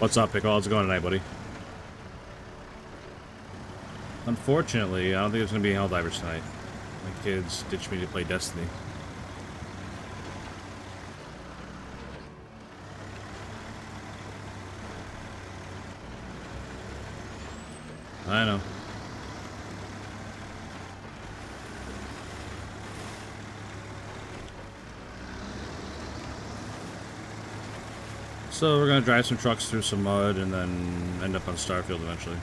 What's up, Pickle? How's it going tonight, buddy? Unfortunately, I don't think there's going to be Helldivers tonight. My kids ditched me to play Destiny. I know. So we're gonna drive some trucks through some mud and then end up on Starfield eventually.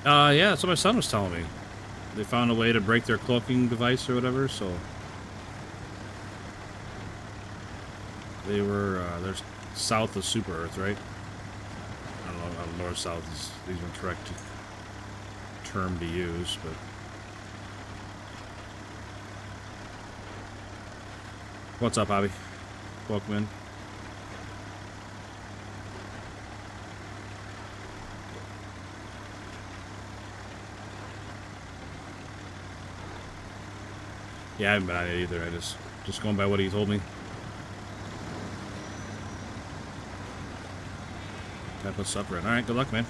Yeah, that's what my son was telling me. They found a way to break their cloaking device or whatever, so they were, they're south of Super Earth, right? I don't know how north-south is even correct term to use, but... What's up, Bobby? Welcome in. Yeah, I haven't been on it either. I just going by what he told me. Gotta put supper in. Alright, good luck, man.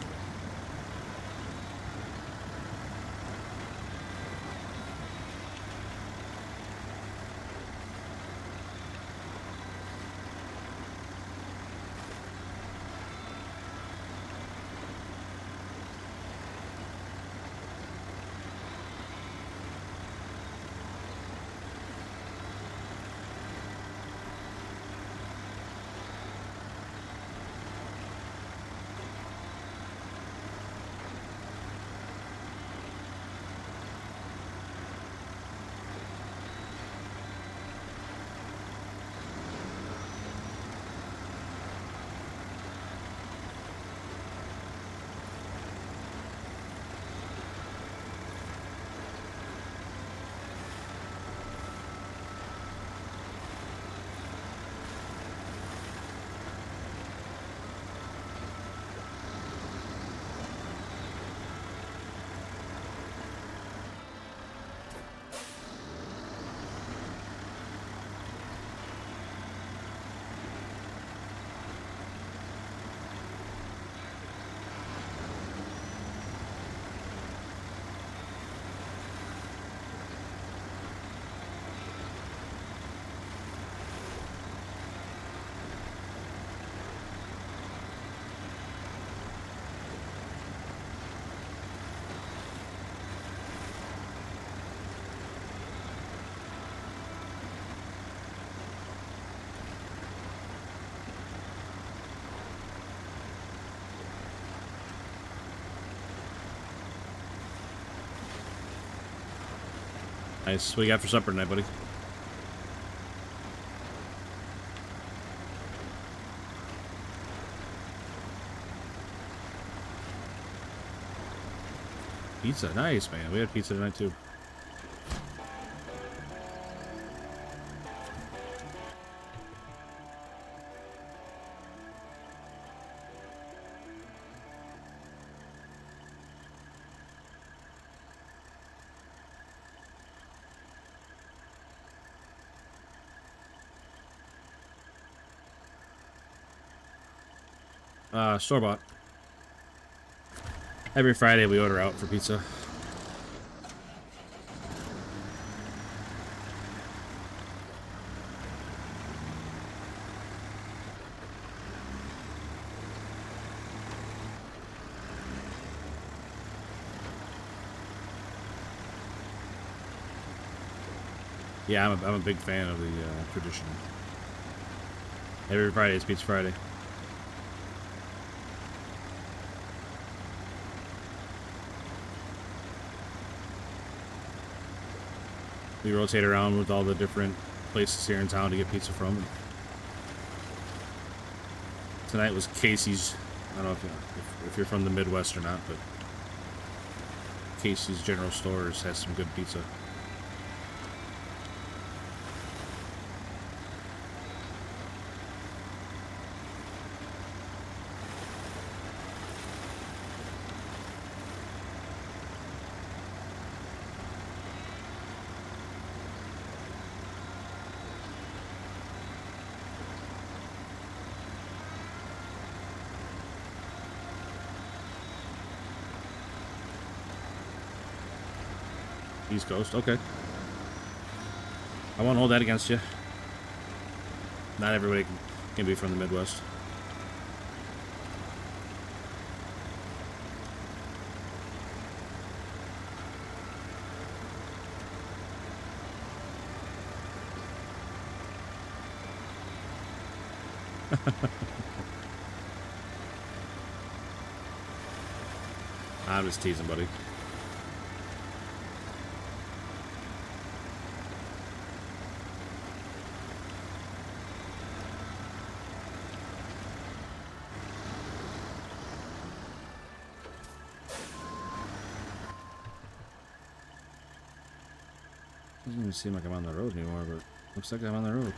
Nice. What you got for supper tonight, buddy? Pizza. Nice, man. We had pizza tonight, too. Store-bought. Every Friday we order out for pizza. Yeah, I'm a big fan of the tradition. Every Friday is Pizza Friday. We rotate around with all the different places here in town to get pizza from. Tonight was Casey's. I don't know if you're from the Midwest or not, but Casey's General Stores has some good pizza. East Coast, okay. I won't hold that against you. Not everybody can be from the Midwest. I'm just teasing, buddy. Doesn't even seem like I'm on the road anymore, but looks like I'm on the road.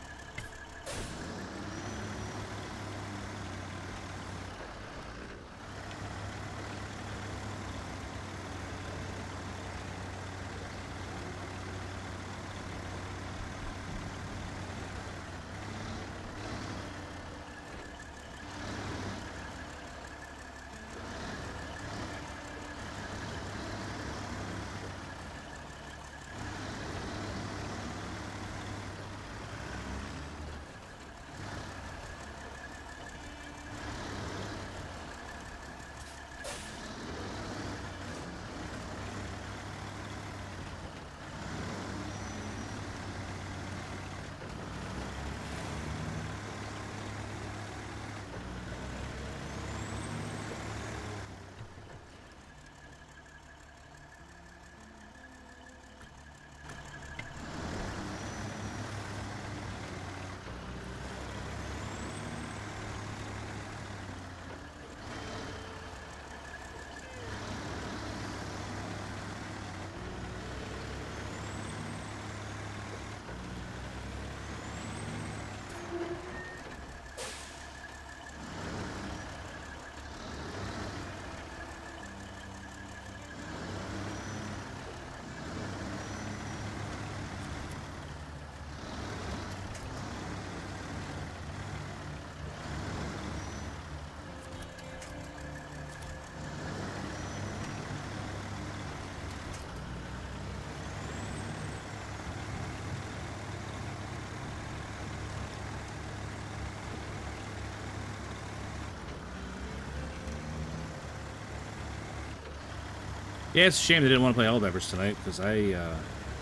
Yeah, it's a shame they didn't want to play Helldivers tonight, because I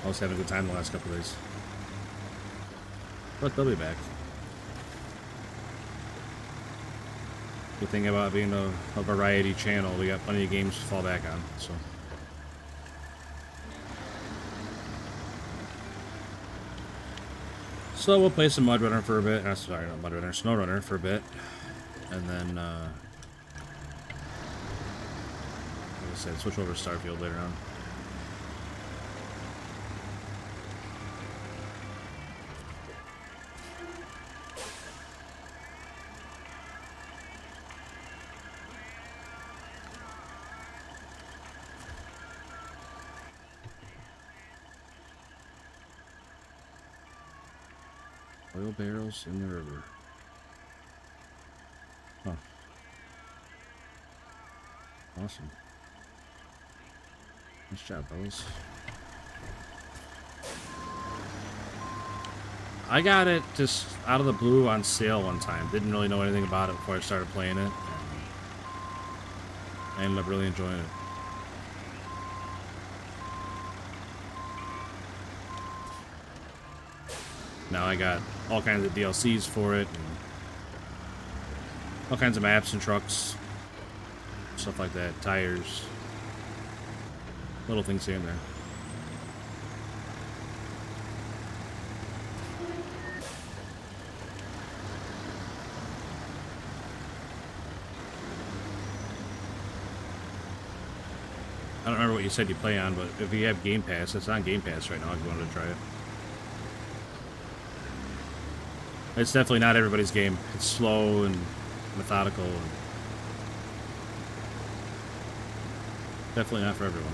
was having a good time the last couple of days. But they'll be back. Good thing about being a variety channel, we got plenty of games to fall back on, so. So we'll play some MudRunner for a bit. Sorry, not MudRunner, SnowRunner for a bit. And then, like I said, switch over to Starfield later on. Oil barrels in the river. Huh. Awesome. Nice job, fellas. I got it just out of the blue on sale one time. Didn't really know anything about it before I started playing it. I ended up really enjoying it. Now I got all kinds of DLCs for it, and all kinds of maps and trucks, stuff like that, tires, little things here and there. I don't remember what you said you play on, but if you have Game Pass, it's on Game Pass right now if you wanted to try it. It's definitely not everybody's game. It's slow and methodical. And definitely not for everyone.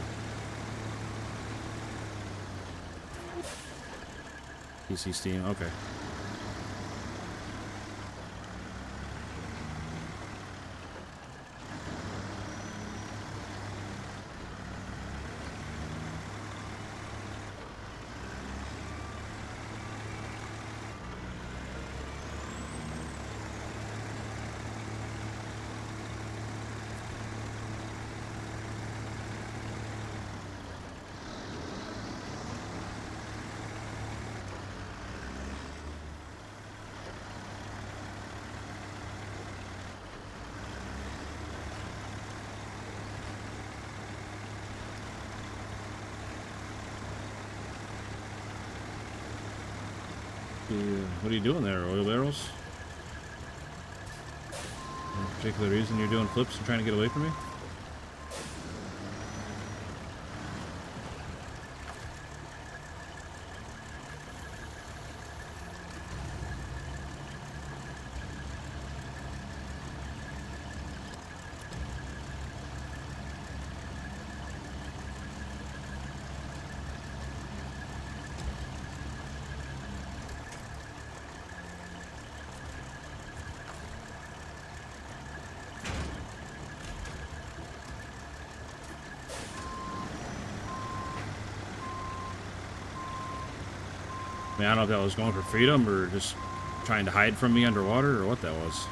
PC, Steam, okay. What are you doing there, oil barrels? No particular reason you're doing flips and trying to get away from me? I mean, I don't know if that was going for freedom or just trying to hide from me underwater or what that was.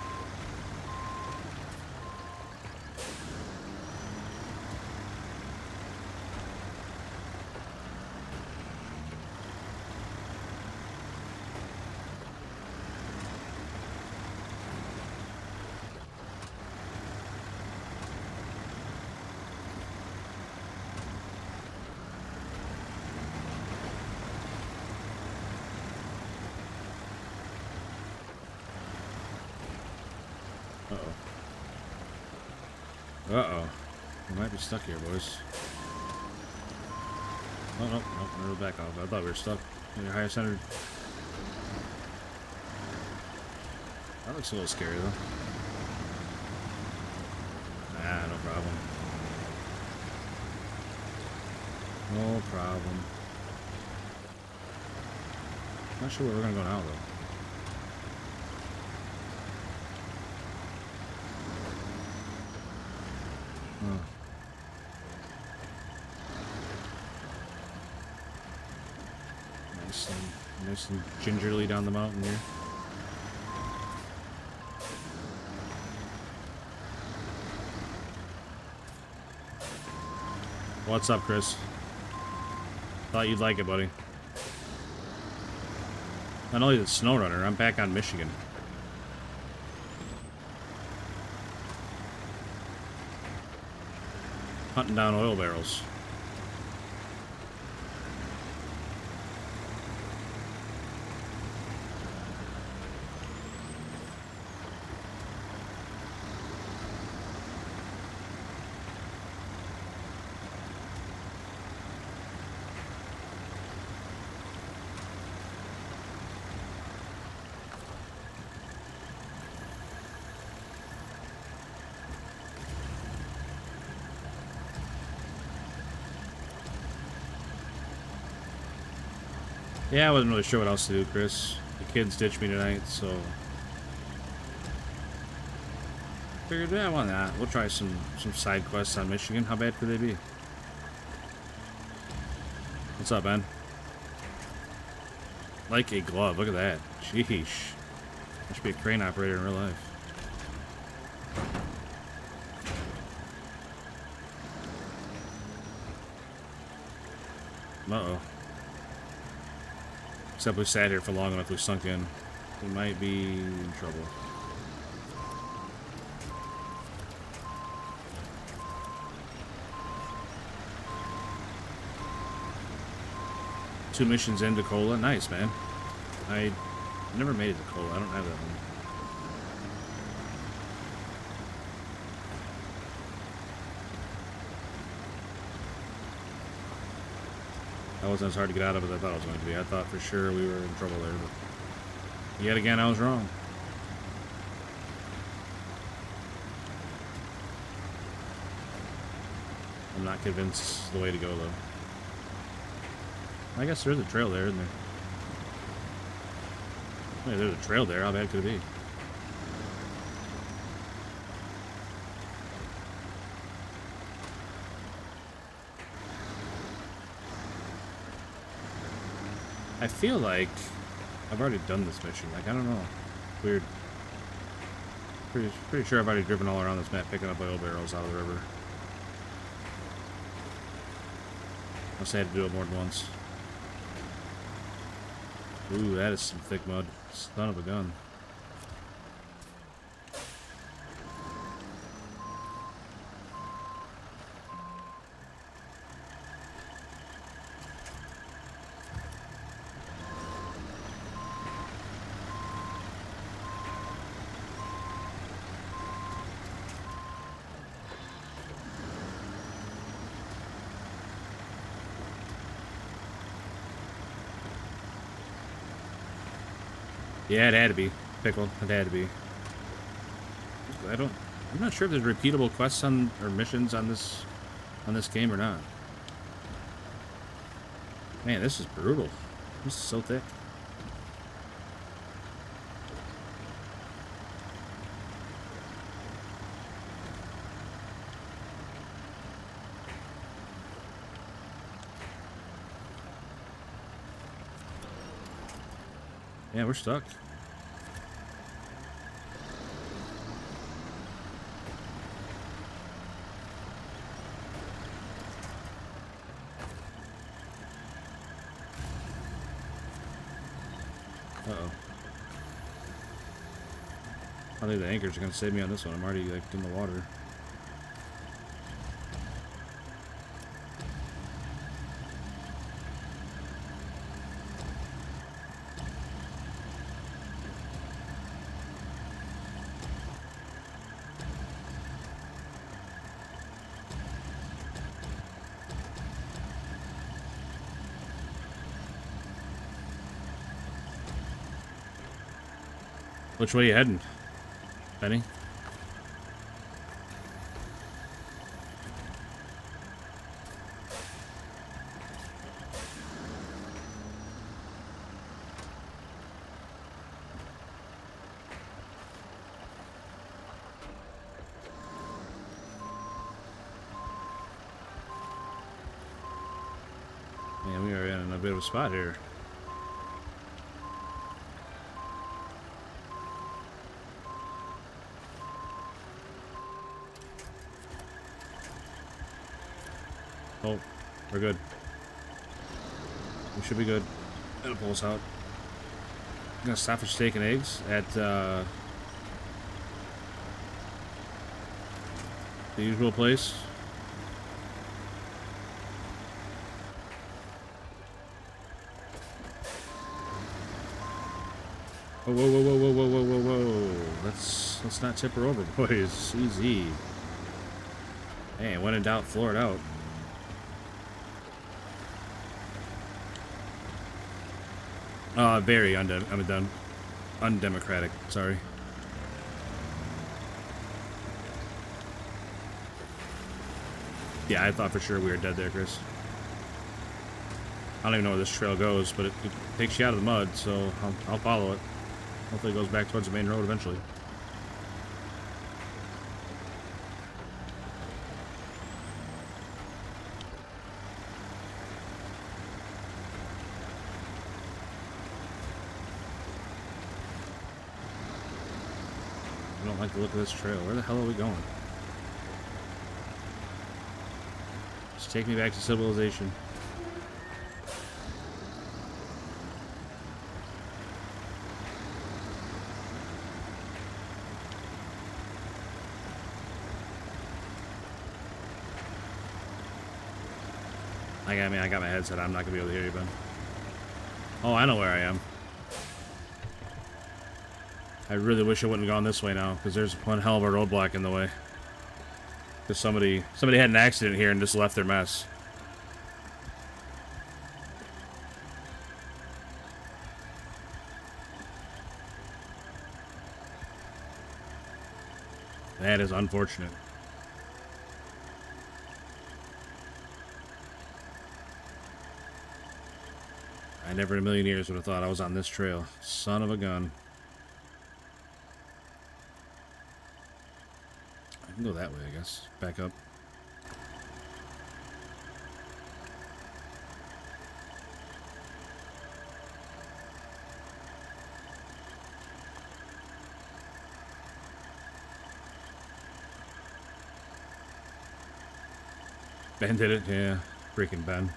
Uh-oh. We might be stuck here, boys. Oh, no, we're back off. I thought we were stuck in your higher centered. That looks a little scary, though. Nah, no problem. No problem. Not sure where we're gonna go now, though. Nice and gingerly down the mountain here. What's up, Chris? Thought you'd like it, buddy. Not only the SnowRunner, I'm back on Michigan. Hunting down oil barrels. Yeah, I wasn't really sure what else to do, Chris. The kids ditched me tonight, so figured, yeah, why not? We'll try some side quests on Michigan. How bad could they be? What's up, Ben? Like a glove. Look at that. Sheesh. I should be a crane operator in real life. Uh-oh. Except we sat here for long enough, we sunk in. We might be in trouble. Two missions in Cola. Nice, man. I never made it to Cola. I don't have that one. That wasn't as hard to get out of as I thought it was going to be. I thought for sure we were in trouble there, but yet again, I was wrong. I'm not convinced it's the way to go, though. I guess there's a trail there, isn't there? Hey, there's a trail there. How bad could it be? I feel like I've already done this mission. Like, I don't know. Weird. Pretty sure I've already driven all around this map picking up oil barrels out of the river. Must have had to do it more than once. Ooh, that is some thick mud. Son of a gun. Yeah, it had to be. Pickle. It had to be. I'm not sure if there's repeatable quests on or missions on this game or not. Man, this is brutal. This is so thick. Yeah, we're stuck. Uh-oh. I think the anchors are going to save me on this one. I'm already, like, in the water. Which way are you heading, Benny? Man, we are in a bit of a spot here. Oh, we're good. We should be good. It'll pull us out. I'm gonna stop for steak and eggs at the usual place. Whoa, whoa, whoa, whoa, whoa, whoa, whoa, whoa, whoa. Let's not tip her over, boys. Easy. Hey, when in doubt, floor it out. Very undemocratic. Sorry. Yeah, I thought for sure we were dead there, Chris. I don't even know where this trail goes, but it takes you out of the mud, so I'll follow it. Hopefully it goes back towards the main road eventually. I don't like the look of this trail. Where the hell are we going? Just take me back to civilization. I got my headset. I'm not gonna be able to hear you, Ben. Oh, I know where I am. I really wish I wouldn't have gone this way now, because there's one hell of a roadblock in the way. Because somebody had an accident here and just left their mess. That is unfortunate. I never in a million years would have thought I was on this trail. Son of a gun. I can go that way, I guess. Back up. Ben did it, yeah. Freaking Ben.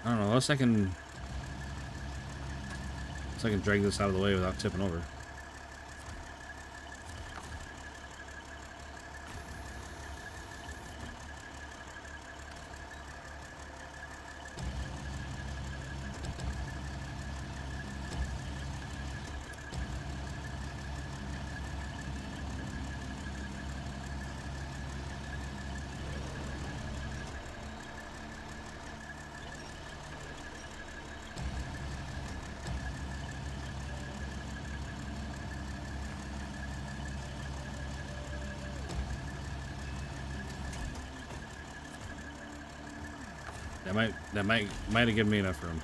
I don't know, unless I can drag this out of the way without tipping over. That might have given me enough room.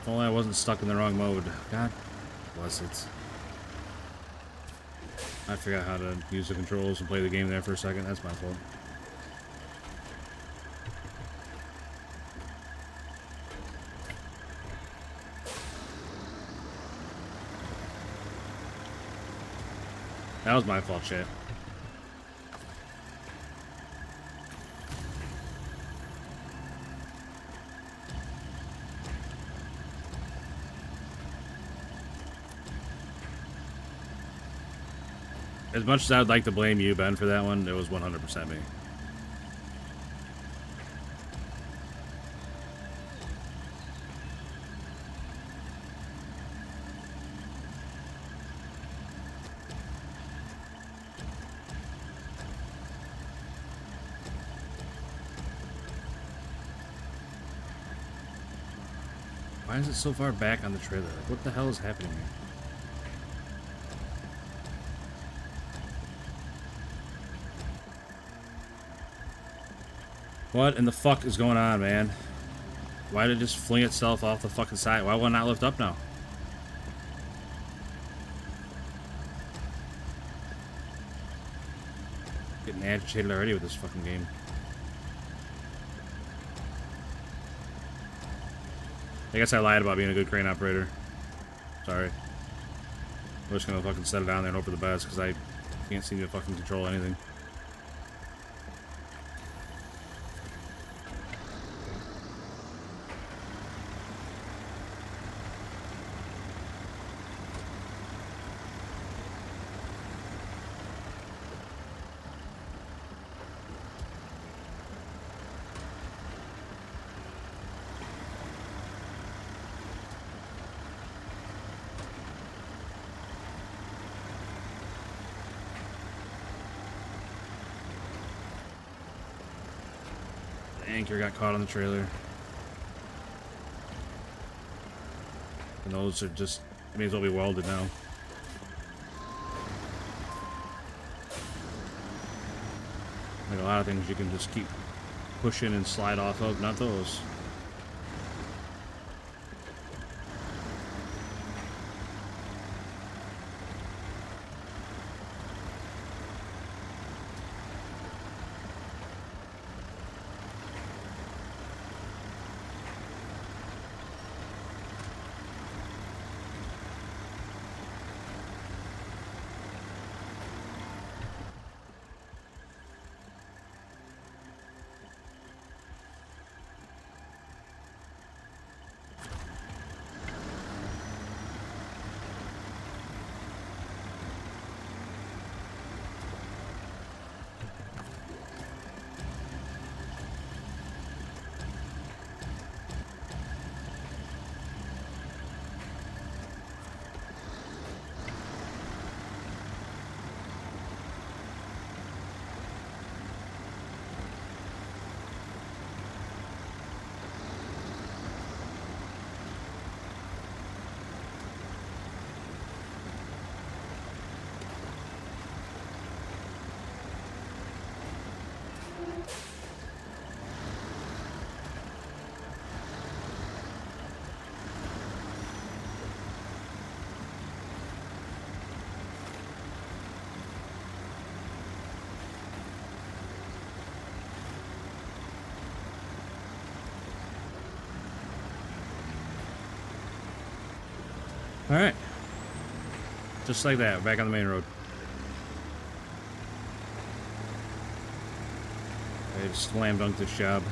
If only I wasn't stuck in the wrong mode. God bless it. I forgot how to use the controls and play the game there for a second. That's my fault. That was my fault, chat. As much as I would like to blame you, Ben, for that one, it was 100% me. Why is it so far back on the trailer? Like, what the hell is happening here? What in the fuck is going on, man? Why did it just fling itself off the fucking side? Why will it not lift up now? Getting agitated already with this fucking game. I guess I lied about being a good crane operator. Sorry. I'm just gonna fucking set it down there and hope for the best, because I can't seem to fucking control anything. Anchor got caught on the trailer. And those are just, may as well be welded now. Like a lot of things you can just keep pushing and slide off of, not those. Alright. Just like that, back on the main road. I just slam dunked this job.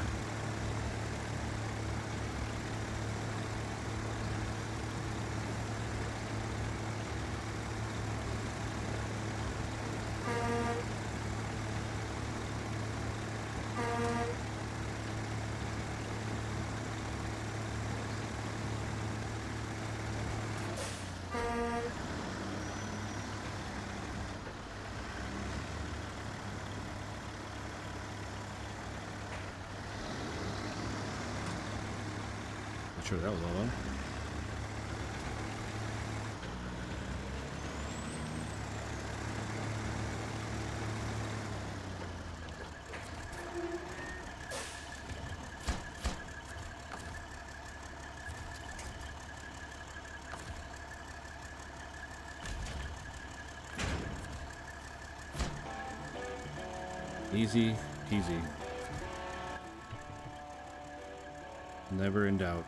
Sure, that was all done. Easy peasy. Never in doubt.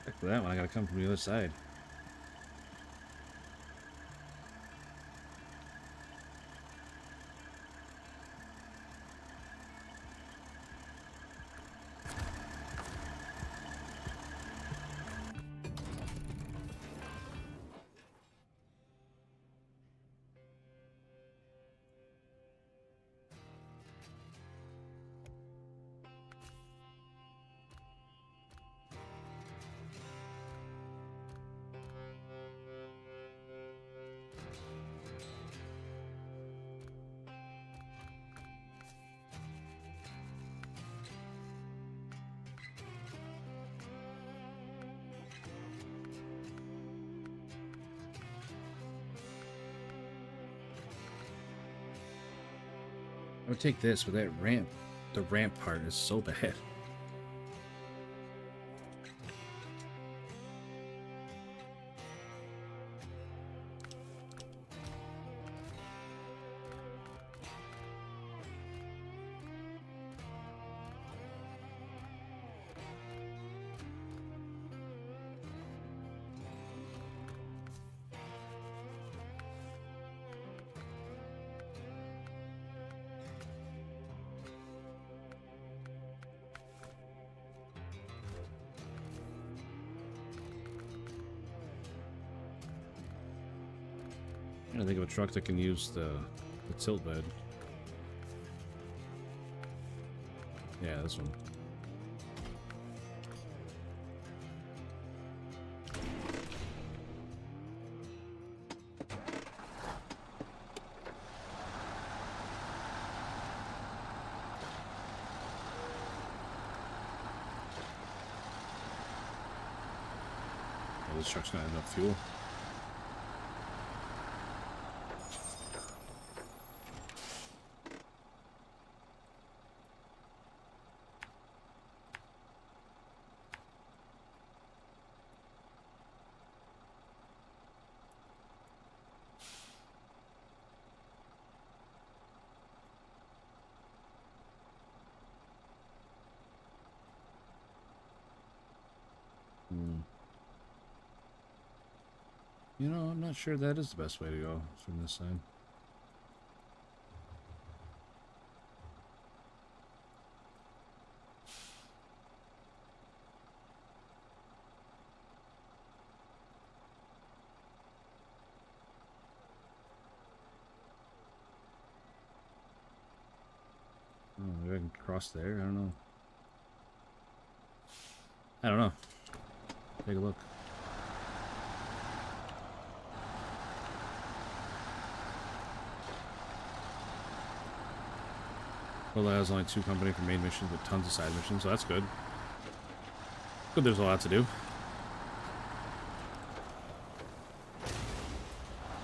Heck with that one, I gotta come from the other side. I would take this, but that ramp, the ramp part is so bad. I'm trying to think of a truck that can use the tilt bed. Yeah, this one. Oh, this truck's not enough fuel. You know, I'm not sure that is the best way to go from this side. Oh, maybe I can cross there? I don't know. I don't know. Take a look. Well, that has only 2 company for main missions, but tons of side missions, so that's good. Good, there's a lot to do.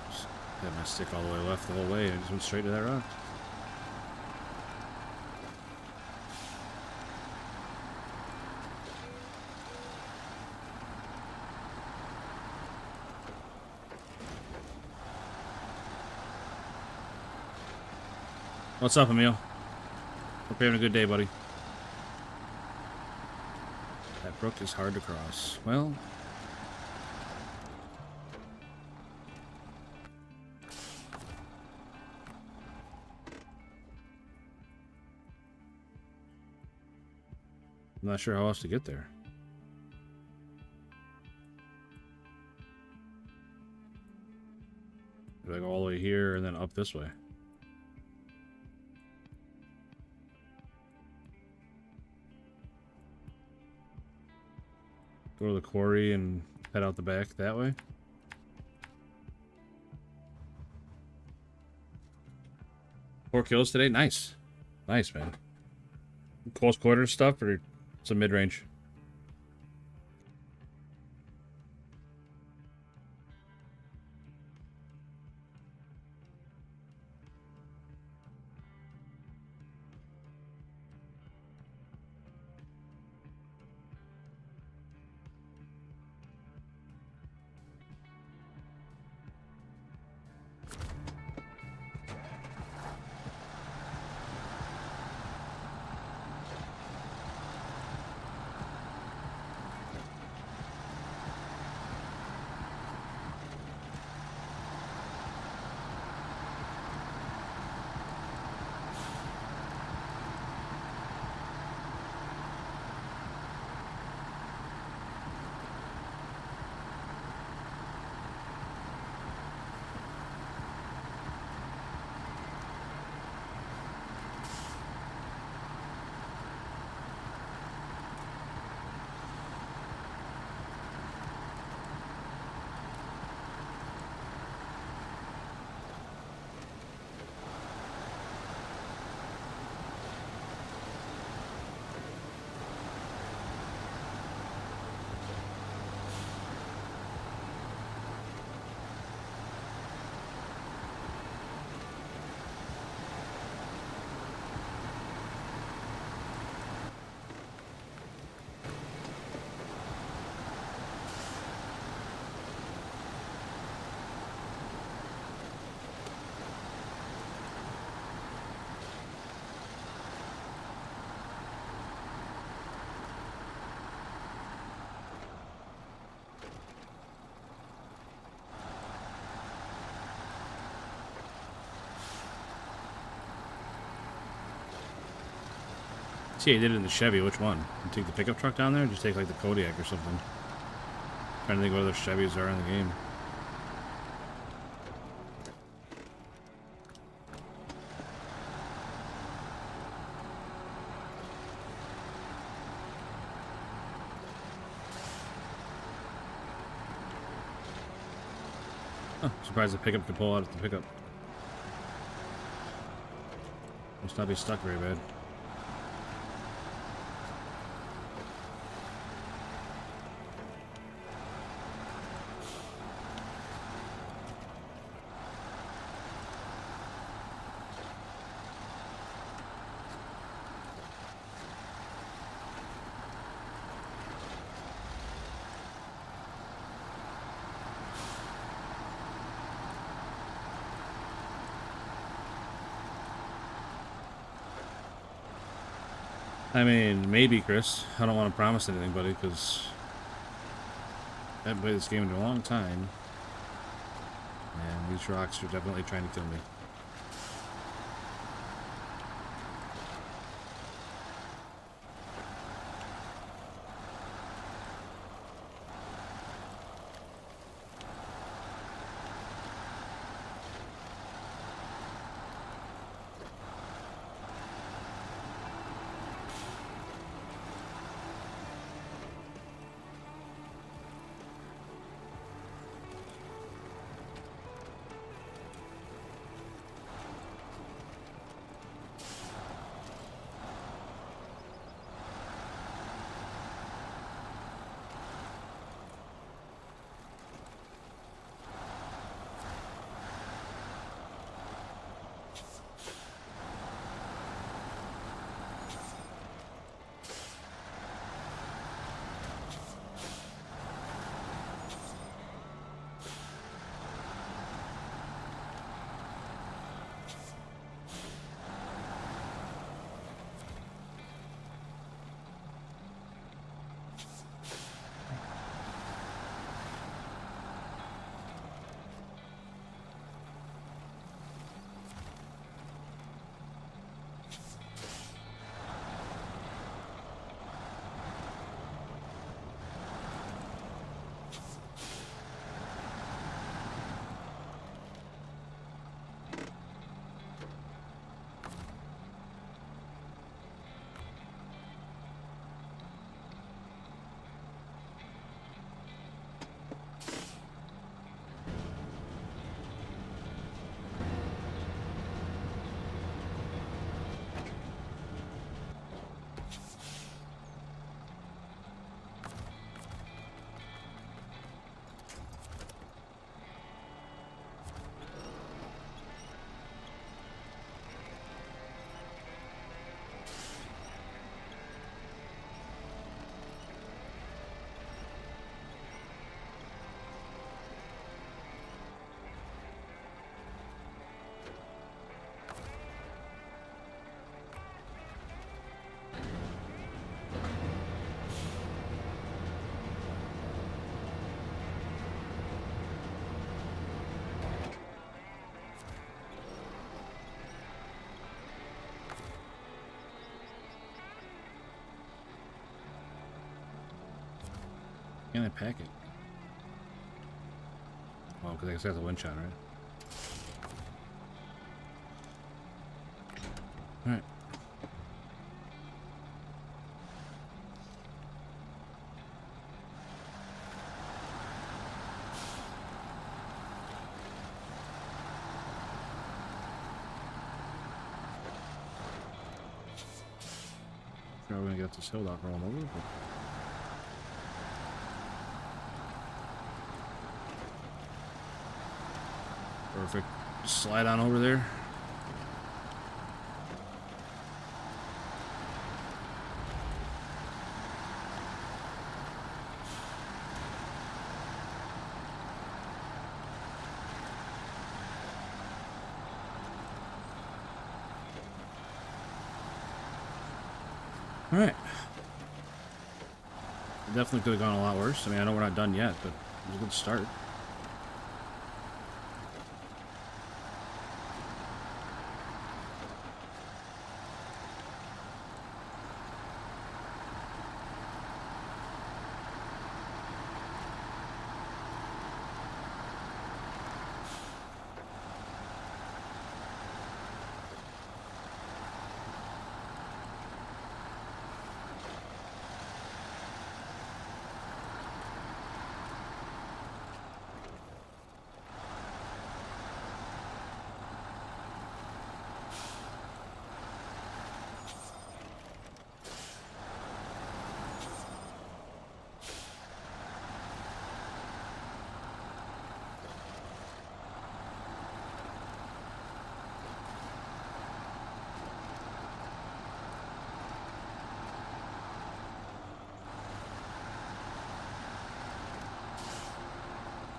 Just had my stick all the way left the whole way, and I just went straight to that rock. What's up, Emil? Hope you're having a good day, buddy. That brook is hard to cross. Well... I'm not sure how else to get there. Do I go all the way here and then up this way? Go to the quarry and head out the back that way? Four kills today? Nice. Nice, man. Close quarters stuff or some mid-range? See, I did it in the Chevy. Which one? You take the pickup truck down there, or just take like the Kodiak or something? Trying to think what other Chevys are in the game. Huh, surprised the pickup could pull out at the pickup. Must not be stuck very bad. I mean, maybe, Chris. I don't want to promise anything, buddy, because I haven't played this game in a long time. And these rocks are definitely trying to kill me. Can I pack it? Oh, because I guess I got the winch on, right? Alright. We're gonna get this hill dock rolling over. Perfect. Just slide on over there. Alright. Definitely could have gone a lot worse. I mean, I know we're not done yet, but it was a good start.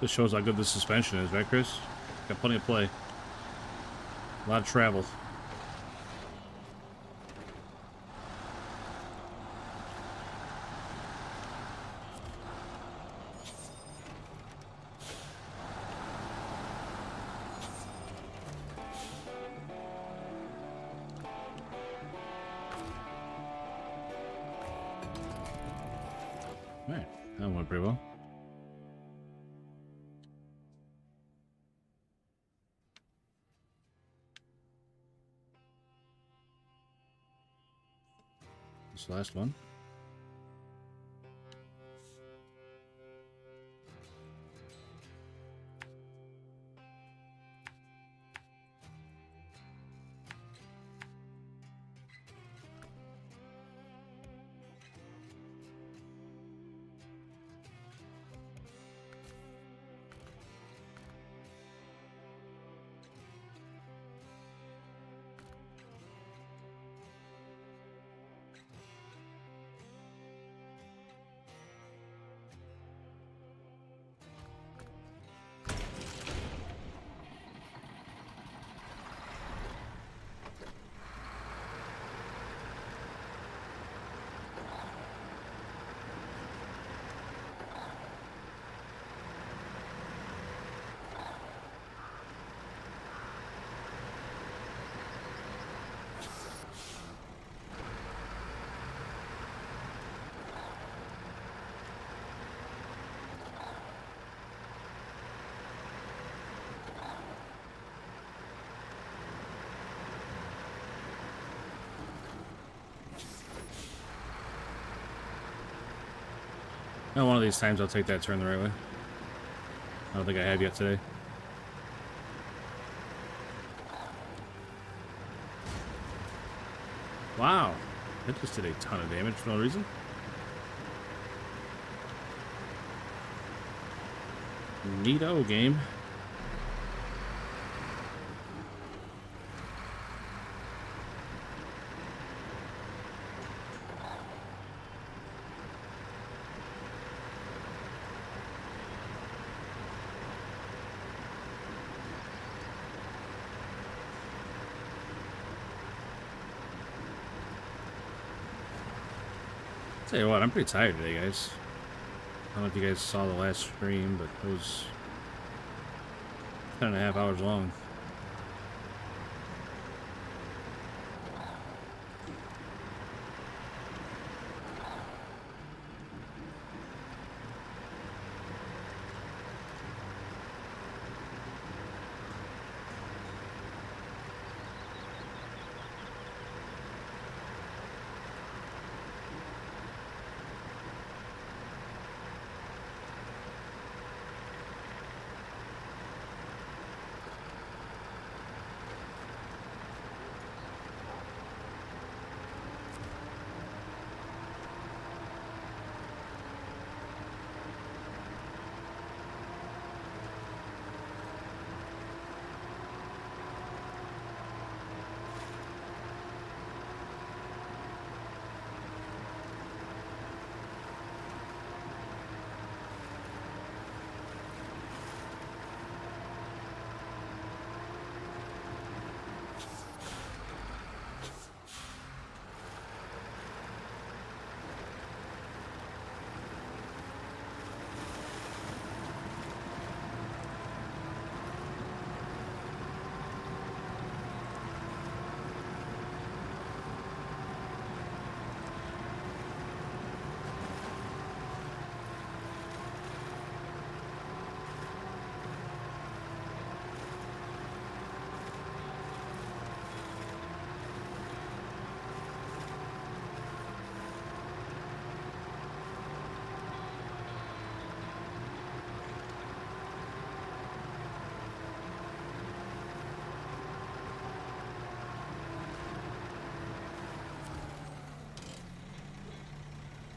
This shows how good the suspension is, right, Chris? Got plenty of play. A lot of travel. Alright, that went pretty well. This last one. Now, one of these times I'll take that turn the right way. I don't think I have yet today. Wow, that just did a ton of damage for no reason. Neato game. Tell you what, I'm pretty tired today, guys. I don't know if you guys saw the last stream, but it was 10.5 hours long.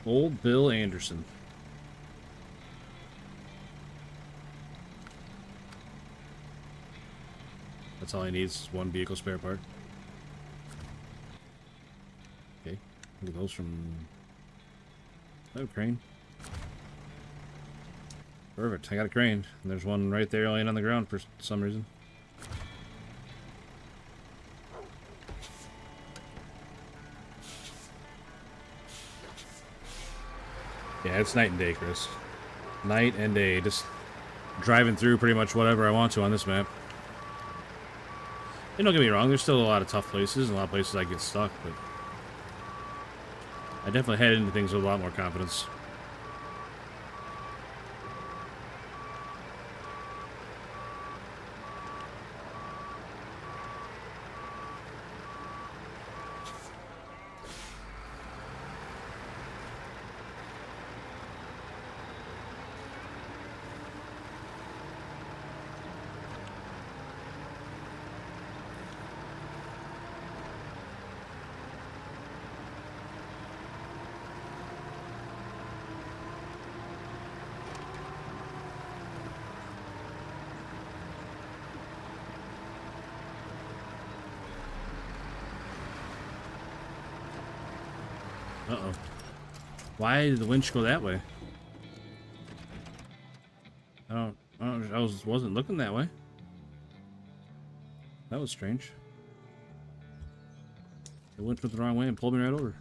Old Bill Anderson. That's all he needs, is one vehicle spare part. Okay, look at those from... Oh, crane. Perfect, I got a crane. And there's one right there laying on the ground for some reason. Yeah, it's night and day, Chris. Night and day. Just driving through pretty much whatever I want to on this map. And don't get me wrong, there's still a lot of tough places, and a lot of places I get stuck, but I definitely head into things with a lot more confidence. Uh-oh. Why did the winch go that way? I wasn't looking that way. That was strange. The winch went the wrong way and pulled me right over.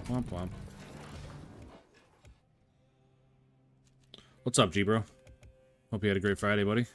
Womp womp. What's up, G-Bro? Hope you had a great Friday, buddy.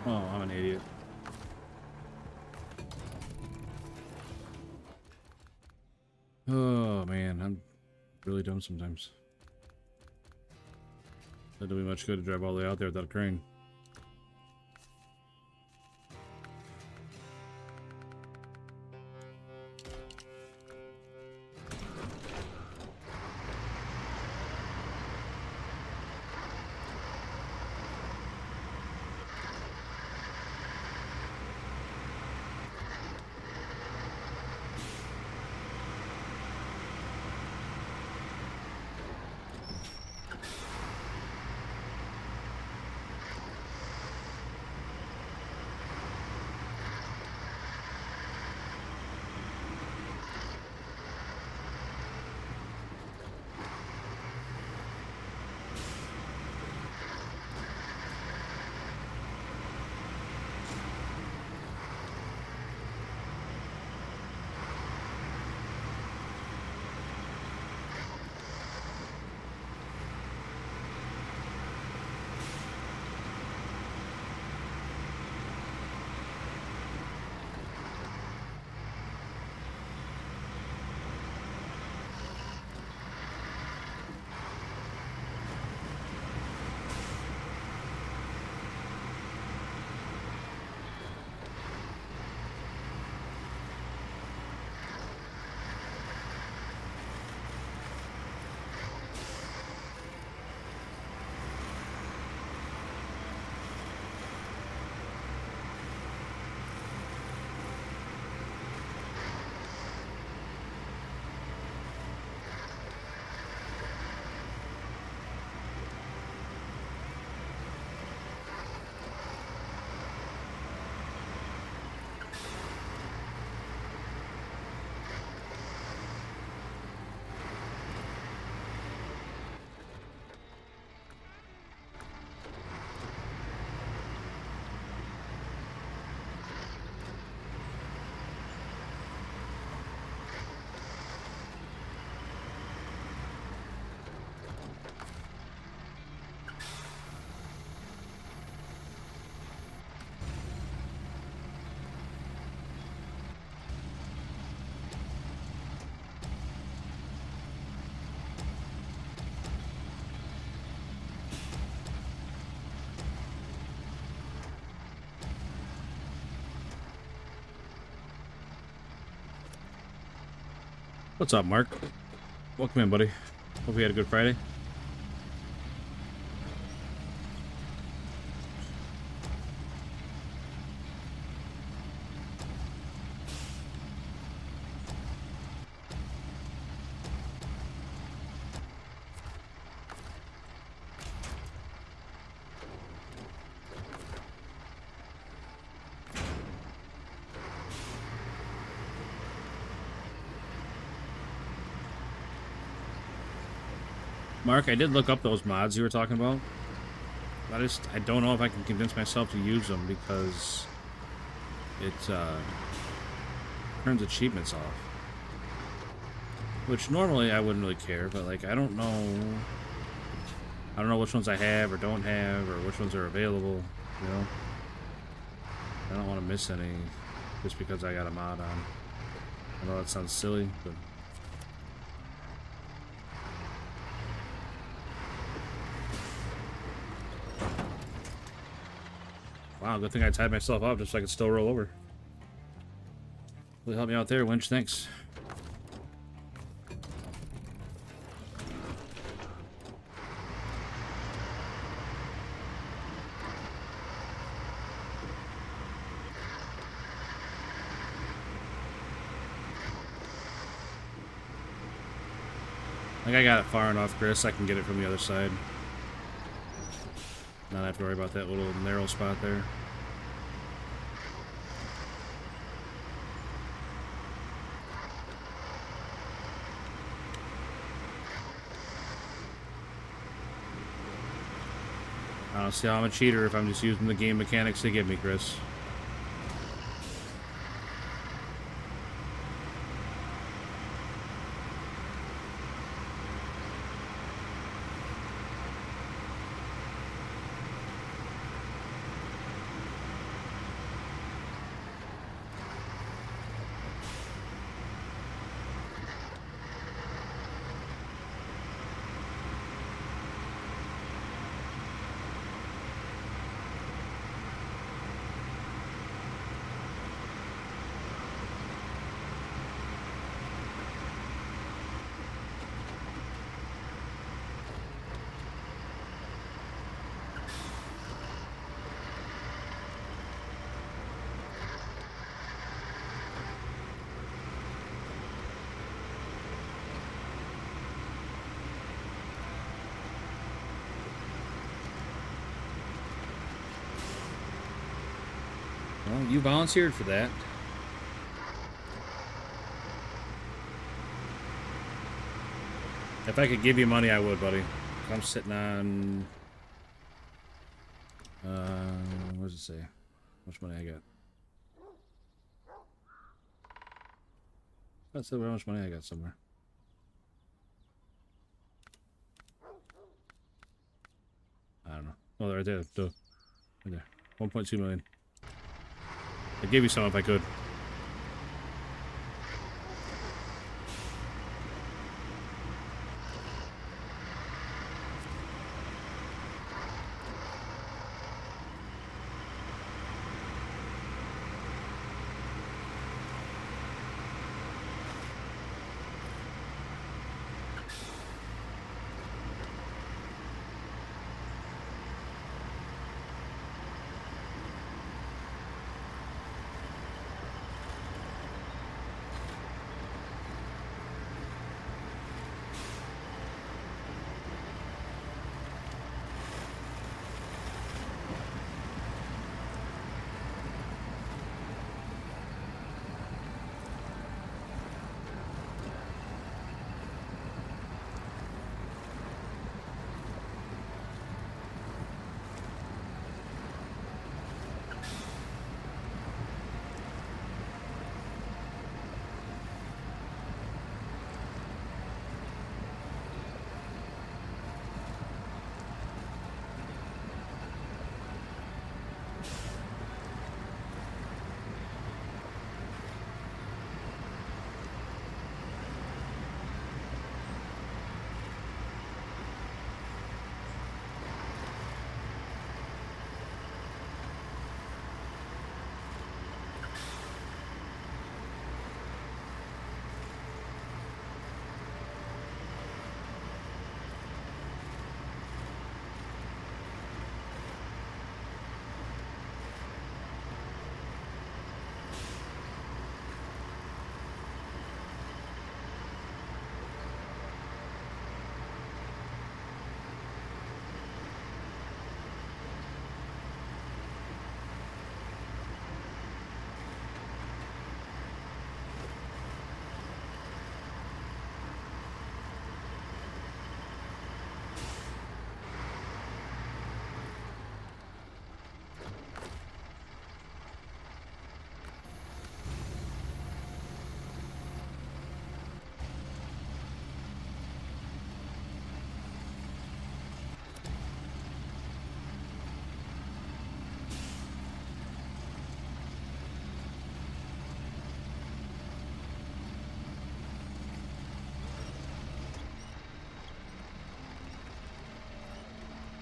Oh, I'm an idiot. Oh, man, I'm really dumb sometimes. That doesn't do me much good to drive all the way out there without a crane. What's up, Mark? Welcome in, buddy. Hope you had a good Friday. Mark, I did look up those mods you were talking about. I don't know if I can convince myself to use them because it turns achievements off. Which normally I wouldn't really care, but like I don't know which ones I have or don't have or which ones are available, you know. I don't want to miss any just because I got a mod on. I know that sounds silly, but wow, good thing I tied myself up just so I could still roll over. Really help me out there, Winch, thanks. I think I got it far enough, Chris. I can get it from the other side. Not have to worry about that little narrow spot there. I don't see how I'm a cheater if I'm just using the game mechanics to give me, Chris. Well, you volunteered for that. If I could give you money, I would, buddy. I'm sitting on... what does it say? How much money I got? That's how much money I got somewhere. I don't know. Oh, right there. Duh. Right there. 1.2 million. I'd give you some if I could.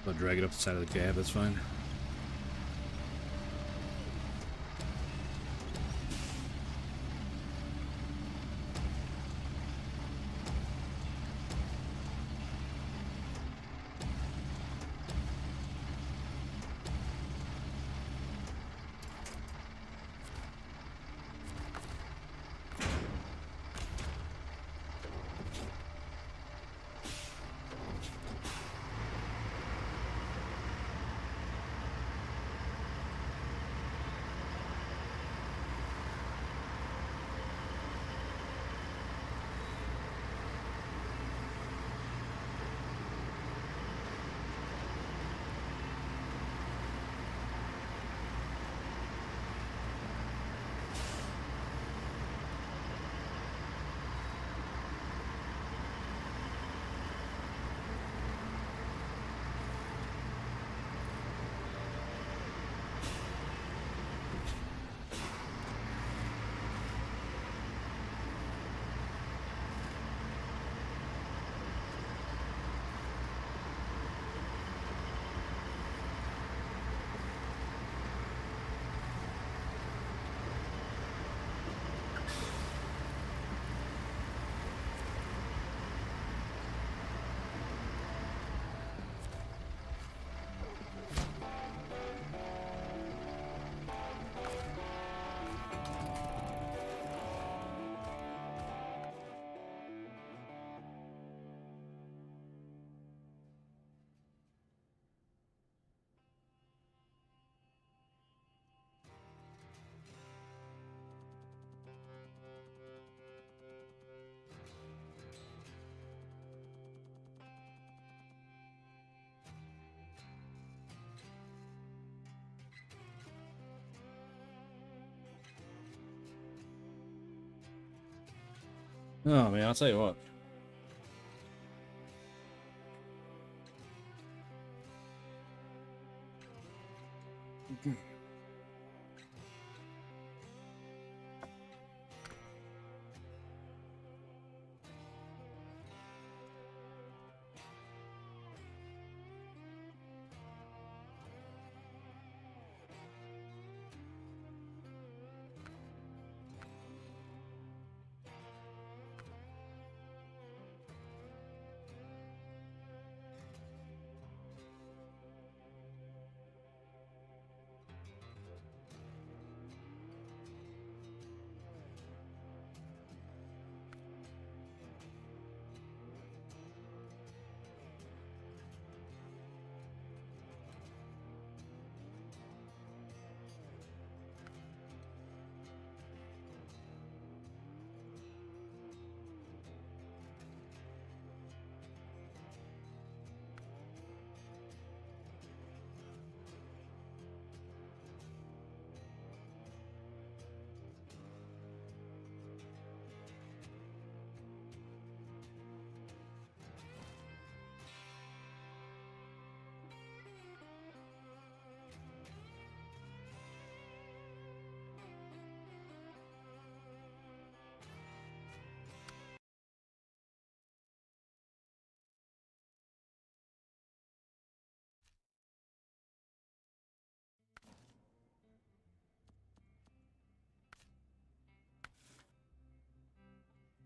I'll drag it up the side of the cab, that's fine. Oh man, I'll tell you what.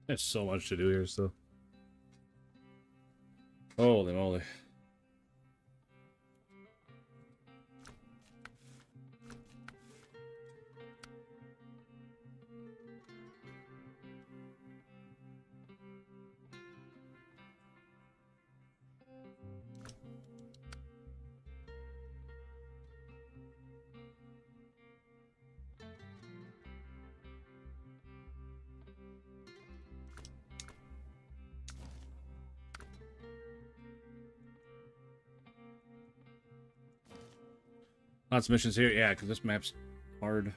There's so much to do here still. Holy moly. Lots of missions here, yeah, because this map's hard.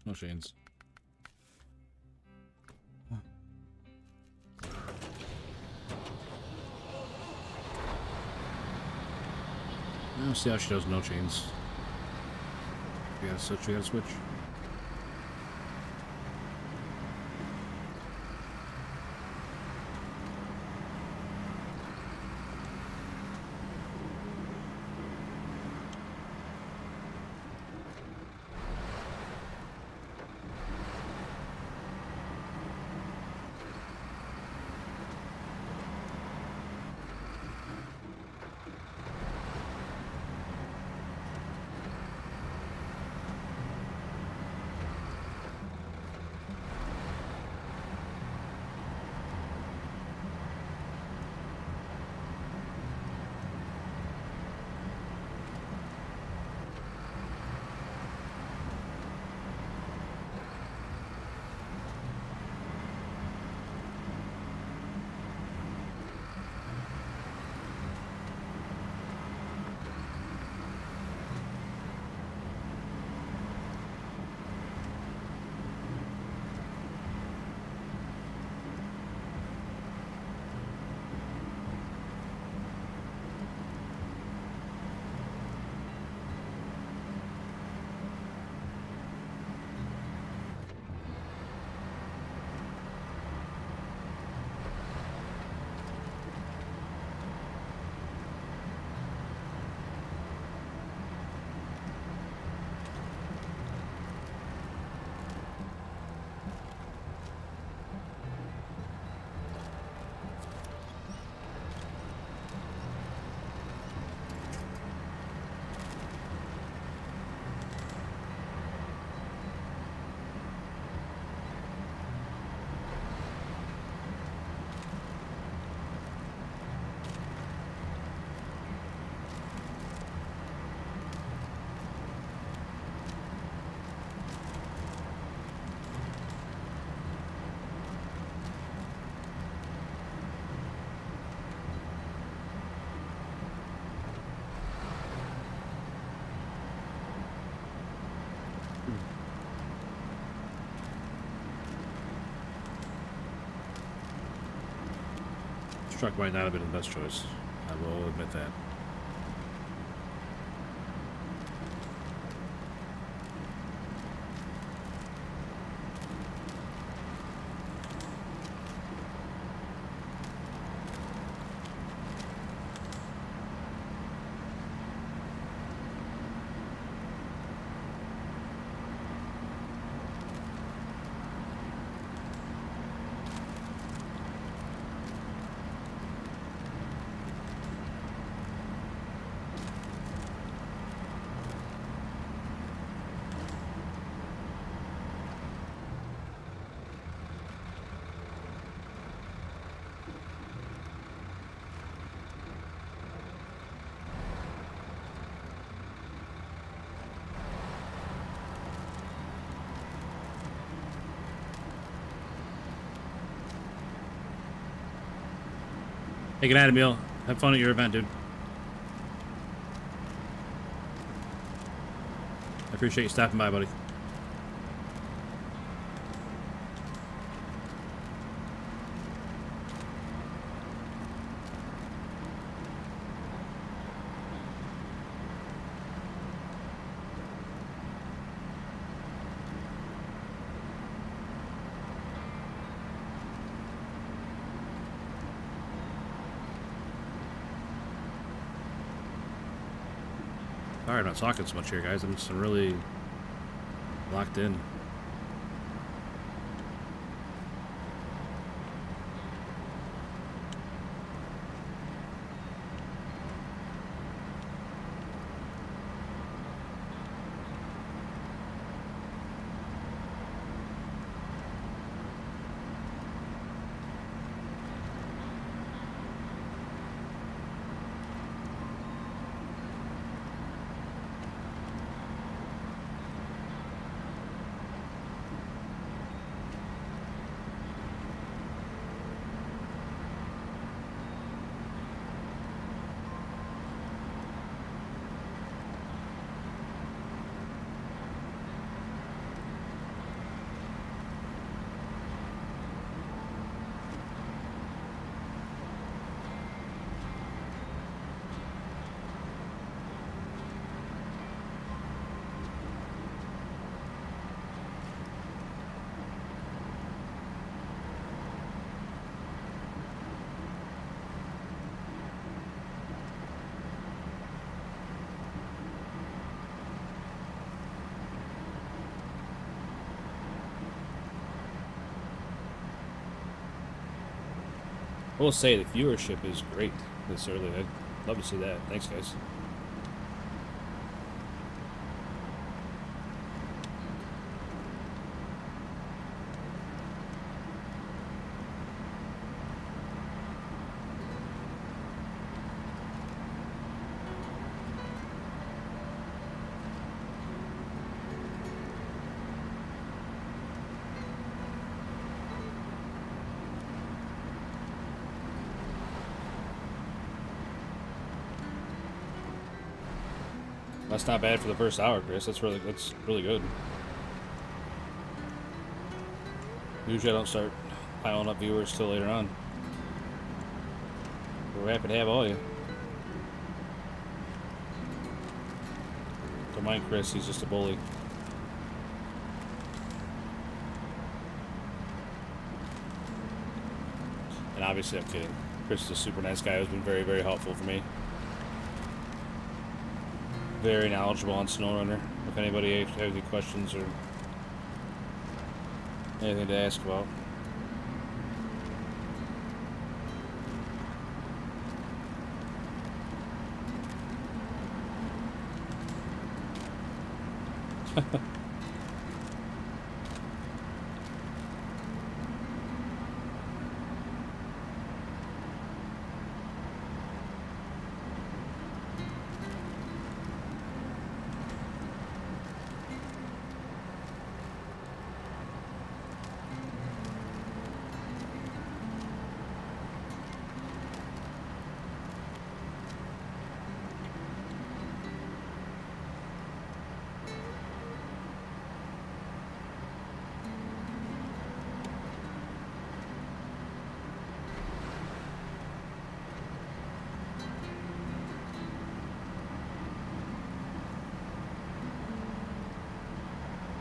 No chains. I'll see how she does no chains. We gotta switch, we gotta switch. Truck might not have been the best choice. I will admit that. Hey, good night, Emil. Have fun at your event, dude. I appreciate you stopping by, buddy. Sorry, I'm not talking so much here, guys. I'm just really locked in. I will say the viewership is great this early. I'd love to see that. Thanks, guys. That's not bad for the first hour, Chris. That's really good. Usually I don't start piling up viewers till later on. We're happy to have all you. Don't mind Chris, he's just a bully. And obviously I'm kidding. Chris is a super nice guy who's been very, very helpful for me. Very knowledgeable on SnowRunner. If anybody has any questions or anything to ask about.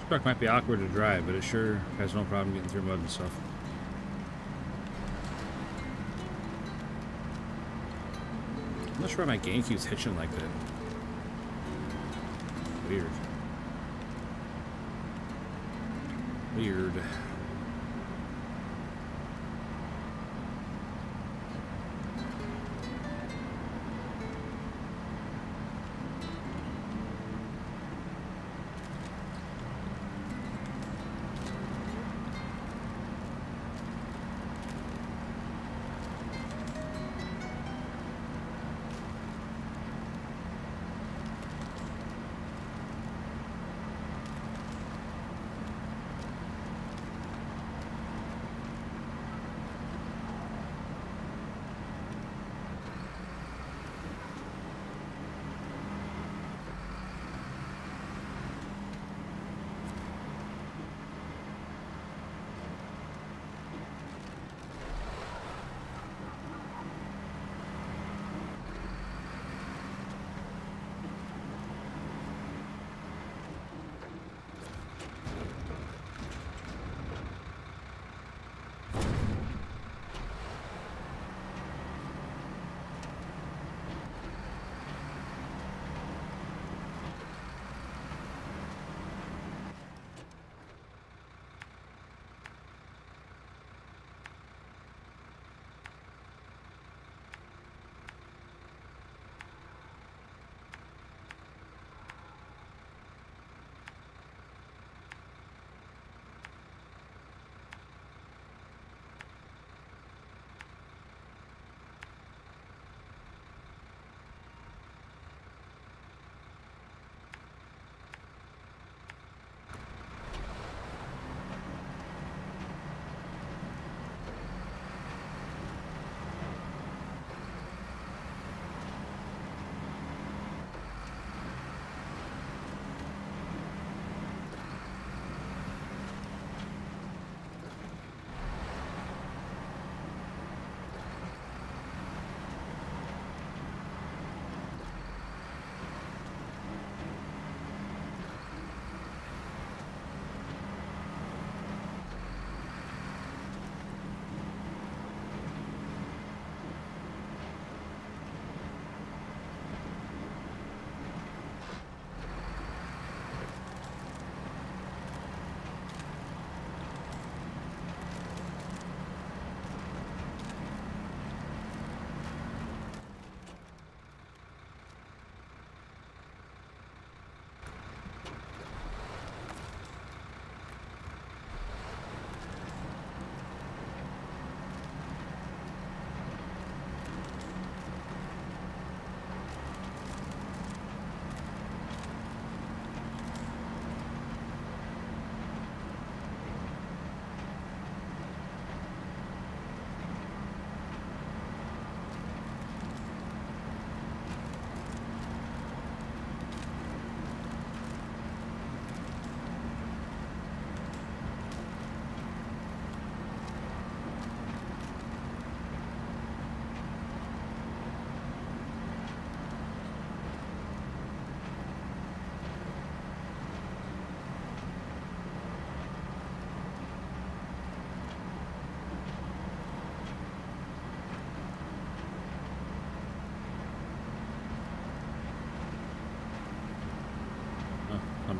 Truck might be awkward to drive, but it sure has no problem getting through mud and stuff. I'm not sure why my game keeps hitching like that. Weird. Weird.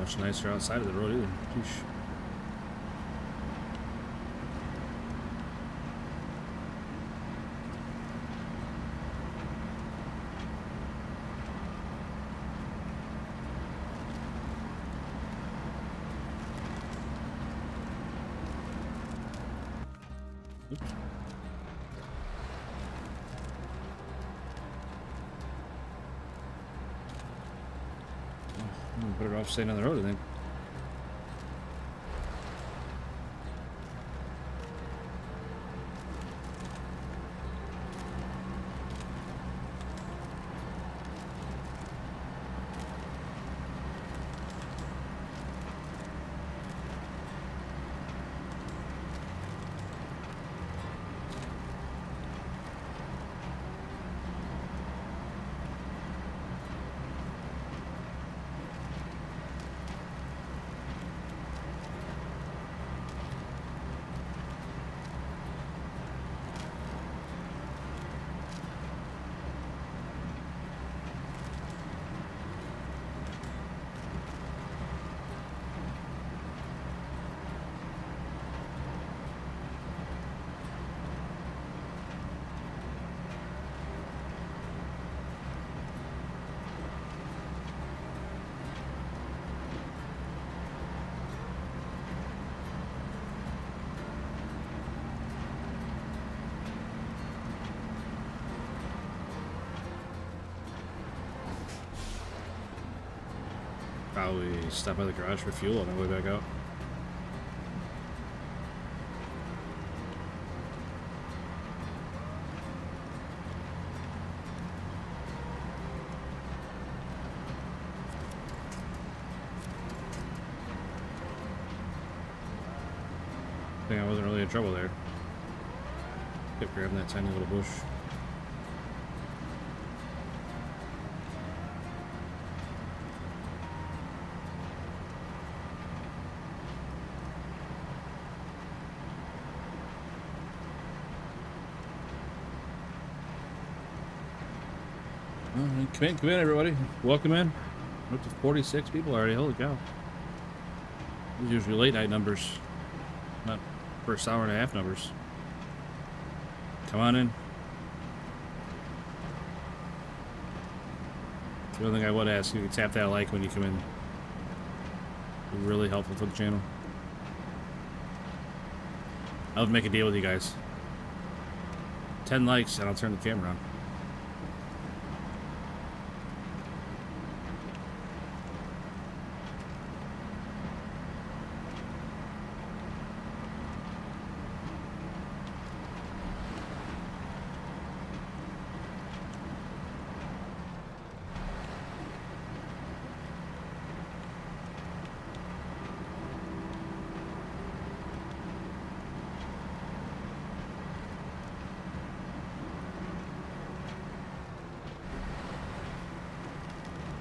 much nicer outside of the road either. Sheesh. Better off staying on the road, I think. Probably stop by the garage for fuel on the way back out. I think I wasn't really in trouble there. Kept grabbing that tiny little bush. Come in, everybody. Welcome in. We're up to 46 people already. Holy cow. These are usually late night numbers, not first hour and a half numbers. Come on in. The only thing I would ask, you can tap that like when you come in. It'd be really helpful for the channel. I would make a deal with you guys. 10 likes and I'll turn the camera on.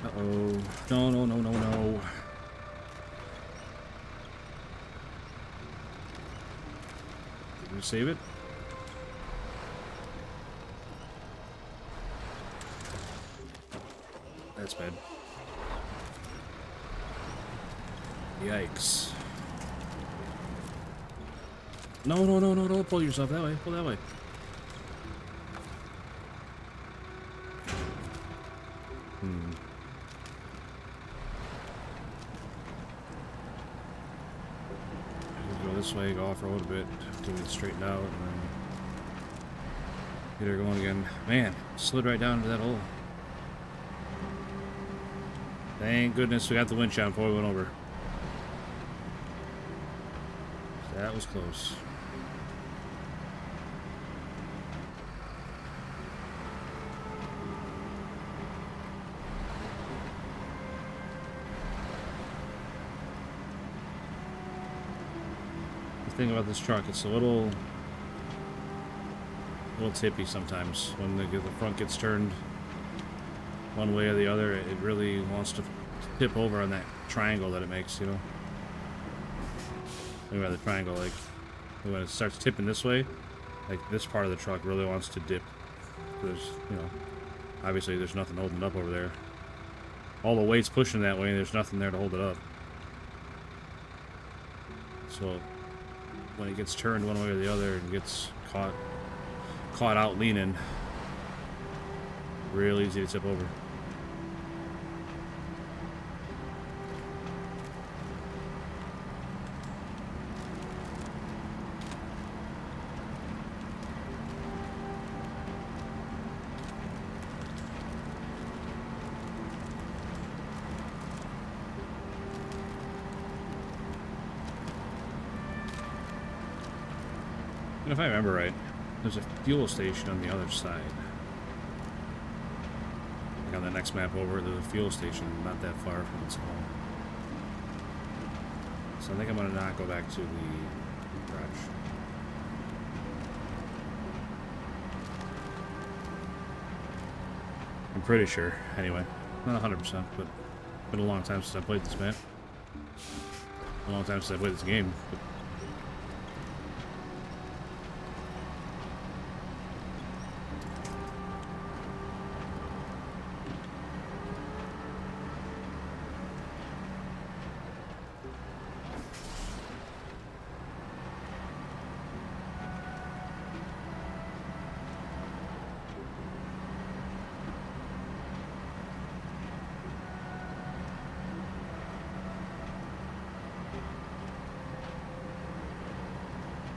Uh-oh. No, no, no, no, no. Did we save it? That's bad. Yikes. No, no, no, no, don't pull yourself that way. Pull that way. This way, go off road a bit till we straighten out, and then get her going again. Man, slid right down into that hole. Thank goodness we got the winch on before we went over. That was close. Thing about this truck, it's a little tippy sometimes. When the front gets turned one way or the other, it really wants to tip over on that triangle that it makes, you know. Think about the triangle, like when it starts tipping this way, like this part of the truck really wants to dip. There's, you know, obviously there's nothing holding it up over there. All the weight's pushing that way and there's nothing there to hold it up. So when it gets turned one way or the other and gets caught out leaning, real easy to tip over. And if I remember right, there's a fuel station on the other side. Like on the next map over, there's a fuel station not that far from its home. So I think I'm going to not go back to the garage. I'm pretty sure, anyway. Not 100%, but it's been a long time since I played this map. A long time since I played this game, but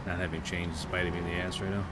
not having changed is biting me in the ass right now.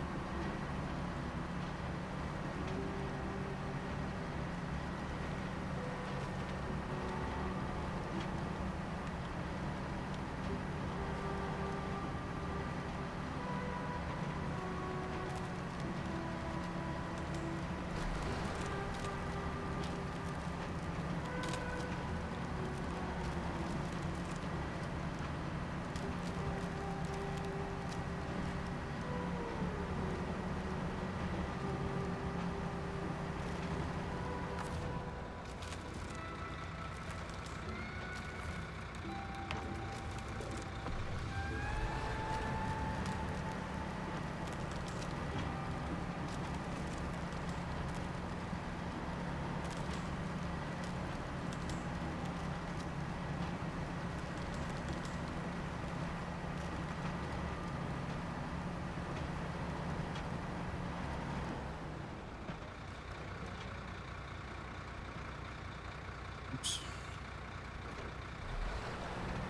Oops.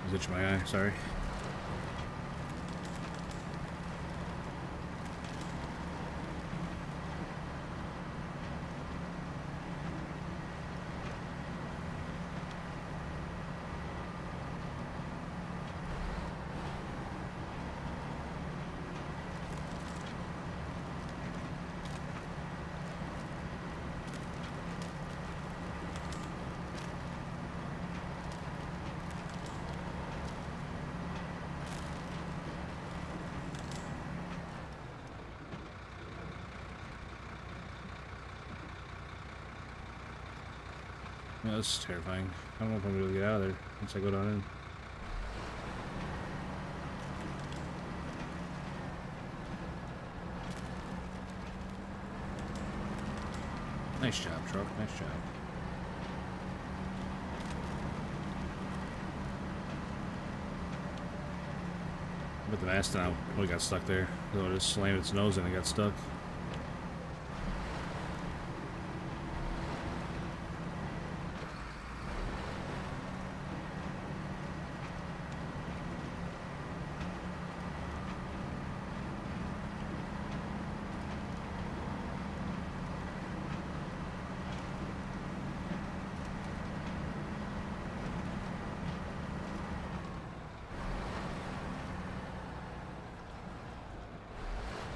I was itching my eye, sorry. Yeah, this is terrifying. I don't know if I'm going to get out of there once I go down in. Nice job, truck. Nice job. But the Mastodon would have got stuck there. So it just slammed its nose in and got stuck.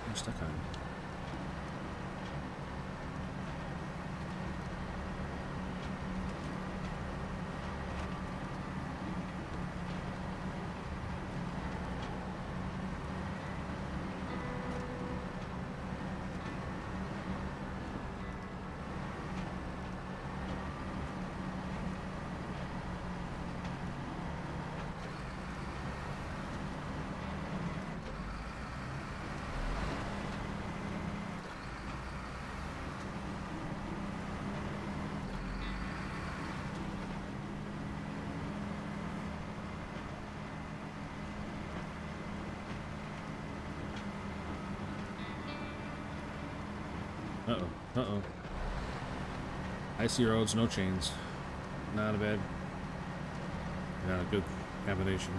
I'm stuck on. Uh-oh. Uh-oh. Icy roads, no chains. Not a bad... Not a good combination.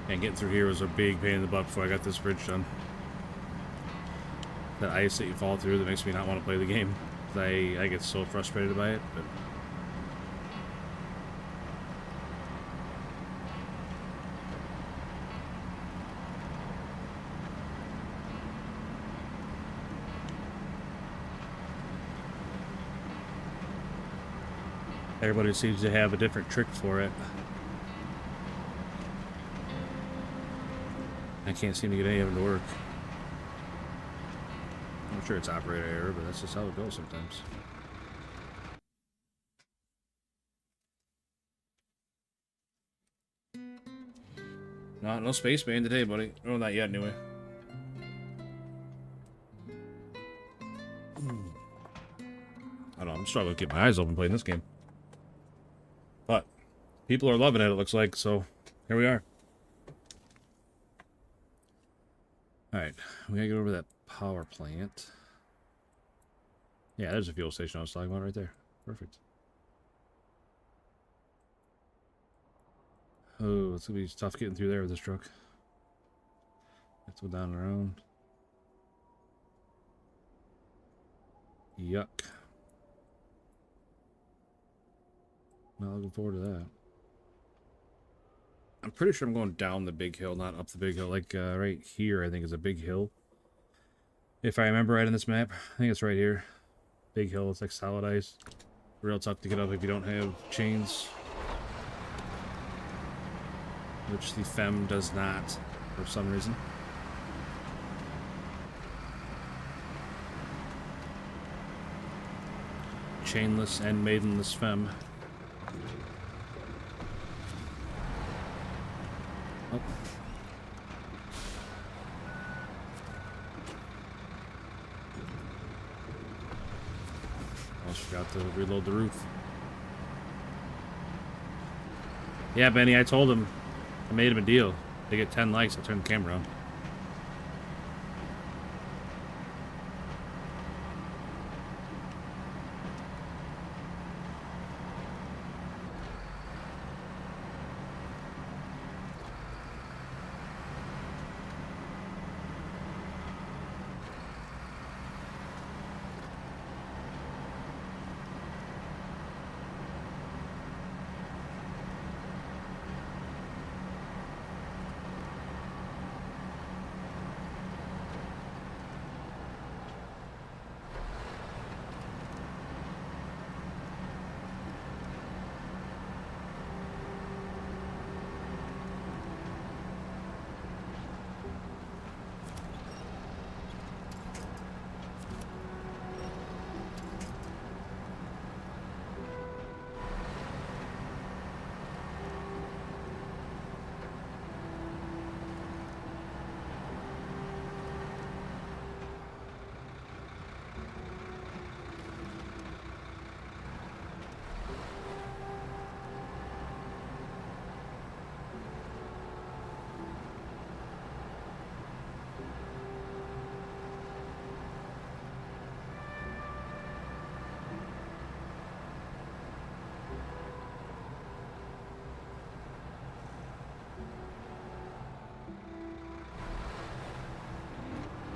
And getting through here was a big pain in the butt before I got this bridge done. That ice that you fall through that makes me not want to play the game. I get so frustrated by it, but... Everybody seems to have a different trick for it. I can't seem to get any of them to work. I'm sure it's operator error, but that's just how it goes sometimes. No spaceman today, buddy. Oh, not yet, anyway. I don't know, I'm struggling to keep my eyes open playing this game. But people are loving it, it looks like, so here we are. Alright, we gotta get over that power plant. Yeah, there's a fuel station I was talking about right there. Perfect. Oh, it's gonna be tough getting through there with this truck. Have to go down and around. Yuck. Not looking forward to that. I'm pretty sure I'm going down the big hill, not up the big hill. Like, right here, I think, is a big hill. If I remember right on this map. I think it's right here. Big hill, it's like solid ice. Real tough to get up if you don't have chains. Which the Fem does not, for some reason. Chainless and maidenless Fem. Oh. Almost forgot to reload the roof. Yeah, Benny, I told him. I made him a deal. They get 10 likes, I'll turn the camera on.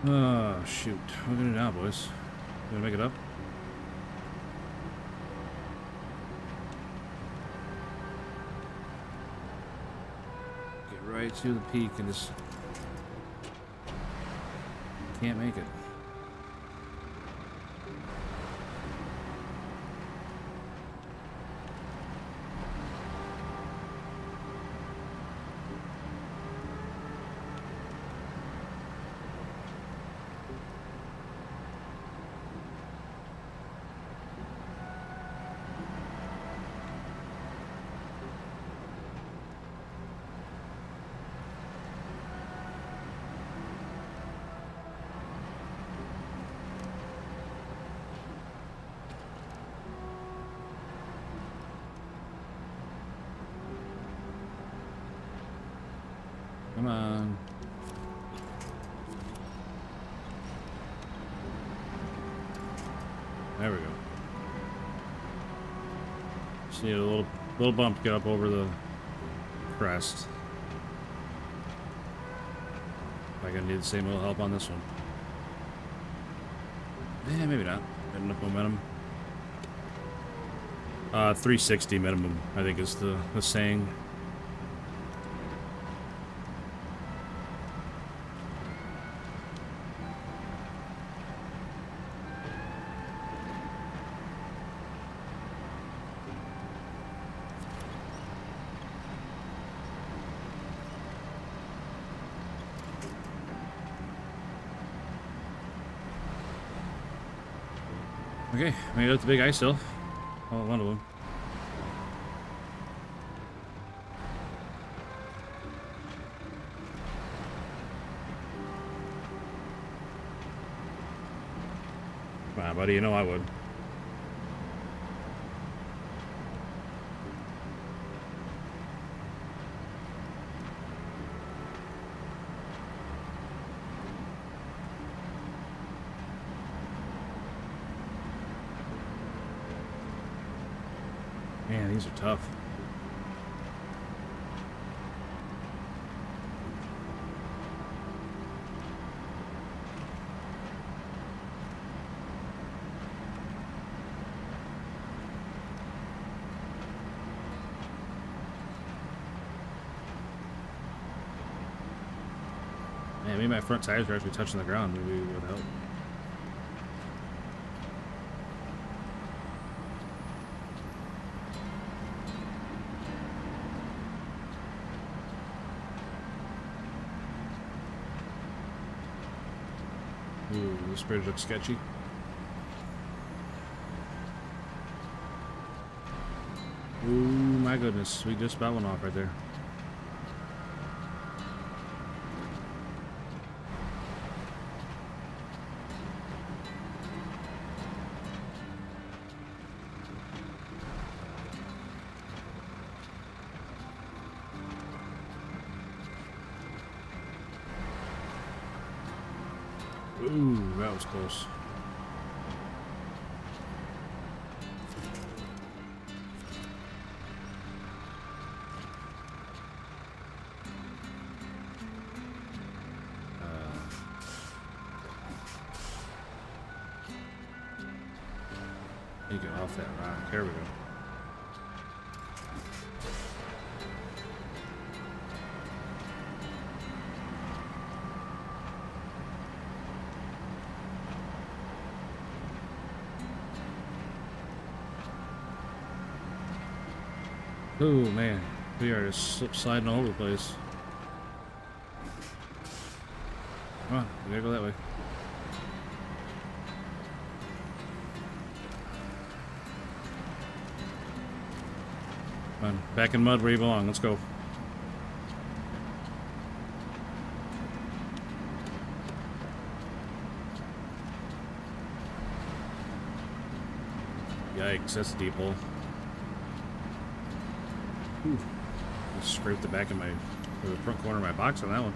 Oh, shoot. What are we gonna do now, boys? You gonna make it up? Get right to the peak and just... Can't make it. Come on. There we go. Just need a little bump to get up over the crest. Am I gonna need the same little help on this one? Yeah, maybe not. Got enough momentum. 360 minimum, I think, is the saying. Okay, made it up the big ice hill. Oh, one of them. Come on, buddy, you know I would. Man, these are tough. Man, maybe my front tires are actually touching the ground. Maybe it would help. Ooh, this bridge looks sketchy. Ooh, my goodness. We just about went off right there. Ooh, that was close. You get off that rock. Here we go. Oh man, we are just slip sliding all over the place. Come on, we gotta go that way. Come on, back in mud where you belong. Let's go. Yikes, that's a deep hole. Ooh, I scraped the back of my, or the front corner of my box on that one.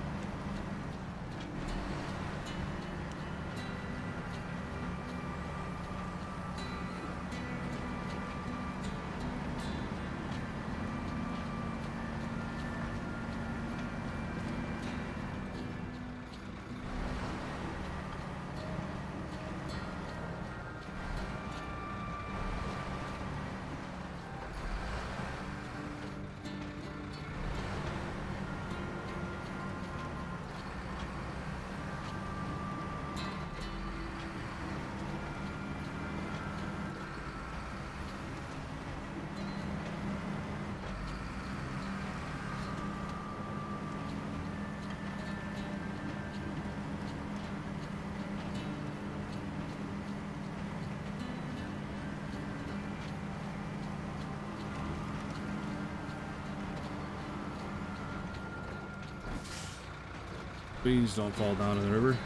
Please don't fall down in the river.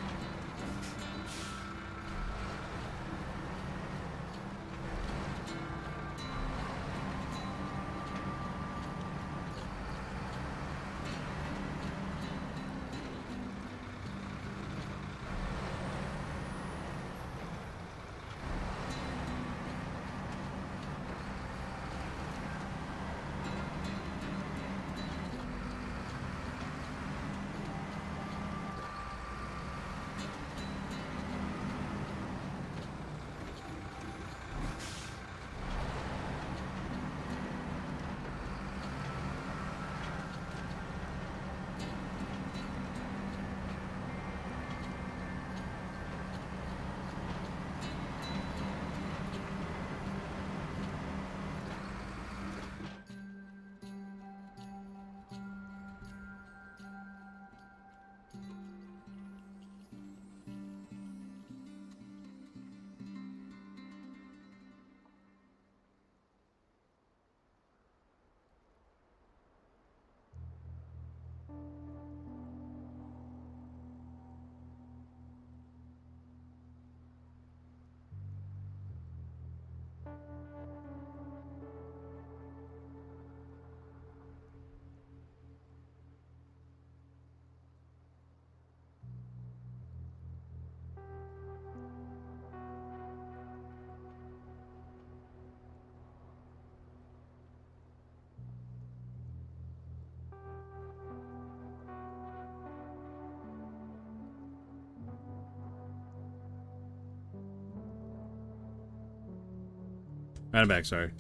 I'm back, sorry.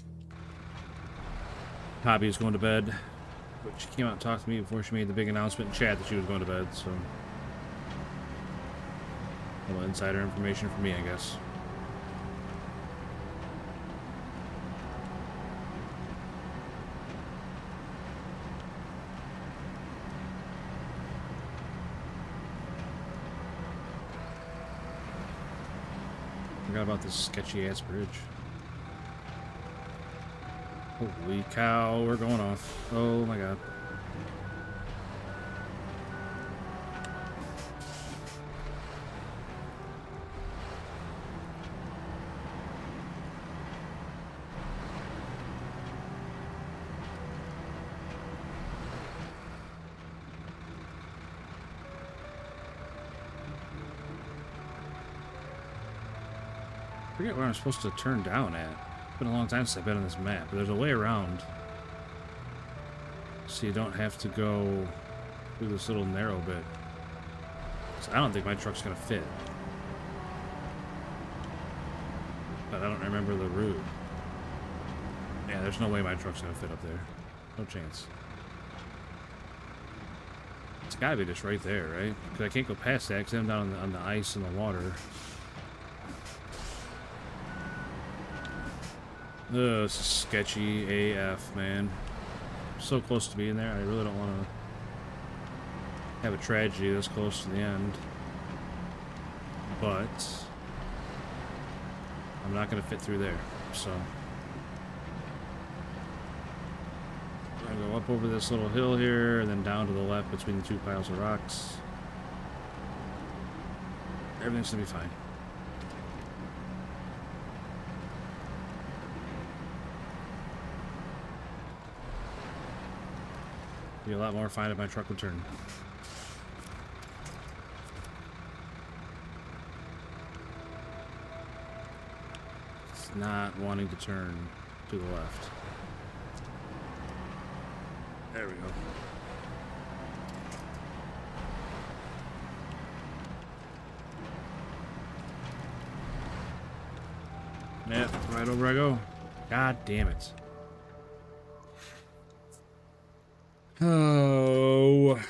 Poppy is going to bed, but she came out and talked to me before she made the big announcement in chat that she was going to bed, so... a little insider information for me, I guess. Forgot about this sketchy-ass bridge. Holy cow, we're going off. Oh my god. I forget where I'm supposed to turn down at. It's been a long time since I've been on this map, but there's a way around. So you don't have to go through this little narrow bit. So I don't think my truck's gonna fit. But I don't remember the route. Yeah, there's no way my truck's gonna fit up there. No chance. It's gotta be just right there, right? Because I can't go past that because I'm down on the ice and the water. Ugh, this is sketchy AF, man. So close to being there. I really don't want to have a tragedy this close to the end. But I'm not going to fit through there, so I'm going to go up over this little hill here and then down to the left between the two piles of rocks. Everything's going to be fine. Be a lot more fine if my truck would turn. It's not wanting to turn to the left. There we go. Yep, right over I go. God damn it. Oh,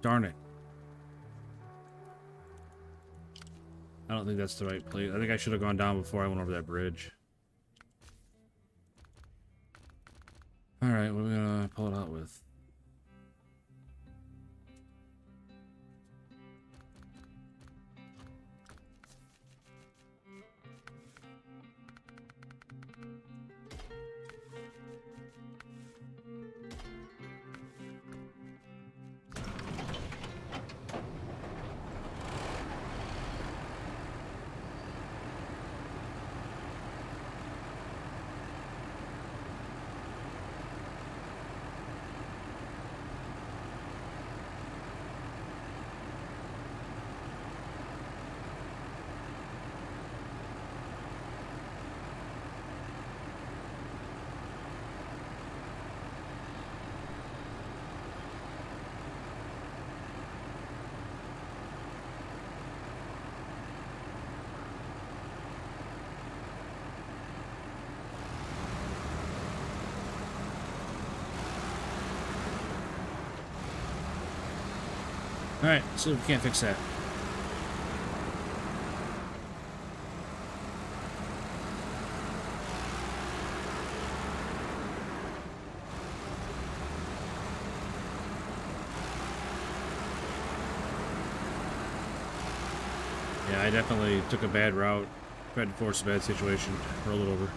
darn it. I don't think that's the right place. I think I should have gone down before I went over that bridge. Alright, what are we gonna pull it out with? Alright, so we can't fix that. Yeah, I definitely took a bad route. Tried to force a bad situation. Roll it over.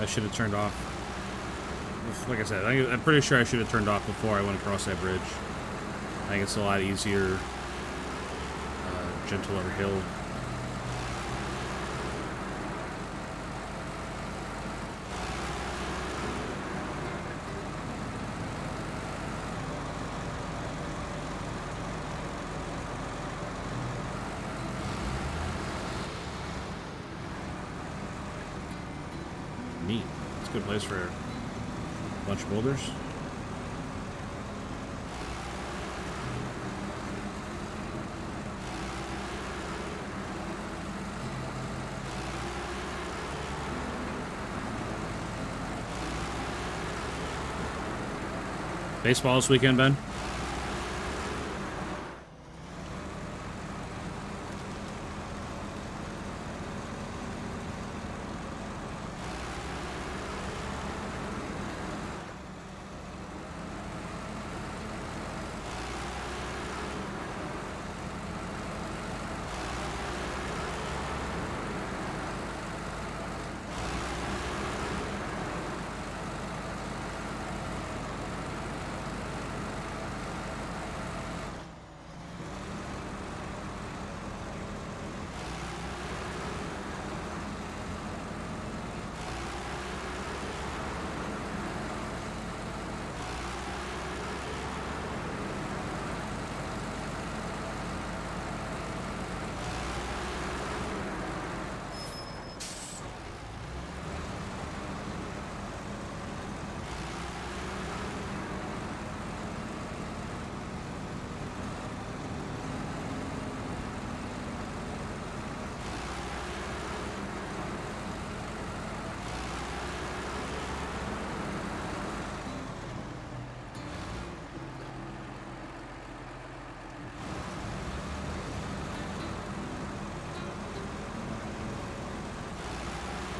I should have turned off. Like I said, I'm pretty sure I should have turned off before I went across that bridge. I think it's a lot easier, gentler hill. Neat. It's a good place for a bunch of boulders. Baseball this weekend, Ben?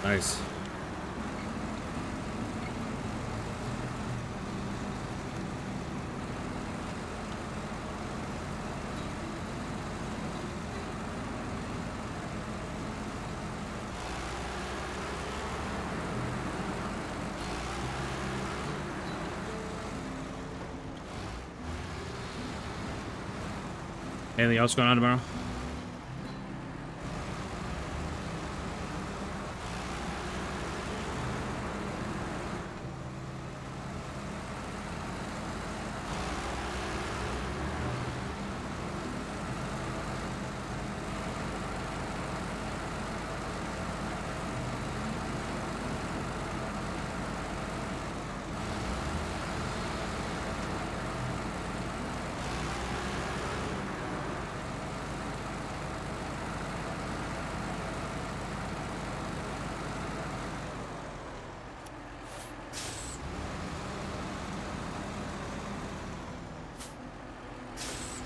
Nice. Anything else going on tomorrow?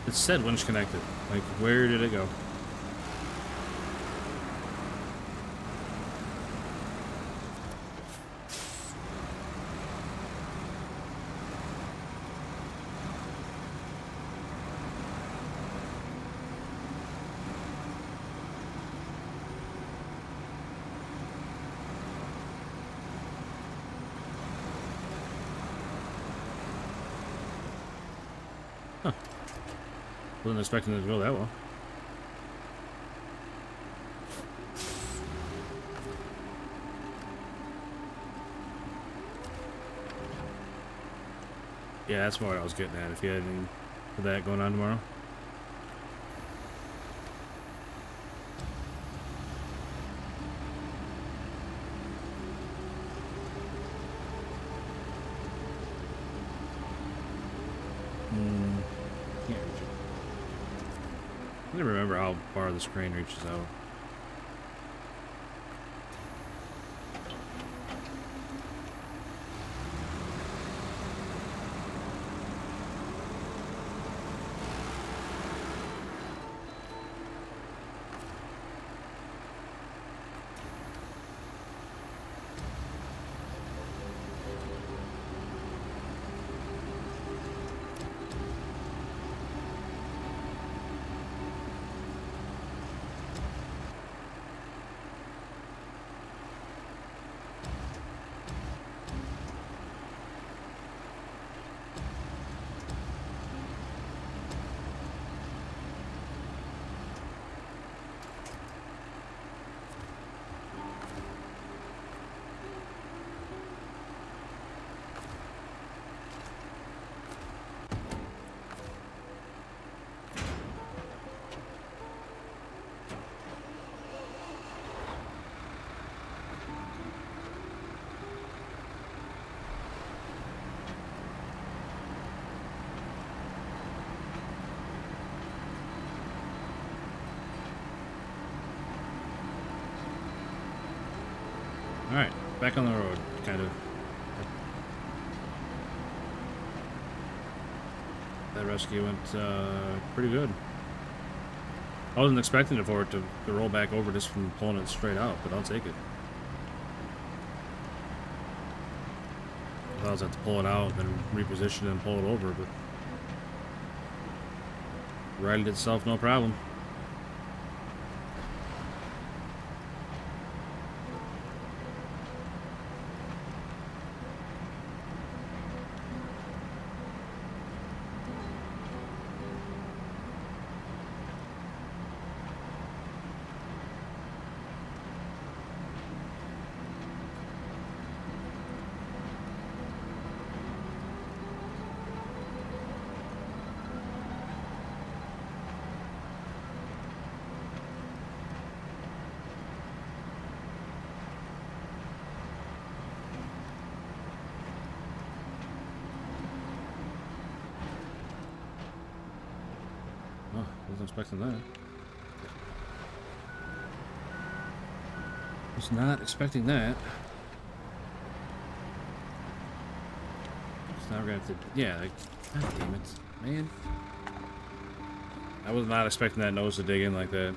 It said winch connected. Like, where did it go? Huh. Wasn't expecting it to go that well. Yeah, that's what I was getting at. If you had anything for that going on tomorrow. Can't reach it. I never remember how far this crane reaches out. Alright, back on the road, kind of. That rescue went pretty good. I wasn't expecting it for it to roll back over just from pulling it straight out, but I'll take it. I was have to pull it out, then reposition it and pull it over, but righted itself, no problem. Oh, wasn't expecting that. Was not expecting that. So now we're gonna have to, yeah, like, god damn it, man. I was not expecting that nose to dig in like that.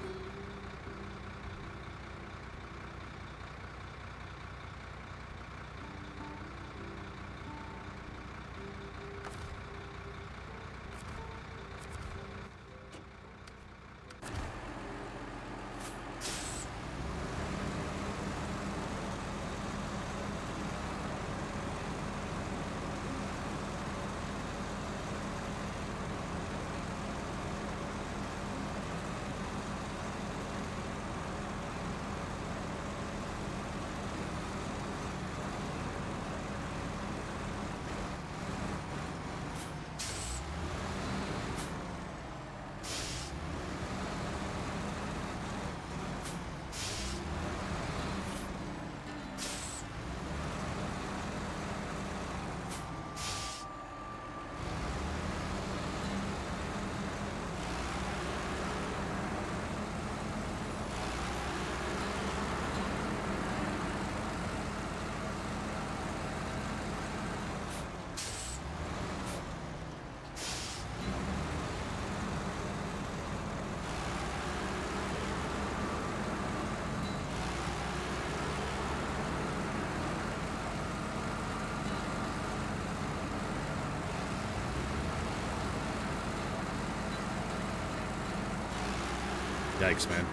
Yikes, man.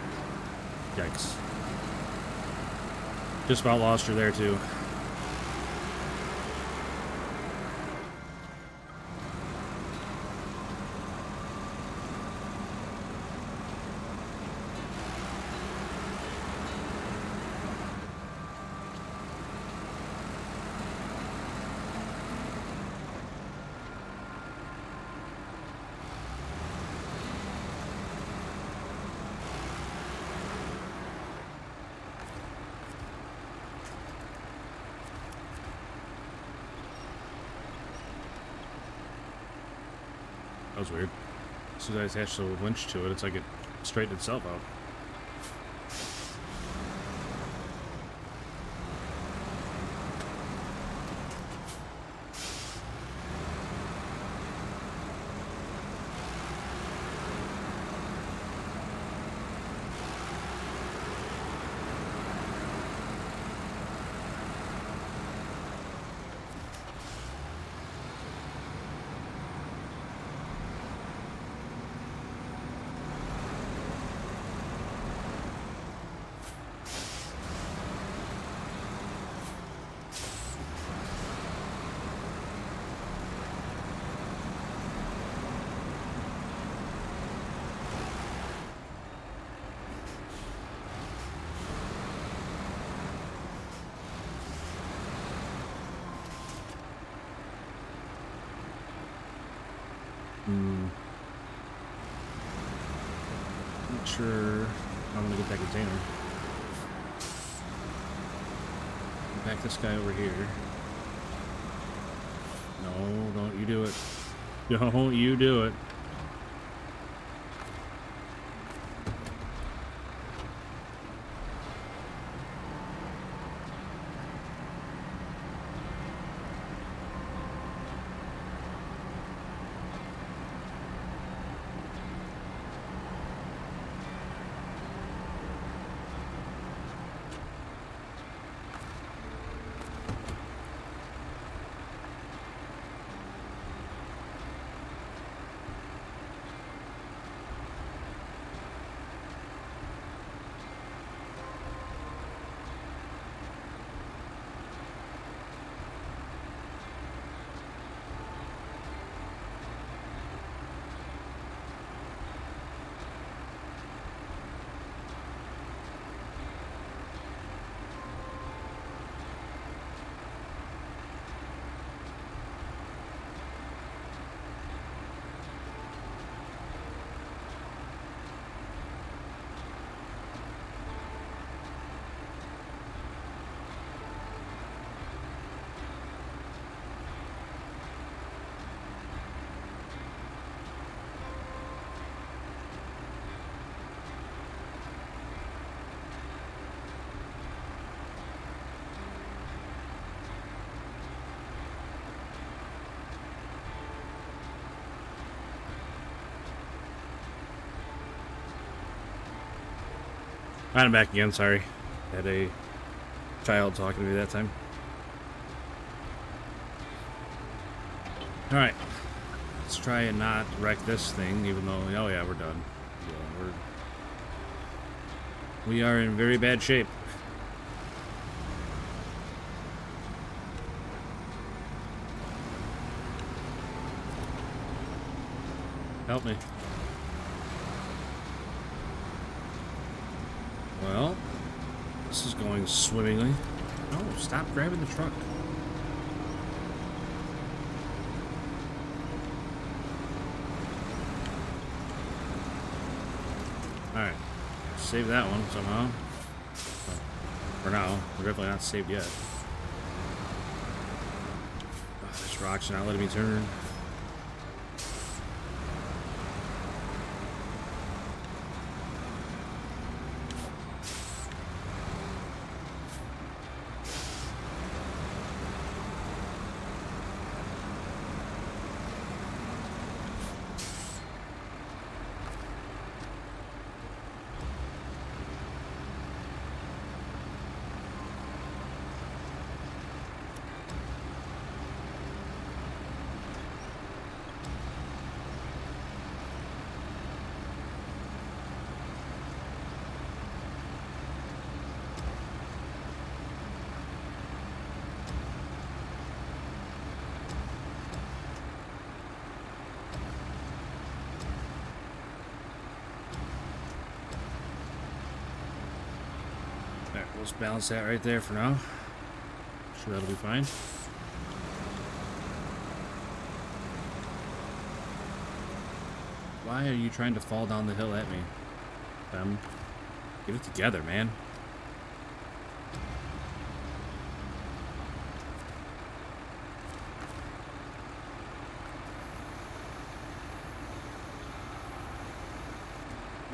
Yikes. Just about lost her there, too. That was weird. As soon as I attached the winch to it, it's like it straightened itself out. Not sure how I'm gonna get that container. Back this guy over here. No, don't you do it. Don't you do it. Alright, I'm back again, sorry. Had a child talking to me that time. Alright. Let's try and not wreck this thing, even though... Oh yeah, we're done. Yeah, we are in very bad shape. Help me. Well, this is going swimmingly. Oh, stop grabbing the truck. Alright. Save that one somehow. For now. We're definitely not saved yet. Oh, this rock's not letting me turn. Let's balance that right there for now. Sure, that'll be fine. Why are you trying to fall down the hill at me? Get it together, man.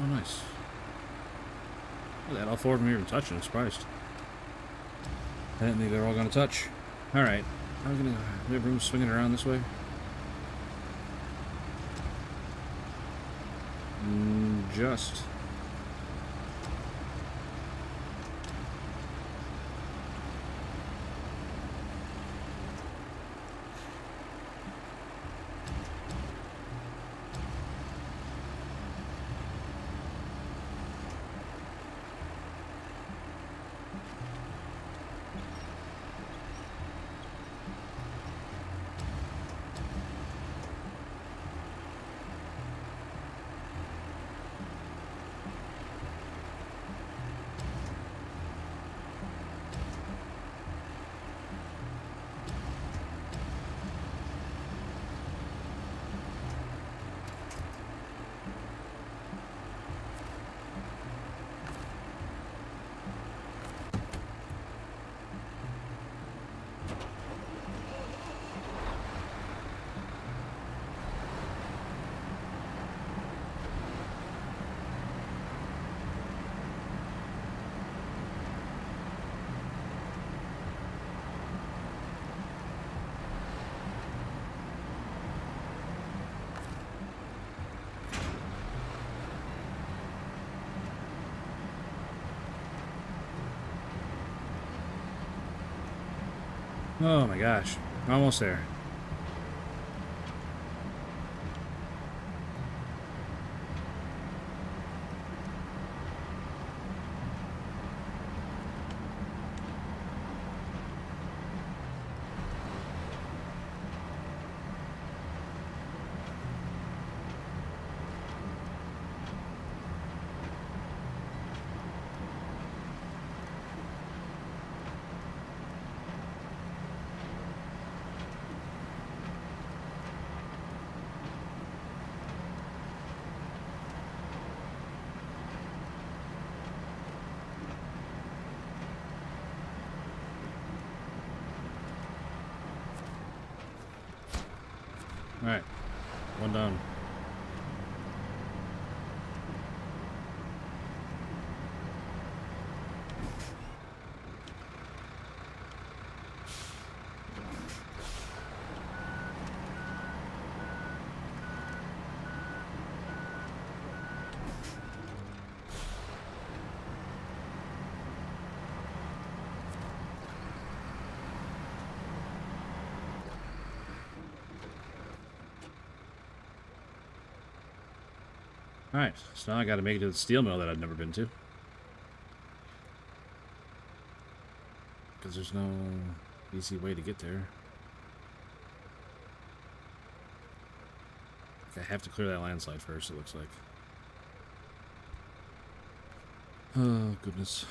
Oh, nice. Look at that, all four of them are even touching. I'm surprised. I didn't think they were all going to touch. Alright. We have room swinging around this way? Just. Oh my gosh. Almost there. Alright. One down. Alright, so now I gotta make it to the steel mill that I've never been to. Because there's no easy way to get there. I have to clear that landslide first, it looks like. Oh, goodness.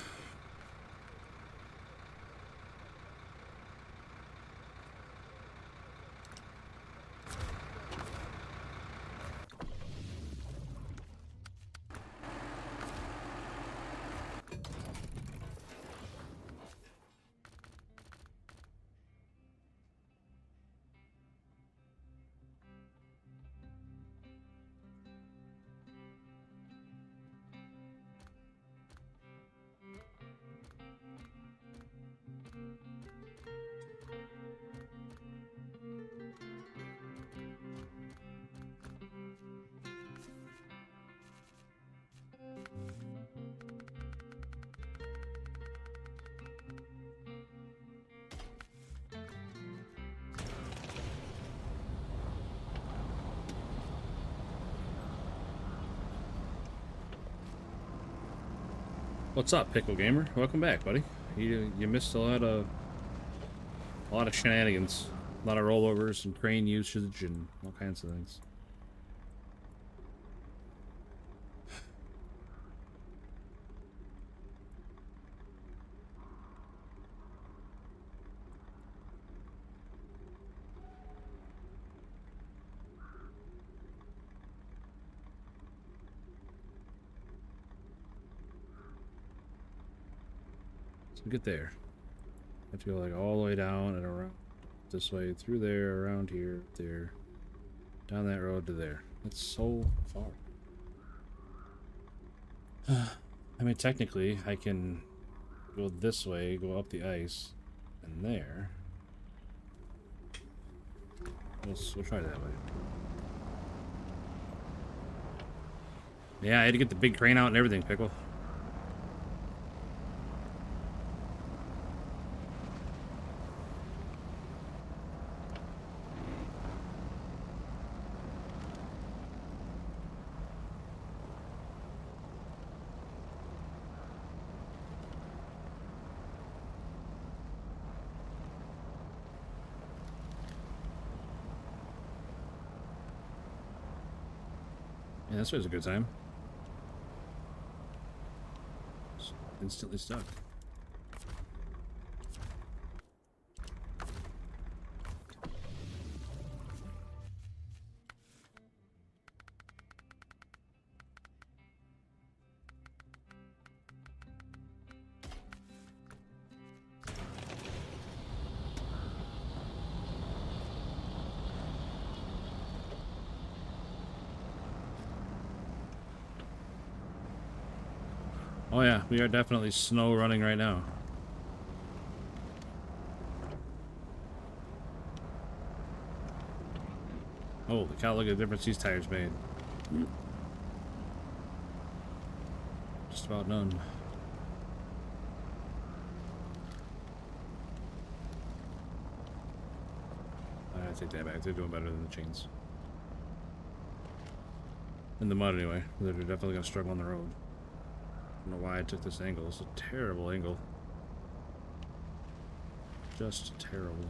What's up, Pickle Gamer? Welcome back, buddy. You missed a lot of shenanigans, a lot of rollovers and crane usage and all kinds of things. Get there. I have to go like all the way down and around this way, through there, around here, there, down that road to there. It's so far. I mean, technically, I can go this way, go up the ice, and there. We'll try that way. Yeah, I had to get the big crane out and everything, Pickle. Yeah, this was a good time. Just instantly stuck. Oh yeah, we are definitely snow running right now. Holy cow, look at the difference these tires made. Just about none. I take that back, they're doing better than the chains. In the mud anyway, they're definitely gonna struggle on the road. I don't know why I took this angle. It's a terrible angle. Just terrible.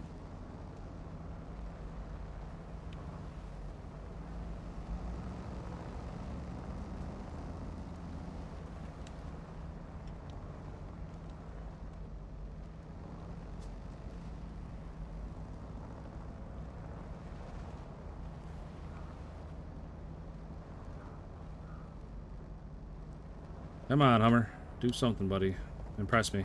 Come on, Hummer. Do something, buddy. Impress me.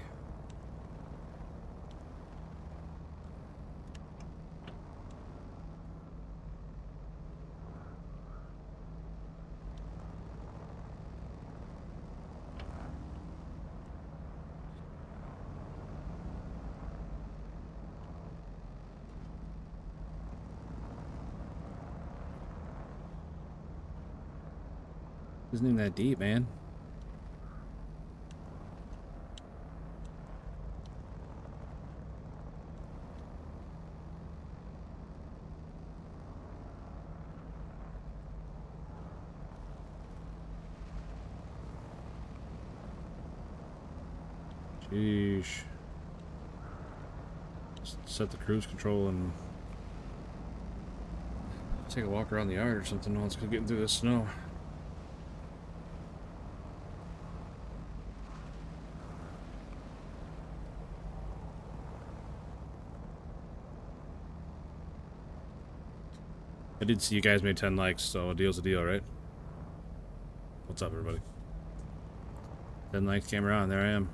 Isn't even that deep, man. Sheesh. Set the cruise control and take a walk around the yard or something while it's getting through this snow. I did see you guys made 10 likes, so a deal's a deal, right? What's up, everybody? 10 likes came around, there I am.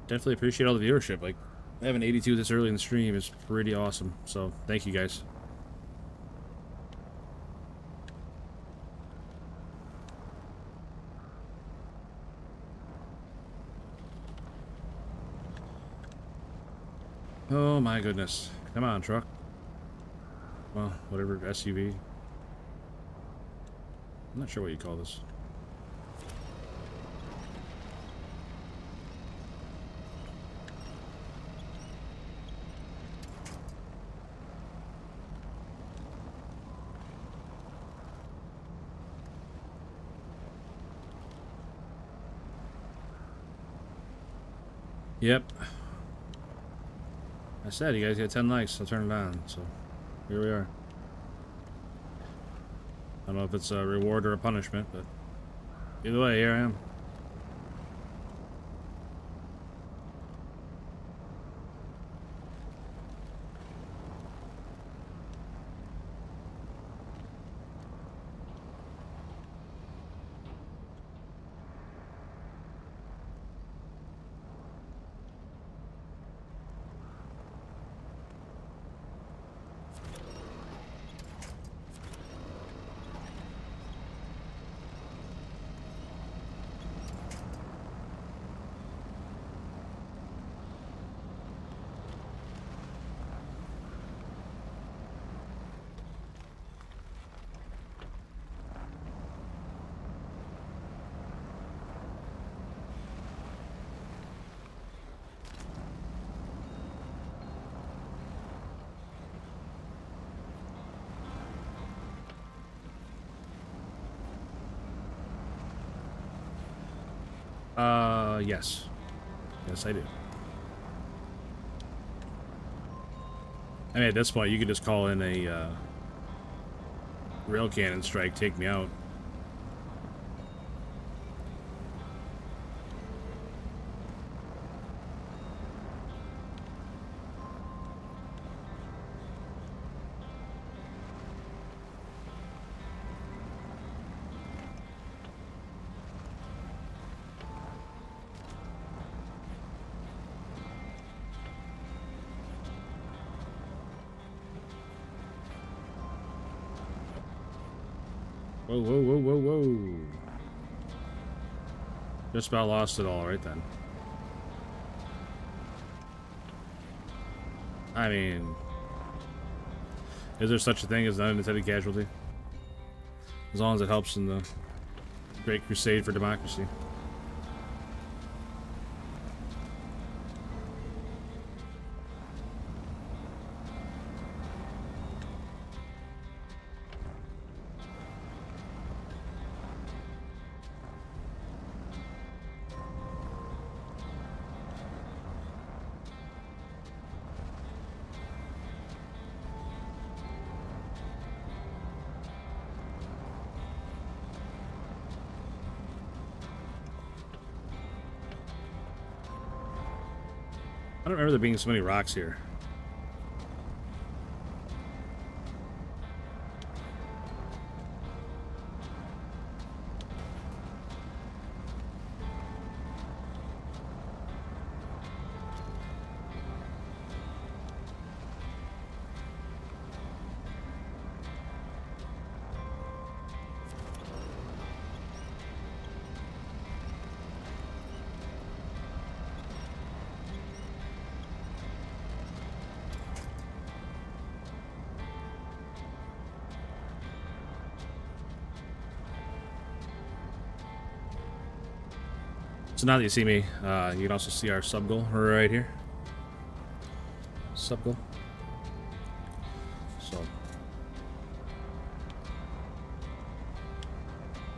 Definitely appreciate all the viewership. Like, having 82 this early in the stream is pretty awesome, so thank you guys. Oh my goodness. Come on, truck. Well, whatever, SUV. I'm not sure what you call this. Yep. I said you guys get 10 likes, I'll turn it on, so here we are. I don't know if it's a reward or a punishment, but either way, here I am. Yes. Yes, I do. I mean, at this point, you could just call in a rail cannon strike, take me out. Whoa, whoa, whoa, whoa, whoa. Just about lost it all right then. I mean, is there such a thing as an unintended casualty? As long as it helps in the great crusade for democracy. I don't remember there being so many rocks here. So now that you see me, you can also see our sub goal right here. Sub goal. So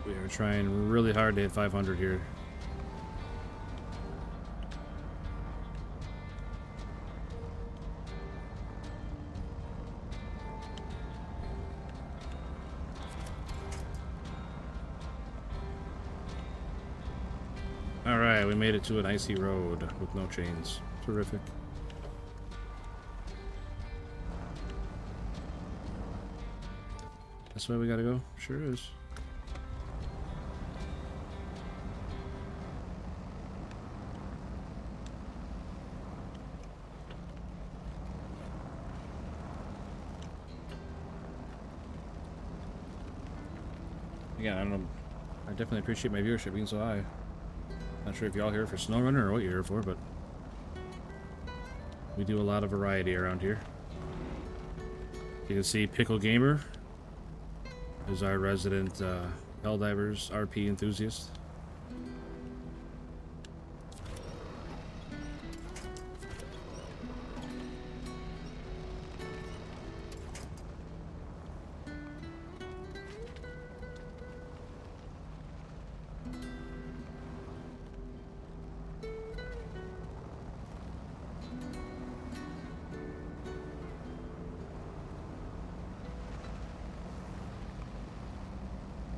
we are trying really hard to hit 500 here. Alright, we made it to an icy road with no chains. Terrific. That's where we gotta go? Sure is. Again, I don't know. I definitely appreciate my viewership being so high. Not sure if y'all here for SnowRunner or what you're here for, but we do a lot of variety around here. You can see Pickle Gamer is our resident Helldivers RP enthusiast.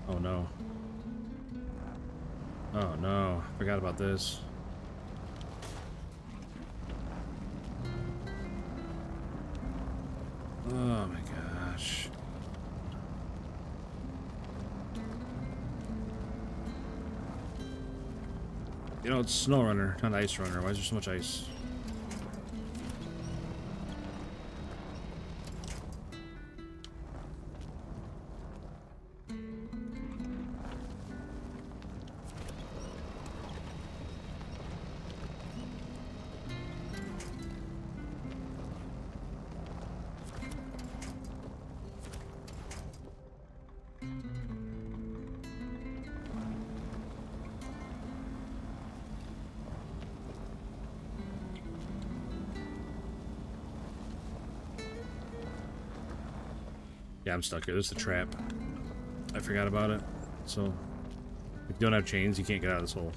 Oh no. Oh no, forgot about this. Oh my gosh. You know, it's SnowRunner, not Ice Runner. Why is there so much ice? Yeah, I'm stuck here. This is a trap. I forgot about it. So, if you don't have chains, you can't get out of this hole.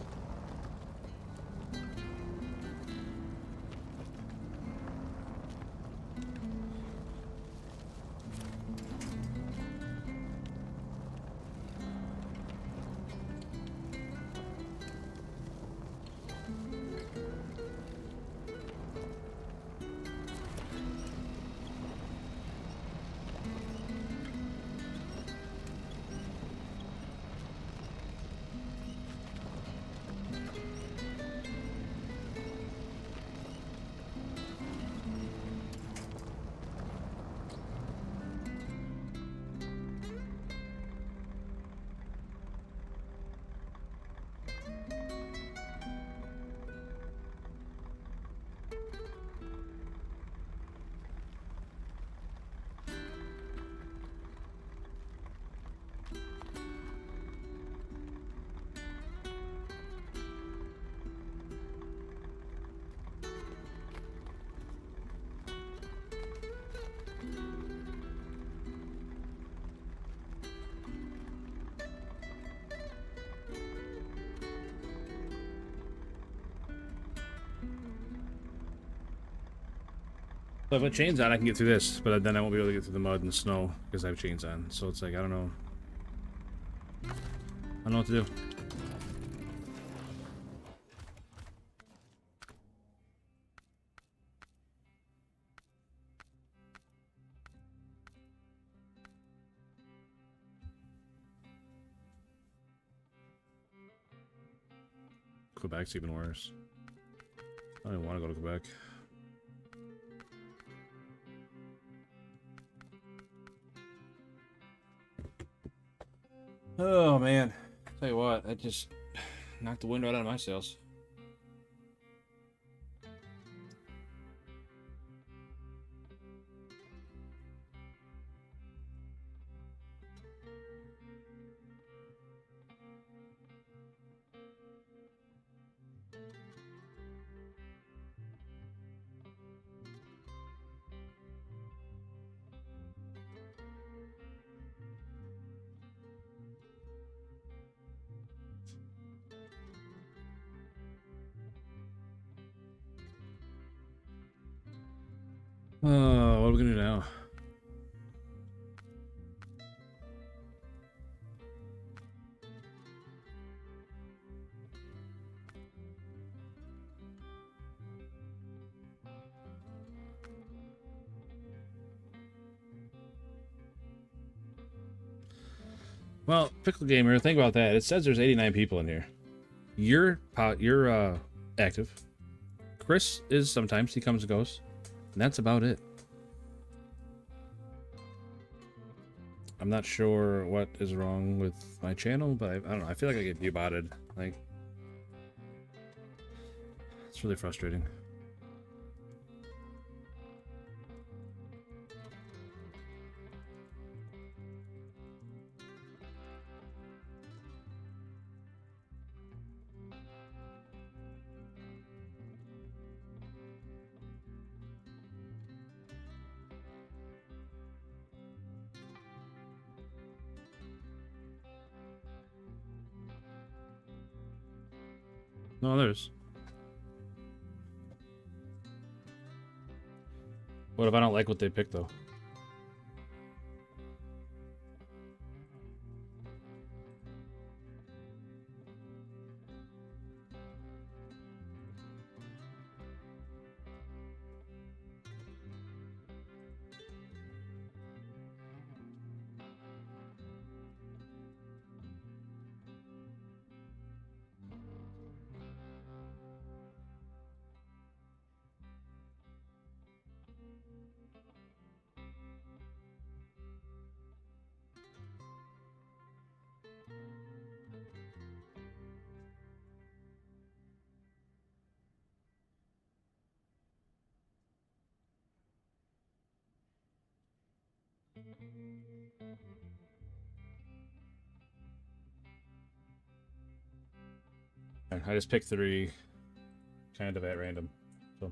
So if I put chains on, I can get through this, but then I won't be able to get through the mud and snow because I have chains on. So it's like, I don't know. I don't know what to do. Quebec's even worse. I don't even want to go to Quebec. Oh man, tell you what, that just knocked the wind right out of my sails. Oh, what are we gonna do now? Well, Pickle Gamer, think about that. It says there's 89 people in here. You're active. Chris is sometimes. He comes and goes. And that's about it. I'm not sure what is wrong with my channel, but I don't know. I feel like I get debotted. Like, it's really frustrating. No, there's. What if I don't like what they pick, though? I just picked 3 kind of at random. So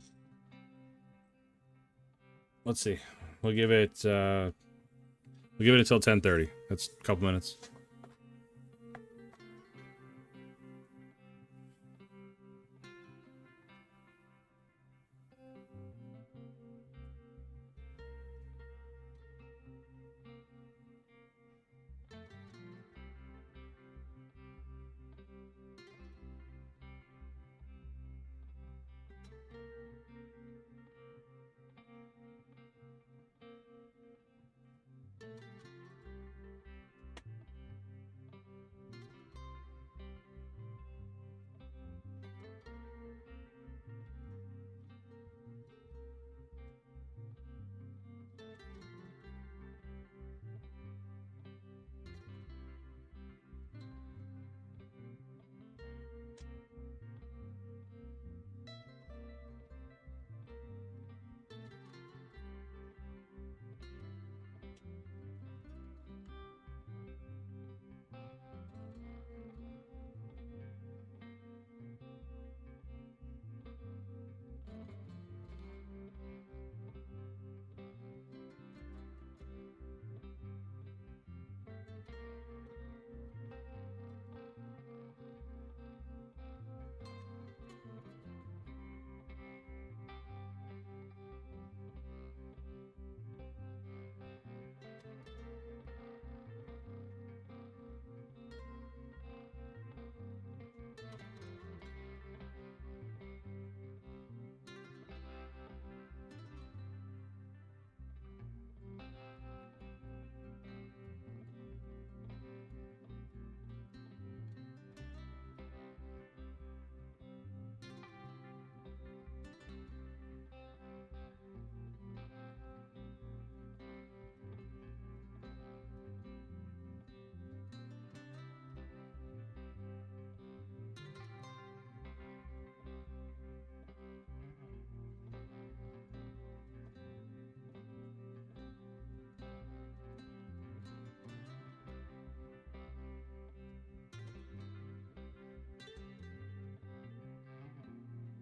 let's see. We'll give it until 10:30. That's a couple minutes.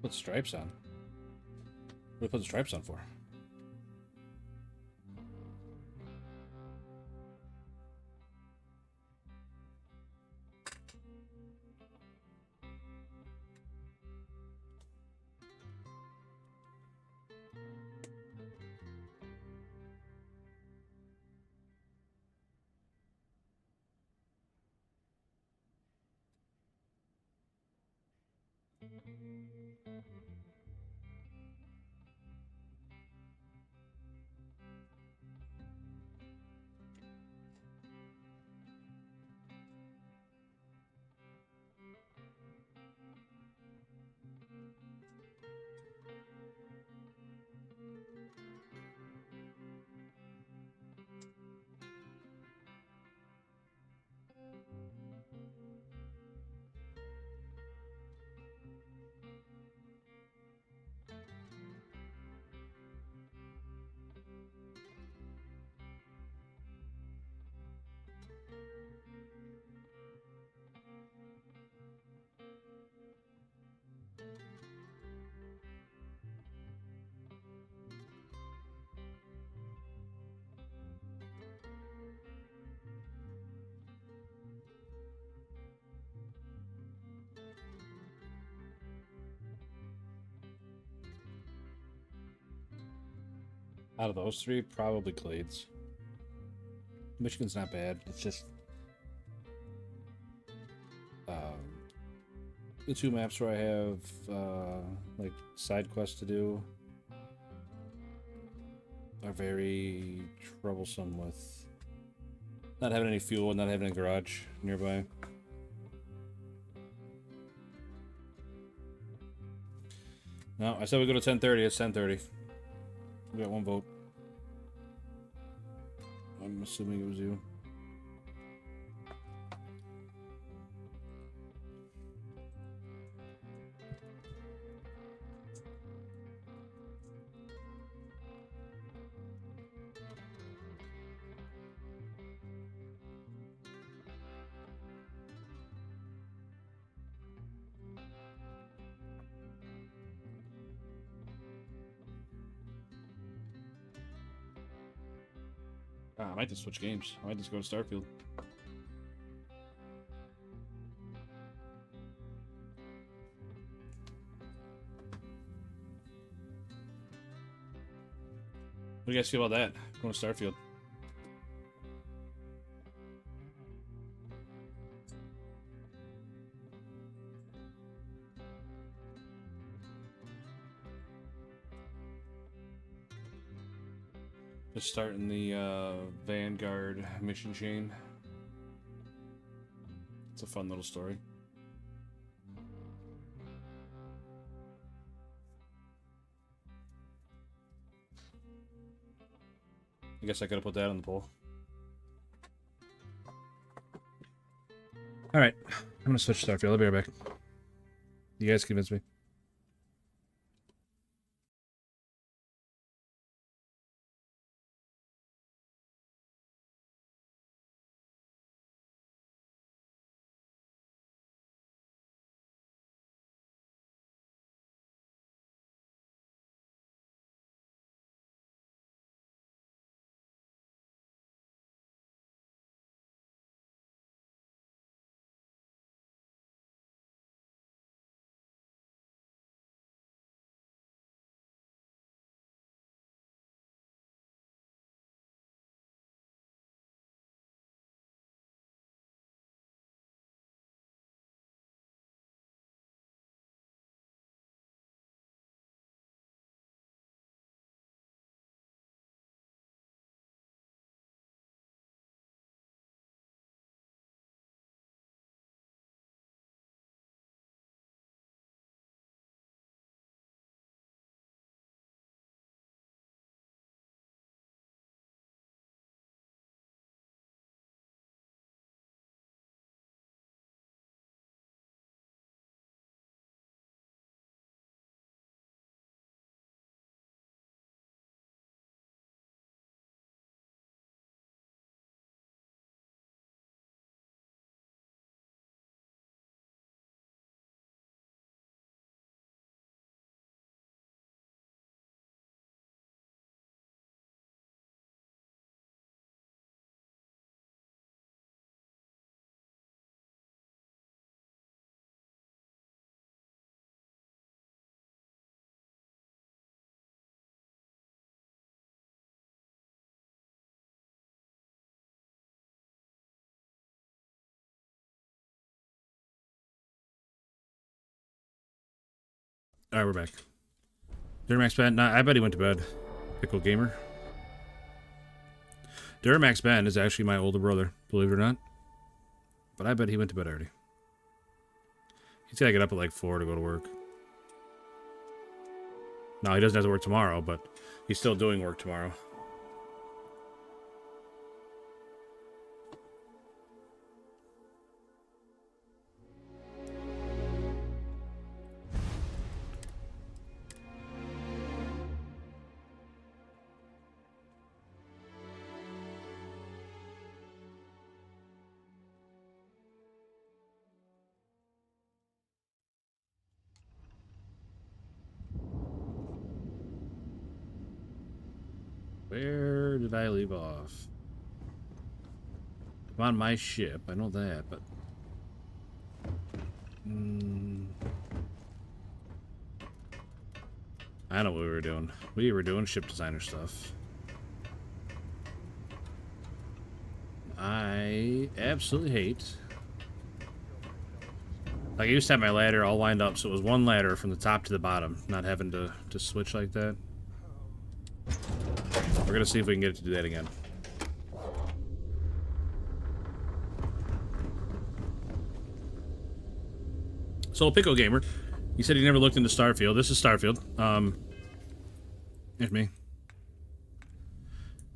Put stripes on. What do I put the stripes on for? Out of those three, probably Clades. Michigan's not bad. It's just the two maps where I have like side quests to do are very troublesome with not having any fuel and not having a garage nearby. No, I said we go to 10:30. It's 10:30. We got one vote. I'm assuming it was you. I might just switch games. I might just go to Starfield. What do you guys feel about that? Going to Starfield. Just starting the Vanguard mission chain. It's a fun little story. I guess I could have put that on the poll. Alright, I'm gonna switch to Starfield. I'll be right back. You guys convinced me. Alright, we're back. Duramax Ben, nah, I bet he went to bed. Pickle Gamer. Duramax Ben is actually my older brother, believe it or not. But I bet he went to bed already. He's gotta get up at like 4 to go to work. No, he doesn't have to work tomorrow, but he's still doing work tomorrow. Where did I leave off? I'm on my ship, I know that, but... I know what we were doing. We were doing ship designer stuff. I absolutely hate. Like, I used to have my ladder all lined up, so it was one ladder from the top to the bottom, not having to switch like that. We're gonna see if we can get it to do that again. So, Pico Gamer, you said you never looked into Starfield. This is Starfield. Here's me.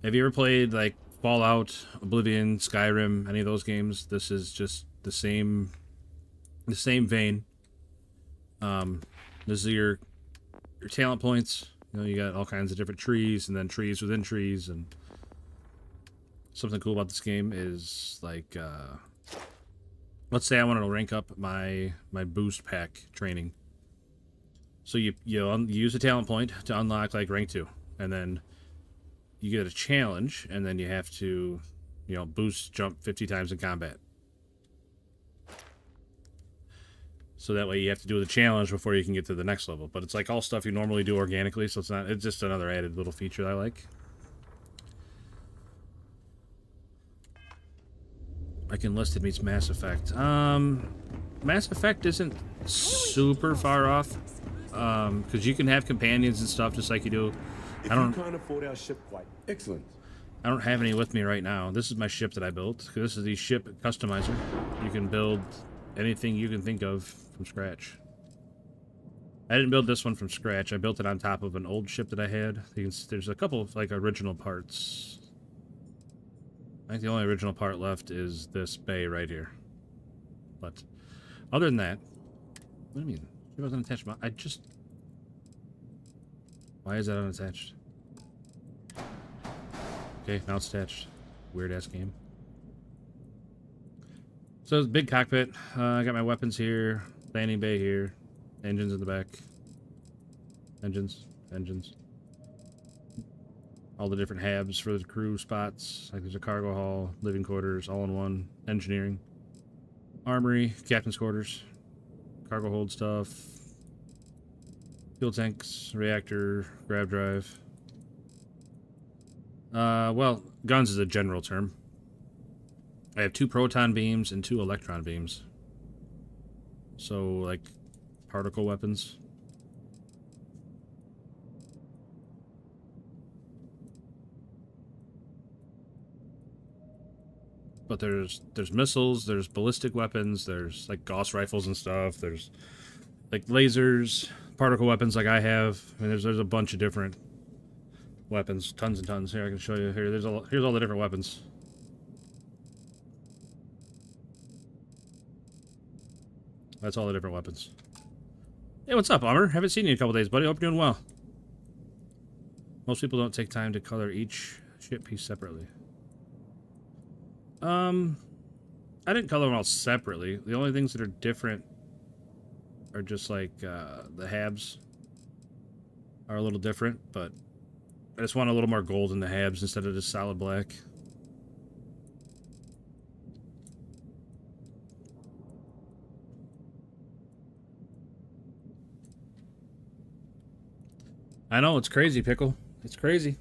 Have you ever played, like, Fallout, Oblivion, Skyrim, any of those games? This is just the same vein. This is your talent points. You know, you got all kinds of different trees, and then trees within trees, and something cool about this game is, like, let's say I wanted to rank up my boost pack training. So you use a talent point to unlock, like, rank 2, and then you get a challenge, and then you have to, you know, boost jump 50 times in combat. So that way you have to do the challenge before you can get to the next level. But it's like all stuff you normally do organically, so it's just another added little feature that I like. Like Enlisted meets Mass Effect. Mass Effect isn't super far off. Because you can have companions and stuff just like you do. If you can't afford our ship quite. Excellent. I don't have any with me right now. This is my ship that I built. This is the ship customizer. You can build anything you can think of from scratch. I didn't build this one from scratch. I built it on top of an old ship that I had. There's a couple of, like, original parts. I think the only original part left is this bay right here. But other than that, what do you mean? It wasn't attached. Why is that unattached? Okay, now it's attached. Weird ass game. So it's a big cockpit. I got my weapons here. Landing bay here. Engines in the back. Engines. All the different habs for the crew spots. Like there's a cargo hall, living quarters, all in one. Engineering. Armory, captain's quarters. Cargo hold stuff. Fuel tanks, reactor, grav drive. Well, guns is a general term. I have 2 proton beams and 2 electron beams. So, like, particle weapons. But there's missiles, there's ballistic weapons, there's, like, Gauss rifles and stuff, there's, like, lasers, particle weapons like I have. I mean, there's a bunch of different weapons, tons and tons. Here, I can show you. Here, here's all the different weapons. That's all the different weapons. Hey, what's up, Hummer? Haven't seen you in a couple days, buddy. Hope you're doing well. Most people don't take time to color each ship piece separately. I didn't color them all separately. The only things that are different are just like the habs are a little different, but I just want a little more gold in the habs instead of just solid black. I know, it's crazy, Pickle. It's crazy.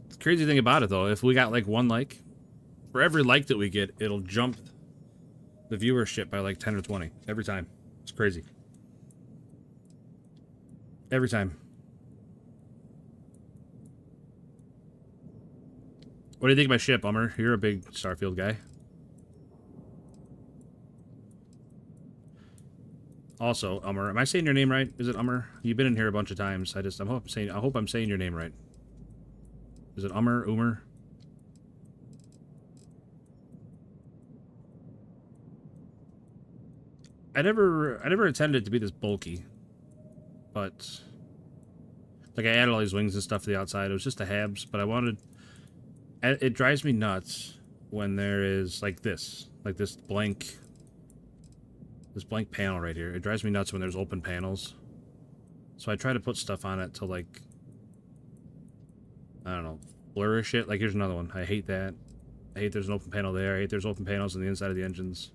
The crazy thing about it, though, if we got, like, 1 like, for every like that we get, it'll jump the viewership by, like, 10 or 20. Every time. It's crazy. Every time. What do you think of my ship, Ummer? You're a big Starfield guy. Also, Ummer, am I saying your name right? Is it Ummer? You've been in here a bunch of times. I hope I'm saying your name right. Is it Ummer? I never intended it to be this bulky, but like I added all these wings and stuff to the outside. It was just the habs, but I wanted. It drives me nuts when there is like this blank panel right here. It drives me nuts when there's open panels. So I try to put stuff on it to, like, I don't know, flourish it. Like, here's another one. I hate that. I hate there's an open panel there. I hate there's open panels on the inside of the engines.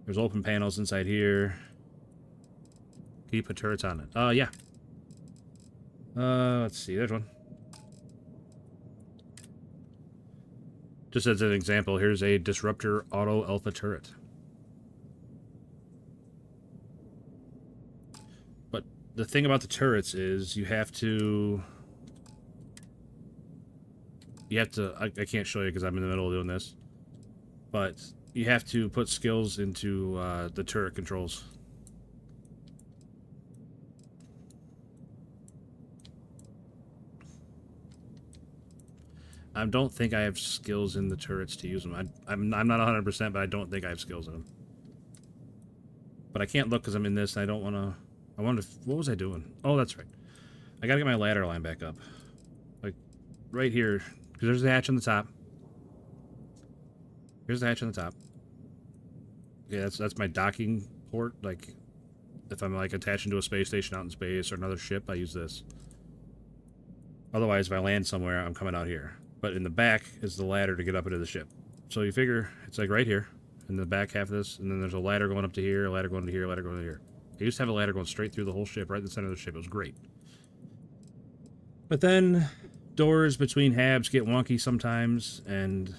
There's open panels inside here. Can you put turrets on it? Yeah. Let's see. There's one. Just as an example, here's a Disruptor Auto Alpha turret. But the thing about the turrets is you have to... I can't show you because I'm in the middle of doing this. But you have to put skills into the turret controls. I don't think I have skills in the turrets to use them. I'm not 100%, but I don't think I have skills in them. But I can't look because I'm in this, and I don't want to... I wonder what was I doing? Oh, that's right. I gotta get my ladder line back up. Like, right here. Because there's the hatch on the top. Here's the hatch on the top. Yeah, that's my docking port. Like, if I'm, like, attaching to a space station out in space or another ship, I use this. Otherwise, if I land somewhere, I'm coming out here. But in the back is the ladder to get up into the ship. So you figure it's like right here, in the back half of this, and then there's a ladder going up to here, a ladder going to here, a ladder going to here. I used to have a ladder going straight through the whole ship, right in the center of the ship. It was great. But then doors between habs get wonky sometimes, and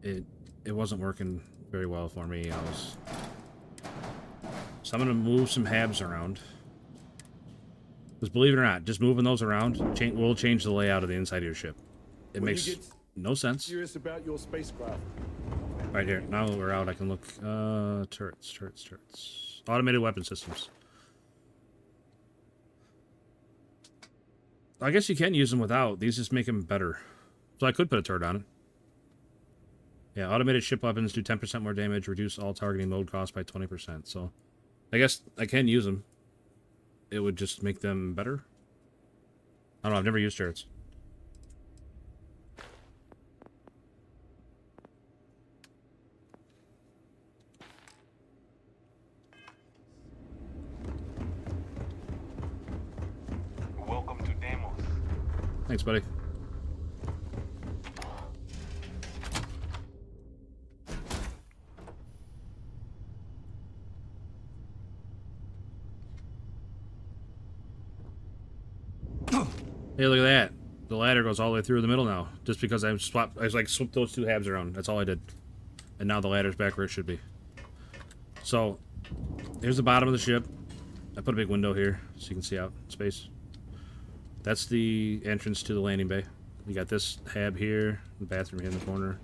it wasn't working very well for me. So I'm going to move some habs around. Because believe it or not, just moving those around will change the layout of the inside of your ship. It makes no sense. Serious about your spacecraft. Right here. Now that we're out, I can look. Turrets. Automated weapon systems. I guess you can use them without. These just make them better. So I could put a turret on it. Yeah, automated ship weapons do 10% more damage, reduce all targeting mode cost by 20%. So I guess I can use them. It would just make them better. I don't know, I've never used turrets. Welcome to Deimos. Thanks, buddy. Hey, look at that. The ladder goes all the way through the middle now. Just because I swapped those two habs around. That's all I did. And now the ladder's back where it should be. So, here's the bottom of the ship. I put a big window here so you can see out in space. That's the entrance to the landing bay. You got this hab here, the bathroom here in the corner.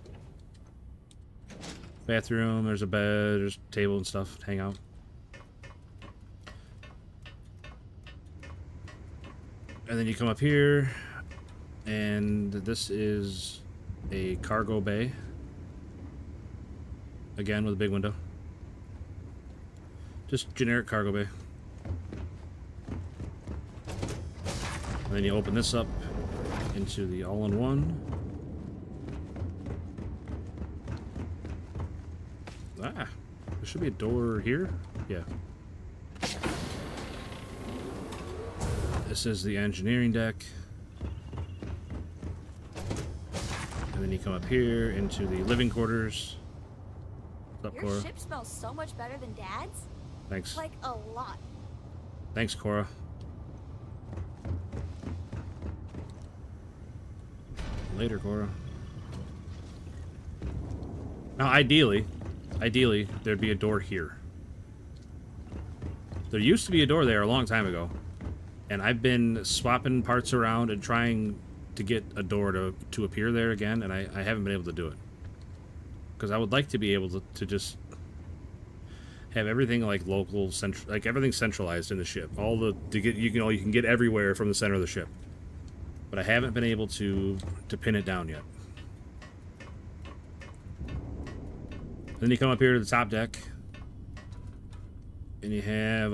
Bathroom, there's a bed, there's a table and stuff to hang out. And then you come up here, and this is a cargo bay. Again, with a big window. Just generic cargo bay. And then you open this up into the all-in-one. Ah, there should be a door here. Yeah. This is the engineering deck. And then you come up here into the living quarters. What's up, Your Cora? ship smells so much better than Dad's. Thanks. Like a lot. Thanks, Cora. Later, Cora. Now, ideally, there'd be a door here. There used to be a door there a long time ago. And I've been swapping parts around and trying to get a door to appear there again, and I haven't been able to do it. Because I would like to be able to just have everything like local, like everything centralized in the ship. You can get everywhere from the center of the ship. But I haven't been able to pin it down yet. Then you come up here to the top deck, and you have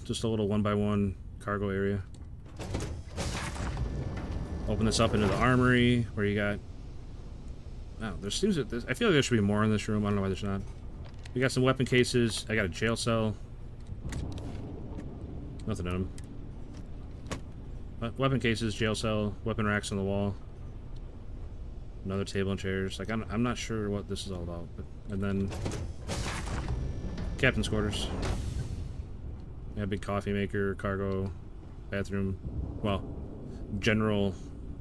just a little 1x1 cargo area. Open this up into the armory where you got... Oh, I feel like there should be more in this room. I don't know why there's not. We got some weapon cases. I got a jail cell. Nothing in them. Weapon cases, jail cell, weapon racks on the wall. Another table and chairs. Like, I'm not sure what this is all about. And then... Captain's quarters. Yeah, big coffee maker, cargo. bathroom. Well, general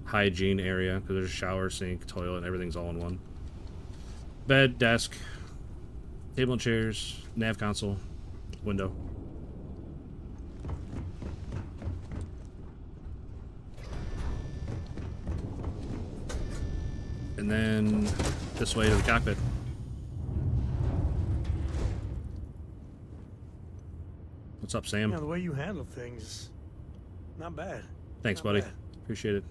hygiene area, because there's a shower, sink, toilet, and everything's all in one. Bed, desk, table and chairs, nav console, window. And then this way to the cockpit. What's up, Sam? Yeah, the way you handle things, not bad. Thanks, Not buddy. bad. Appreciate it.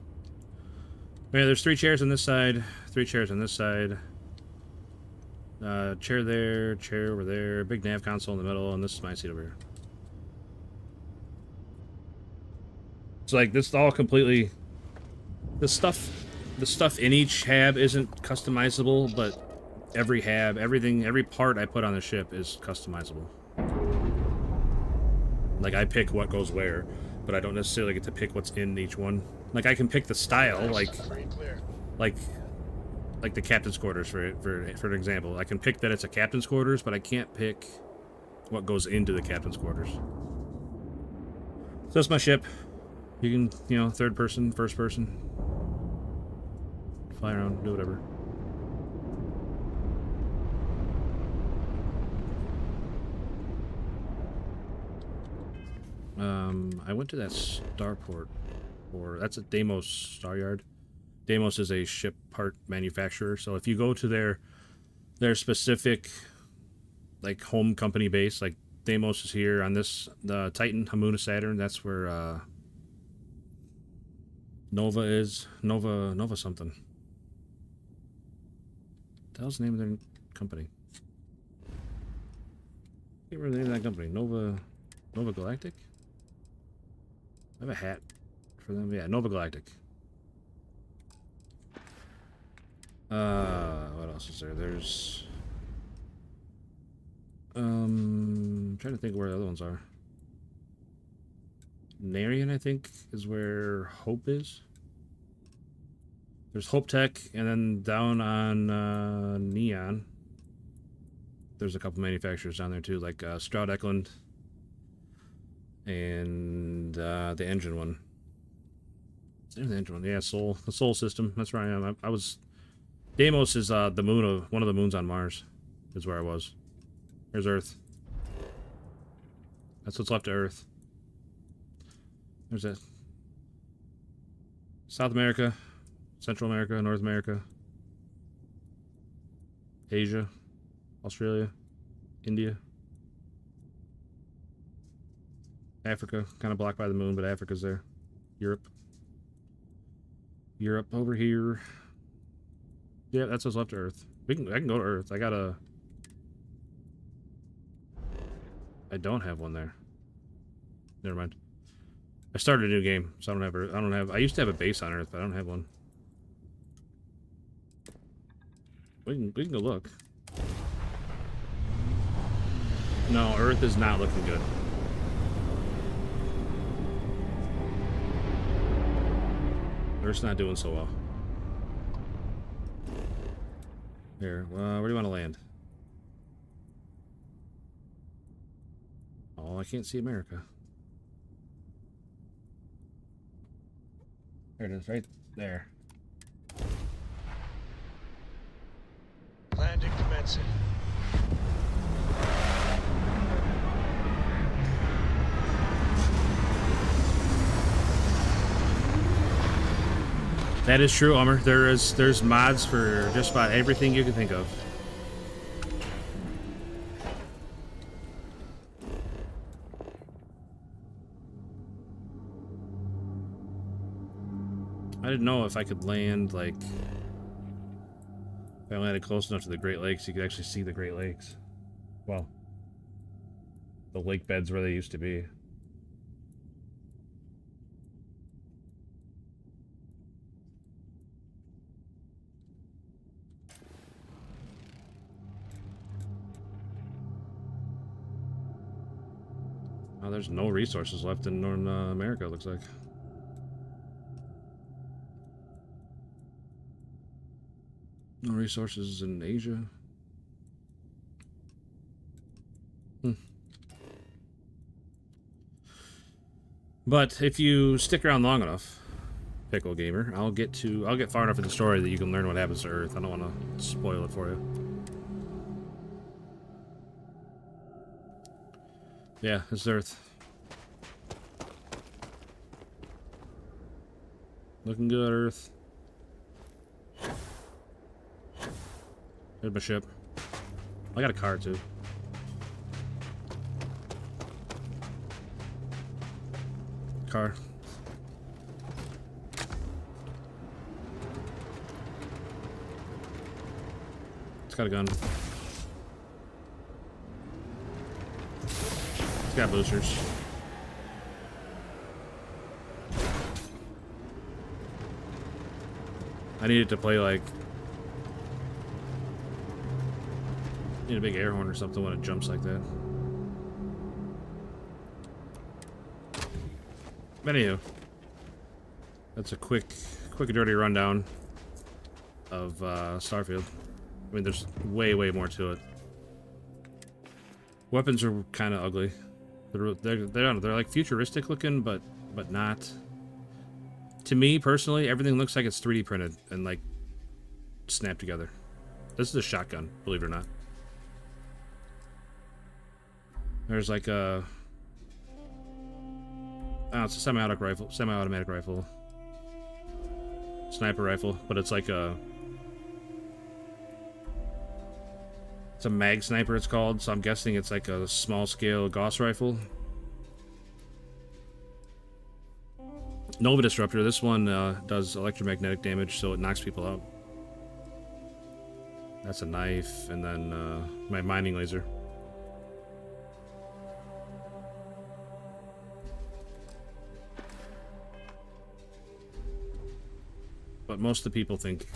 Yeah, there's 3 chairs on this side, 3 chairs on this side. Chair there, chair over there, big nav console in the middle, and this is my seat over here. It's like this all completely. The stuff in each hab isn't customizable, but every hab, every part I put on the ship is customizable. Like I pick what goes where, but I don't necessarily get to pick what's in each one. Like I can pick the style, like the captain's quarters for an example. I can pick that it's a captain's quarters, but I can't pick what goes into the captain's quarters. So that's my ship. You can, you know, third person, first person, fly around, do whatever. I went to that starport, or that's a Deimos Star Yard. Deimos is a ship part manufacturer, so if you go to their specific, like, home company base, like Deimos is here on this, the Titan, Hamuna Saturn, that's where, Nova is. Nova something. What the hell's the name of their company? I can't remember the name of that company. Nova Galactic? I have a hat for them. Yeah, Nova Galactic. What else is there? There's... I'm trying to think where the other ones are. Narian, I think, is where Hope is. There's Hope Tech, and then down on Neon, there's a couple manufacturers down there too, like Stroud Eklund and the engine one. There's the engine one, yeah, the Sol system. That's where I am. I was. Deimos is the moon of one of the moons on Mars. Is where I was. There's Earth. That's what's left of Earth. There's that. South America, Central America, North America, Asia, Australia, India, Africa, kind of blocked by the moon, but Africa's there. Europe. Europe over here. Yeah, that's what's left of Earth. I can go to Earth. I don't have one there. Never mind. I started a new game, so I don't have. I used to have a base on Earth, but I don't have one. We can go look. No, Earth is not looking good. Earth's not doing so well. Here, where do you want to land? Oh, I can't see America. There it is, right there. Landing commencing. That is true, Umar. There's mods for just about everything you can think of. I didn't know if I could land, like, if I landed close enough to the Great Lakes, you could actually see the Great Lakes. Well, the lake beds where they used to be. Oh, there's no resources left in North America, it looks like. No resources in Asia. But if you stick around long enough, Pickle Gamer, I'll get far enough in the story that you can learn what happens to Earth. I don't want to spoil it for you. Yeah, it's Earth. Looking good, Earth. There's my ship. I got a car, too. Car. It's got a gun. It's got boosters. I need it to play like... Need a big air horn or something when it jumps like that. But anywho, that's a quick and dirty rundown of Starfield. I mean, there's way more to it. Weapons are kind of ugly. They're like futuristic looking, but not. To me personally, everything looks like it's 3D printed and like snapped together. This is a shotgun, believe it or not. There's like a... Oh, it's a semi-automatic rifle. Sniper rifle, but it's like a... It's a mag sniper, it's called, so I'm guessing it's like a small-scale Gauss rifle. Nova Disruptor, this one does electromagnetic damage, so it knocks people out. That's a knife, and then my mining laser. But most of the people think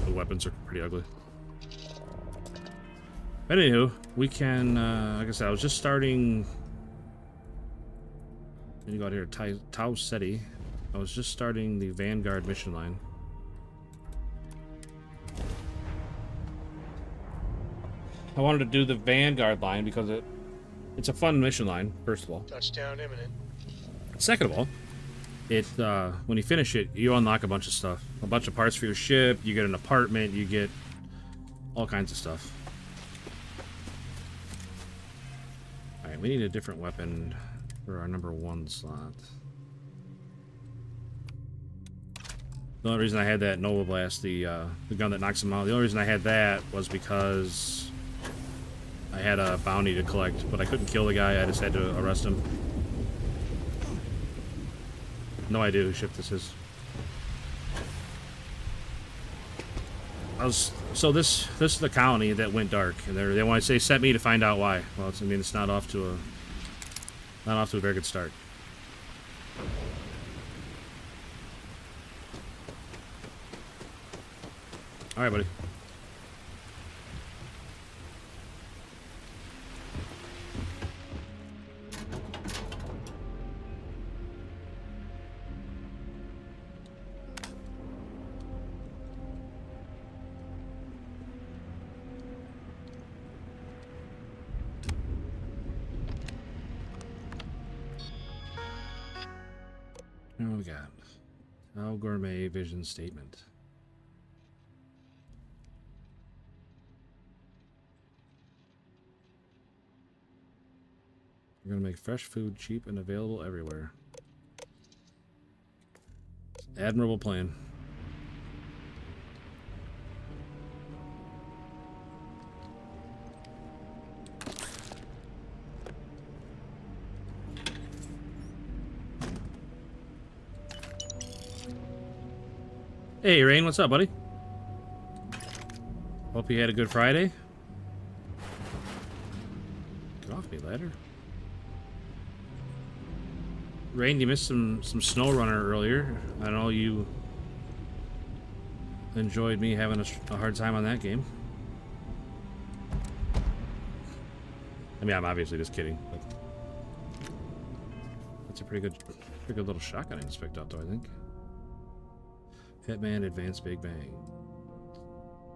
the weapons are pretty ugly. But anywho, we can, like I said, I was just starting... Then you go out here, Tau Ceti. I was just starting the Vanguard mission line. I wanted to do the Vanguard line because it's a fun mission line, first of all. Touchdown imminent. Second of all, when you finish it, you unlock a bunch of stuff. A bunch of parts for your ship, you get an apartment, you get all kinds of stuff. Alright, we need a different weapon for our number 1 slot. The only reason I had that Nova Blast, the gun that knocks them out, the only reason I had that was because I had a bounty to collect, but I couldn't kill the guy, I just had to arrest him. No idea whose ship this is. So this is the colony that went dark, and they want to say set me to find out why. Well, it's not off to a very good start. All right, buddy. What do we got? Tau Gourmet Vision Statement. We're gonna make fresh food cheap and available everywhere. Admirable plan. Hey, Rain, what's up, buddy? Hope you had a good Friday. Get off me, ladder. Rain, you missed some SnowRunner earlier. I know you enjoyed me having a hard time on that game. I mean, I'm obviously just kidding, but that's a pretty good little shotgun I just picked up, though, I think. Hitman Advanced Big Bang.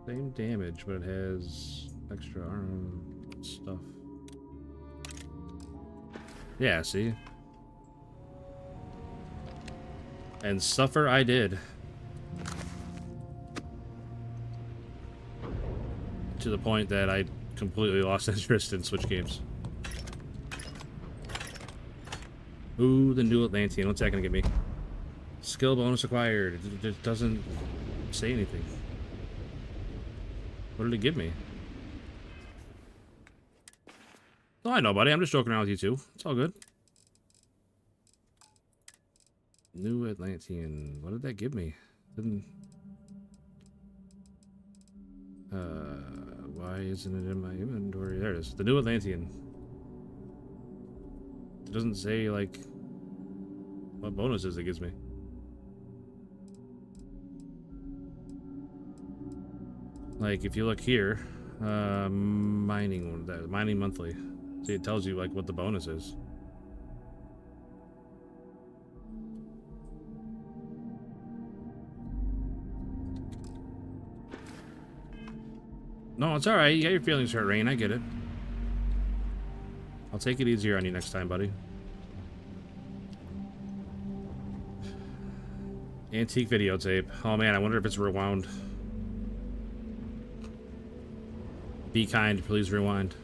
Same damage, but it has extra arm stuff. Yeah, see? And suffer I did. To the point that I completely lost interest in Switch games. Ooh, the new Atlantean. What's that gonna give me? Skill bonus acquired. It doesn't say anything. What did it give me? Oh, I know, buddy. I'm just joking around with you too. It's all good. New Atlantean. What did that give me? Didn't... why isn't it in my inventory? There it is. The new Atlantean. It doesn't say, like, what bonuses it gives me. Like, if you look here, mining monthly. See, it tells you, like, what the bonus is. No, it's alright. You got your feelings hurt, Rain. I get it. I'll take it easier on you next time, buddy. Antique videotape. Oh, man. I wonder if it's rewound. Be kind. Please rewind.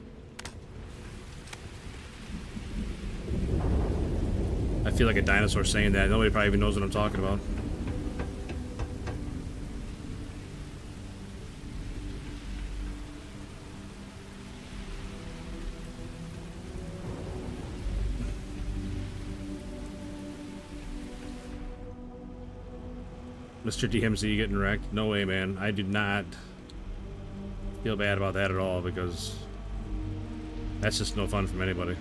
I feel like a dinosaur saying that. Nobody probably even knows what I'm talking about. Mr. DMZ getting wrecked? No way, man. I do not feel bad about that at all, because that's just no fun from anybody.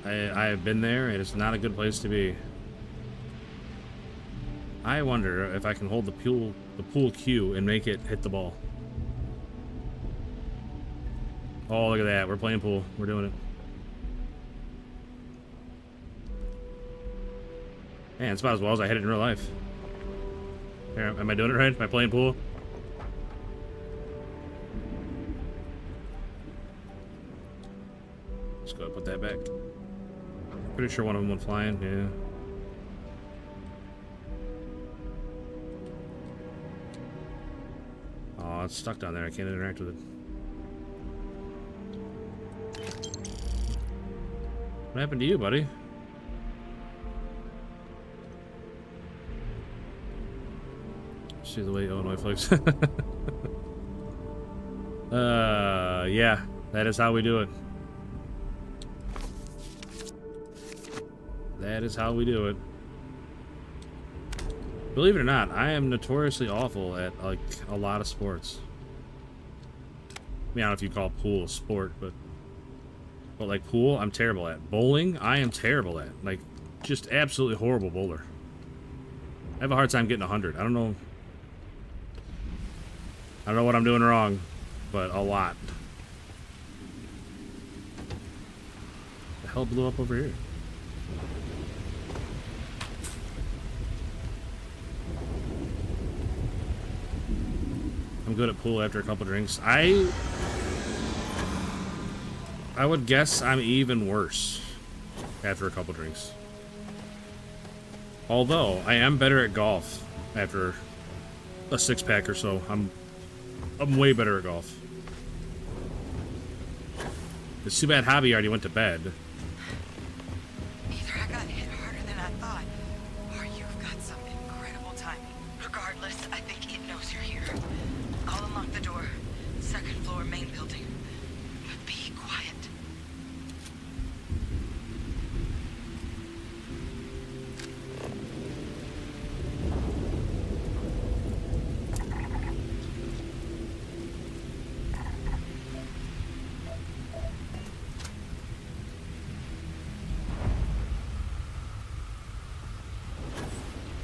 I have been there, and it's not a good place to be. I wonder if I can hold the pool cue and make it hit the ball. Oh, look at that. We're playing pool. We're doing it. Man, it's about as well as I hit it in real life. Here, am I doing it right? Am I playing pool? Let's go put that back. Pretty sure one of them went flying, yeah. Oh, it's stuck down there. I can't interact with it. What happened to you, buddy? See the way Illinois flicks. Yeah, that is how we do it. That is how we do it. Believe it or not, I am notoriously awful at, like, a lot of sports. I mean, I don't know if you call pool a sport, but like pool, I'm terrible at. Bowling, I am terrible at. Like, just absolutely horrible bowler. I have a hard time getting 100. I don't know what I'm doing wrong, but a lot. The hell blew up over here? I'm good at pool after a couple drinks. I would guess I'm even worse after a couple drinks. Although I am better at golf after a 6-pack or so. I'm way better at golf. It's too bad Hobby already went to bed. Either I got hit harder than I thought, or you've got some incredible timing. Regardless, I think it knows you're here. I'll unlock the door. Second floor, main building. But be quiet.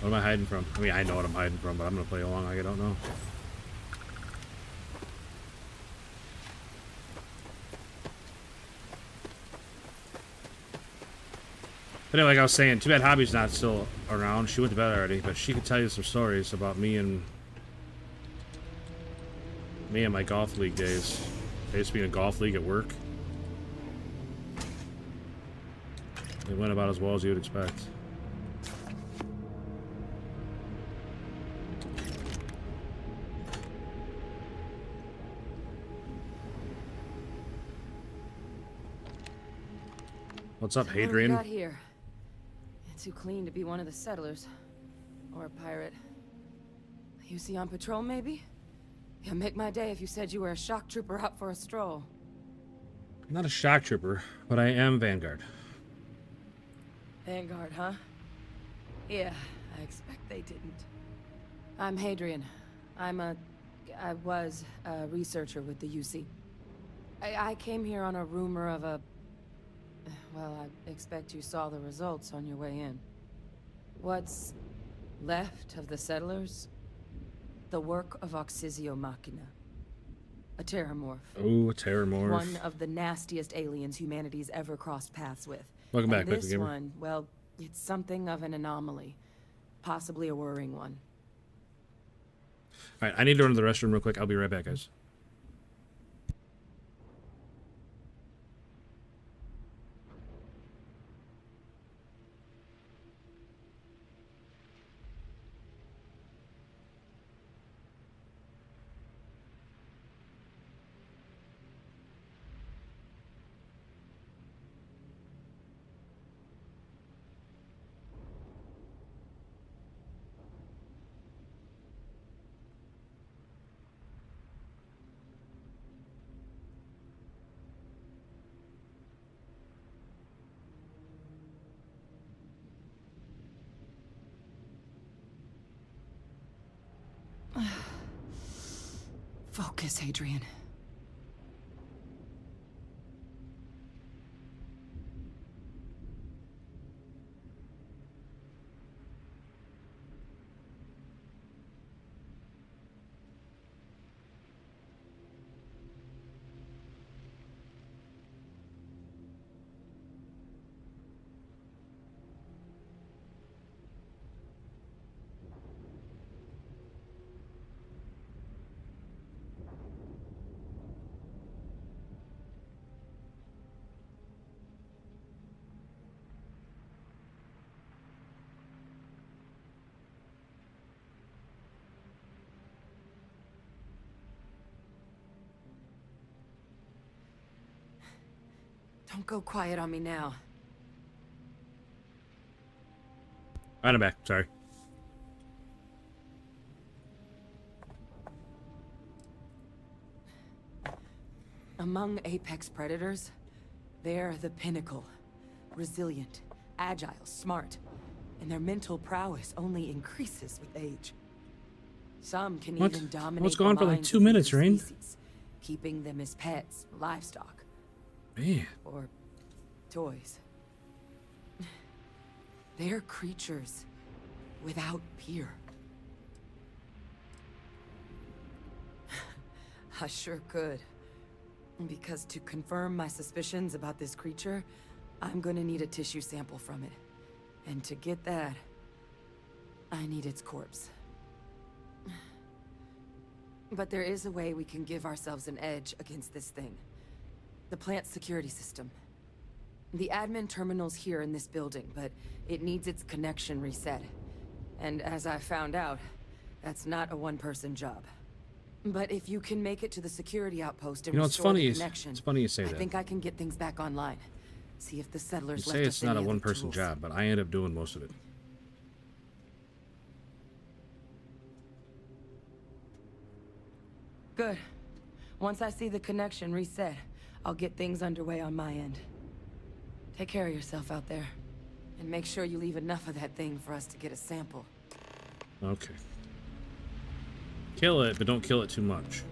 What am I hiding from? I mean, I know what I'm hiding from, but I'm gonna play along like I don't know. But anyway, like I was saying, too bad Hobby's not still around. She went to bed already, but she could tell you some stories about me and my golf league days. I used to be in a golf league at work. It went about as well as you would expect. What's up, What do we Adrien? got here? It's too clean to be one of the settlers. Or a pirate. You see on patrol, maybe? Yeah, make my day if you said you were a shock trooper out for a stroll. I'm not a shock trooper, but I am Vanguard. Vanguard, huh? Yeah, I expect they didn't. I'm Adrien. I was a researcher with the UC. I came here on a rumor of a... Well, I expect you saw the results on your way in. What's left of the settlers? The work of Oxysio Machina. A terramorph. Oh, a terramorph. One of the nastiest aliens humanity's ever crossed paths with. Welcome back, And Pickle this Gamer. one, well, it's something of an anomaly. Possibly a worrying one. Alright, I need to run to the restroom real quick. I'll be right back, guys. Focus, Adrien. Don't go quiet on me now. Alright, I'm back. Sorry. Among apex predators, they're the pinnacle. Resilient, agile, smart. And their mental prowess only increases with age. Some can What? even dominate What's going on the for like minds 2 of minutes, other Rain? species, keeping them as pets, livestock, Man. or toys. They're creatures without peer. I sure could. Because to confirm my suspicions about this creature, I'm gonna need a tissue sample from it. And to get that, I need its corpse. But there is a way we can give ourselves an edge against this thing. The plant's security system. The admin terminal's here in this building, but it needs its connection reset. And as I found out, that's not a one-person job. But if you can make it to the security outpost and You know, it's restore funny. the It's connection, funny you say I that. think I can get things back online. See if the You settlers say left it's us not any a other one-person tools. job, but I end up doing most of it. Good. Once I see the connection reset, I'll get things underway on my end. Take care of yourself out there. And make sure you leave enough of that thing for us to get a sample. Okay. Kill it, but don't kill it too much.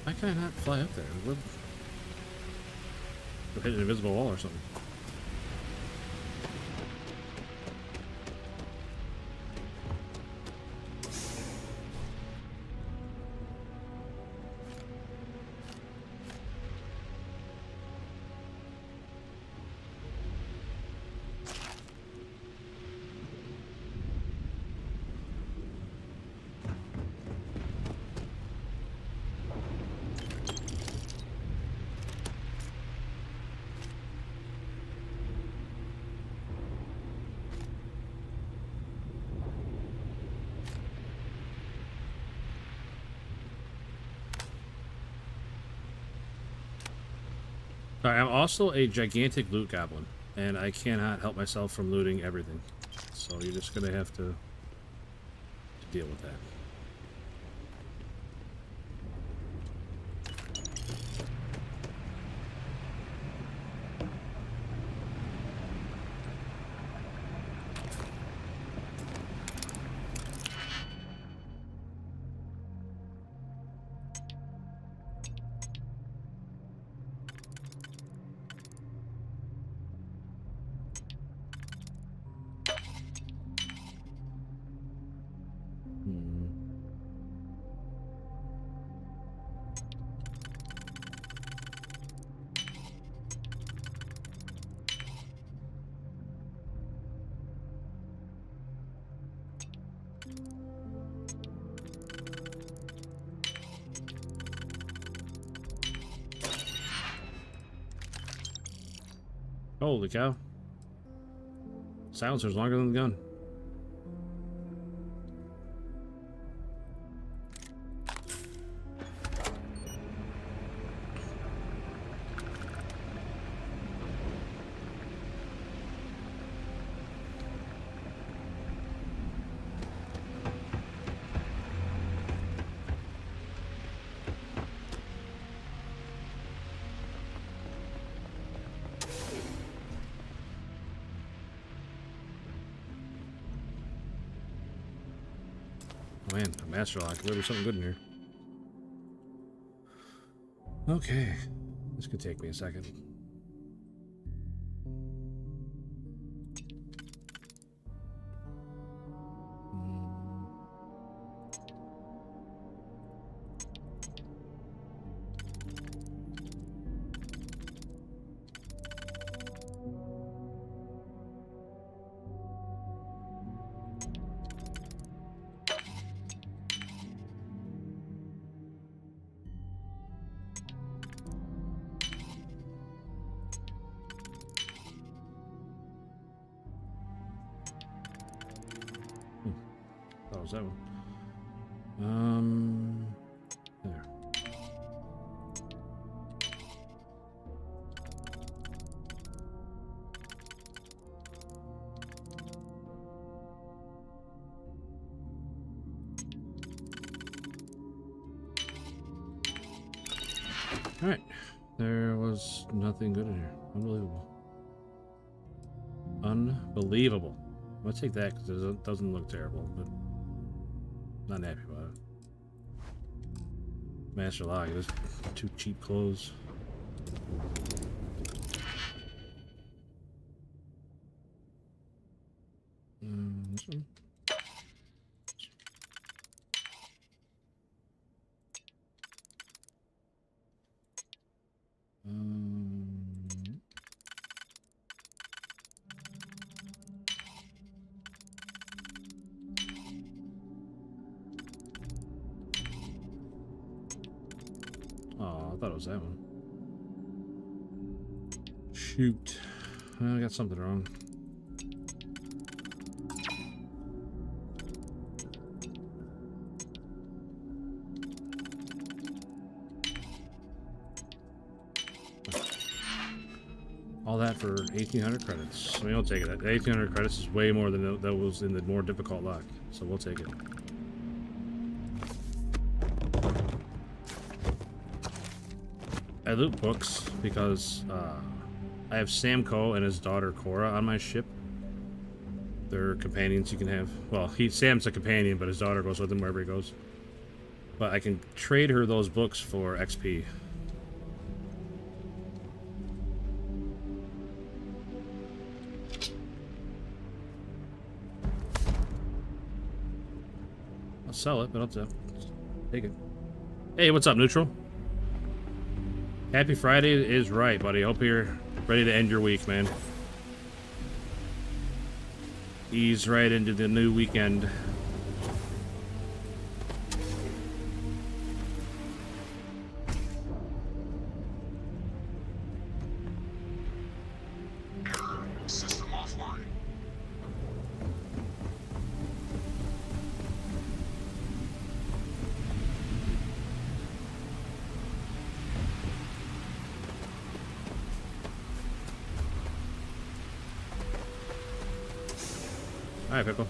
Why can I not fly up there? What? Or hit an invisible wall or something. Sorry, I'm also a gigantic loot goblin, and I cannot help myself from looting everything. So you're just gonna have to deal with that. Holy cow. Silencer's longer than the gun. Oh man, a master lock. There's something good in here. Okay. This could take me a second. That was that one. There. All right. There was nothing good in here. Unbelievable. Unbelievable. I'll take that because it doesn't look terrible, but not happy about it. Master lock, there's 2 cheap clothes. This one. Oh, I thought it was that one. Shoot. I got something wrong. All that for 1,800 credits. I mean, I'll take it. 1,800 credits is way more than that was in the more difficult lock, so we'll take it. I loot books because I have Samco and his daughter Cora on my ship. They're companions you can have. Well, Sam's a companion, but his daughter goes with him wherever he goes. But I can trade her those books for XP. I'll sell it, but I'll take it. Hey, what's up, Neutral? Happy Friday is right, buddy. Hope you're ready to end your week, man. Ease right into the new weekend. System offline. Alright, Pickle.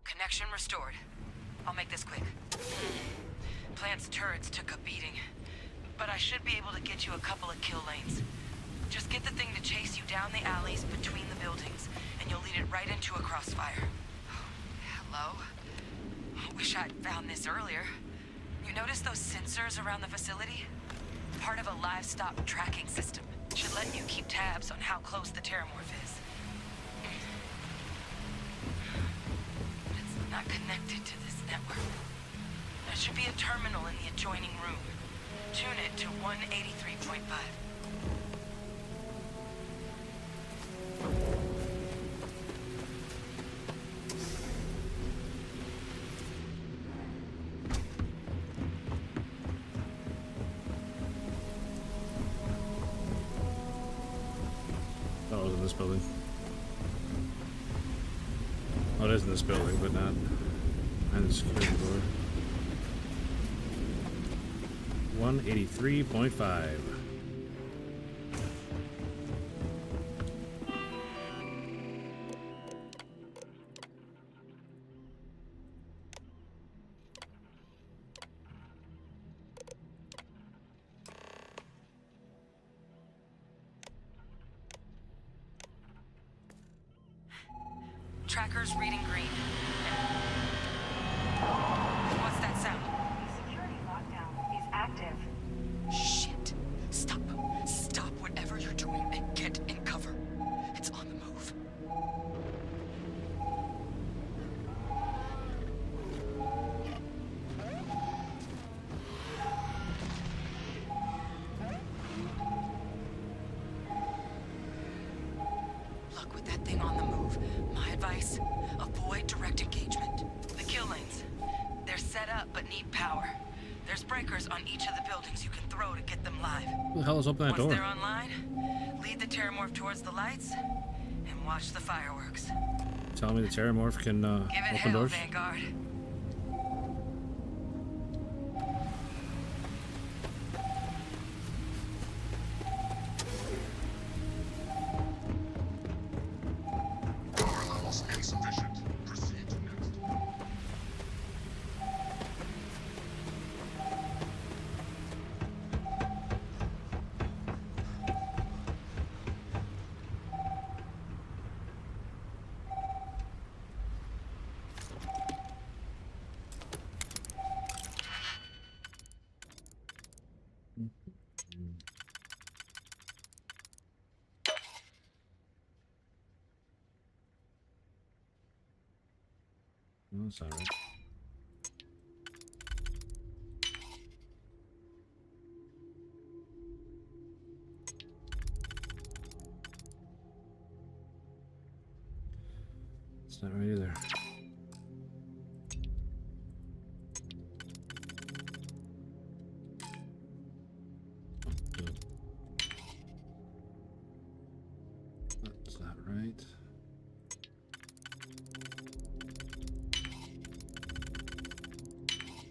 Connection restored. I'll make this quick. Plant's turrets took a beating, but I should be able to get you a couple of kill lanes. Just get the thing to chase you down the alleys between the buildings, and you'll lead it right into a crossfire. Hello? Wish I'd found this earlier. You notice those sensors around the facility? Part of a livestock tracking system. Should let you keep tabs on how close the terramorph is. Not connected to this network. There should be a terminal in the adjoining room. Tune it to 183.5. Oh, it was in this building. Oh, it is in this building, but not behind the security door. 183.5. Tracker's reading green. What's that sound? The security lockdown is active. Shit. Stop. Stop whatever you're doing and get in cover. It's on the move. Look, with that thing on the move, my advice, avoid direct engagement. The kill lanes, they're set up but need power. There's breakers on each of the buildings you can throw to get them live. Who the hell is opening that door? Once they're online, lead the terramorph towards the lights and watch the fireworks. Tell me the terramorph can Give it open hell, doors? Vanguard. Power levels insufficient. Proceed to next. No, that's not right. It's not right either. That's not right.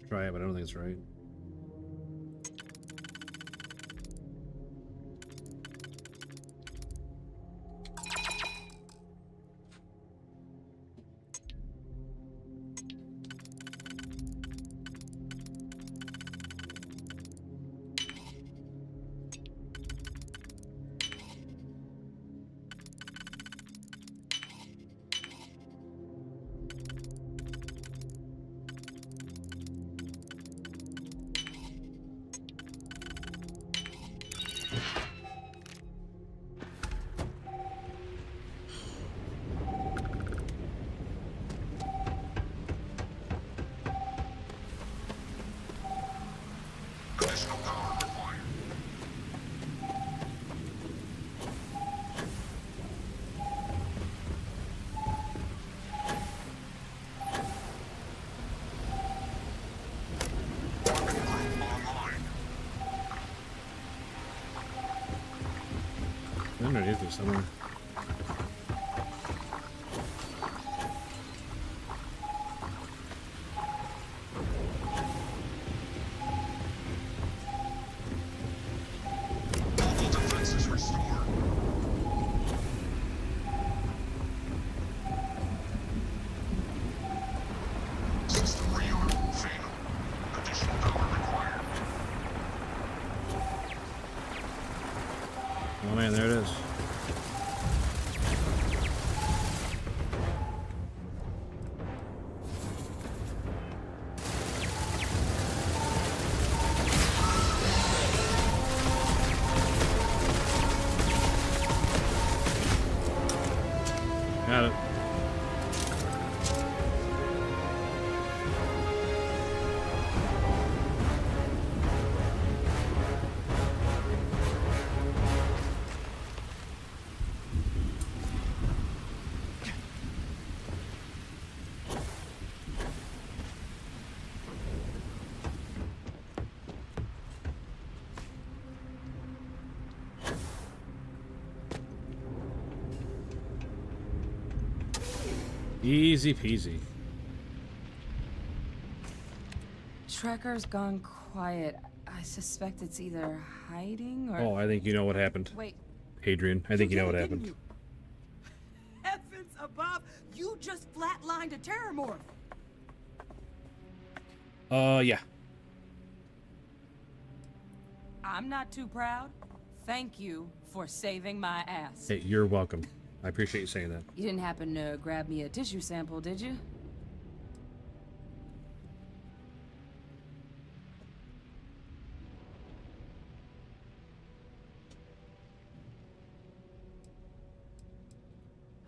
Try it, but I don't think it's right. there somewhere. All defenses restored. System rearm failed. Additional power required. Oh man, there it is. Got it. Easy peasy. Trekker's gone quiet. I suspect it's either hiding or... Oh, I think you know what happened. Wait. Adrien, I think you know what happened. Heavens above! You just flatlined a terramorph! Yeah. I'm not too proud. Thank you for saving my ass. Hey, you're welcome. I appreciate you saying that. You didn't happen to grab me a tissue sample, did you?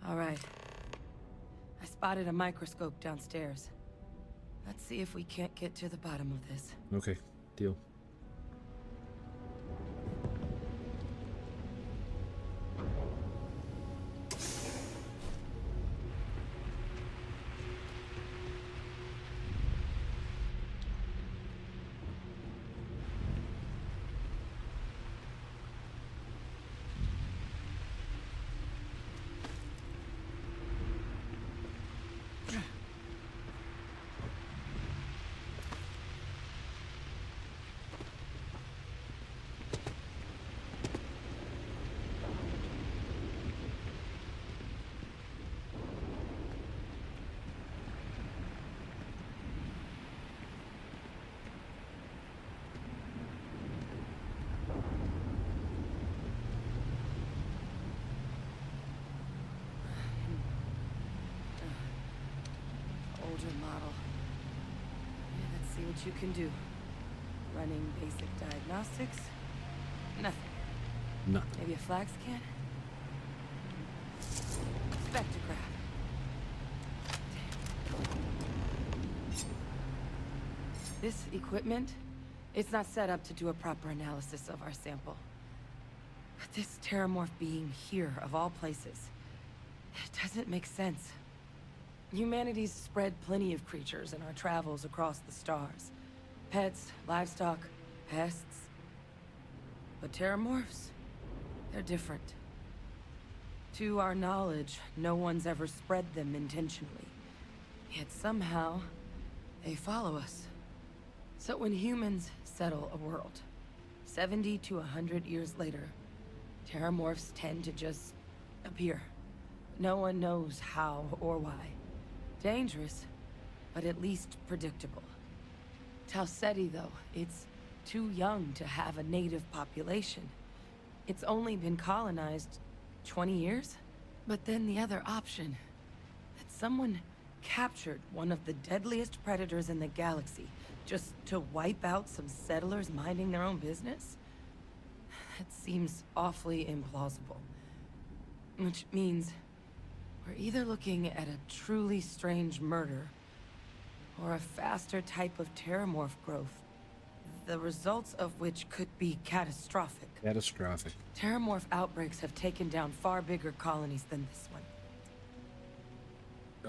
All right. I spotted a microscope downstairs. Let's see if we can't get to the bottom of this. Okay, deal. Older model. Yeah, let's see what you can do. Running basic diagnostics. Nothing. No. Maybe a flag scan? Spectrograph. This equipment, it's not set up to do a proper analysis of our sample. But this terramorph being here, of all places, it doesn't make sense. Humanity's spread plenty of creatures in our travels across the stars. Pets, livestock, pests. But terramorphs, they're different. To our knowledge, no one's ever spread them intentionally. Yet somehow, they follow us. So when humans settle a world, 70 to 100 years later, terramorphs tend to just appear. No one knows how or why. Dangerous, but at least predictable. Tau Ceti, though, it's too young to have a native population. It's only been colonized 20 years? But then the other option, that someone captured one of the deadliest predators in the galaxy just to wipe out some settlers minding their own business? That seems awfully implausible. Which means we're either looking at a truly strange murder or a faster type of terramorph growth, the results of which could be catastrophic. Catastrophic. Terramorph outbreaks have taken down far bigger colonies than this one.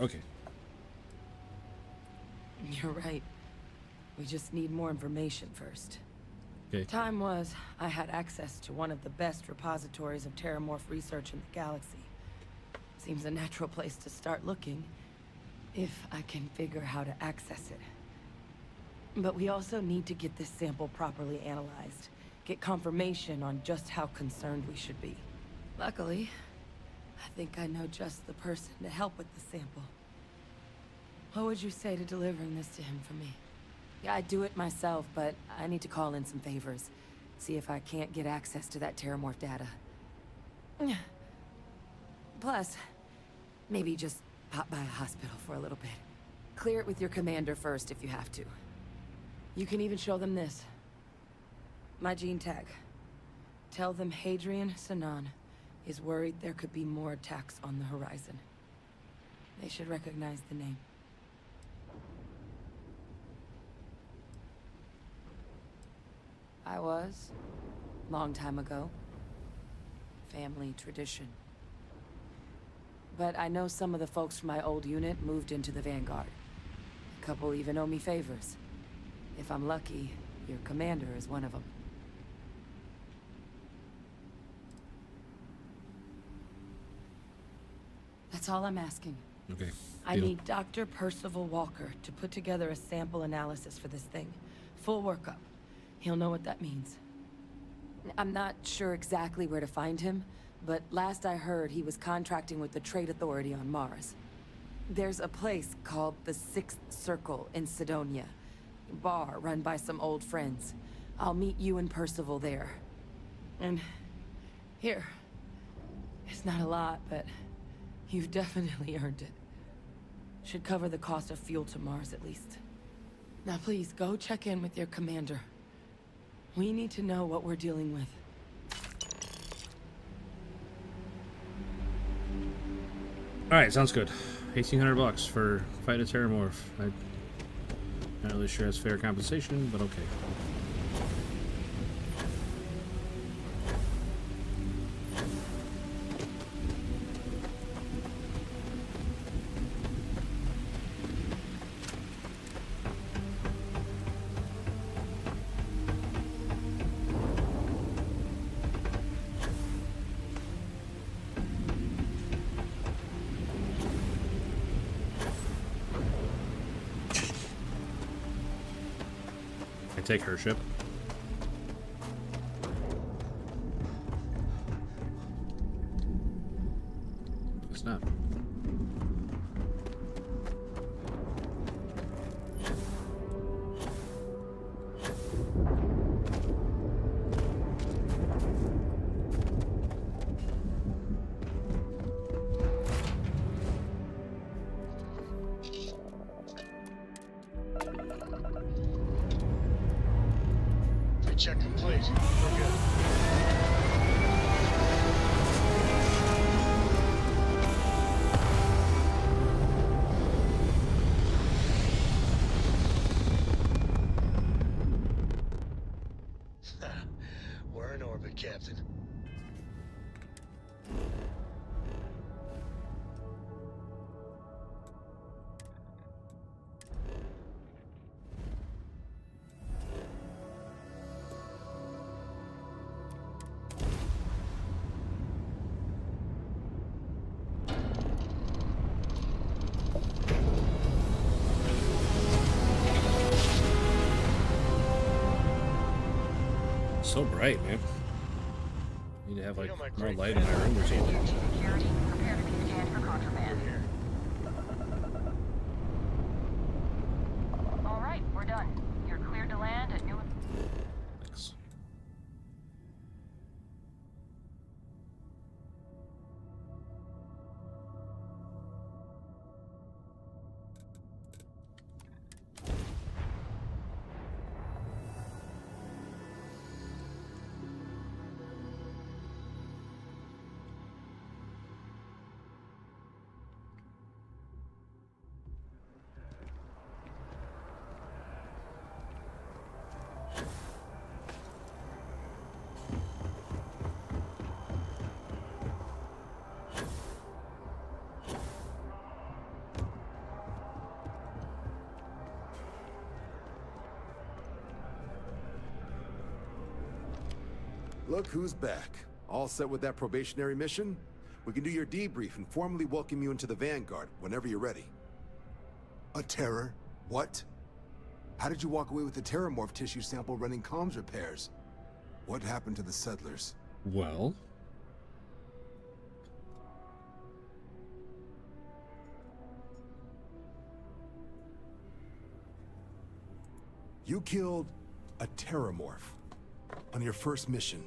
Okay. You're right. We just need more information first. Okay. Time was, I had access to one of the best repositories of terramorph research in the galaxy. Seems a natural place to start looking, if I can figure how to access it. But we also need to get this sample properly analyzed, get confirmation on just how concerned we should be. Luckily, I think I know just the person to help with the sample. What would you say to delivering this to him for me? Yeah, I'd do it myself, but I need to call in some favors. See if I can't get access to that terramorph data. Plus, maybe just pop by a hospital for a little bit. Clear it with your commander first if you have to. You can even show them this. My gene tag. Tell them Adrien Sanan is worried there could be more attacks on the horizon. They should recognize the name. I was, long time ago. Family tradition. But I know some of the folks from my old unit moved into the Vanguard. A couple even owe me favors. If I'm lucky, your commander is one of them. That's all I'm asking. Okay. I Deal. need Dr. Percival Walker to put together a sample analysis for this thing. Full workup. He'll know what that means. I'm not sure exactly where to find him, but last I heard he was contracting with the Trade Authority on Mars. There's a place called the Sixth Circle in Sedonia. Bar run by some old friends. I'll meet you and Percival there. And here. It's not a lot, but you've definitely earned it. Should cover the cost of fuel to Mars at least. Now please, go check in with your commander. We need to know what we're dealing with. Alright, sounds good. $1,800 for fight a terramorph. I'm not really sure that's fair compensation, but okay. Take her ship. It's not. Check complete. We're good. We're in orbit, Captain. So bright, man. Need to have like You know my more great light in my room or something. Security, prepare to be scanned for contraband. Here. All right, we're done. You're cleared to land at New... Thanks. Look who's back. All set with that probationary mission? We can do your debrief and formally welcome you into the Vanguard whenever you're ready. A terror? What? How did you walk away with the terramorph tissue sample running comms repairs? What happened to the settlers? Well, You killed a terramorph on your first mission.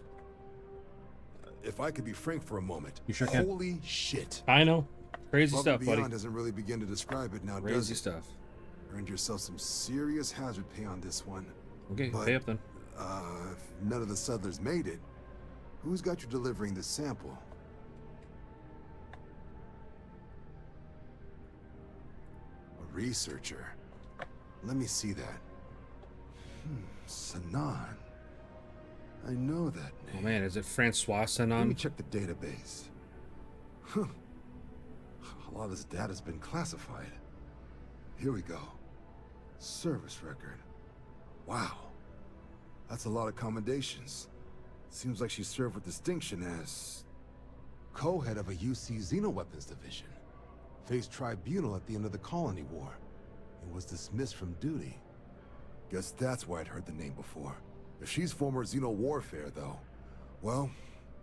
If I could be frank for a moment, You sure can. holy shit. I know. Crazy Above stuff, and buddy. Beyond doesn't really begin to describe it now, does Crazy it? stuff. Earned yourself some serious hazard pay on this one. Okay, But, pay up then. If none of the settlers made it, who's got you delivering the sample? A researcher. Let me see that. Sanan. I know that name. Oh man, is it Francois Let me Sanon? check the database. Huh. A lot of this data's been classified. Here we go. Service record. Wow. That's a lot of commendations. Seems like she served with distinction as co-head of a UC Xenoweapons division. Faced tribunal at the end of the Colony War. And was dismissed from duty. Guess that's why I'd heard the name before. If she's former Xeno warfare, though, well,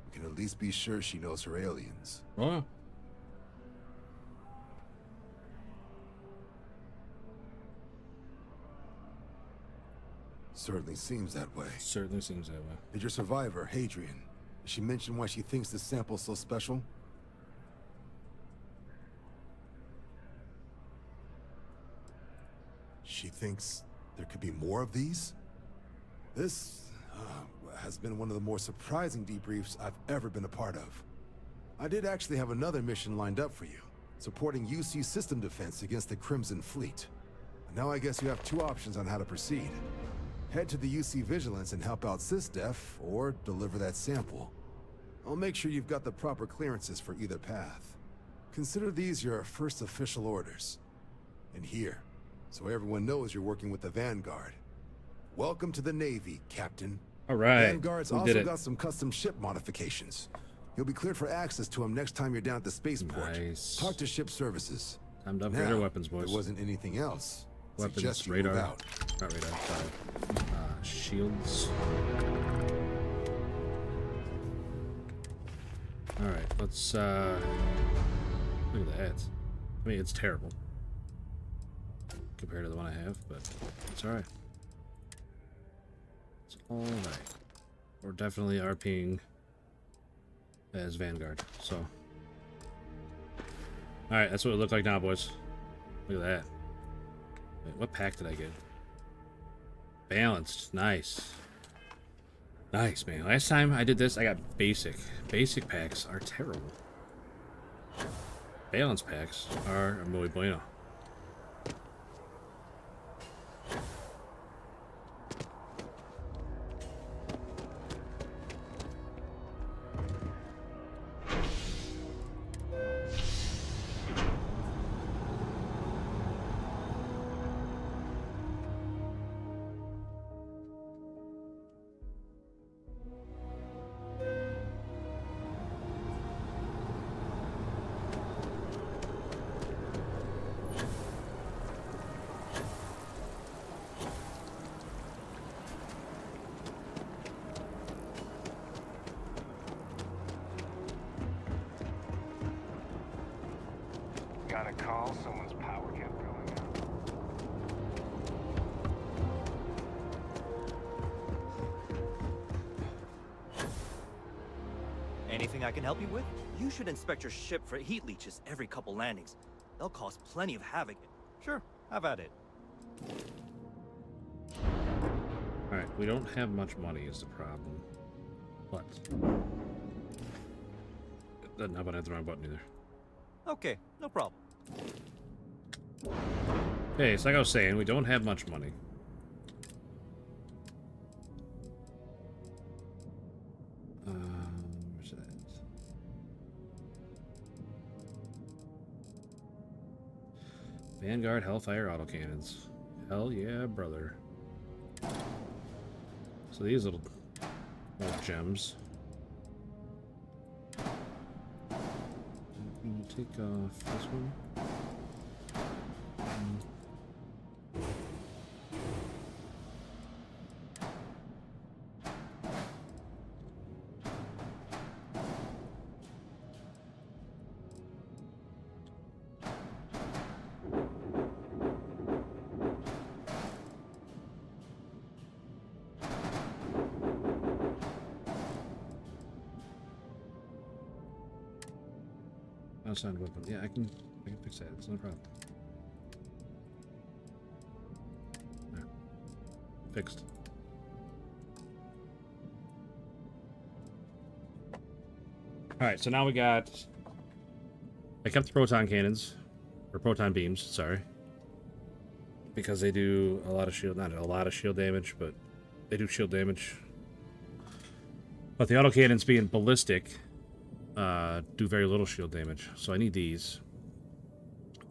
we can at least be sure she knows her aliens. Oh, Certainly seems that way. certainly seems that way. Did your survivor, Adrien, did she mention why she thinks this sample's so special? She thinks there could be more of these? This has been one of the more surprising debriefs I've ever been a part of. I did actually have another mission lined up for you, supporting UC system defense against the Crimson Fleet. And now I guess you have two options on how to proceed. Head to the UC Vigilance and help out SysDef, or deliver that sample. I'll make sure you've got the proper clearances for either path. Consider these your first official orders. And here, so everyone knows you're working with the Vanguard. Welcome to the Navy, Captain. All right, Vanguard's we also did it. got some custom ship modifications. You'll be cleared for access to them next time you're down at the Spaceport. Nice. Talk to ship services. Time to upgrade our weapons, if boys. there wasn't anything else. Weapons, Suggest you radar. move out. Not radar, sorry. Shields. Alright, let's, look at that. I mean, it's terrible compared to the one I have, but it's alright. It's alright. We're definitely RPing as Vanguard, so. Alright, that's what it looked like now, boys. Look at that. Wait, what pack did I get? Balanced. Nice. Nice, man. Last time I did this, I got basic. Basic packs are terrible. Balance packs are muy bueno. Got a call, someone's power kept going out. Anything I can help you with? You should inspect your ship for heat leeches every couple landings. They'll cause plenty of havoc. Sure, have at it. Alright, we don't have much money is the problem. But doesn't help I hit the wrong button either. Okay, no problem. Okay, it's like I was saying, we don't have much money. Where's that? Vanguard Hellfire autocannons. Hell yeah, brother. So these little gems. take off this one. Outside weapon. Yeah, I can fix that. It's no problem. There. Fixed. Alright, so now we got... I kept the proton cannons. Or proton beams, sorry. Because they do a lot of shield... Not a lot of shield damage, but they do shield damage. But the autocannons being ballistic... do very little shield damage, so I need these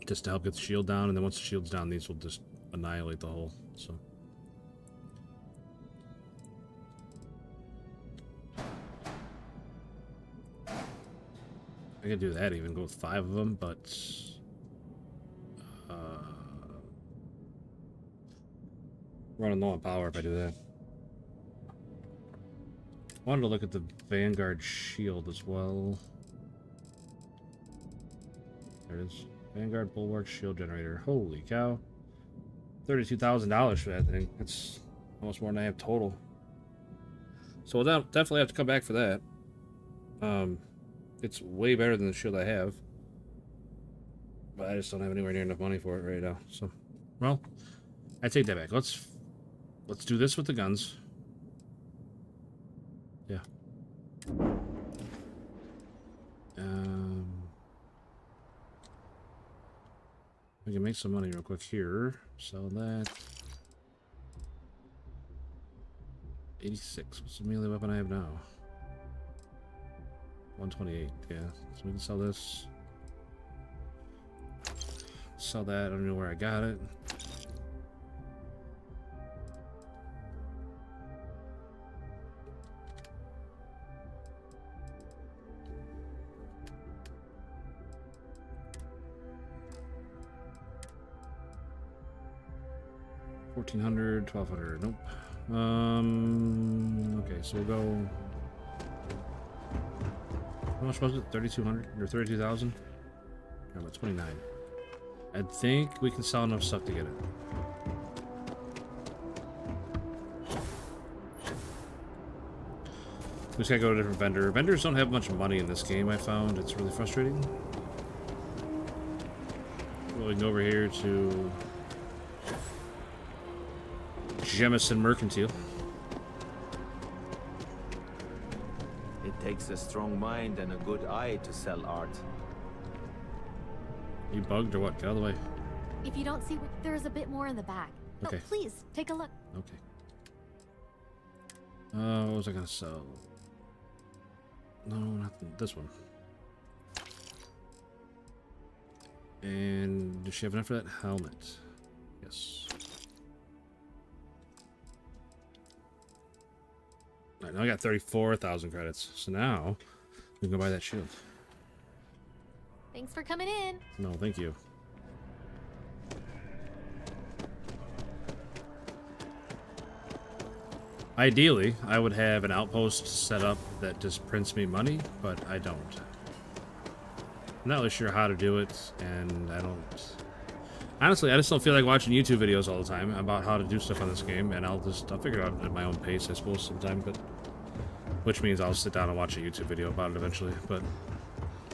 just to help get the shield down, and then once the shield's down, these will just annihilate the whole. So I could do that, even go with 5 of them, but running low on power if I do that. I wanted to look at the Vanguard shield as well. There it is. Vanguard Bulwark Shield Generator. Holy cow. $32,000 for that thing. That's almost more than I have total. So we'll definitely have to come back for that. It's way better than the shield I have. But I just don't have anywhere near enough money for it right now. So, well, I take that back. Let's do this with the guns. Yeah. We can make some money real quick here. Sell that. 86. What's the melee weapon I have now? 128. Yeah. So we can sell this. Sell that. I don't know where I got it. $1,400, $1,200. Nope. Okay, so we'll go. How much was it? 3,200 or 32,000? No, about 29. I think we can sell enough stuff to get it. We just gotta go to a different vendor. Vendors don't have much money in this game, I found. It's really frustrating. Going over here to Jemison Mercantile. It takes a strong mind and a good eye to sell art. You bugged or what? Get out of the way. If you don't see, there's a bit more in the back. Okay. Oh, please, take a look. Okay. What was I gonna sell? No, not this one. And does she have enough for that helmet? Yes. Alright, now I got 34,000 credits. So now we can go buy that shield. Thanks for coming in. No, thank you. Ideally, I would have an outpost set up that just prints me money, but I don't. I'm not really sure how to do it, and I don't... Honestly, I just don't feel like watching YouTube videos all the time about how to do stuff on this game, and I'll figure it out at my own pace, I suppose, sometime, but... Which means I'll sit down and watch a YouTube video about it eventually, but...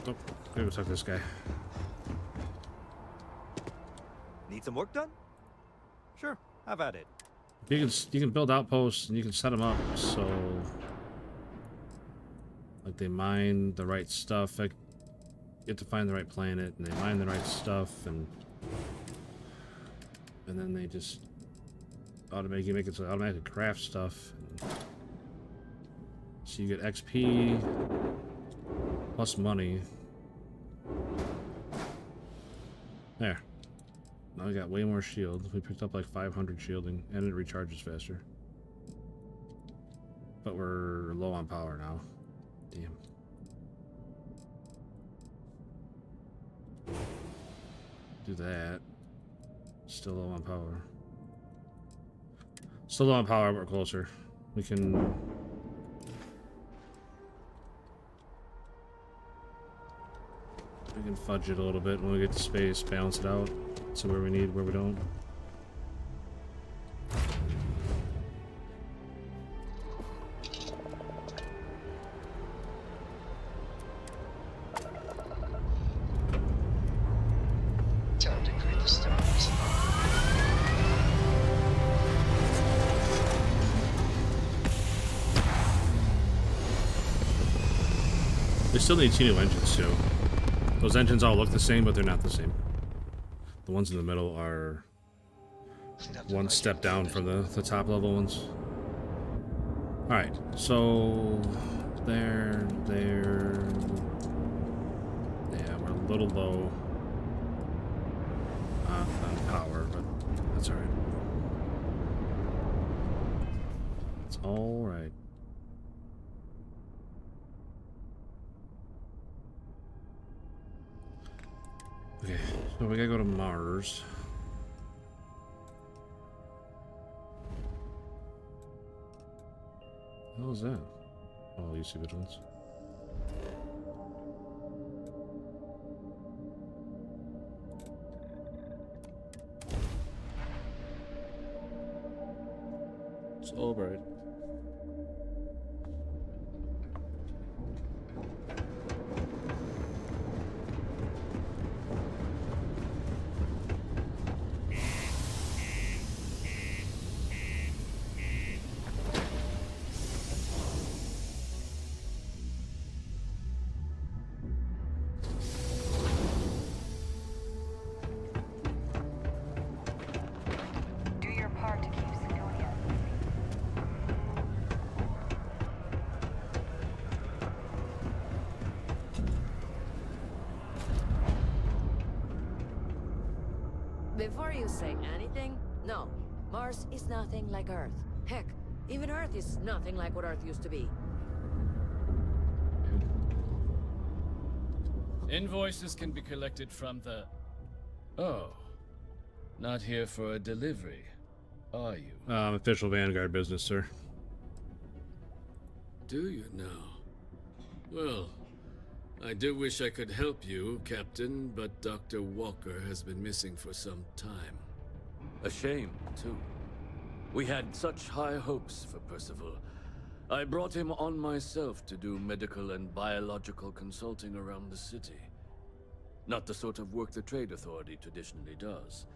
Oh, gotta go talk to this guy. Need some work done? Sure, have at it. You can build outposts, and you can set them up so... Like, they mine the right stuff, like... You have to find the right planet, and they mine the right stuff, and then they just automatically make it so they automatically craft stuff. So you get XP plus money. There. Now we got way more shield. We picked up like 500 shielding, and it recharges faster. But we're low on power now. Damn. Do that. Still low on power. Still low on power, but we're closer. We can... We can fudge it a little bit when we get to space, balance it out, see where we need, where we don't. Time to greet the stars. They still need 2 new engines too. Those engines all look the same, but they're not the same. The ones in the middle are one step down from the top level ones. Alright, so there. Yeah, we're a little low on power, but that's alright. It's alright. Okay, so we gotta go to Mars. What was that? Oh, UC Vigilance. It's all right. Do your part to keep Sedonia. Before you say anything, no. Mars is nothing like Earth. Heck, even Earth is nothing like what Earth used to be. Invoices can be collected from the... Oh. Not here for a delivery, are you? Official Vanguard business, sir. Do you now? Well, I do wish I could help you, Captain, but Dr. Walker has been missing for some time. A shame, too. We had such high hopes for Percival. I brought him on myself to do medical and biological consulting around the city. Not the sort of work the Trade Authority traditionally does.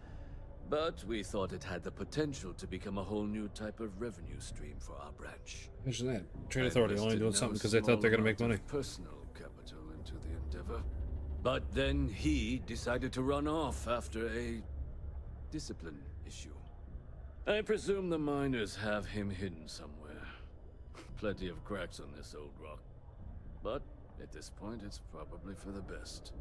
But we thought it had the potential to become a whole new type of revenue stream for our branch. Imagine that. Trade Authority only doing something because they thought they're going to make money. Personal capital into the endeavor. But then he decided to run off after a discipline issue. I presume the miners have him hidden somewhere. Plenty of cracks on this old rock. But at this point, it's probably for the best.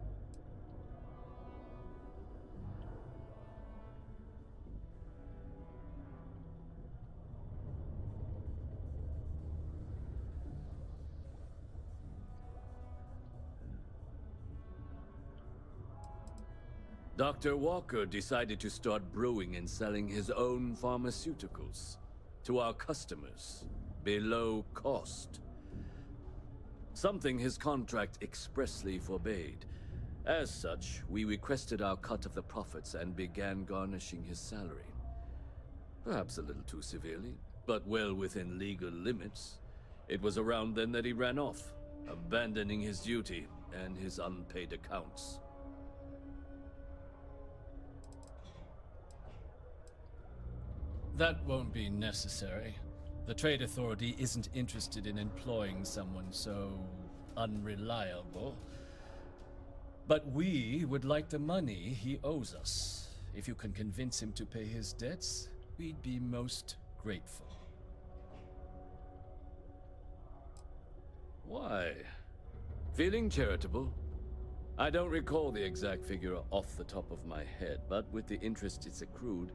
Dr. Walker decided to start brewing and selling his own pharmaceuticals to our customers below cost. Something his contract expressly forbade. As such, we requested our cut of the profits and began garnishing his salary. Perhaps a little too severely, but well within legal limits. It was around then that he ran off, abandoning his duty and his unpaid accounts. That won't be necessary. The Trade Authority isn't interested in employing someone so unreliable. But we would like the money he owes us. If you can convince him to pay his debts, we'd be most grateful. Why? Feeling charitable? I don't recall the exact figure off the top of my head, but with the interest it's accrued,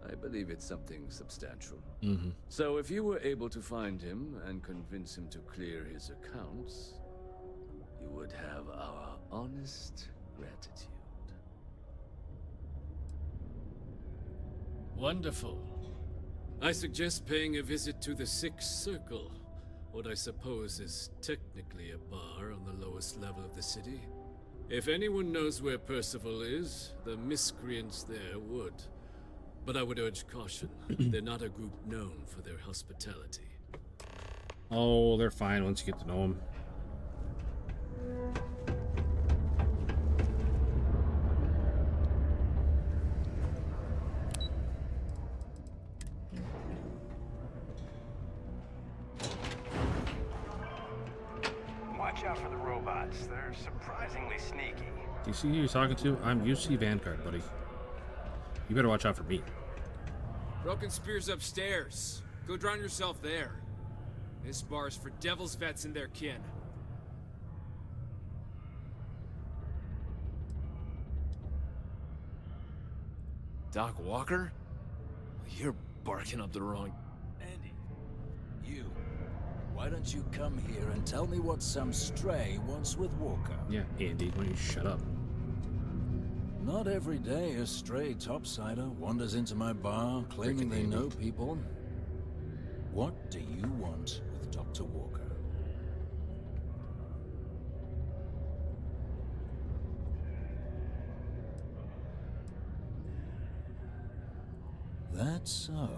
I believe it's something substantial. Mm-hmm. So if you were able to find him and convince him to clear his accounts, you would have our honest gratitude. Wonderful. I suggest paying a visit to the Sixth Circle, what I suppose is technically a bar on the lowest level of the city. If anyone knows where Percival is, the miscreants there would. But I would urge caution. They're not a group known for their hospitality. Oh, they're fine once you get to know them. Watch out for the robots. They're surprisingly sneaky. Do you see who you're talking to? I'm UC Vanguard, buddy. You better watch out for me. Broken Spear's upstairs. Go drown yourself there. This bar's for Devil's vets and their kin. Doc Walker? You're barking up the wrong... Andy, you. Why don't you come here and tell me what some stray wants with Walker? Yeah, Andy, why don't you shut up? Not every day a stray topsider wanders into my bar claiming they know people. What do you want with Dr. Walker? That's so.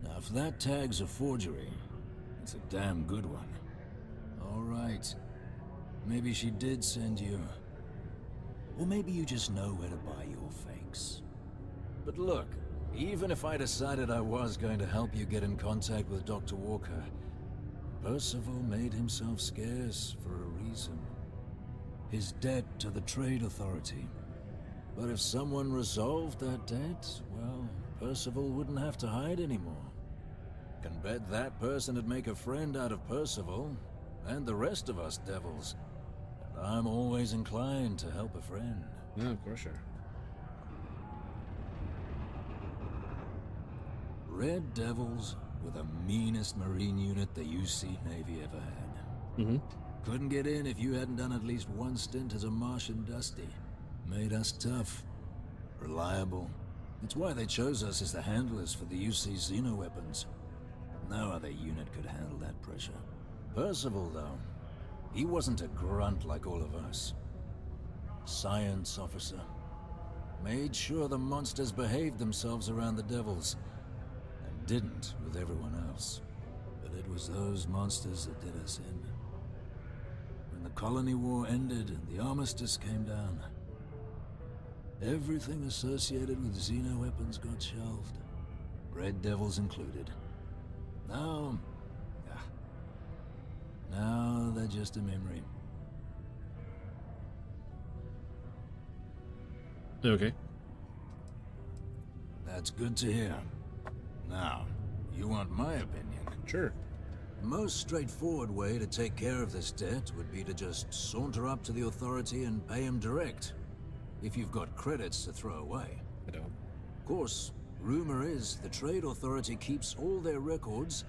Now, if that tag's a forgery, it's a damn good one. All right. Maybe she did send you. Or maybe you just know where to buy your fakes. But look, even if I decided I was going to help you get in contact with Dr. Walker, Percival made himself scarce for a reason. His debt to the Trade Authority. But if someone resolved that debt, well, Percival wouldn't have to hide anymore. Can bet that person would make a friend out of Percival, and the rest of us devils. And I'm always inclined to help a friend. Yeah, of course, sure. Red Devils were the meanest Marine unit the UC Navy ever had. Mm-hmm. Couldn't get in if you hadn't done at least one stint as a Martian Dusty. Made us tough, reliable. It's why they chose us as the handlers for the UC xeno-weapons. No other unit could handle that pressure. Percival, though, he wasn't a grunt like all of us. Science officer. Made sure the monsters behaved themselves around the Devils, and didn't with everyone else. But it was those monsters that did us in. When the colony war ended and the armistice came down, everything associated with xeno-weapons got shelved. Red Devils included. Now they're just a memory. Okay. That's good to hear. Now, you want my opinion? Sure. The most straightforward way to take care of this debt would be to just saunter up to the Authority and pay him direct. If you've got credits to throw away. I don't. Of course, rumor is the Trade Authority keeps all their records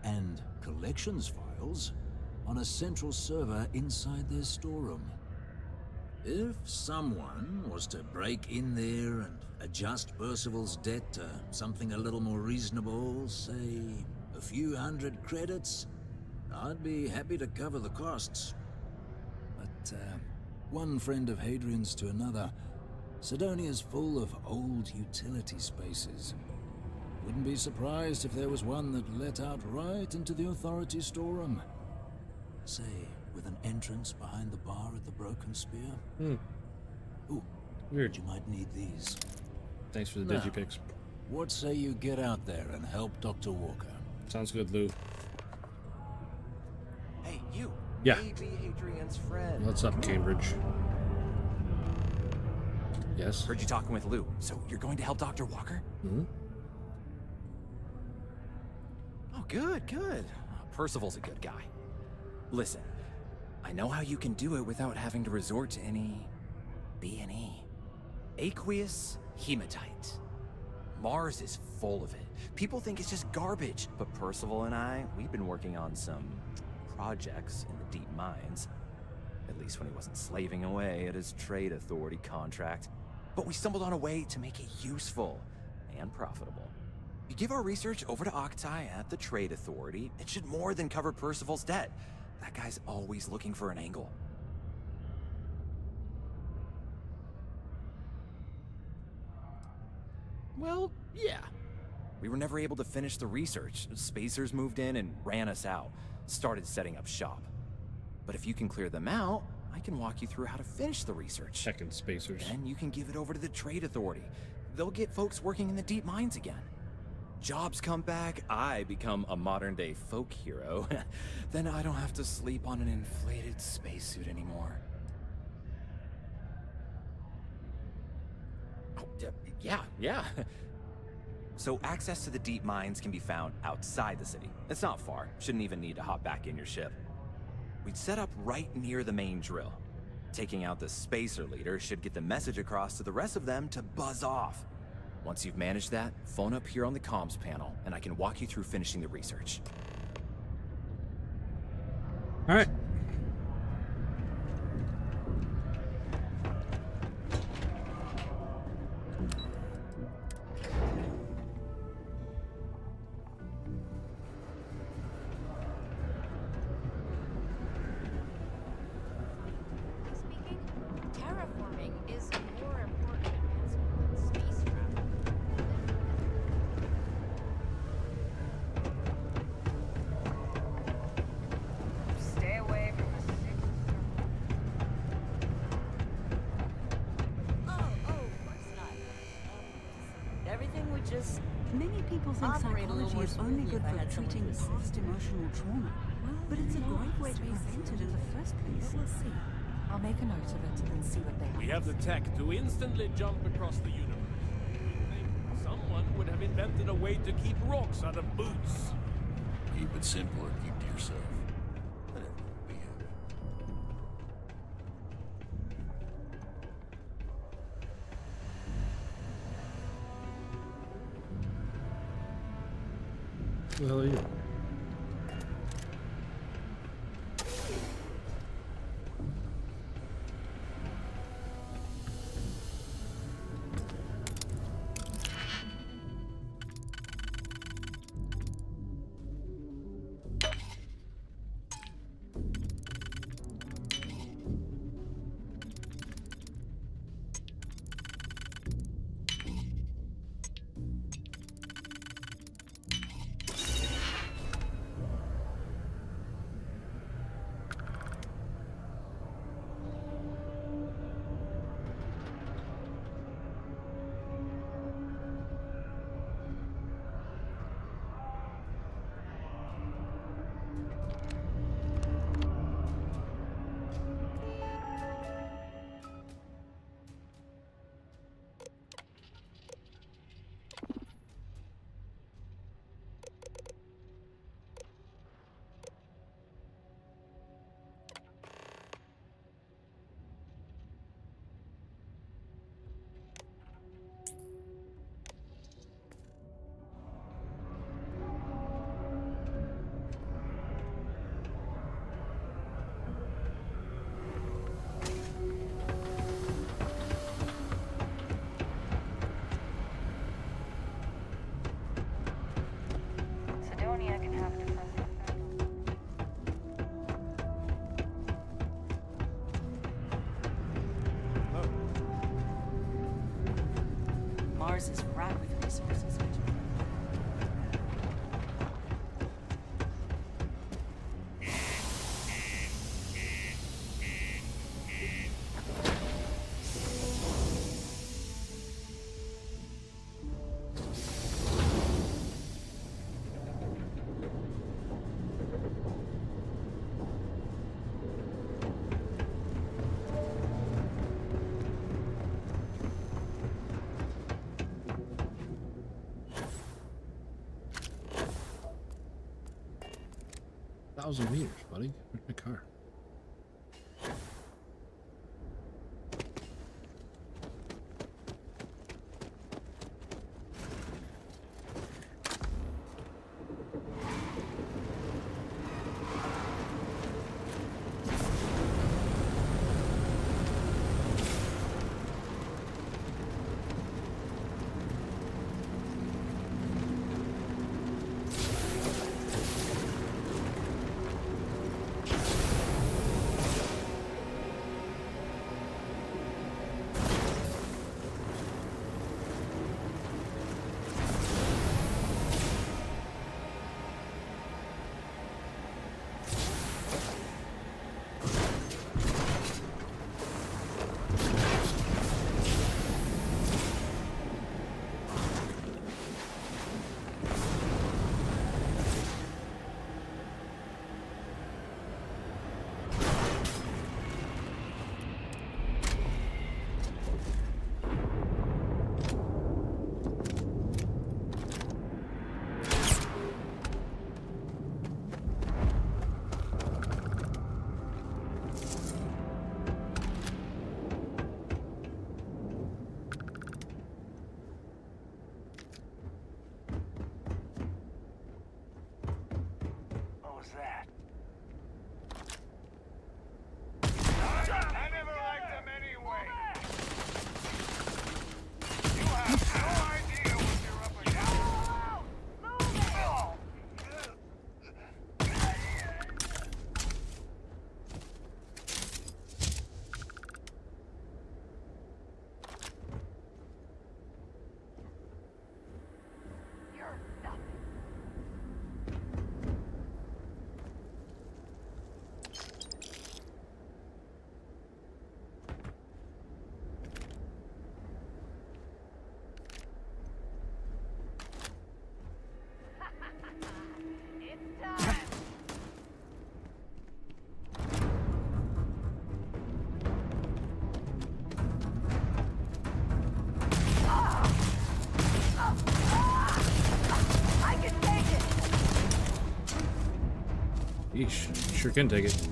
and collections files on a central server inside their storeroom. If someone was to break in there and adjust Percival's debt to something a little more reasonable, say a few hundred credits, I'd be happy to cover the costs. But one friend of Adrien's to another, Sedonia's full of old utility spaces. Wouldn't be surprised if there was one that let out right into the Authority storeroom. Say, with an entrance behind the bar at the Broken Spear. Ooh, weird. You might need these. Thanks for the digipics. What say you get out there and help Dr. Walker? Sounds good, Lou. Hey, you. Yeah. Maybe Adrien's friend. What's up, Cambridge? Yes? Heard you talking with Lou. So you're going to help Dr. Walker? Mm-hmm. Oh, good, good. Percival's a good guy. Listen, I know how you can do it without having to resort to any B&E. Aqueous hematite. Mars is full of it. People think it's just garbage, but Percival and we've been working on some projects in the deep mines. At least when he wasn't slaving away at his Trade Authority contract. but we stumbled on a way to make it useful and profitable. You give our research over to Octai at the Trade Authority, it should more than cover Percival's debt. That guy's always looking for an angle. Well, yeah. We were never able to finish the research. Spacers moved in and ran us out. Started setting up shop. But if you can clear them out, I can walk you through how to finish the research. Checking spacers. Then you can give it over to the Trade Authority. They'll get folks working in the deep mines again. Jobs come back, I become a modern-day folk hero. Then I don't have to sleep on an inflated spacesuit anymore. Oh, yeah. So access to the deep mines can be found outside the city. It's not far. Shouldn't even need to hop back in your ship. We'd set up right near the main drill. Taking out the spacer leader should get the message across to the rest of them to buzz off. Once you've managed that, phone up here on the comms panel, and I can walk you through finishing the research. All right. Speaking, terraforming is a more important advancement than space travel. Stay away from the sixth Oh, of course not. Everything would just Many people think operate a little psychology more is only smoothly good if I for had someone treating to assist. past emotional trauma. But it's a great way to prevent it in the first place. We'll see. I'll make a note of it and see what they have. We have the tech to instantly jump across the universe. You'd think someone would have invented a way to keep rocks out of boots. Keep it simple or keep to yourself. Whatever. We have. Who the hell are you? Sedonia can have defensive battle. Mars is ripe with resources, which Thousand meters, buddy. Where's my car? Yeesh, sure can take it.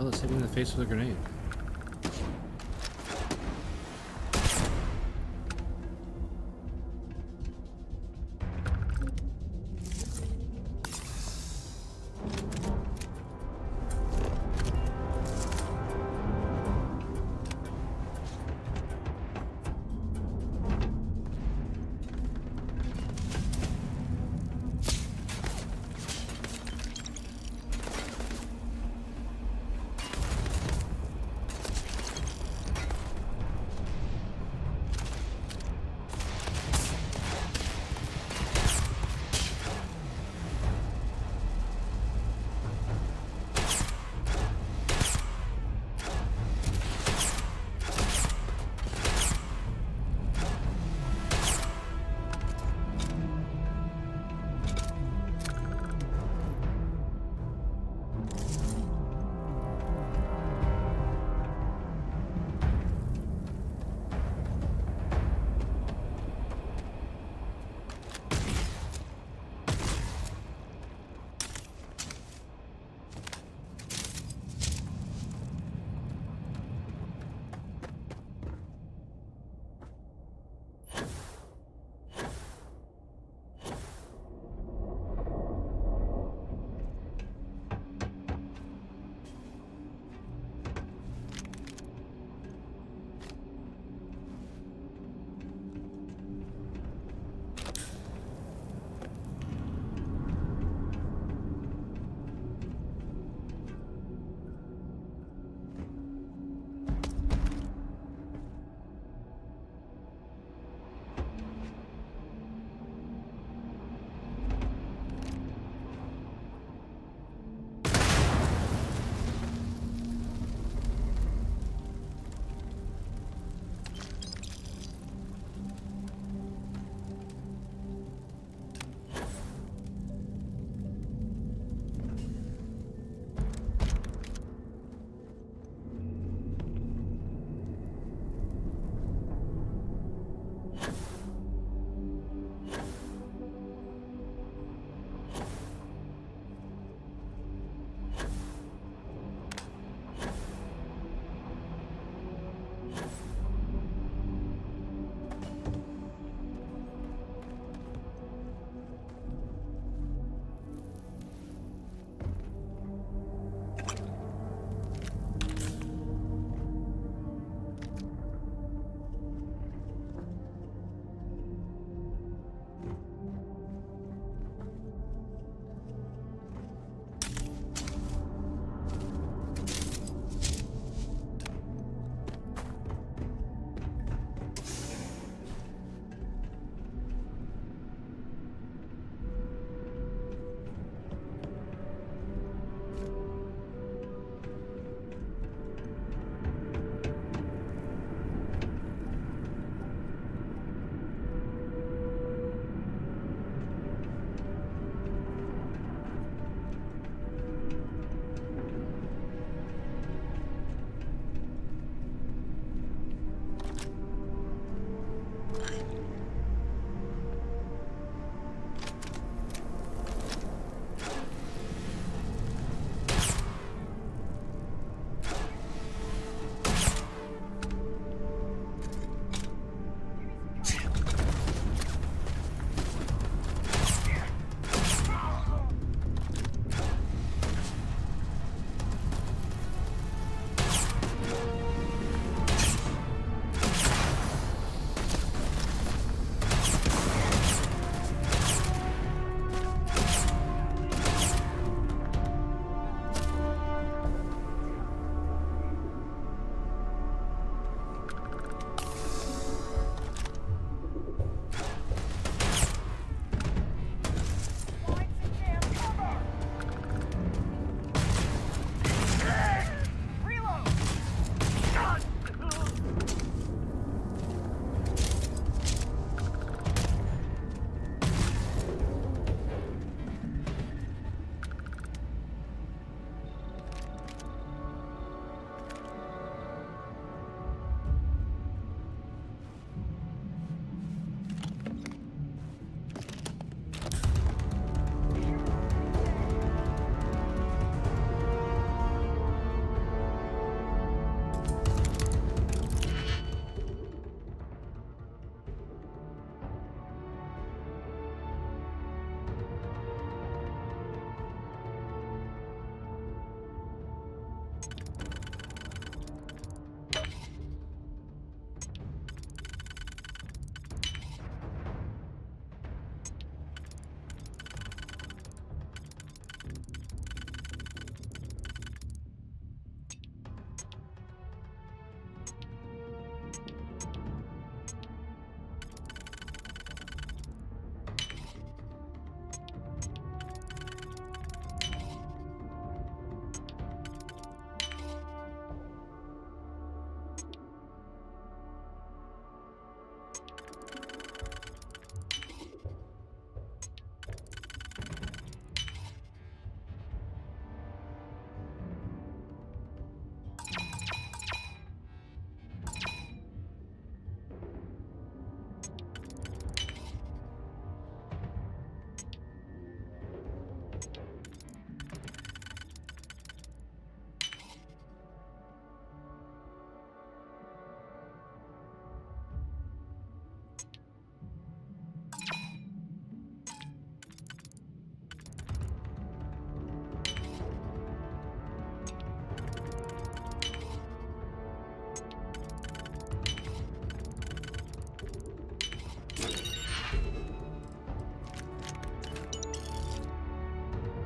Let's hit him in the face with a grenade.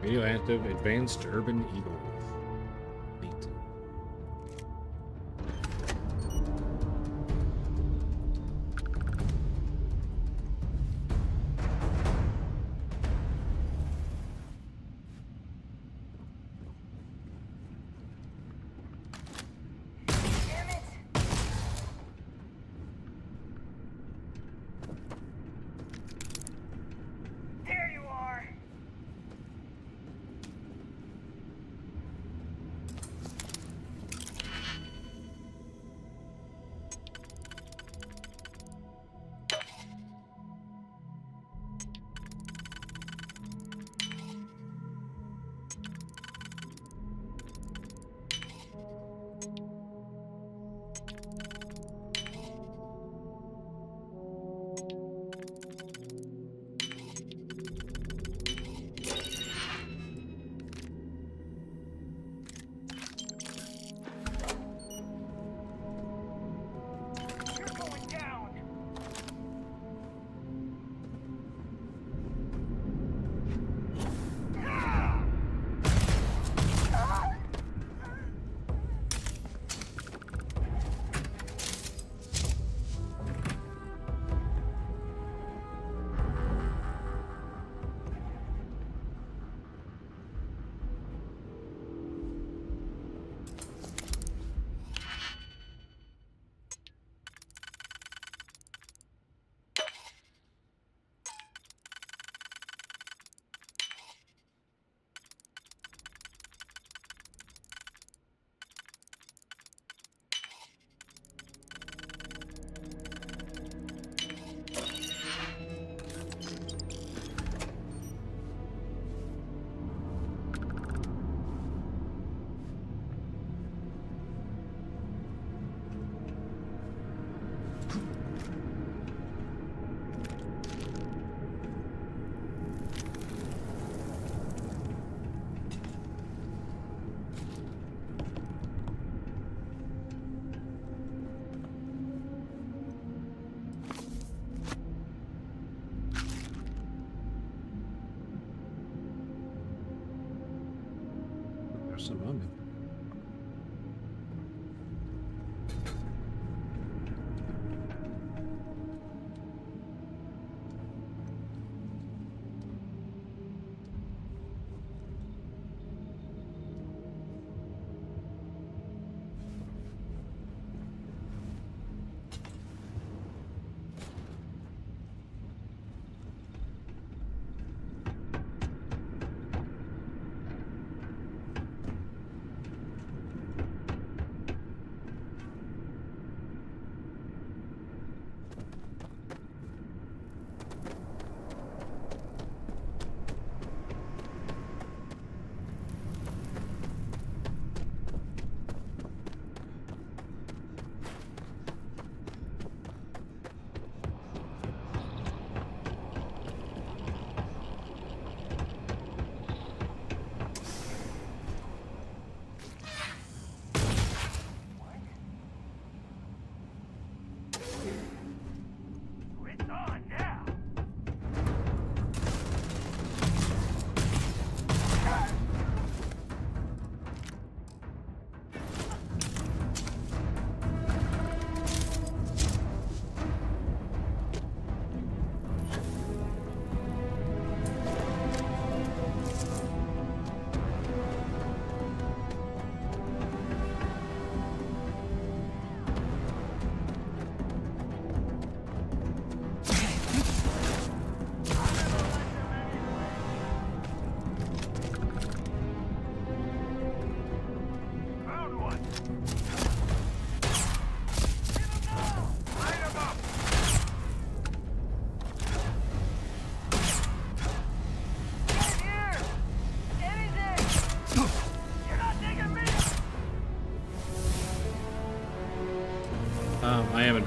Radioactive Advanced Urban Eagle. Neat. There you are! There's some on it.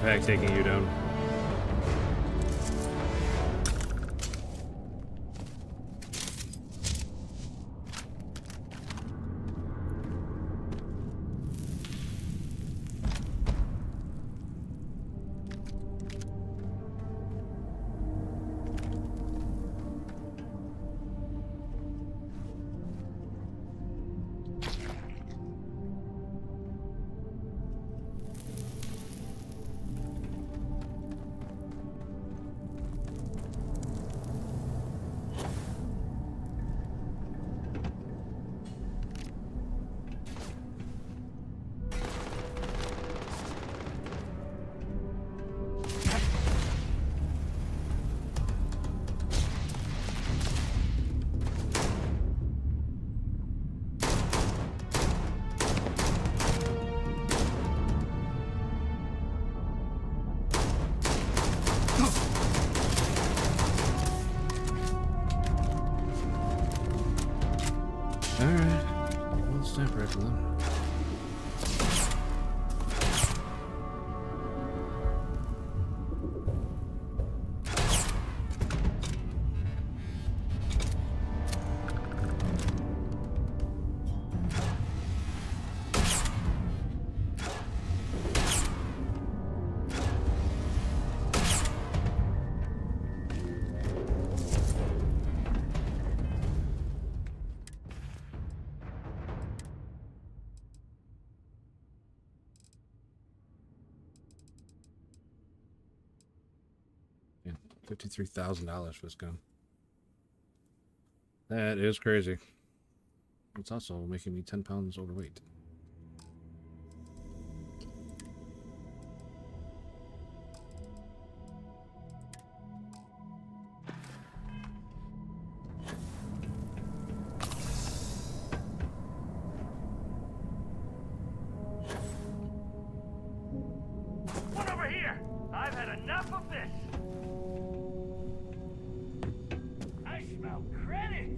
jetpack taking you down. Alright. One step right for them. $53,000 for this gun. That is crazy. It's also making me 10 pounds overweight. One over here! I've had enough of this! I smell credits!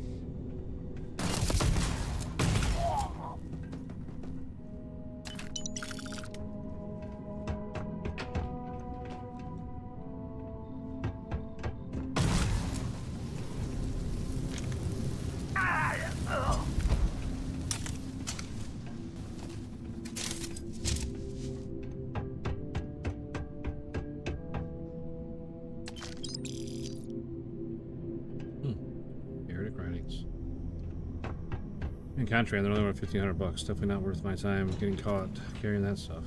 In contrary, they're only worth $1,500. Definitely not worth my time getting caught carrying that stuff.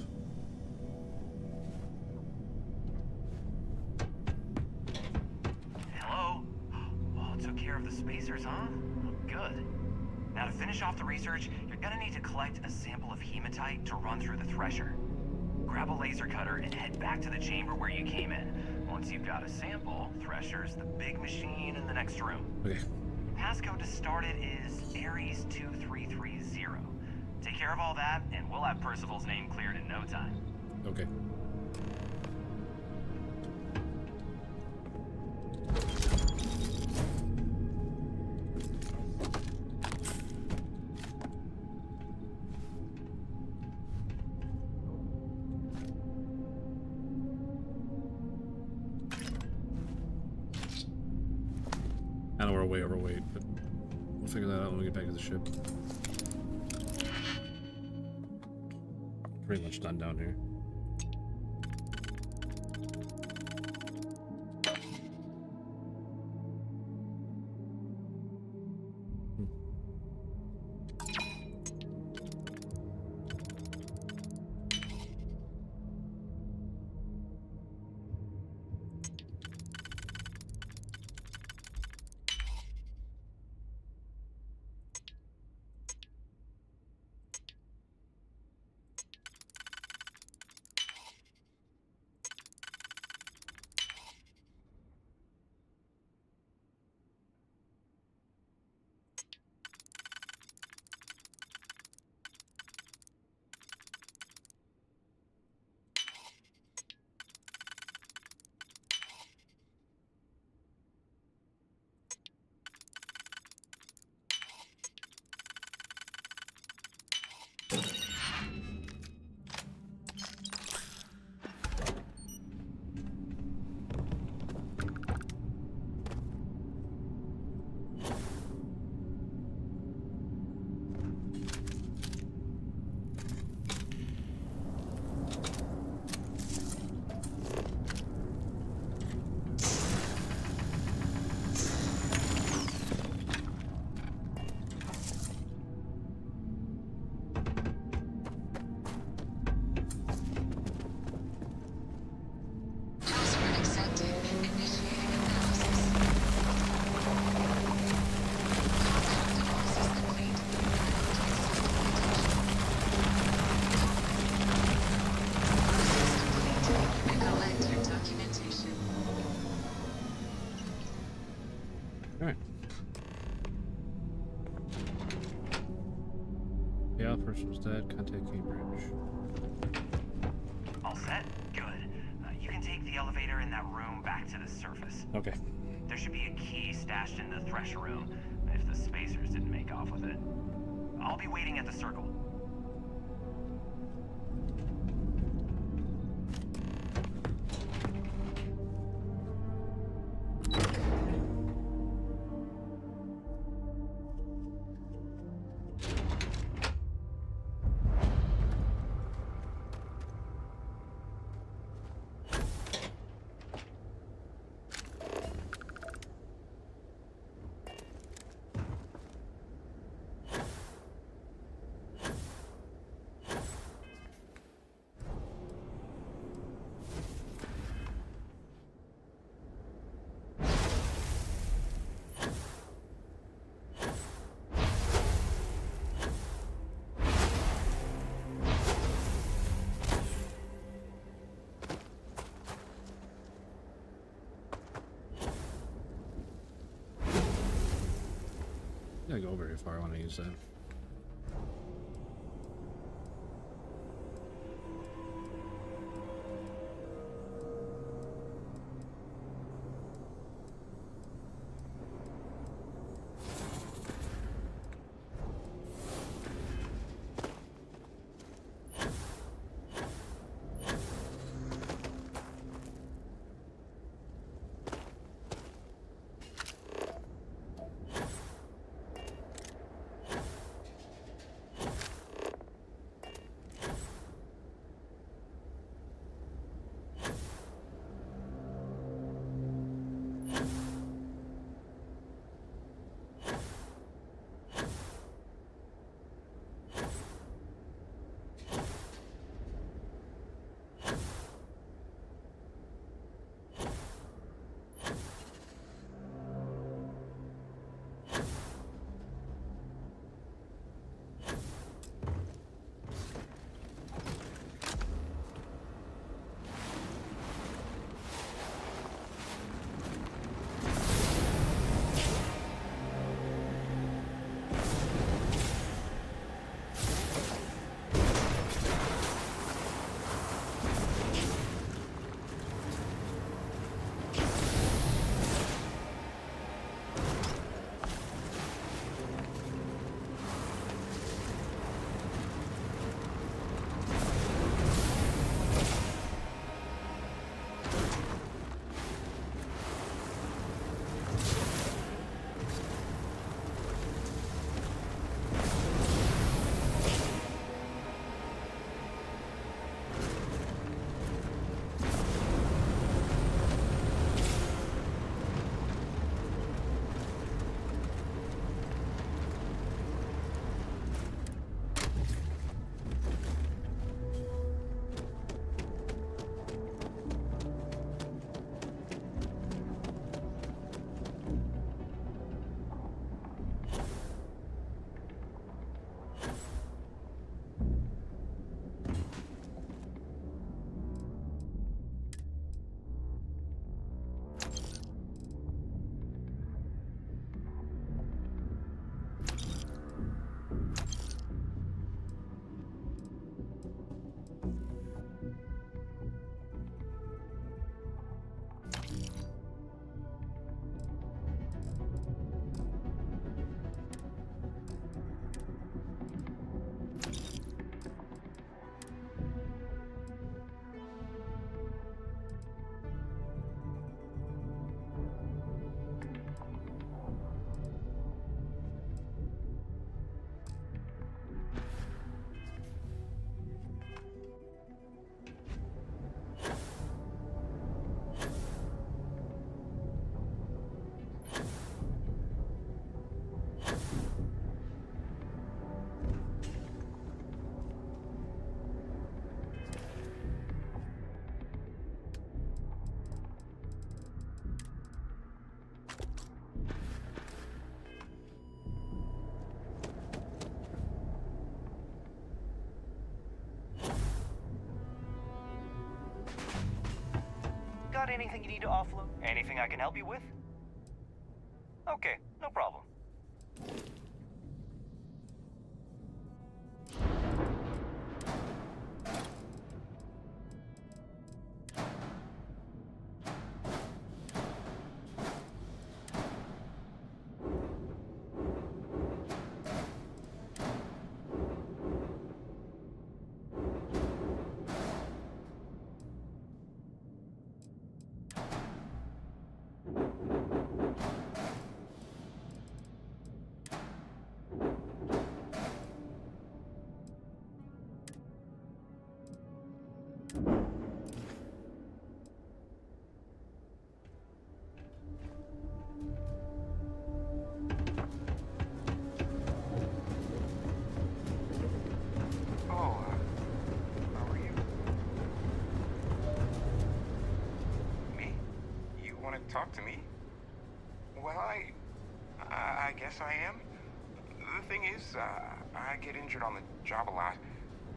Hello? Oh, took care of the spacers, huh? Good. Now to finish off the research, you're gonna need to collect a sample of hematite to run through the thresher. Grab a laser cutter and head back to the chamber where you came in. Once you've got a sample, thresher's the big machine in the next room. Okay. Passcode to start it is Ares 2330. Take care of all that, and we'll have Percival's name cleared in no time. Okay. I know we're way overweight, but we'll figure that out when we get back to the ship. Pretty much done down here. Alright. Yeah, person was dead. Contact Cambridge. All set? Good. You can take the elevator in that room back to the surface. Okay. There should be a key stashed in the thresher room, if the spacers didn't make off with it. I'll be waiting at the circle. I gotta go very far. I want to use that. Got anything you need to offload? Anything I can help you with? Okay, no problem. Talk to me? Well, I guess I am. The thing is, I get injured on the job a lot.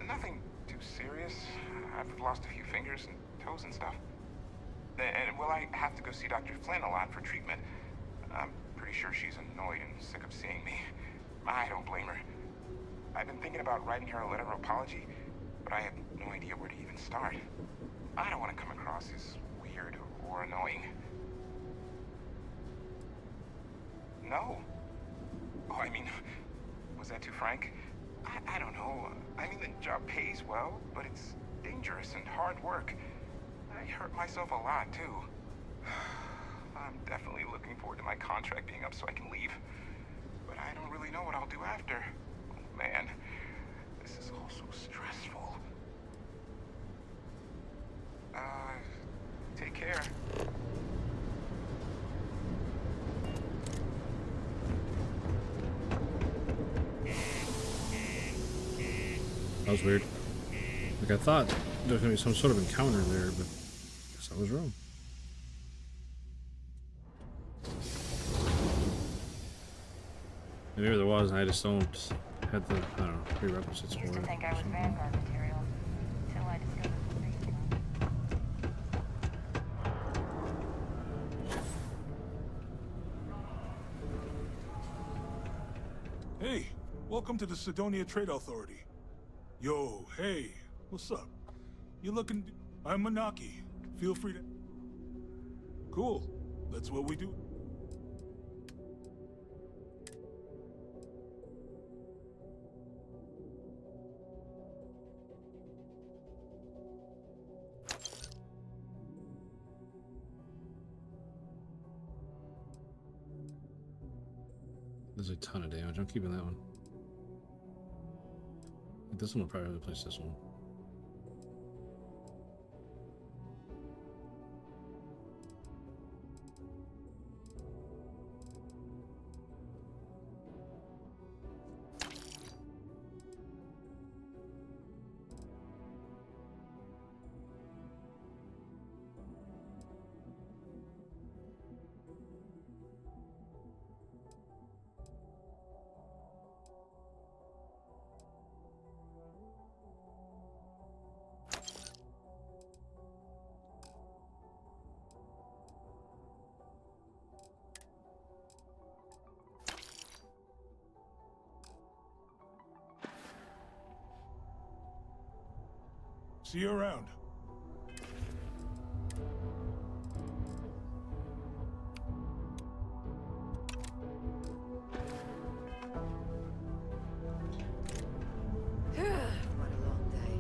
Nothing too serious. I've lost a few fingers and toes and stuff. And, well, I have to go see Dr. Flynn a lot for treatment. I'm pretty sure she's annoyed and sick of seeing me. I don't blame her. I've been thinking about writing her a letter of apology, but I have no idea where to even start. I don't want to come across as weird or annoying. No. Oh, I mean, was that too frank? I don't know. I mean, the job pays well, but it's dangerous and hard work. I hurt myself a lot, too. I'm definitely looking forward to my contract being up so I can leave. But I don't really know what I'll do after. Oh, man. This is all so stressful. Take care. That was weird. Like, I thought there was going to be some sort of encounter there, but I guess I was wrong. Maybe there was, and I just don't have the, I don't know, prerequisites for it. Used to think I was Vanguard material, until I discovered the Hey, welcome to the Sedonia Trade Authority. Yo, hey, what's up? You looking... I'm Manaki. Feel free to... Cool. That's what we do. There's a ton of damage. I'm keeping that one. This one will probably replace this one. See you around. What a long day.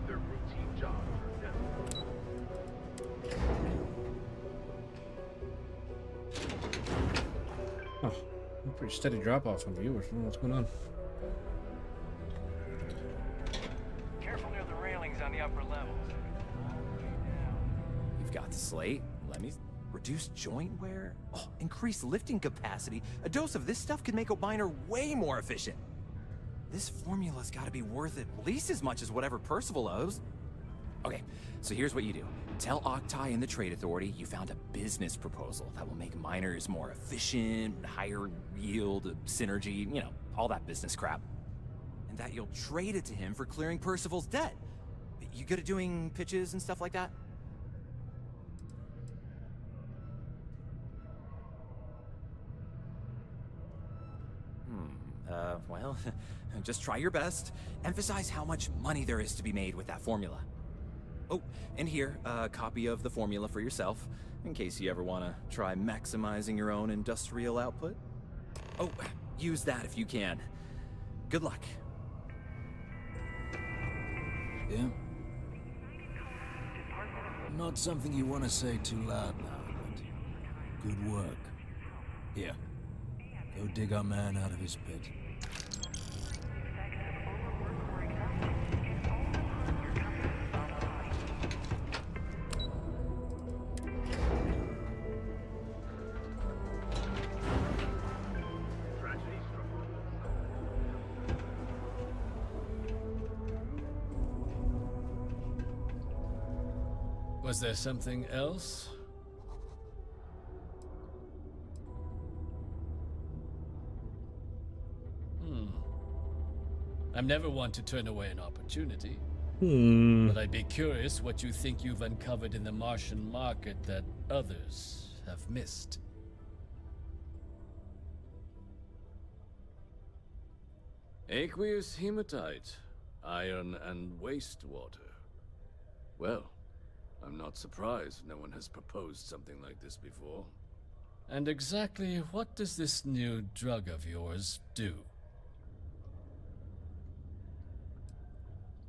Their routine jobs are dead. Oh, a pretty steady drop off on viewers. I don't know what's going on. Careful near the railings on the upper levels. You've got the slate. Let me reduce joint wear. Oh, increase lifting capacity. A dose of this stuff could make a miner way more efficient. This formula's got to be worth at least as much as whatever Percival owes. Okay, so here's what you do. Tell Octai and the Trade Authority you found a business proposal that will make miners more efficient, higher yield, synergy, you know, all that business crap. And that you'll trade it to him for clearing Percival's debt. You good at doing pitches and stuff like that? Well, just try your best. Emphasize how much money there is to be made with that formula. Oh, and here, a copy of the formula for yourself, in case you ever want to try maximizing your own industrial output. Oh, use that if you can. Good luck. Yeah? Not something you want to say too loud now, but good work. Here, go dig our man out of his pit. Was there something else? I'm never one to turn away an opportunity. But I'd be curious what you think you've uncovered in the Martian market that others have missed. Aqueous hematite, iron and wastewater. Well, I'm not surprised no one has proposed something like this before. And exactly what does this new drug of yours do?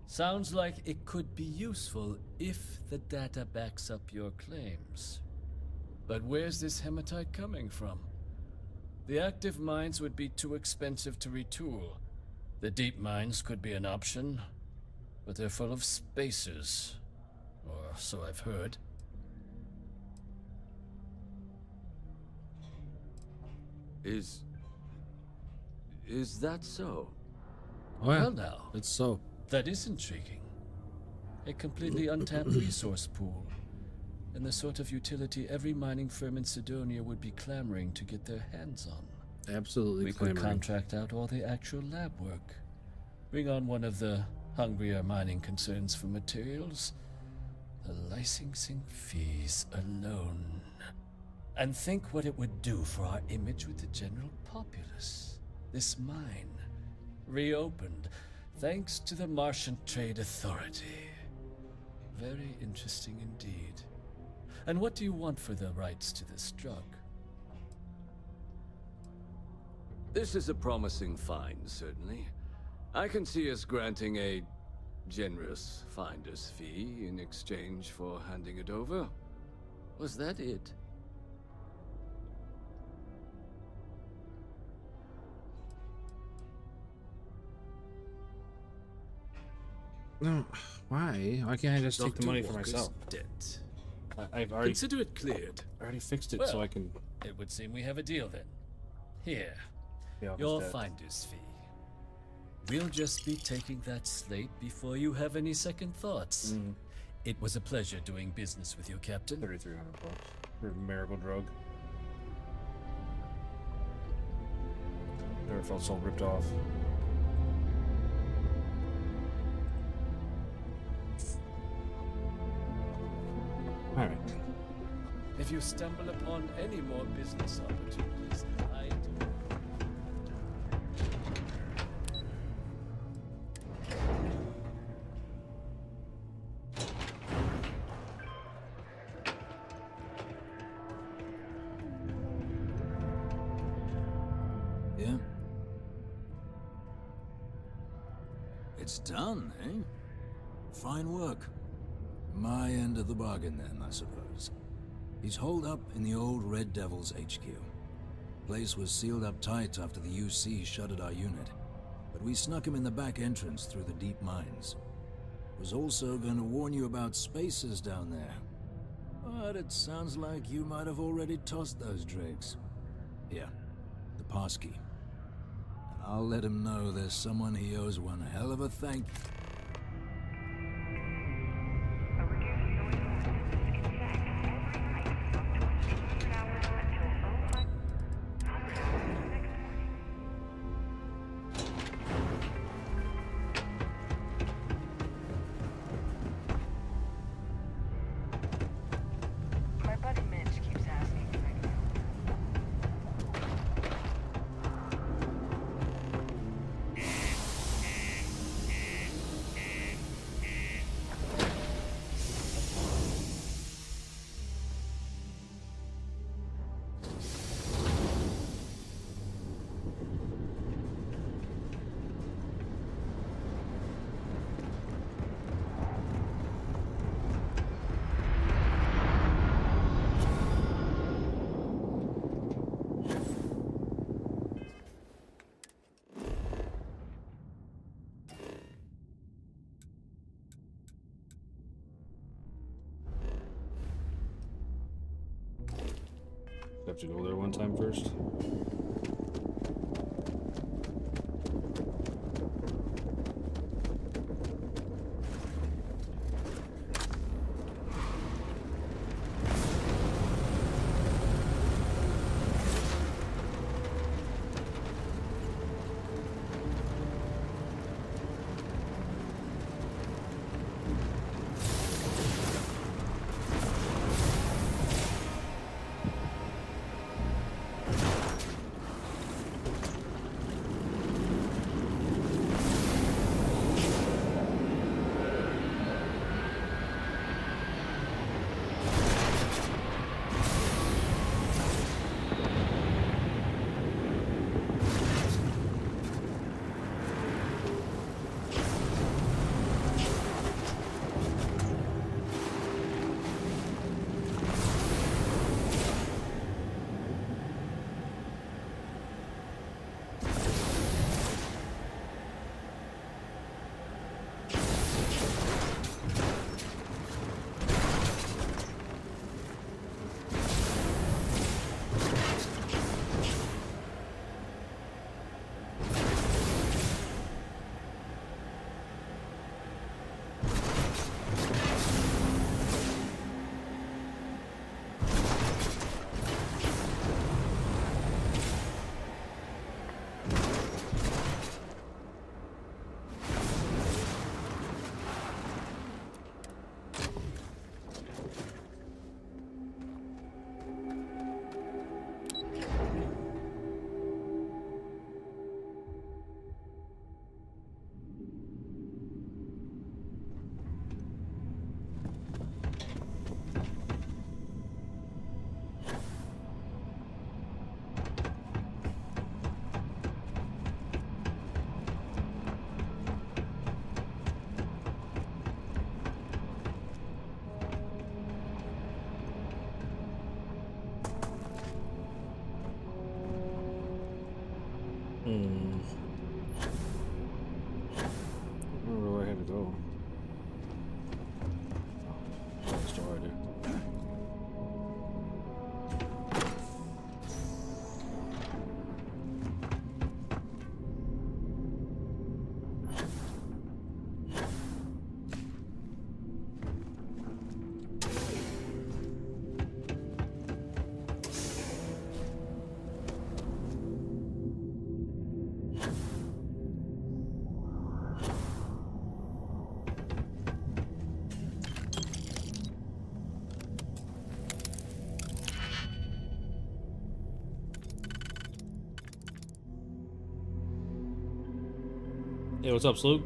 Sounds like it could be useful if the data backs up your claims. But where's this hematite coming from? The active mines would be too expensive to retool. The deep mines could be an option, but they're full of spacers. Or so I've heard. Is that so? Oh yeah, Well now, it's so. that is intriguing. A completely untapped resource pool, and the sort of utility every mining firm in Sedonia would be clamoring to get their hands on. Absolutely We clamoring. could contract out all the actual lab work. Bring on one of the hungrier mining concerns for materials. The licensing fees alone. And think what it would do for our image with the general populace. This mine, reopened, thanks to the Martian Trade Authority. Very interesting indeed. And what do you want for the rights to this drug? This is a promising find, certainly. I can see us granting a generous finder's fee in exchange for handing it over. Was that it? No, why? Why can't I just take the Dr. money for Walker's myself? debt. I've already Consider it cleared. I already fixed it, Well, so I can. It would seem we have a deal then. Here, pay off his your debt. finder's fee. We'll just be taking that slate before you have any second thoughts. It was a pleasure doing business with you, Captain. $3,300 for a miracle drug. Never felt so ripped off. All right. If you stumble upon any more business opportunities, I do. Yeah? It's done, eh? Fine work. My end of the bargain then, I suppose. He's holed up in the old Red Devil's HQ. Place was sealed up tight after the UC shuttered our unit, but we snuck him in the back entrance through the deep mines. Was also going to warn you about spacers down there. But it sounds like you might have already tossed those dregs. Here, the passkey. And I'll let him know there's someone he owes one hell of a thank you. Have to go there one time first. I don't remember where I had to go. Oh, still right there. Hey, what's up, Sloop?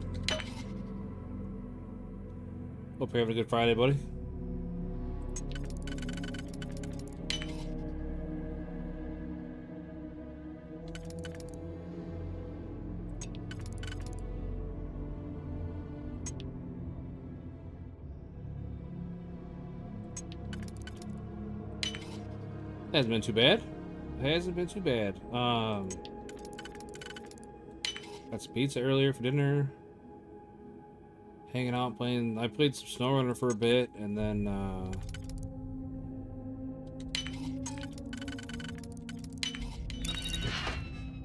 Hope you're having a good Friday, buddy. Hasn't been too bad. Hasn't been too bad. Got some pizza earlier for dinner. Hanging out, playing. I played some SnowRunner for a bit, and then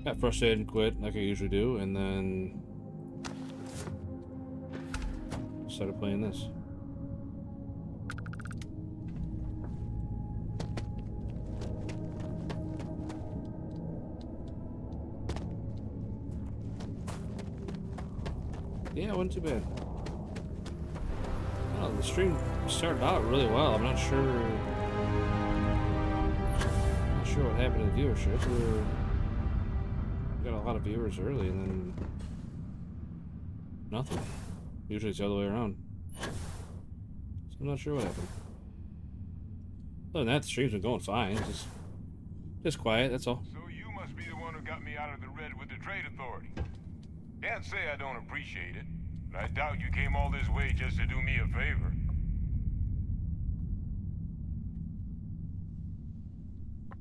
got frustrated and quit, like I usually do, and then started playing this. Yeah, it wasn't too bad. Oh, the stream started out really well. I'm not sure what happened to the viewership. We got a lot of viewers early and then nothing. Usually it's the other way around. So I'm not sure what happened. Other than that, the stream's been going fine. Just quiet, that's all. So you must be the one who got me out of the red with the trade authority. Can't say I don't appreciate it, but I doubt you came all this way just to do me a favor.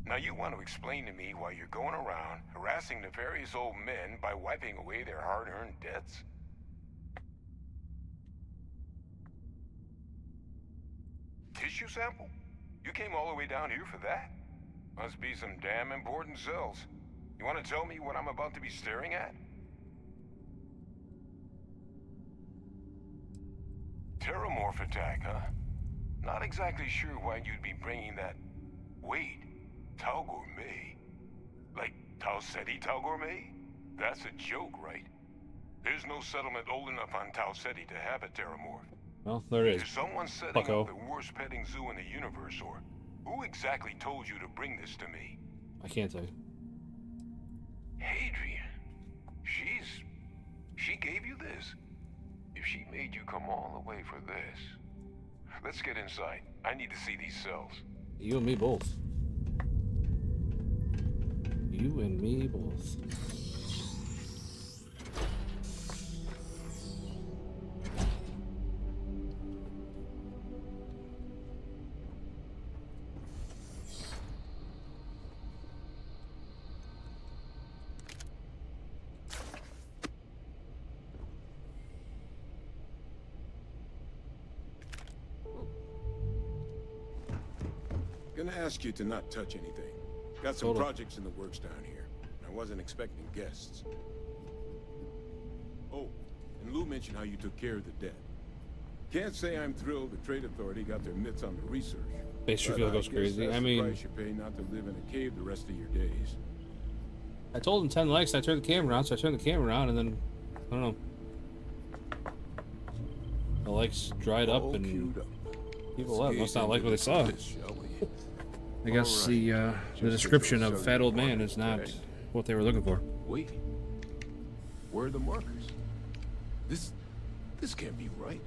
Now you want to explain to me why you're going around harassing nefarious old men by wiping away their hard-earned debts? Tissue sample? You came all the way down here for that? Must be some damn important cells. You want to tell me what I'm about to be staring at? Terramorph attack, huh? Not exactly sure why you'd be bringing that... Wait, Tau Gourmet? Like Tau Ceti Tau Gourmet? That's a joke, right? There's no settlement old enough on Tau Ceti to have a Terramorph. Well, there it is. Is someone setting Bucko. up the worst petting zoo in the universe, or who exactly told you to bring this to me? I can't tell you. Adrien. She gave you this? If she made you come all the way for this... Let's get inside. I need to see these cells. You and me both. You and me both. Gonna ask you to not touch anything. Got some projects in the works down here. I wasn't expecting guests. Oh, and Lou mentioned how you took care of the dead. Can't say I'm thrilled the Trade Authority got their mitts on the research. Bastrfield goes crazy. I mean, the price you pay not to live in a cave the rest of your days. I told him 10 likes. I turned the camera on, so I turned the camera on, and then I don't know. The likes dried up, and people left. Must not like what they saw. I guess the description of fat old man is not what they were looking for. Wait, where are the markers? This can't be right.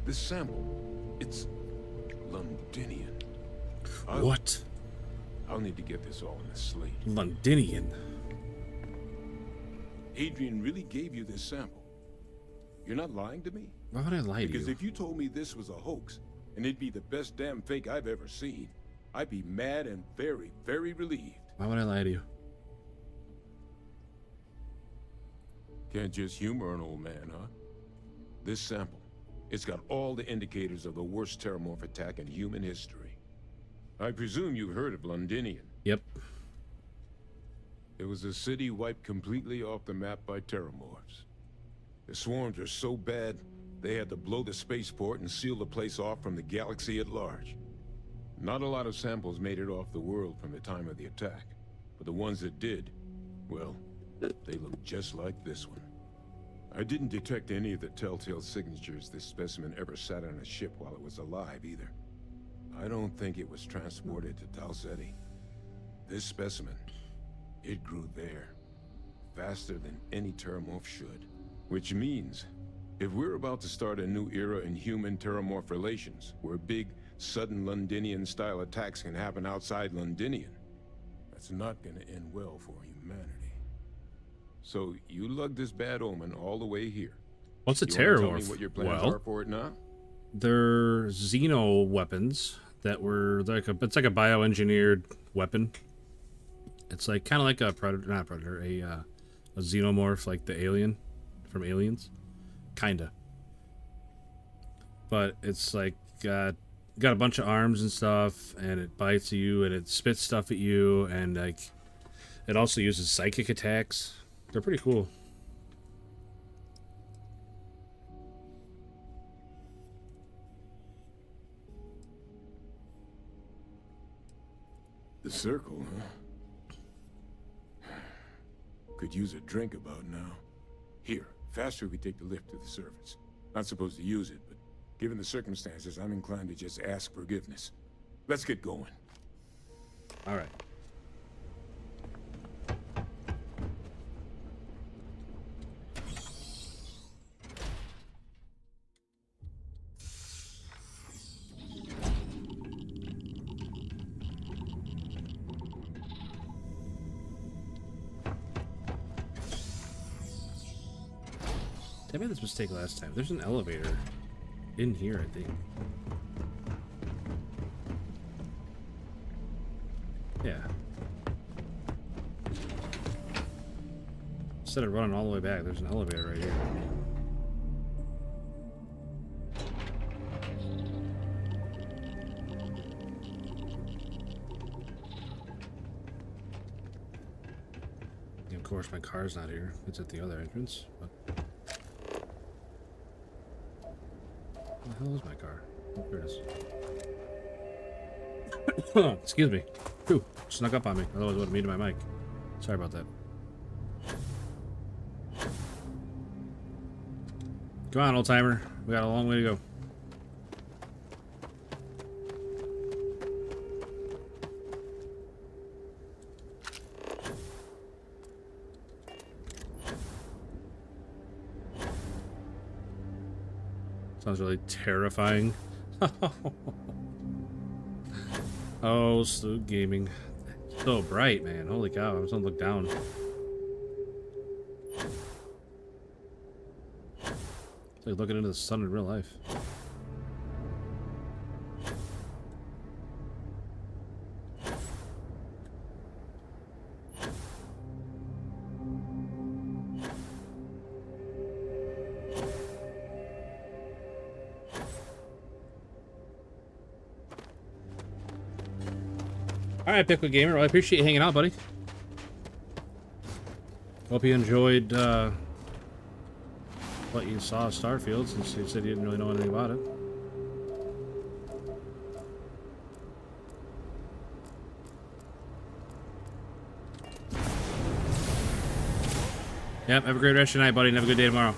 This sample, it's Londinian. What? I'll need to get this all in a slate. Londinian. Adrien really gave you this sample. You're not lying to me? Why would I lie to you? Because if you told me this was a hoax, and it'd be the best damn fake I've ever seen, I'd be mad and very, very relieved. Why would I lie to you? Can't just humor an old man, huh? This sample, it's got all the indicators of the worst Terramorph attack in human history. I presume you've heard of Londinian. Yep. It was a city wiped completely off the map by Terramorphs. The swarms are so bad, they had to blow the spaceport and seal the place off from the galaxy at large. Not a lot of samples made it off the world from the time of the attack, but the ones that did, well, they look just like this one. I didn't detect any of the telltale signatures this specimen ever sat on a ship while it was alive, either. I don't think it was transported to Tau Ceti. This specimen, it grew there, faster than any Terramorph should. Which means, if we're about to start a new era in human-Terramorph relations, where big, sudden Londinian-style attacks can happen outside Londinian, that's not gonna end well for humanity. So, you lugged this bad omen all the way here. What's a You wanna tell me Terramorph? what your plans are for it now? They're Xeno weapons that were like it's like a bioengineered weapon. It's like kind of like a predator, not predator, a xenomorph, like the alien from Aliens, kinda. But it's like got a bunch of arms and stuff, and it bites you, and it spits stuff at you, and like it also uses psychic attacks. They're pretty cool. The circle, huh? Could use a drink about now. Here, faster we take the lift to the surface. Not supposed to use it, but given the circumstances, I'm inclined to just ask forgiveness. Let's get going. All right. I made this mistake last time. There's an elevator in here, I think. Yeah. Instead of running all the way back, there's an elevator right here. course, my car's not here. It's at the other entrance. But... where the hell is my car? Oh, there it is. Excuse me. Whew, snuck up on me. Otherwise, I would have muted my mic. Sorry about that. Come on, old timer. We got a long way to go. Sounds really terrifying. Oh, slow gaming. So bright, man. Holy cow. I'm starting to look down. It's like looking into the sun in real life. Alright, Pickle Gamer. Well, I appreciate you hanging out, buddy. Hope you enjoyed what you saw of Starfield, since you said you didn't really know anything about it. Yep, have a great rest of your night, buddy, and have a good day tomorrow.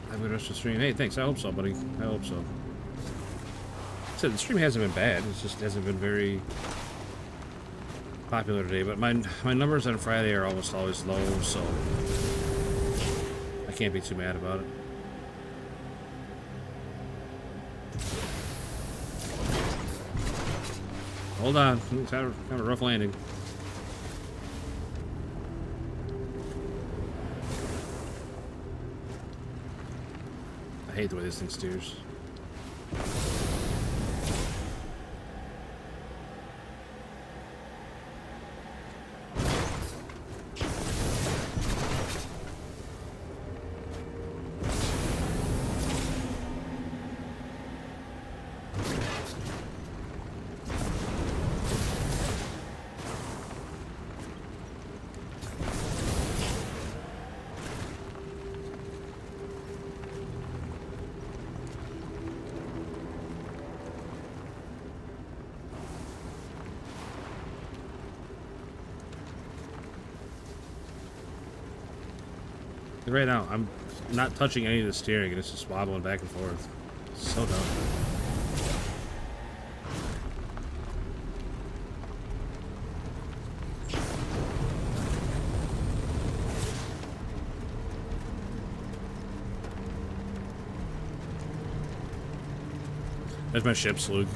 Have a good rest of the stream. Hey, thanks. I hope so, buddy. I hope so. So the stream hasn't been bad. It just hasn't been very popular today. But my numbers on Friday are almost always low, so I can't be too mad about it. Hold on, it's kind of a rough landing. I hate the way this thing steers. Right now, I'm not touching any of the steering, and it's just wobbling back and forth. It's so dumb. There's my ship, Slug.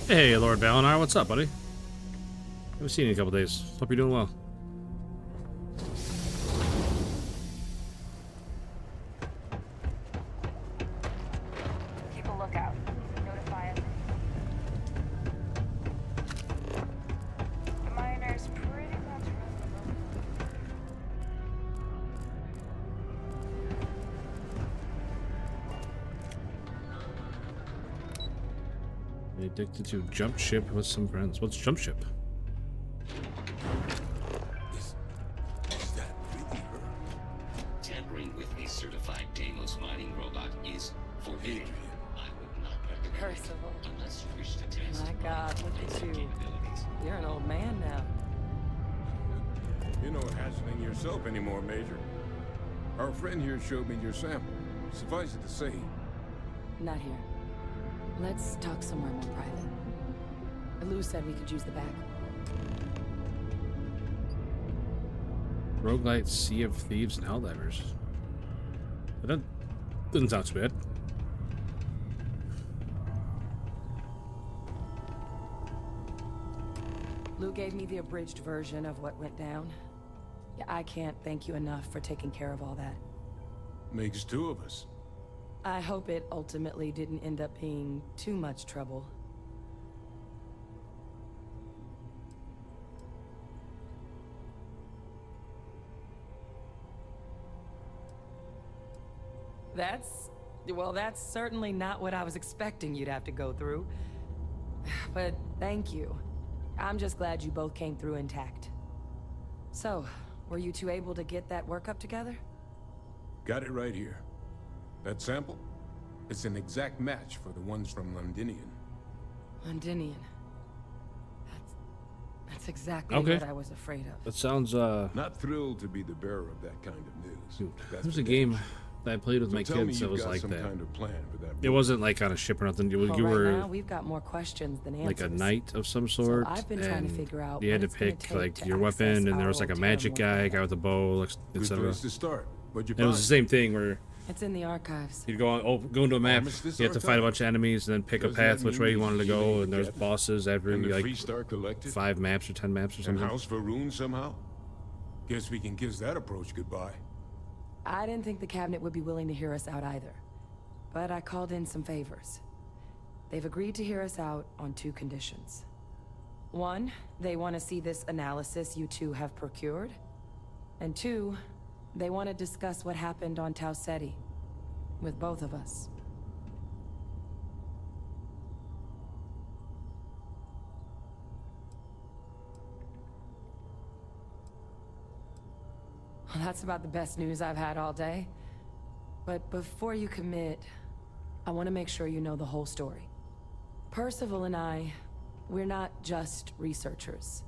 Hey, Lord Balinar, what's up, buddy? Haven't seen you in a couple days. Hope you're doing well. Keep a lookout. Notify us. The miners pretty much run the road. Addicted to jump ship with some friends. What's jump ship? Is that really her? Tampering with a certified Deimos mining robot is forbidden. Adrien. I would not recommend Percival. it unless you wish to test My God, look at you. capabilities. You're an old man now. You're not hassling yourself anymore, Major. Our friend here showed me your sample. Suffice it to say, Not here. Let's talk somewhere more private. Lou said we could use the back. Roguelite, Sea of Thieves, and Helldivers. That doesn't sound too bad. Lou gave me the abridged version of what went down. Yeah, I can't thank you enough for taking care of all that. Makes two of us. I hope it ultimately didn't end up being too much trouble. That's certainly not what I was expecting you'd have to go through. But thank you. I'm just glad you both came through intact. So, were you two able to get that workup together? Got it right here. That sample? It's an exact match for the ones from Londinian. Londinian. That's exactly Okay. what I was afraid of. That sounds Not thrilled to be the bearer of that kind of news. Dude, That's there's for a damn game sure. that I played with So my tell me kids that you've was got like some that. kind of plan for that It wasn't like on a ship or nothing. You Well, were right now, we've got more questions than answers. like a knight of some sort, I've been trying to and figure out you had what to it's gonna pick take like to your access weapon, and there our was like a old magic Terramorph guy with a bow, Good etc. place to start. What'd you And it was the find? same thing where It's in the archives. you'd go into a map, Armistice you have to fight a archive? bunch of enemies, and then pick a Doesn't that path which mean way you we wanted to usually go, and there's get bosses every And the like Freestar collected? 5 maps or 10 maps or And something. House for Rune somehow? Guess we can kiss that approach goodbye. I didn't think the cabinet would be willing to hear us out either. But I called in some favors. They've agreed to hear us out on 2 conditions. 1, they want to see this analysis you two have procured. And 2, they want to discuss what happened on Tau Ceti. With both of us. Well, that's about the best news I've had all day. But before you commit, I want to make sure you know the whole story. Percival and I, we're not just researchers.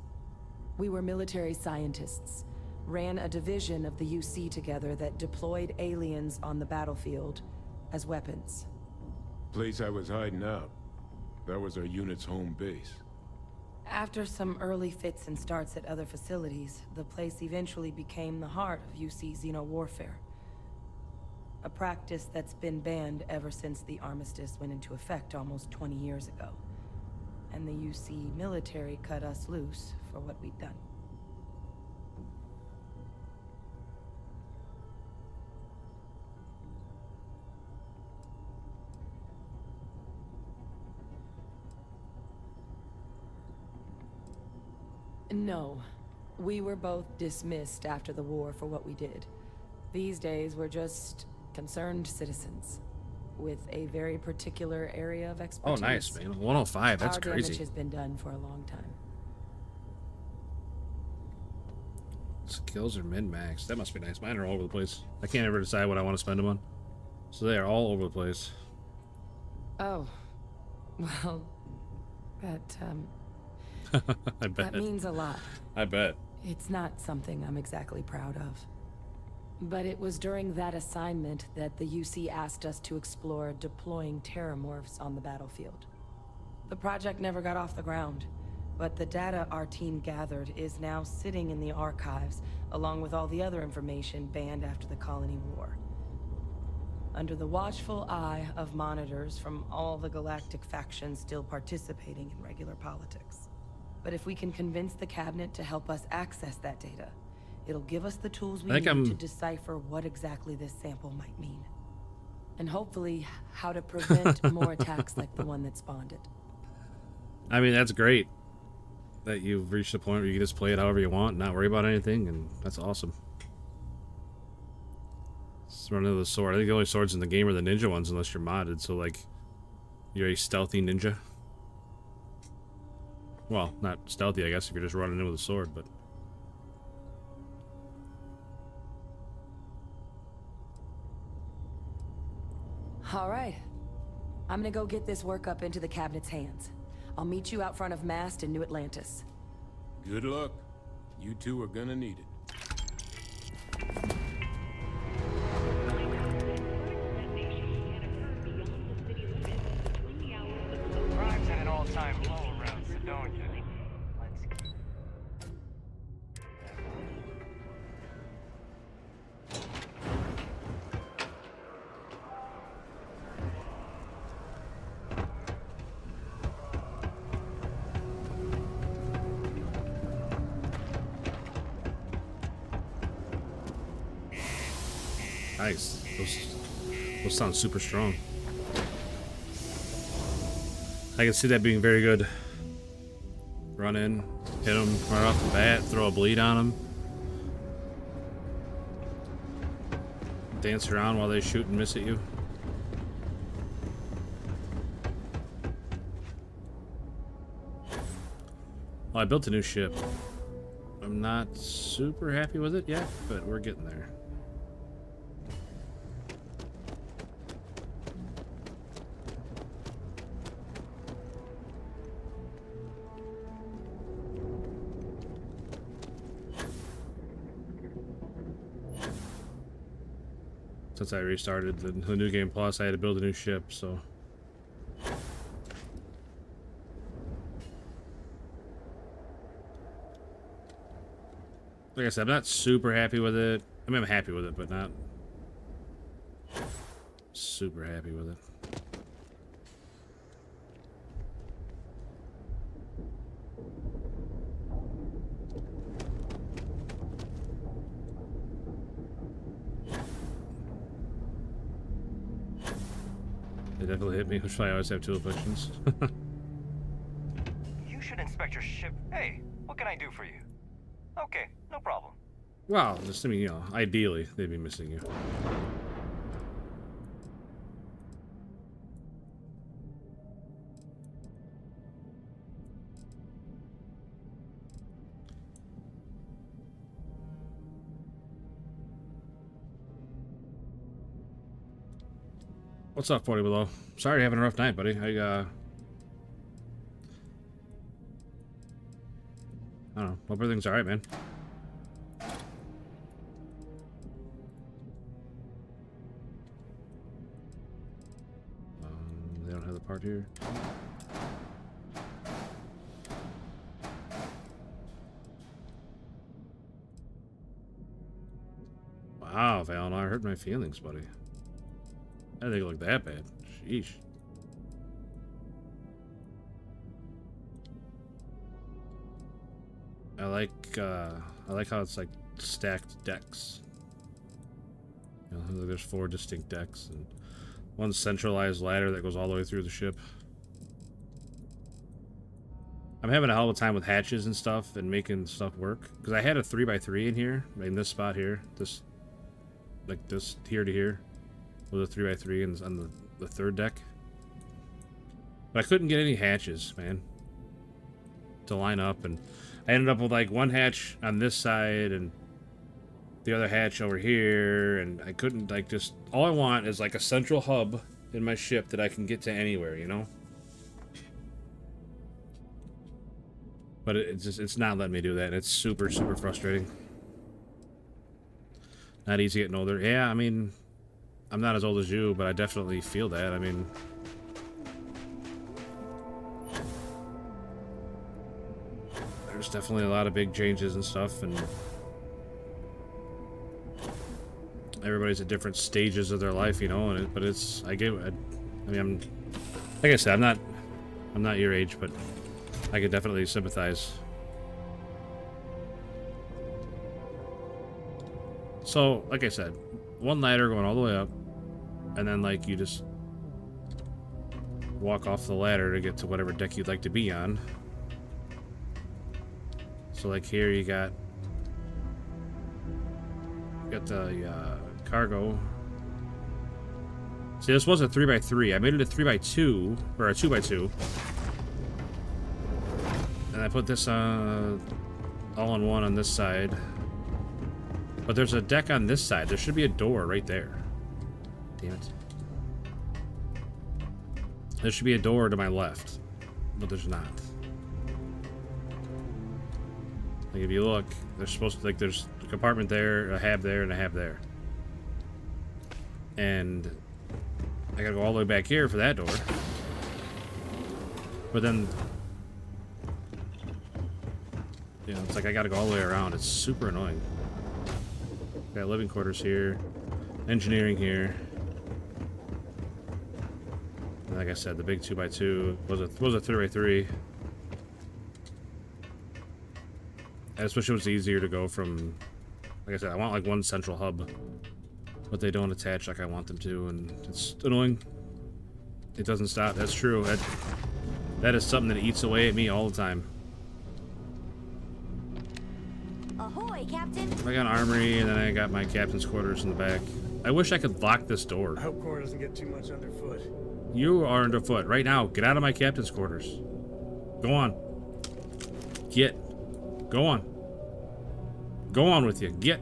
We were military scientists, ran a division of the UC together that deployed aliens on the battlefield as weapons. Place I was hiding out. That was our unit's home base. After some early fits and starts at other facilities, the place eventually became the heart of UC xeno-warfare. A practice that's been banned ever since the armistice went into effect almost 20 years ago. And the UC military cut us loose for what we'd done. No. We were both dismissed after the war for what we did. These days, we're just concerned citizens with a very particular area of Oh, expertise. nice, man. 105. That's Our crazy. damage has been done for a long time. Skills are min-max. That must be nice. Mine are all over the place. I can't ever decide what I want to spend them on. So they are all over the place. Oh. Well, that, I bet. that means a lot. I bet. It's not something I'm exactly proud of. But it was during that assignment that the UC asked us to explore deploying terramorphs on the battlefield. The project never got off the ground, but the data our team gathered is now sitting in the archives, along with all the other information banned after the Colony War. Under the watchful eye of monitors from all the galactic factions still participating in regular politics. But if we can convince the cabinet to help us access that data, it'll give us the tools we need to decipher what exactly this sample might mean. And hopefully, how to prevent more attacks like the one that spawned it. I mean, that's great. That you've reached the point where you can just play it however you want, not worry about anything, and that's awesome. Let's run into the sword. I think the only swords in the game are the ninja ones, unless you're modded, so like, you're a stealthy ninja. Well, not stealthy, I guess, if you're just running in with a sword, but... All right. I'm gonna go get this work up into the cabinet's hands. I'll meet you out front of Mast in New Atlantis. Good luck. You two are gonna need it. Crime's at an all-time low around Sedonia. Nice. Those sound super strong. I can see that being very good. Run in, hit them right off the bat, throw a bleed on them. Dance around while they shoot and miss at you. Well, I built a new ship. I'm not super happy with it yet, but we're getting there. Since I restarted the New Game Plus, I had to build a new ship, so... Like I said, I'm not super happy with it. I mean, I'm happy with it, but not super happy with it. They definitely hit me, which is why I always have 2 afflictions. You should inspect your ship. Hey, what can I do for you? Okay, no problem. Well, just, I mean, you know, ideally, they'd be missing you. What's up, 40 Below? Sorry you're having a rough night, buddy. I don't know. Hope everything's alright, man. They don't have the part here. Wow, Valen, I hurt my feelings, buddy. I didn't think it looked that bad. Sheesh. I like how it's like stacked decks. You know, there's 4 distinct decks and one centralized ladder that goes all the way through the ship. I'm having a hell of a time with hatches and stuff and making stuff work because I had a 3x3 in here, in this spot here, this here to here. With a 3x3 and on the 3rd deck. But I couldn't get any hatches, man, to line up, and I ended up with like 1 hatch on this side and the other hatch over here, and I couldn't, like, just all I want is like a central hub in my ship that I can get to anywhere, you know? But it's not letting me do that, and it's super frustrating. Not easy getting older. Yeah, I mean, I'm not as old as you, but I definitely feel that. I mean, there's definitely a lot of big changes and stuff, and everybody's at different stages of their life, you know. And but it's I mean, I'm like I said, I'm not your age, but I could definitely sympathize. So, like I said, 1 ladder going all the way up. And then, like, you just walk off the ladder to get to whatever deck you'd like to be on. So, like, here you got the cargo. See, this was a 3x3. I made it a 3x2, or a 2x2. And I put this all-in-one on this side. But there's a deck on this side. There should be a door right there. Damn it. There should be a door to my left, but there's not. Like, if you look, there's supposed to, like, there's a compartment there, a hab there, and a hab there. And I gotta go all the way back here for that door. But then, you know, it's like I gotta go all the way around. It's super annoying. Got living quarters here, engineering here. And like I said, the big 2x2 was a 3x3. I just wish it was easier to go from. Like I said, I want like 1 central hub but they don't attach like I want them to, and it's annoying. It doesn't stop. That's true. That is something that eats away at me all the time. Ahoy, Captain! I got an armory, and then I got my captain's quarters in the back. I wish I could lock this door. I hope Cora doesn't get too much underfoot. You are underfoot right now. Get out of my captain's quarters. Go on. Get. Go on. Go on with you. Get.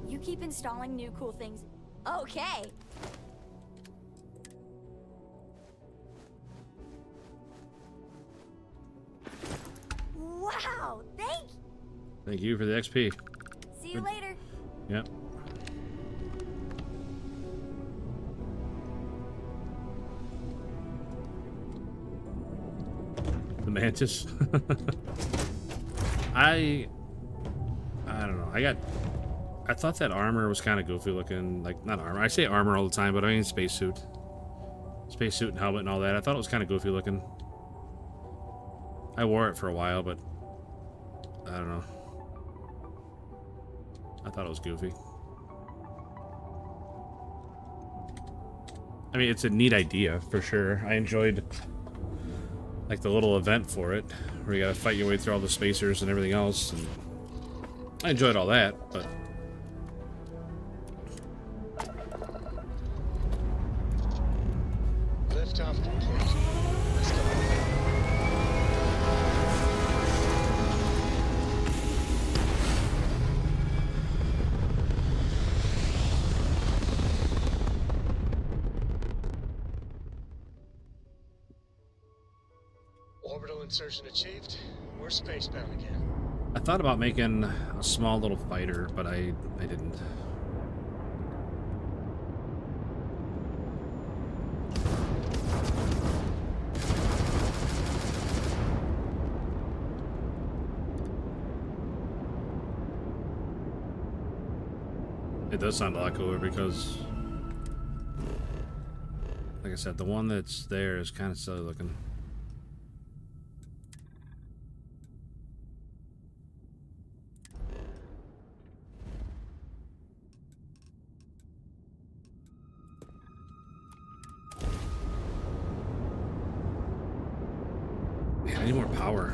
You keep installing new cool things. Okay. Wow, Thank you for the XP. See you later. Yep. The mantis. I don't know. I thought that armor was kind of goofy looking. Like, not armor. I say armor all the time, but I mean spacesuit. Spacesuit and helmet and all that. I thought it was kind of goofy looking. I wore it for a while, but I don't know. I thought it was goofy. I mean, it's a neat idea for sure. I enjoyed like the little event for it, where you gotta fight your way through all the spacers and everything else. And I enjoyed all that, but liftoff complete. Let's go. Orbital insertion achieved. We're spacebound again. I thought about making a small little fighter, but I didn't. It does sound a lot cooler because, like I said, the one that's there is kind of silly looking. Man, I need more power.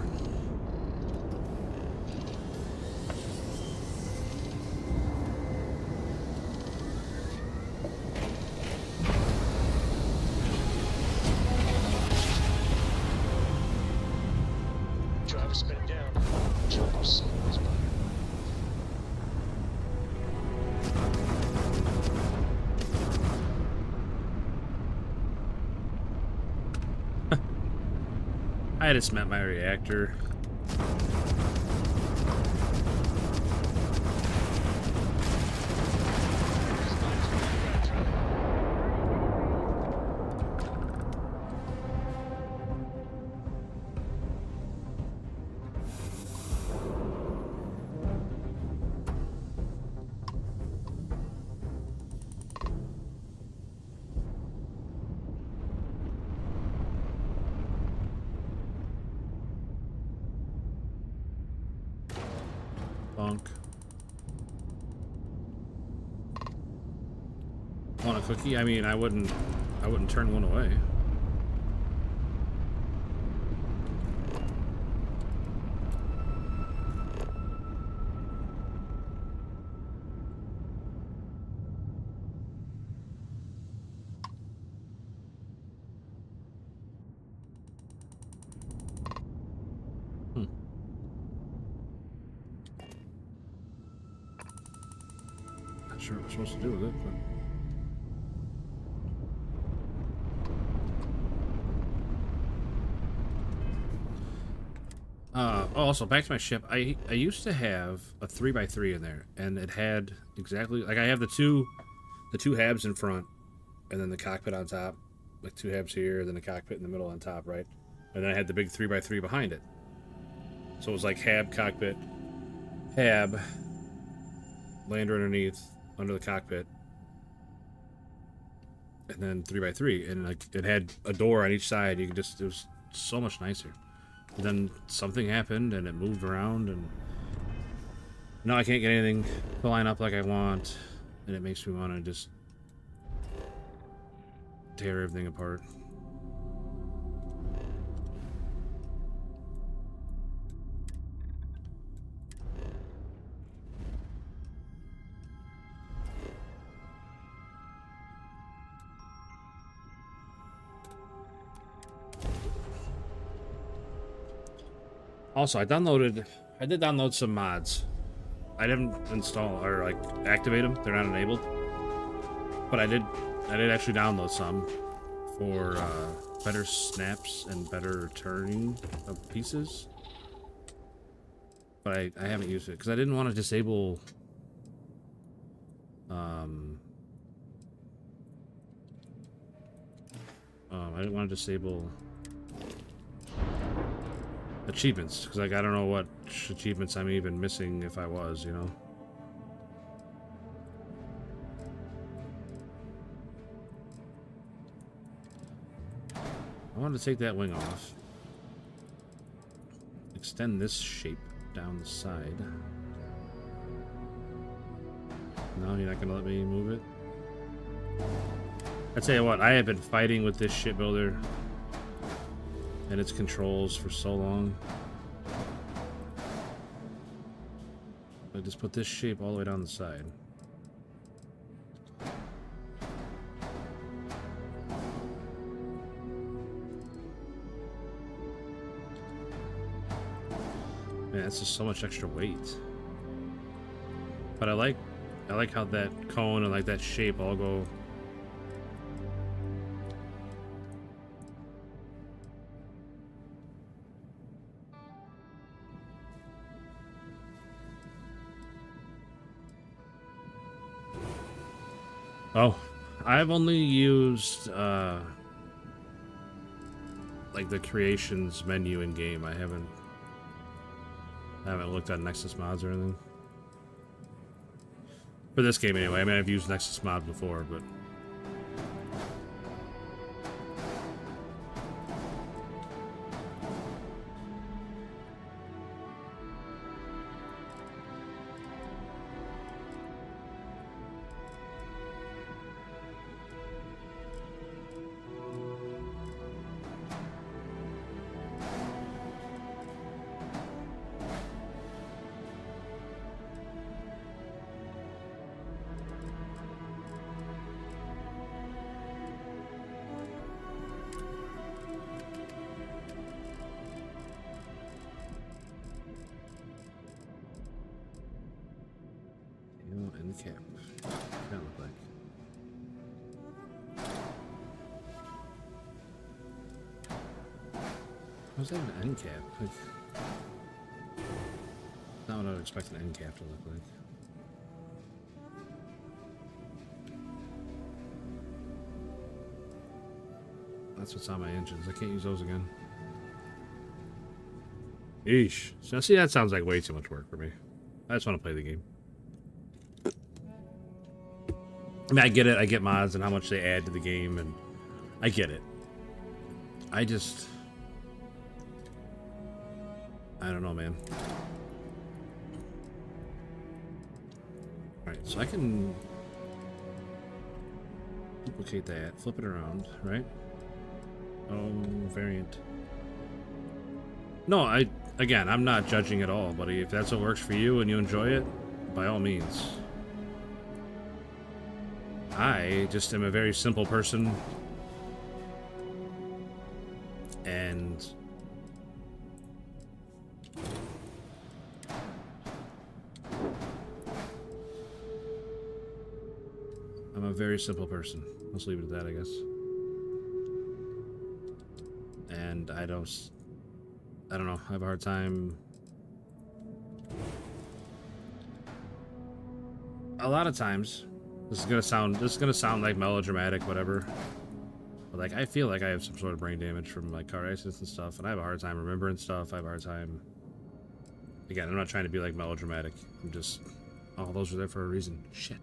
Driver spinning down. Triple sequence by. I just met my reactor. Bunk. Want a cookie? I mean, I wouldn't turn one away. Not sure what we're supposed to do with it, but also back to my ship. I used to have a 3x3 in there, and it had exactly like I have the two habs in front, and then the cockpit on top, like two habs here, then the cockpit in the middle on top, right? And then I had the big 3x3 behind it. So it was like hab, cockpit, hab, lander underneath, under the cockpit, and then 3x3, and like it had a door on each side. You could just, it was so much nicer. Then something happened and it moved around, and now I can't get anything to line up like I want, and it makes me want to just tear everything apart. Also, I did download some mods. I didn't install or like activate them. They're not enabled. But I did actually download some for better snaps and better turning of pieces. But I haven't used it because I didn't want to disable I didn't want to disable achievements, because like I don't know what achievements I'm even missing if I was, you know. I wanted to take that wing off. Extend this shape down the side. No, you're not gonna let me move it? I tell you what, I have been fighting with this shipbuilder and its controls for so long. I just put this shape all the way down the side. Man, that's just so much extra weight. But I like how that cone and like that shape all go. Oh, I've only used like the creations menu in game. I haven't looked at Nexus mods or anything. For this game anyway. I mean, I've used Nexus mods before, but end cap. Kind of look like. How's that an end cap? Like, not what I would expect an end cap to look like. That's what's on my engines. I can't use those again. Eesh. So see, that sounds like way too much work for me. I just want to play the game. I mean, I get it. I get mods and how much they add to the game, and I get it. I don't know, man. Alright, so I can duplicate that, flip it around, right? Oh, variant. No, again, I'm not judging at all, buddy. If that's what works for you and you enjoy it, by all means. I just am a very simple person, and I'm a very simple person. Let's leave it at that, I guess. And I don't know, I have a hard time. A lot of times, this is gonna sound like melodramatic, whatever. But like, I feel like I have some sort of brain damage from like car accidents and stuff, and I have a hard time remembering stuff. I have a hard time. Again, I'm not trying to be like melodramatic. I'm just, oh, those are there for a reason. Shit.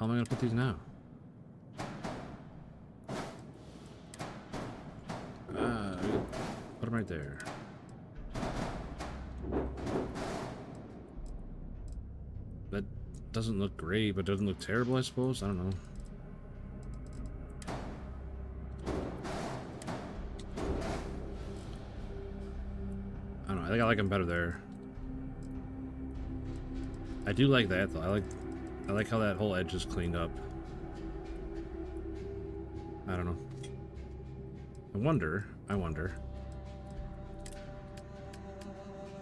hell am I gonna put these now? Put them right there. That doesn't look great, but doesn't look terrible, I suppose. I don't know. I don't know. I think I like them better there. I do like that though. I like how that whole edge is cleaned up. I don't know. I wonder.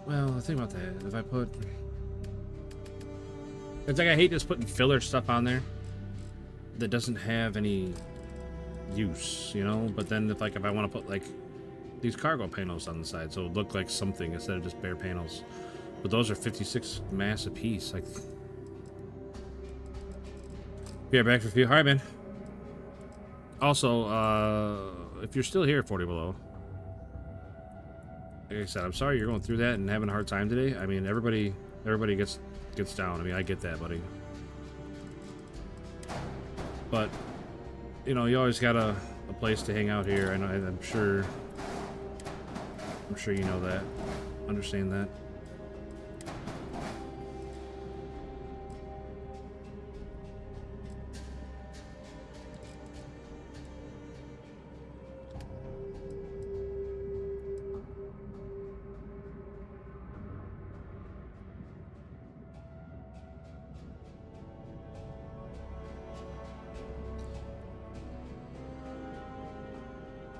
Well, the thing about that, if I put... It's like I hate just putting filler stuff on there that doesn't have any use, you know? But then if I want to put like these cargo panels on the side, so it would look like something instead of just bare panels. But those are 56 mass a piece. Like, be right back for a few. All right, man. Also, if you're still here at 40 Below, like I said, I'm sorry you're going through that and having a hard time today. I mean, everybody gets down. I mean, I get that, buddy. But, you know, you always got a place to hang out here. I'm sure you know that. Understand that.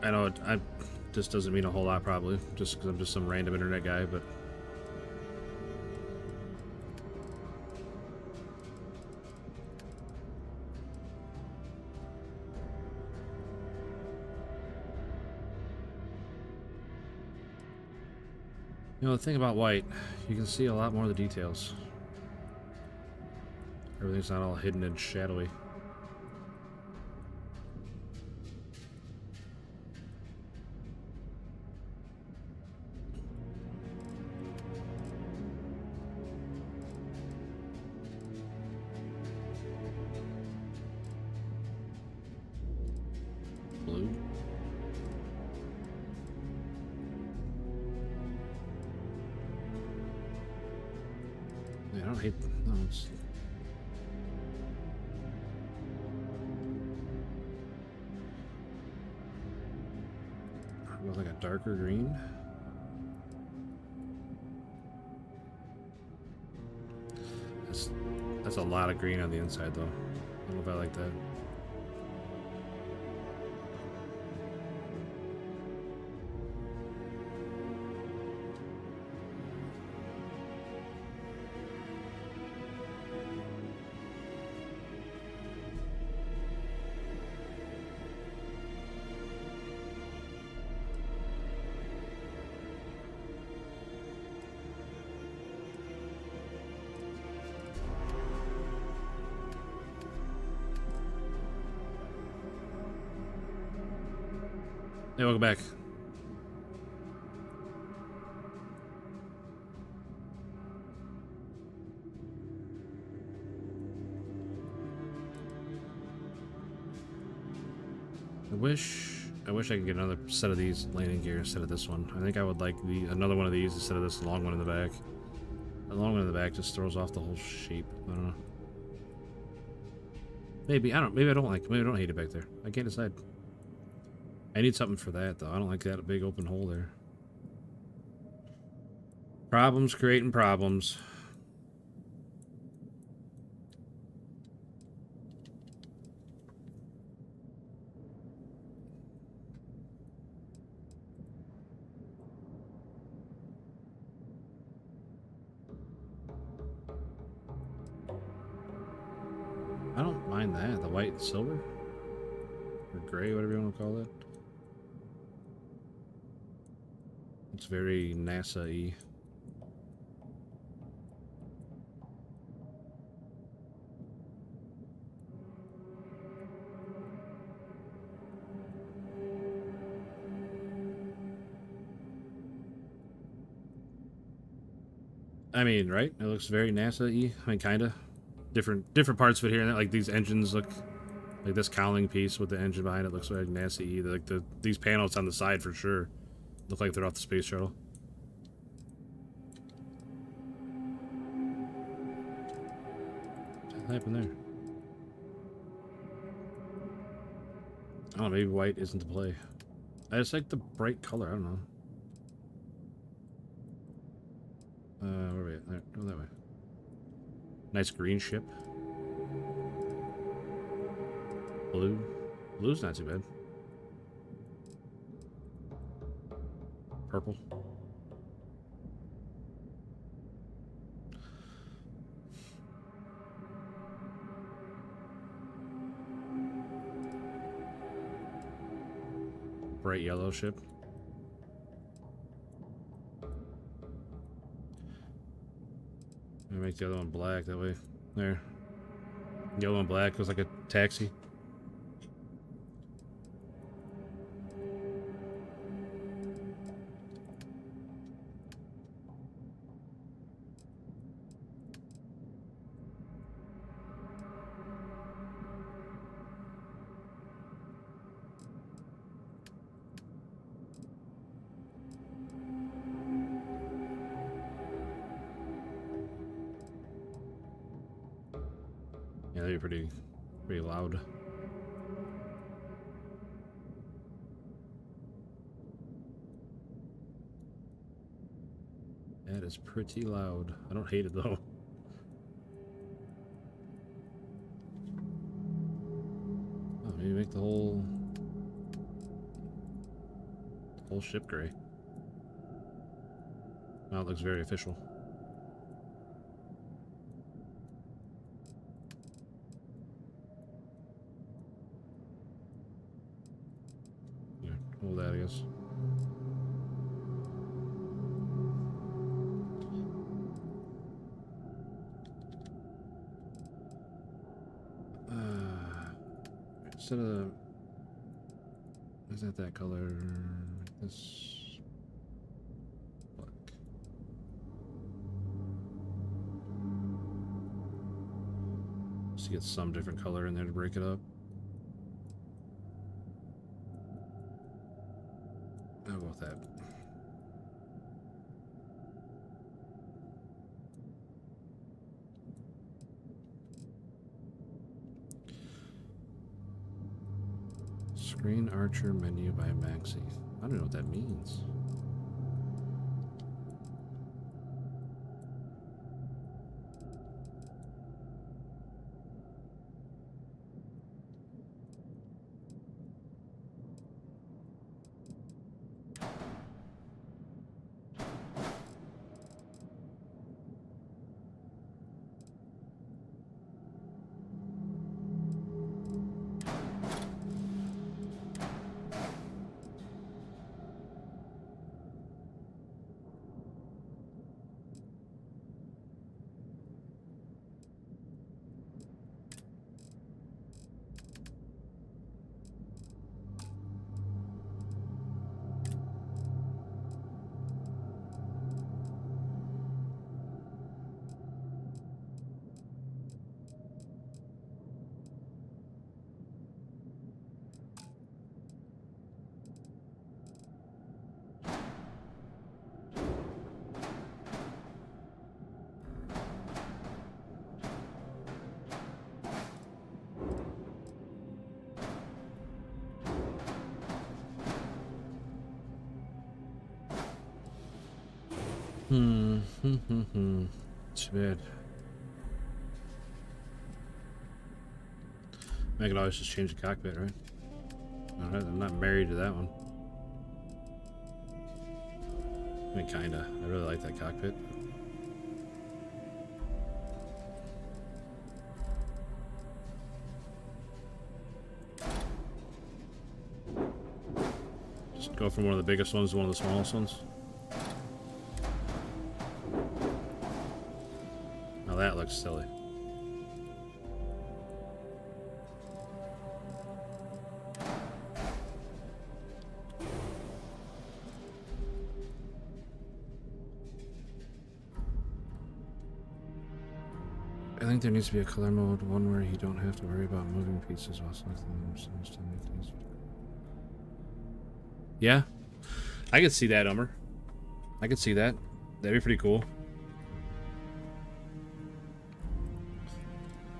I know it just doesn't mean a whole lot, probably, just because I'm just some random internet guy, but... You know, the thing about white, you can see a lot more of the details. Everything's not all hidden and shadowy. Like a darker green. That's a lot of green on the inside, though. I don't know if I like that. Hey, welcome back. I wish I could get another set of these landing gear instead of this one. I think I would like another one of these instead of this long one in the back. The long one in the back just throws off the whole shape. I don't know. Maybe I don't like. Maybe I don't hate it back there. I can't decide. I need something for that, though. I don't like that big open hole there. Problems creating problems. I don't mind that. The white and silver? Or gray, whatever you want to call that. It's very NASA-y. I mean, right? It looks very NASA-y. I mean, kinda. different parts of it here and there. Like these engines look like this cowling piece with the engine behind it looks very nasty. Like these panels on the side for sure look like they're off the space shuttle. What happened there? I don't know, maybe white isn't the play. I just like the bright color, I don't know. Where are we at? There, go that way. Nice green ship. Blue. Blue's not too bad. Purple. Bright yellow ship. I'm gonna make the other one black that way. There. Yellow and black goes like a taxi. Yeah, they're pretty loud. That is pretty loud. I don't hate it though. Oh, maybe make the whole ship gray. Now it looks very official. Hold that, I guess. Instead of is that color? This black. Just to get some different color in there to break it up. How about that? Screen Archer menu by Maxi. I don't know what that means. Too bad. I could always just change the cockpit, right? I'm not married to that one. I mean, kinda. I really like that cockpit. Just go from one of the biggest ones to one of the smallest ones. Now that looks silly. I think there needs to be a color mode, one where you don't have to worry about moving pieces while selecting them. So just to make it easier. Yeah, I could see that, Umber. I could see that. That'd be pretty cool.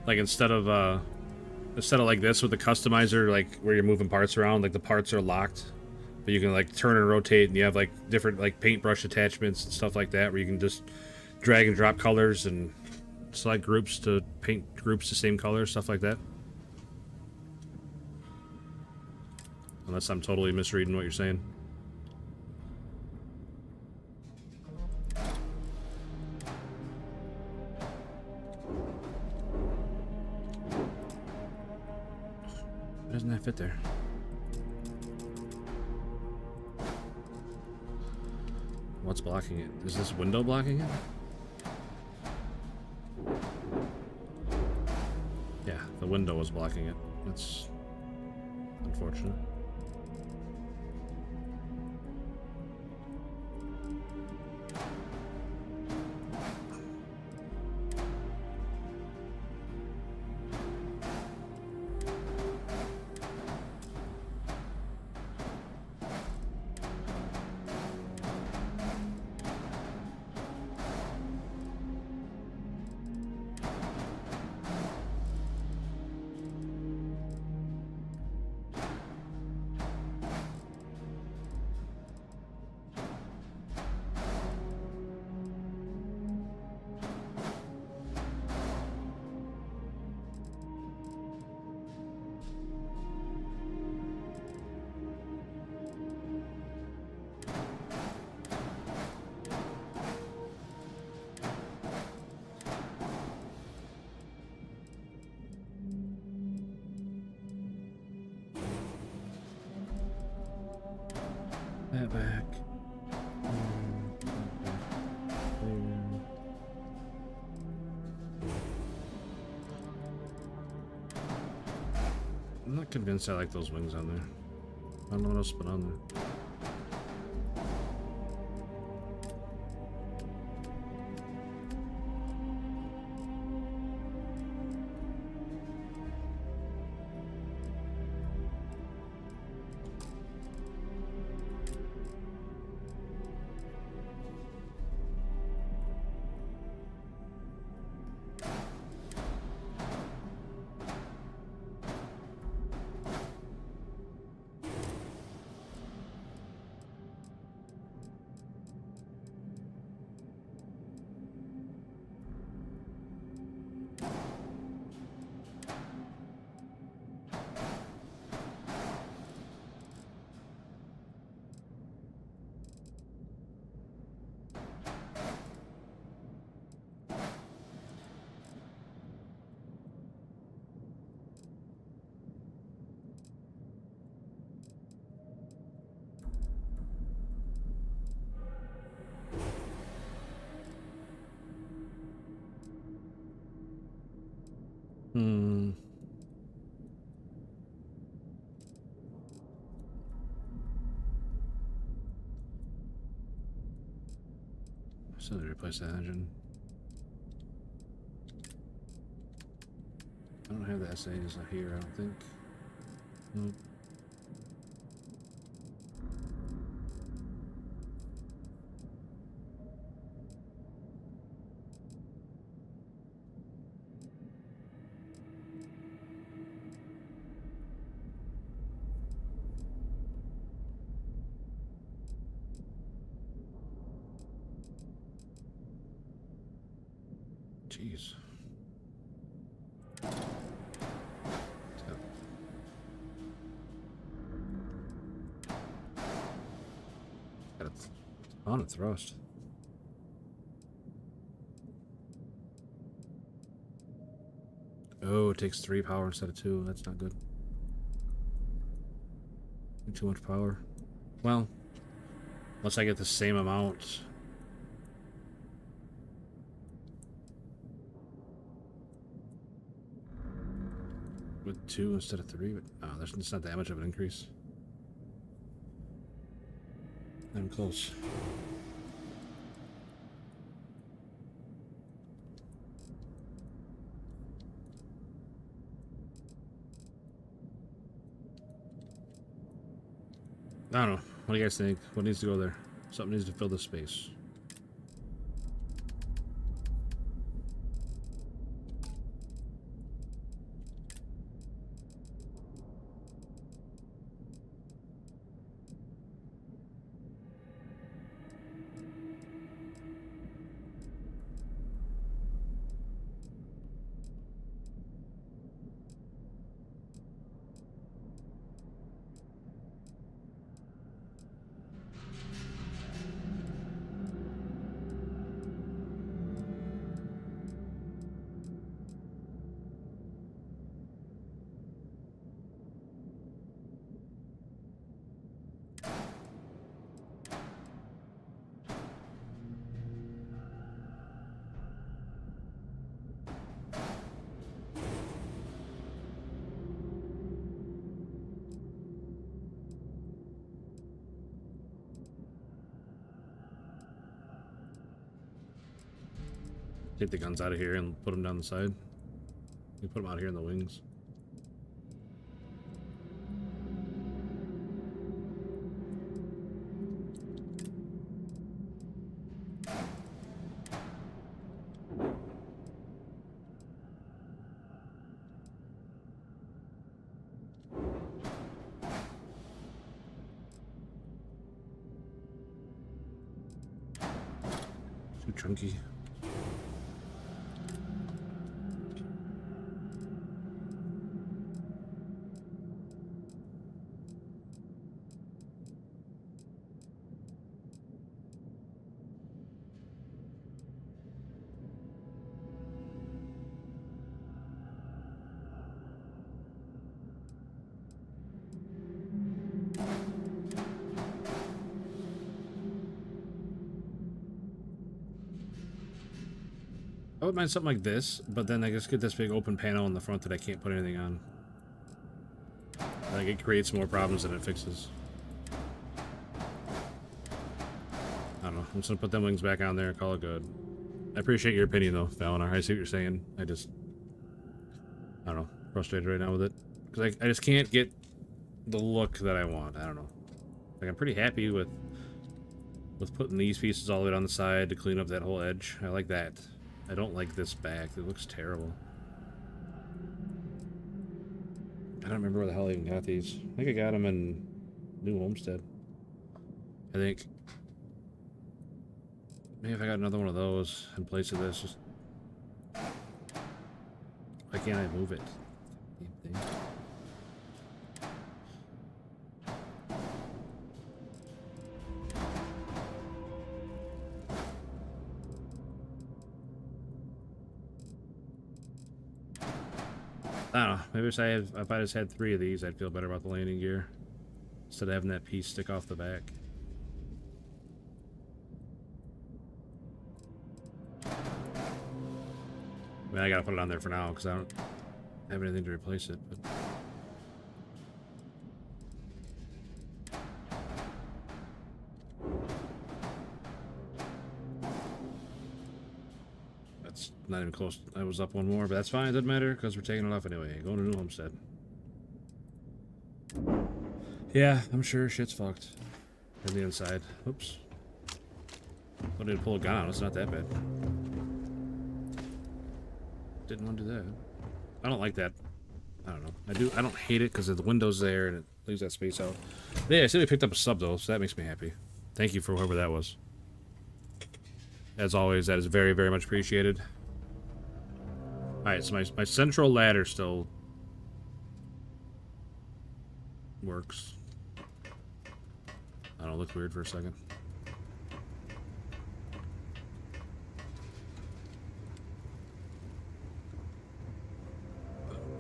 Like instead of like this with the customizer, like where you're moving parts around, like the parts are locked, but you can like turn and rotate, and you have like different like paintbrush attachments and stuff like that, where you can just drag and drop colors and select groups to paint groups the same color, stuff like that. Unless I'm totally misreading what you're saying. Why doesn't that fit there? What's blocking it? Is this window blocking it? Yeah, the window was blocking it. That's unfortunate. That back. I'm not convinced I like those wings on there. I don't know what else to put on there. So they replace that engine. I don't have the essays here, I don't think. Nope. Jeez. Got a ton of thrust. Oh, it takes 3 power instead of 2. That's not good. Too much power. Well, unless I get the same amount. With 2 instead of 3, but oh, there's not that much of an increase. I'm close. I don't know. What do you guys think? What needs to go there? Something needs to fill the space. Take the guns out of here and put them down the side. You put them out here in the wings. Too chunky. I wouldn't mind something like this, but then I just get this big open panel in the front that I can't put anything on. Like, it creates more problems than it fixes. I don't know. I'm just gonna put them wings back on there and call it good. I appreciate your opinion, though, Fallon. I see what you're saying. I don't know. Frustrated right now with it. Because I just can't get the look that I want. I don't know. Like, I'm pretty happy with putting these pieces all the way down the side to clean up that whole edge. I like that. I don't like this back. It looks terrible. I don't remember where the hell I even got these. I think I got them in New Homestead. I think. Maybe if I got another one of those in place of this, just... Why can't I move it? Damn thing. I don't know. Maybe if I just had 3 of these, I'd feel better about the landing gear. Instead of having that piece stick off the back. I mean, I gotta put it on there for now, because I don't have anything to replace it, but... That's not even close. I was up one more, but that's fine. It doesn't matter, because we're taking it off anyway. Going to New Homestead. Yeah, I'm sure shit's fucked. On the inside. Oops. Don't need to pull a gun out. It's not that bad. Didn't want to do that. I don't like that. I don't know. I don't hate it because the window's there and it leaves that space out. But yeah, I see we picked up a sub though, so that makes me happy. Thank you for whoever that was. As always, that is very, very much appreciated. Alright, so my central ladder still works. I don't look weird for a second.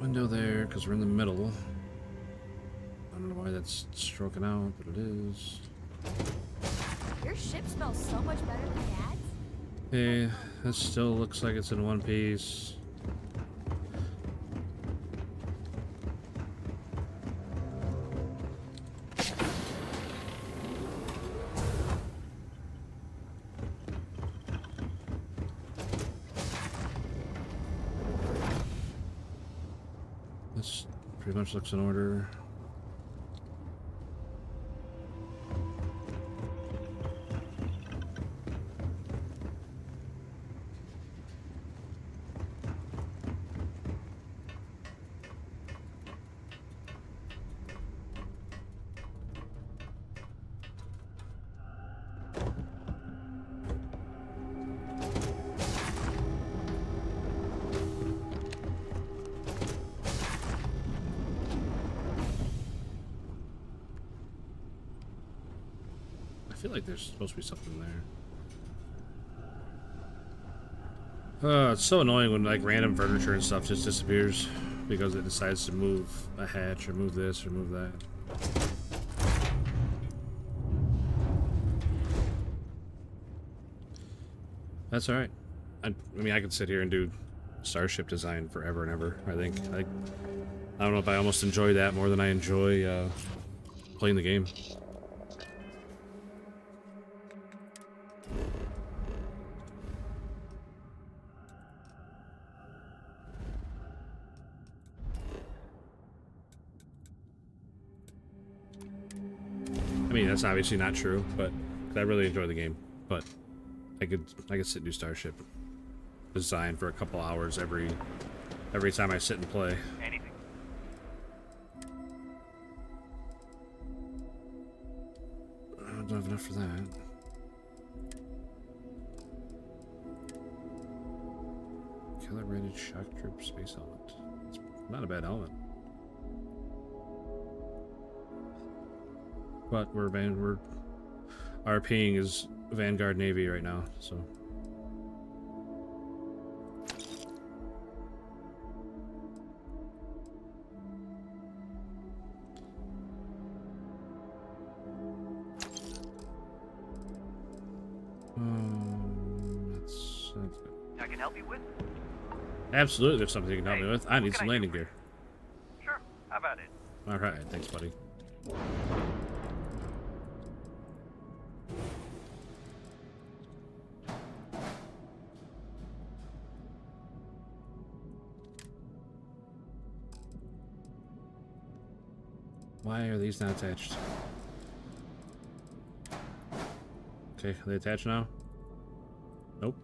Window there, because we're in the middle. I don't know why that's stroking out, but it is. Your ship smells so much better than Dad's. Hey, this still looks like it's in one piece. This pretty much looks in order. feel like there's supposed to be something there. It's so annoying when like random furniture and stuff just disappears because it decides to move a hatch or move this or move that. That's all right. I mean, I could sit here and do starship design forever and ever. I think. I don't know if I almost enjoy that more than I enjoy playing the game. I mean, that's obviously not true, but 'cause I really enjoy the game. But I could sit and do starship design for a couple hours every time I sit and play. Anything. I don't have enough for that. Calibrated shock troop space helmet. It's not a bad helmet. But we're RPing is Vanguard Navy right now, so. That's good. I can help you with? Absolutely, there's something you can help me with. I need some landing gear. Sure. How about it? All right, thanks, buddy. Why are these not attached? Okay, are they attached now? Nope.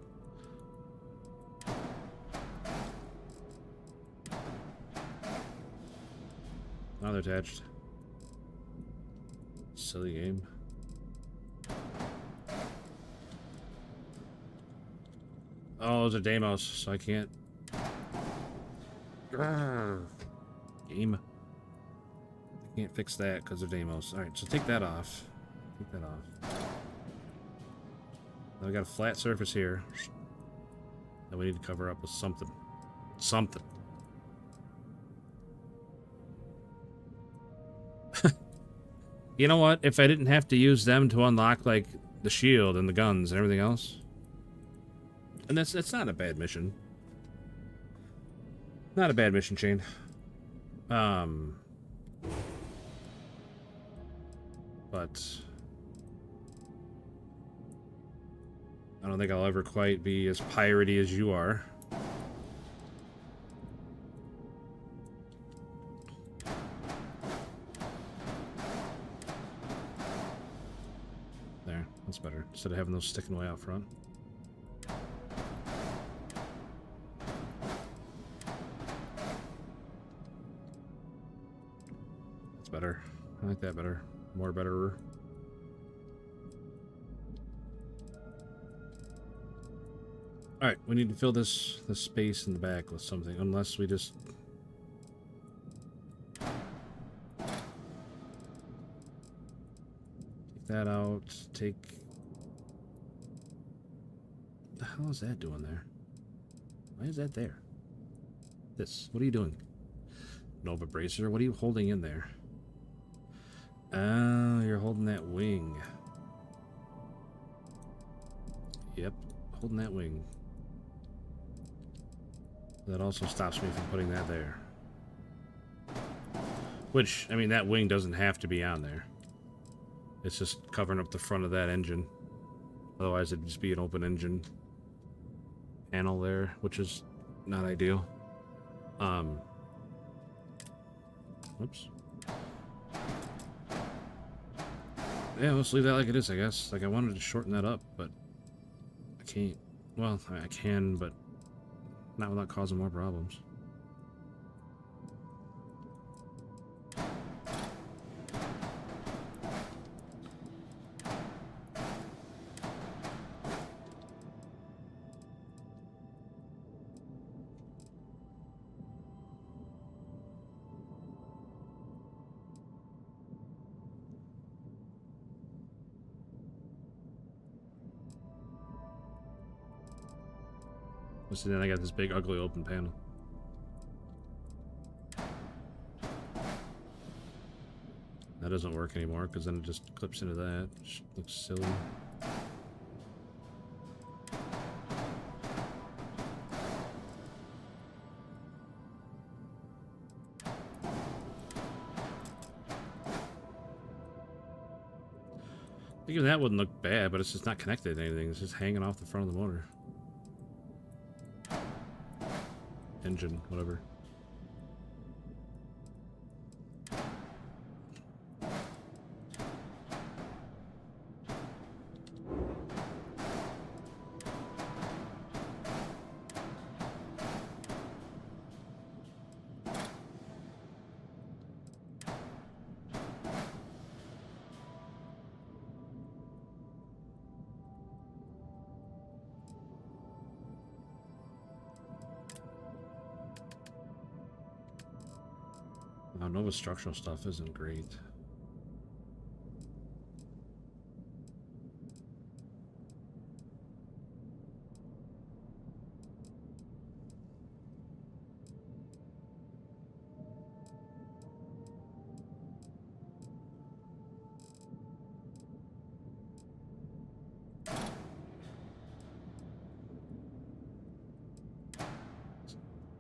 Now they're attached. Silly game. Oh, those are Deimos, so I can't. Game. I can't fix that because of Deimos. Alright, so take that off. Take that off. Now we got a flat surface here that we need to cover up with something. Something. You know what? If I didn't have to use them to unlock, like, the shield and the guns and everything else. And that's not a bad mission. Not a bad mission, Shane. But I don't think I'll ever quite be as piratey as you are. There, that's better. Instead of having those sticking way out front. That's better. I like that better. More betterer. Alright, we need to fill this space in the back with something, unless we just... Take that out, take... What the hell is that doing there? Why is that there? This, what are you doing? Nova Bracer, what are you holding in there? Oh, you're holding that wing. Yep, holding that wing. That also stops me from putting that there. Which, I mean, that wing doesn't have to be on there. It's just covering up the front of that engine. Otherwise, it'd just be an open engine panel there, which is not ideal. Oops. Yeah, let's leave that like it is, I guess. Like, I wanted to shorten that up, but I can't. Well, I can, but not without causing more problems. So then I got this big, ugly open panel. That doesn't work anymore because then it just clips into that. Which looks silly. Even that wouldn't look bad, but it's just not connected to anything. It's just hanging off the front of the motor. Engine, whatever. Nova structural stuff isn't great.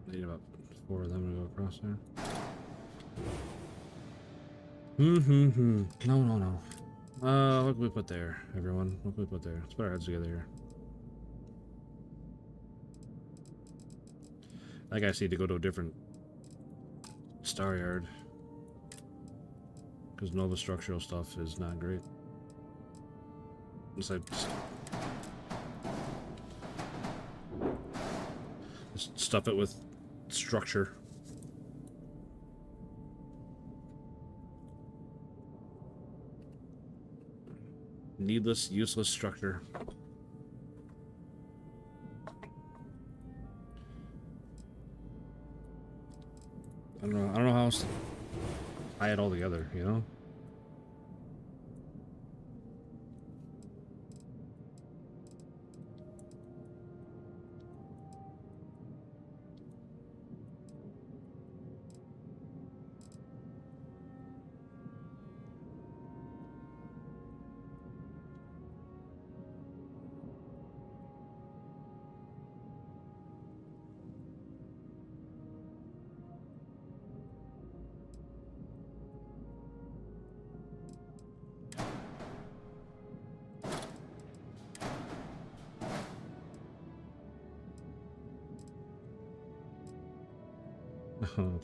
Need about 4 of them to go across there. No. What can we put there, everyone? What can we put there? Let's put our heads together here. I guys need to go to a different star yard. Because Nova structural stuff is not great. Just stuff it with structure. Needless, useless structure. I don't know how else to tie it all together, you know?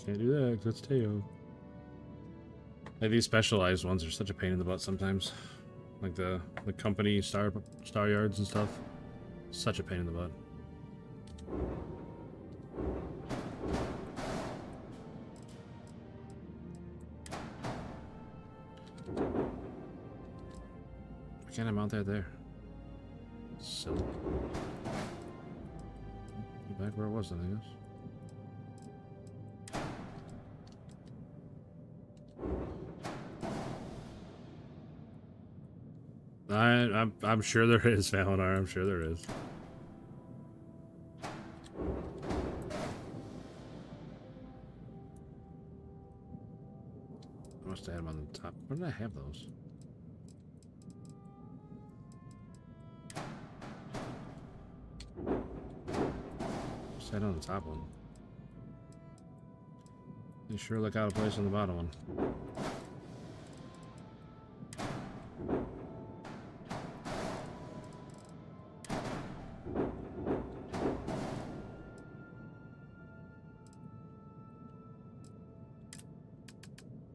Can't do that because it's Teo. Like these specialized ones are such a pain in the butt sometimes. Like the company star yards and stuff. Such a pain in the butt. Why can't I mount that there? Silly. Back where it was then, I guess. I'm sure there is, Valinar. I'm sure there is. I must have had them on the top. Where did I have those? Just had it on the top one. They sure look out of place on the bottom one.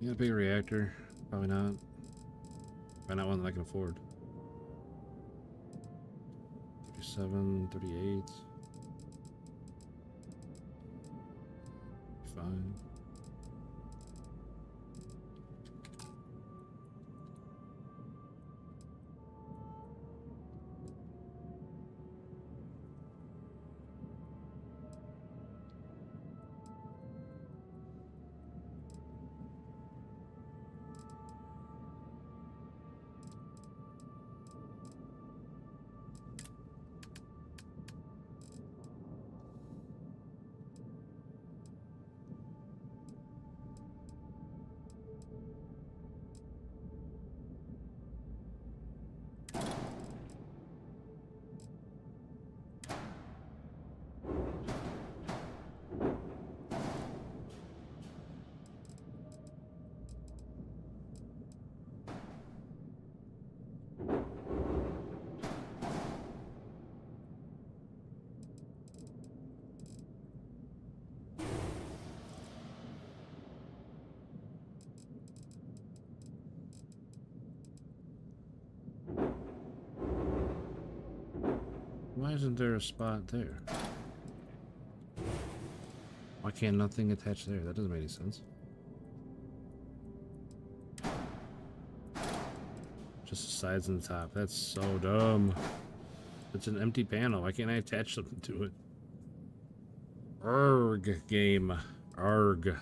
You got a big reactor? Probably not. Probably not one that I can afford. 37, 38. Fine. Why isn't there a spot there? Why can't nothing attach there? That doesn't make any sense. Just the sides and the top. That's so dumb. It's an empty panel. Why can't I attach something to it? Arg game. Arg.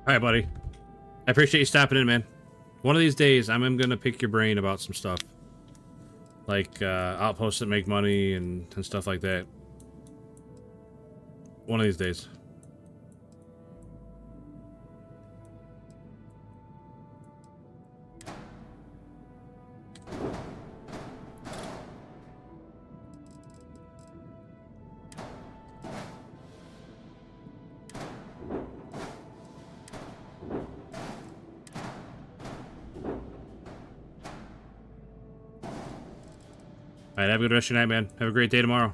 Alright, buddy. I appreciate you stopping in, man. One of these days, I'm gonna pick your brain about some stuff. Like, outposts that make money and stuff like that. One of these days. Alright, have a good rest of your night, man. Have a great day tomorrow.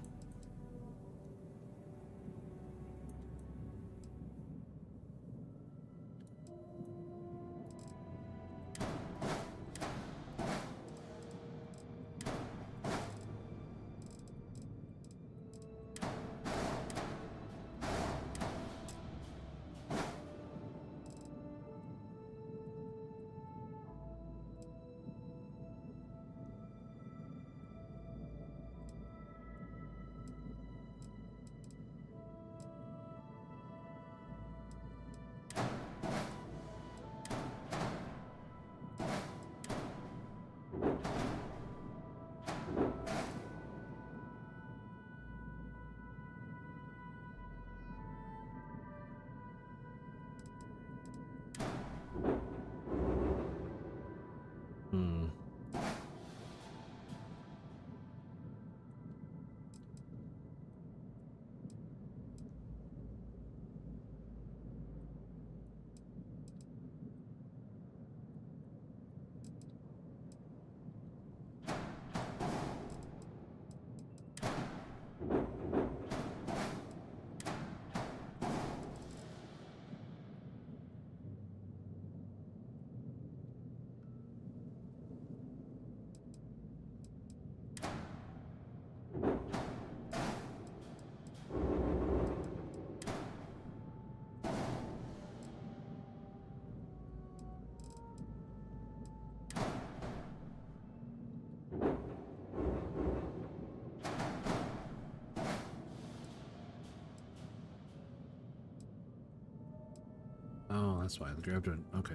that's why the grav drive. Okay,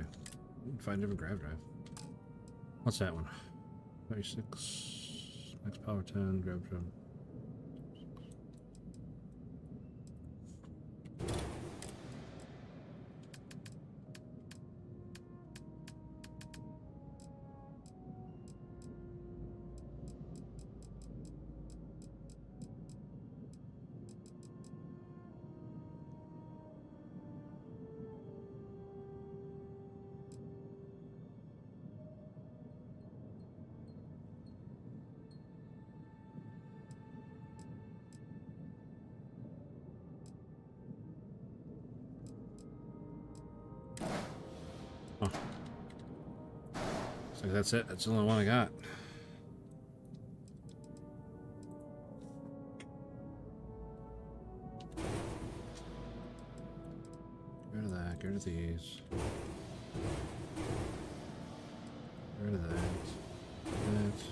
find a different grav drive. What's that one? 36. Max power 10. Grav drive. Oh. So that's it. That's the only one I got. Get rid of that. Get rid of these. Get rid of that. That.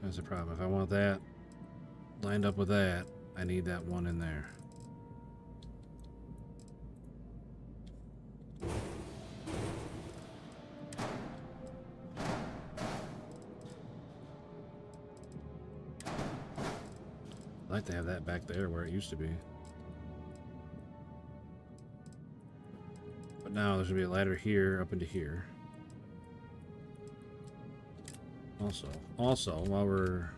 That's the problem. If I want that lined up with that, I need that one in there. I'd like to have that back there where it used to be. But now there's gonna be a ladder here up into here. Also, while we're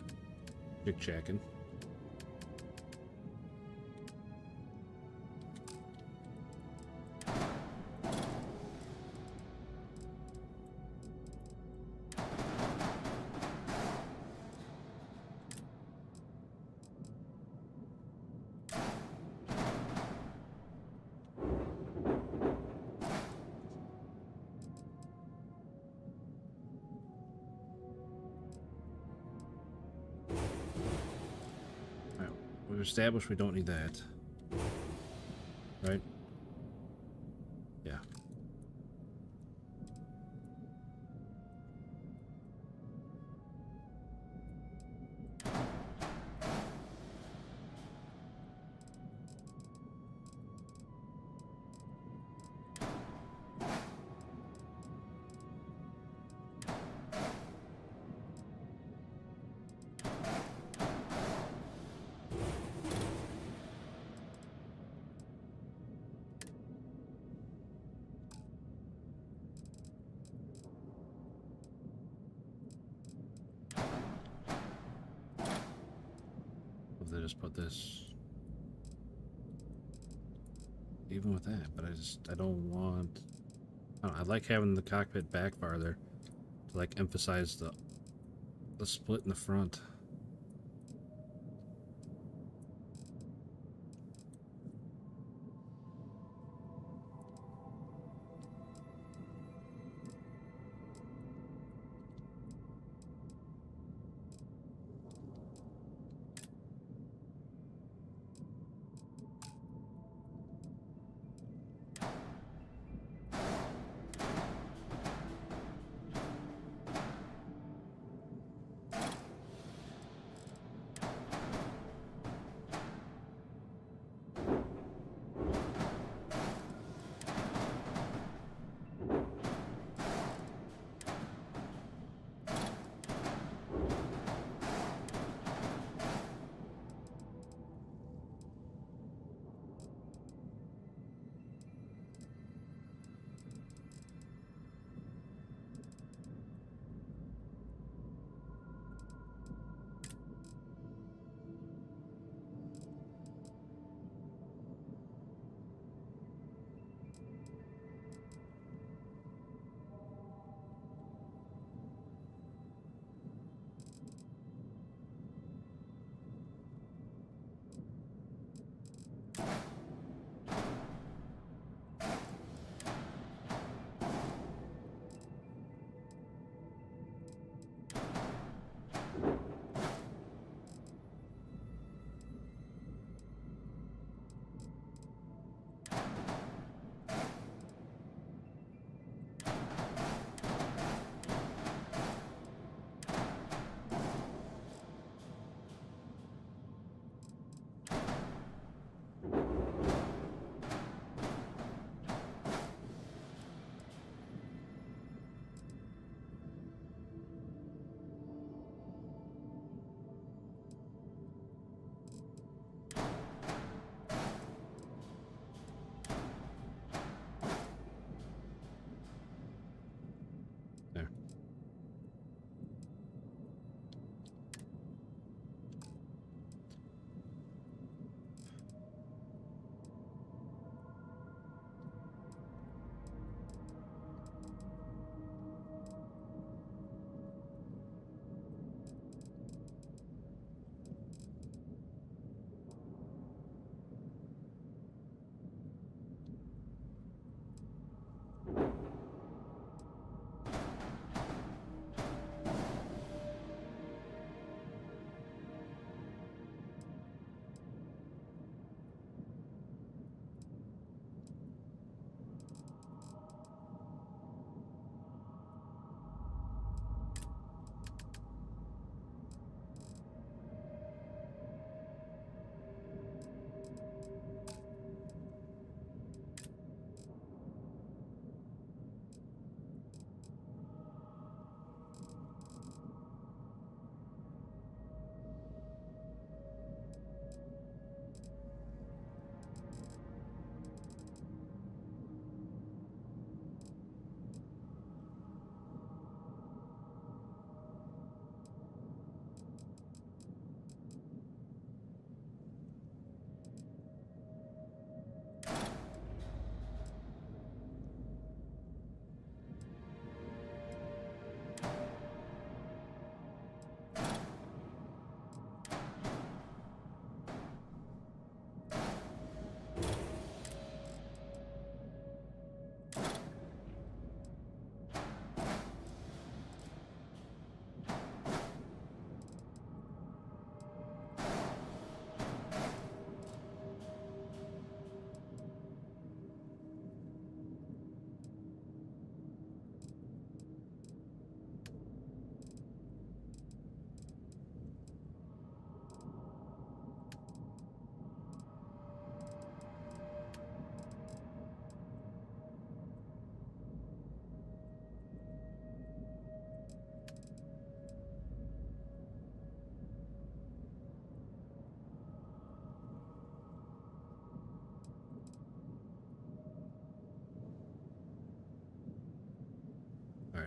chick-chacking, we've established we don't need that, right? Yeah. They just put this even with that, but I don't want. I like having the cockpit back farther to like emphasize the split in the front.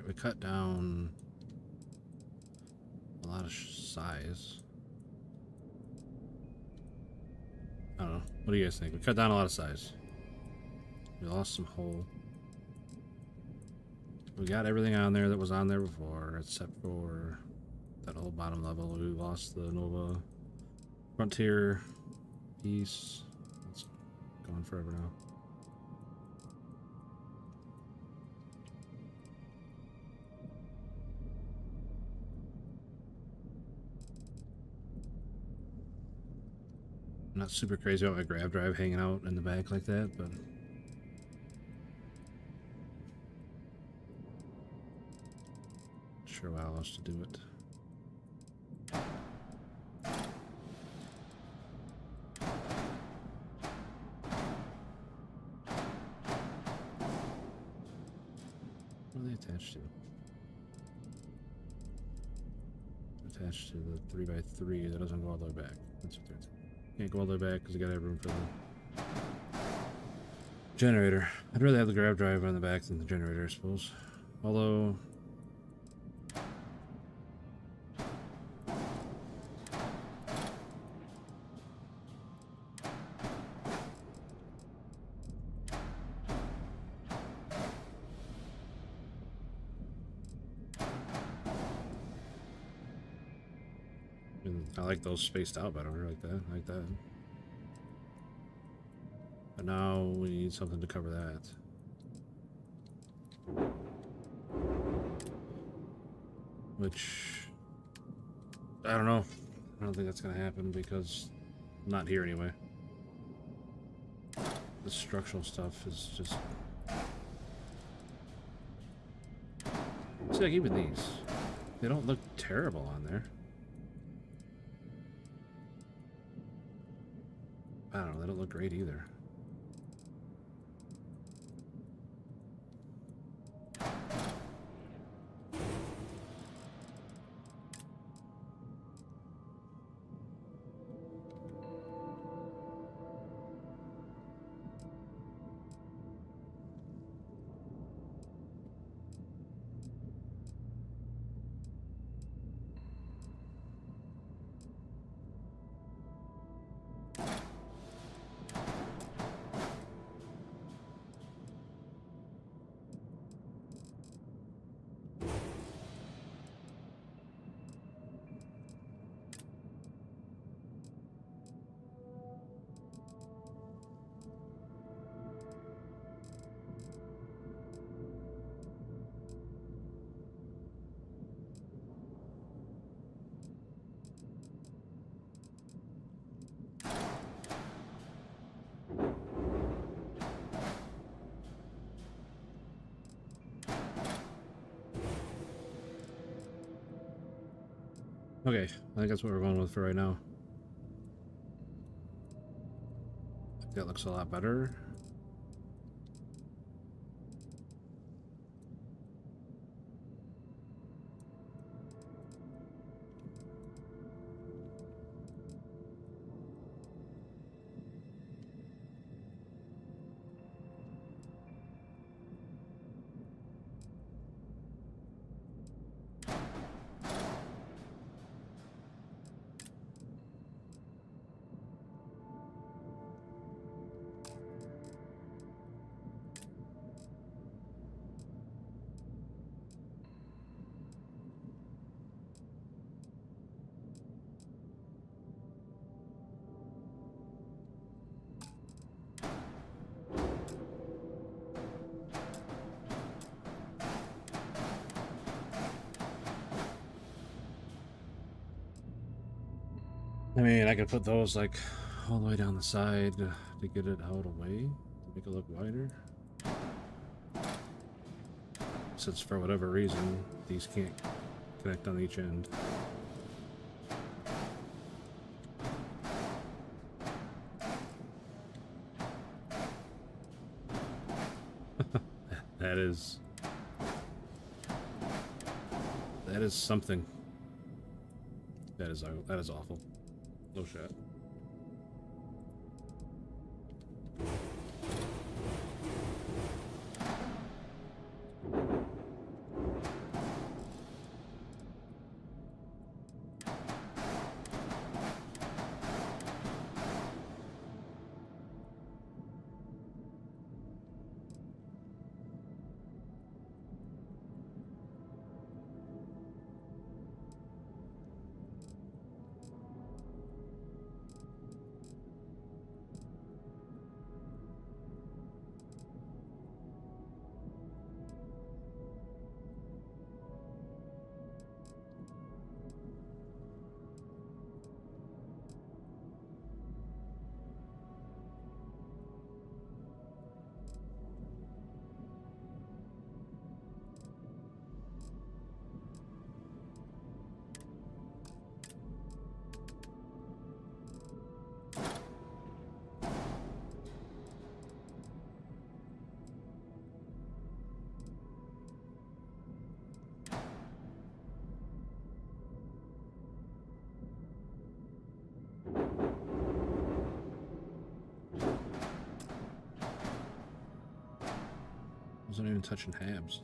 Alright, we cut down a lot of size. I don't know. What do you guys think? We cut down a lot of size. We lost some hull. We got everything on there that was on there before, except for that whole bottom level. We lost the Nova Frontier piece. It's going forever now. I'm not super crazy about my grav drive hanging out in the back like that, but sure allow us to do it. What are they attached to? Attached to the 3x3 that doesn't go all the way back. That's what they're doing. Can't go all the way back because I gotta have room for the generator. I'd rather have the grav drive on the back than the generator, I suppose. Although I like those spaced out better. I like that. I like that. But now we need something to cover that. Which, I don't know. I don't think that's going to happen because I'm not here anyway. The structural stuff is just... See, like even these, they don't look terrible on there. I don't know, they don't look great either. Okay, I think that's what we're going with for right now. I think that looks a lot better. I mean, I could put those like all the way down the side to get it out away, to make it look wider. Since for whatever reason, these can't connect on each end. That is something. That is awful. No shot. Wasn't even touching Habs.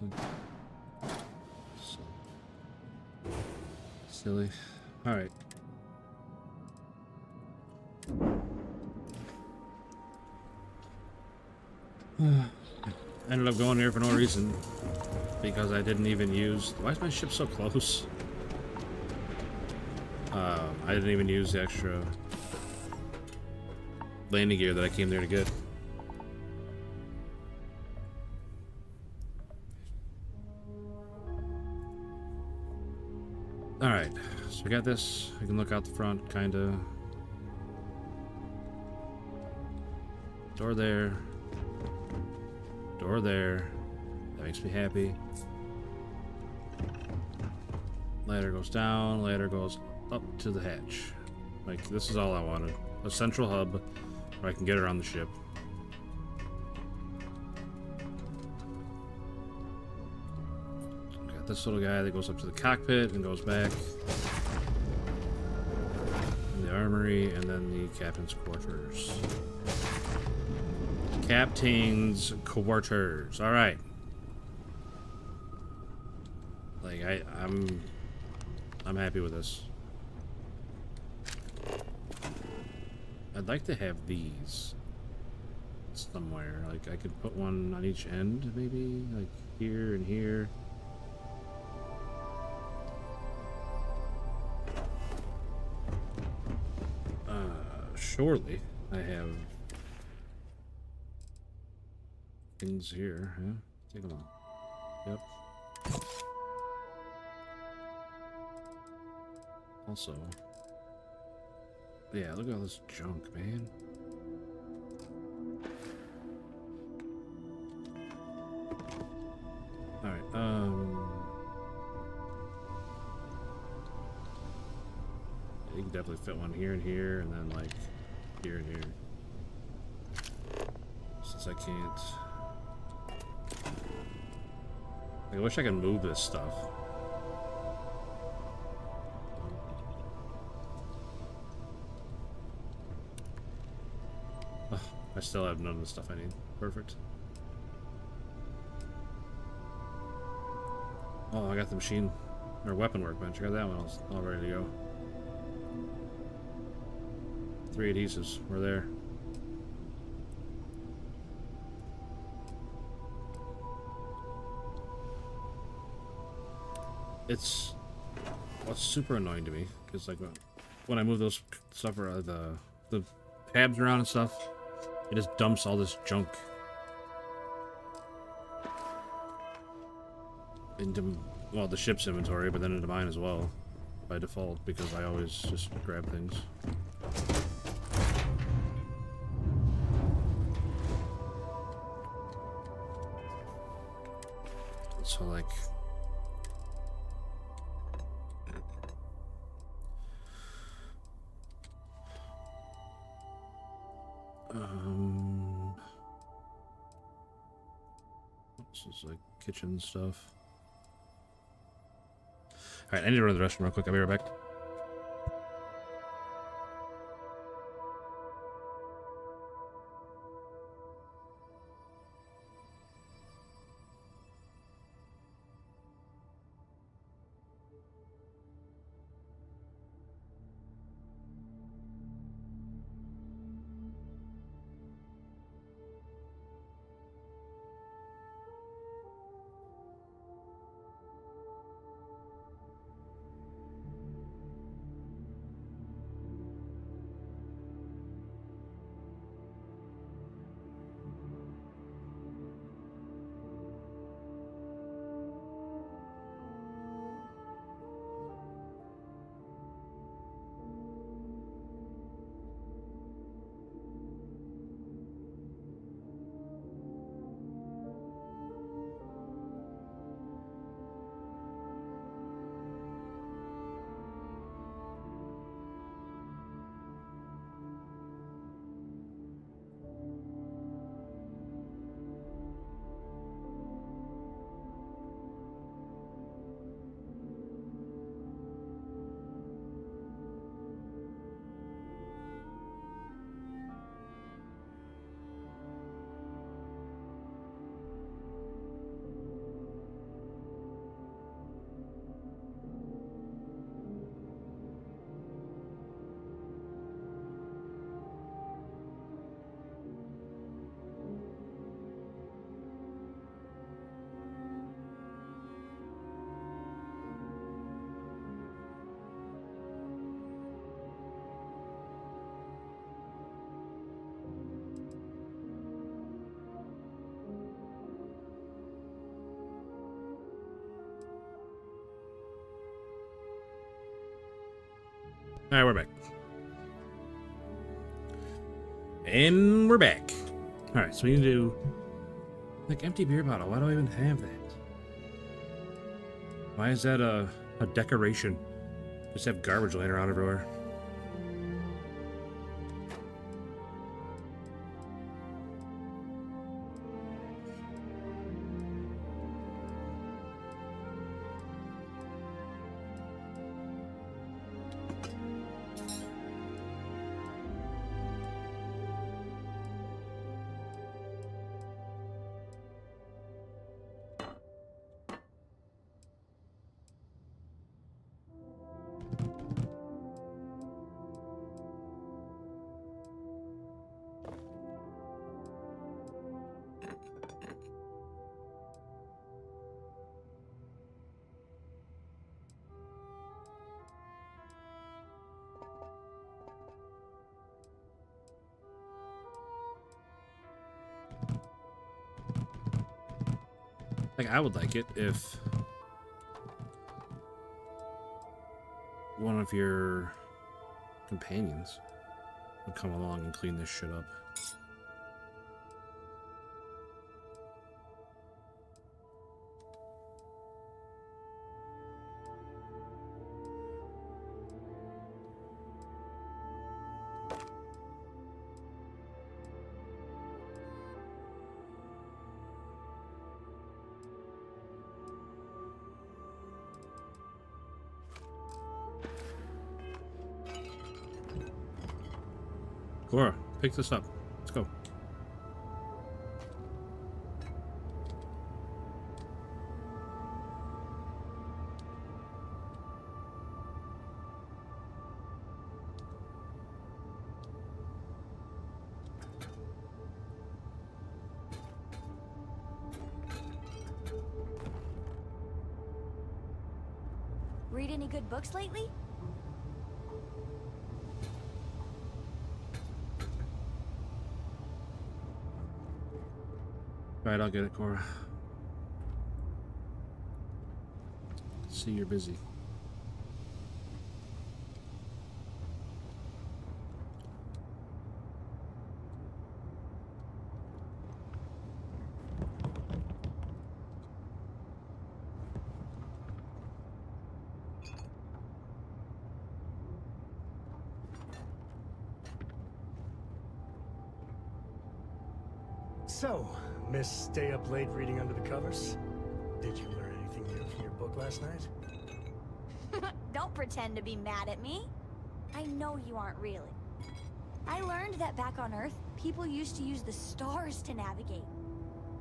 So silly. Alright. Ended up going here for no reason. Because I didn't even use... Why is my ship so close? I didn't even use the extra landing gear that I came there to get. Alright, so we got this. I can look out the front, kinda. Door there. Door there. That makes me happy. Ladder goes down, ladder goes up to the hatch. Like, this is all I wanted. A central hub where I can get around the ship. Got this little guy that goes up to the cockpit and goes back. In the armory, and then the captain's quarters. Captain's quarters. Alright. Like, I'm happy with this. I'd like to have these somewhere. Like, I could put one on each end, maybe? Like, here and here. Surely I have things here, huh? Take them all. Yep. Also, yeah, look at all this junk, man. Alright, you can definitely fit one here and here, and then, like, here and here. Since I can't... I wish I could move this stuff. I still have none of the stuff I need. Perfect. Oh, I got the machine or weapon workbench. I got that one all ready to go. 3 adhesives. We're there. It's what's super annoying to me is like when I move those stuff or the tabs around and stuff. It just dumps all this junk into, well, the ship's inventory, but then into mine as well, by default, because I always just grab things. So, like... This is like kitchen stuff. Alright, I need to run to the restroom real quick. I'll be right back. Alright, we're back. And we're back. Alright, so we need to do... Like, empty beer bottle. Why do I even have that? Why is that a decoration? Just have garbage laying around everywhere. Like, I would like it if one of your companions would come along and clean this shit up. Cora, pick this up. Let's go. Read any good books lately? Right, I'll get it, Cora. See, you're busy. So, Miss Stay Up Late reading under the covers? Did you learn anything new from your book last night? Don't pretend to be mad at me. I know you aren't really. I learned that back on Earth, people used to use the stars to navigate.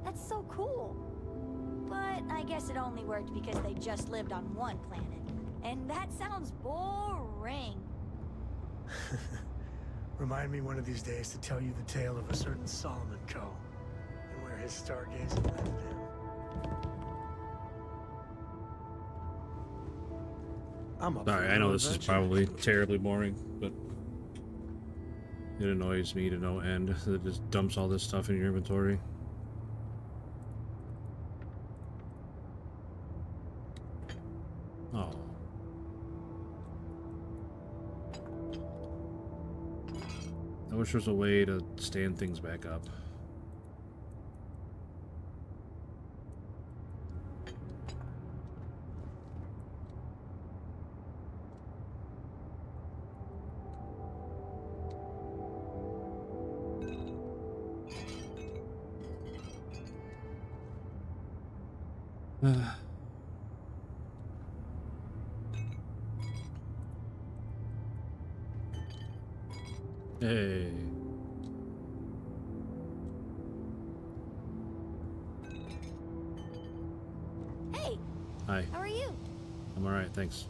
That's so cool. But I guess it only worked because they just lived on one planet. And that sounds boring. Remind me one of these days to tell you the tale of a certain Solomon Co. and where his stargazing landed him. I'm up Sorry, for I know an this is adventure. probably terribly boring, but it annoys me to no end that it just dumps all this stuff in your inventory. Oh. I wish there was a way to stand things back up. Hey. Hey, Hi. how are you? I'm alright, thanks.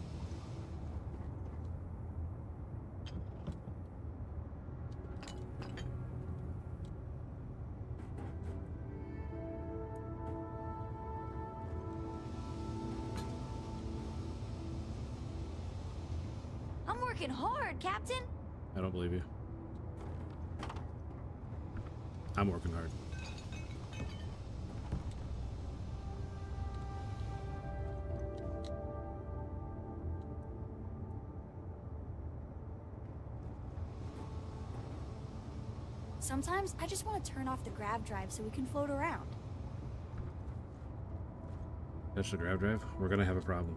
I'm working hard, Captain. I don't believe you. I'm working hard. Sometimes I just want to turn off the grav drive so we can float around. That's the grav drive. We're gonna have a problem.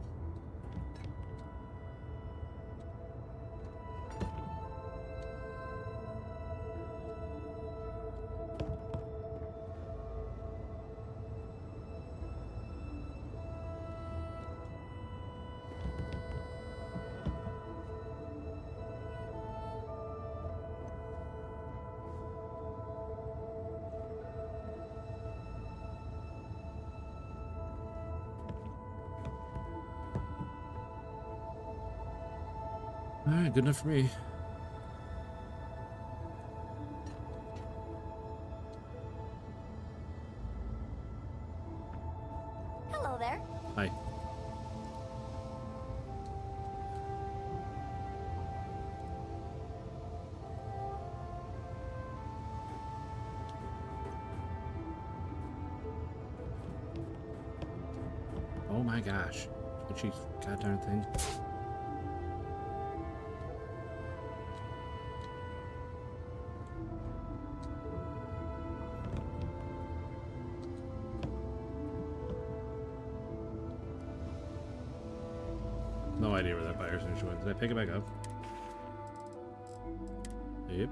Alright, good enough for me. Hello there. Hi. Oh my gosh. Jeez, goddamn thing. No idea where that fire extinguisher went. Did I pick it back up? Yep.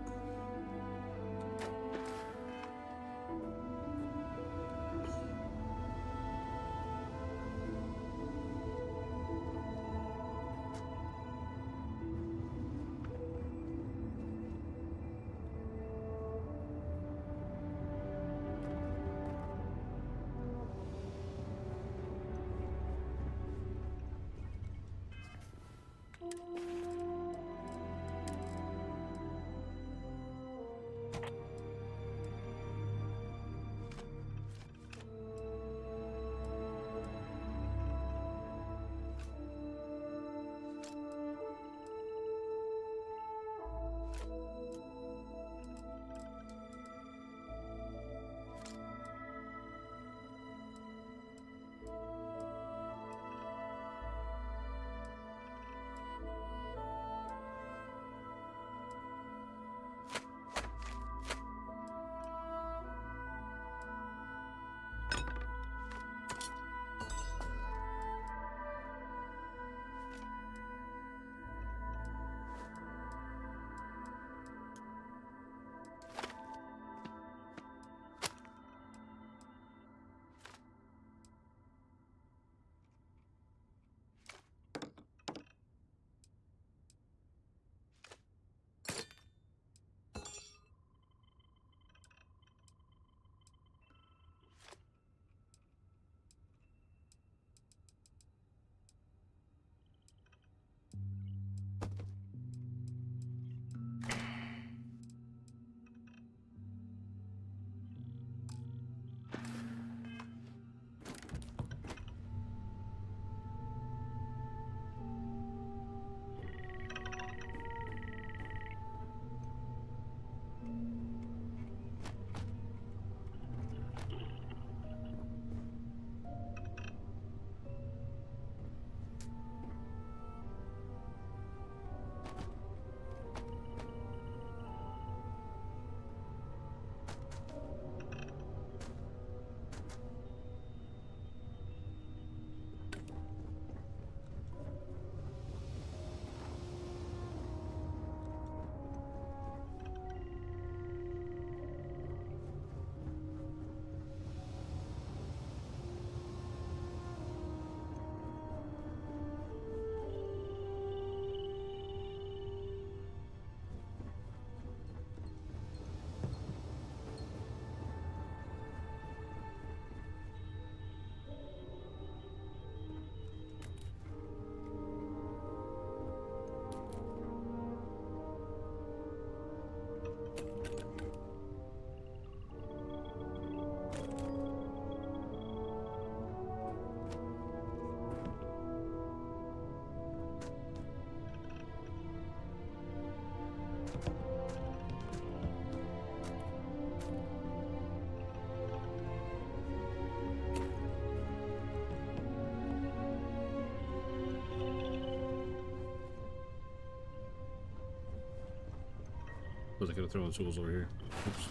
I could have thrown the tools over here. Oops.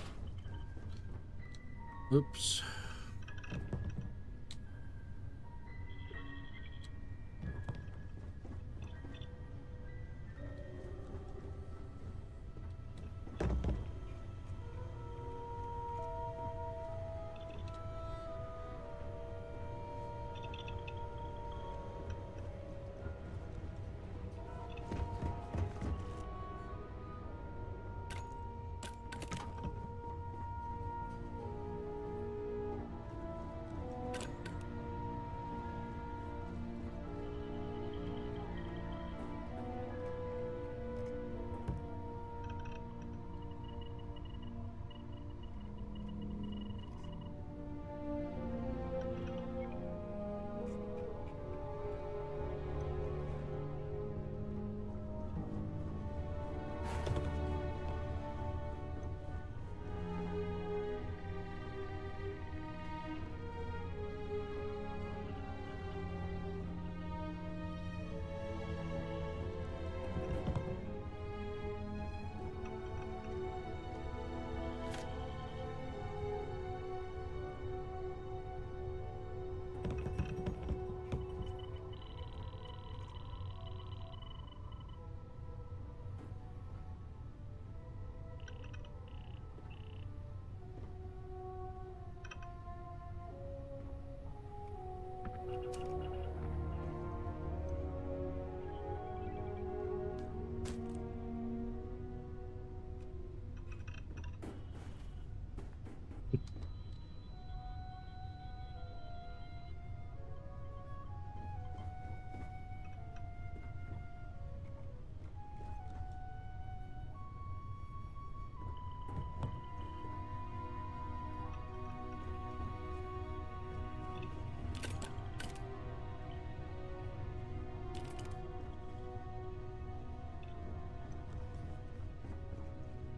Oops.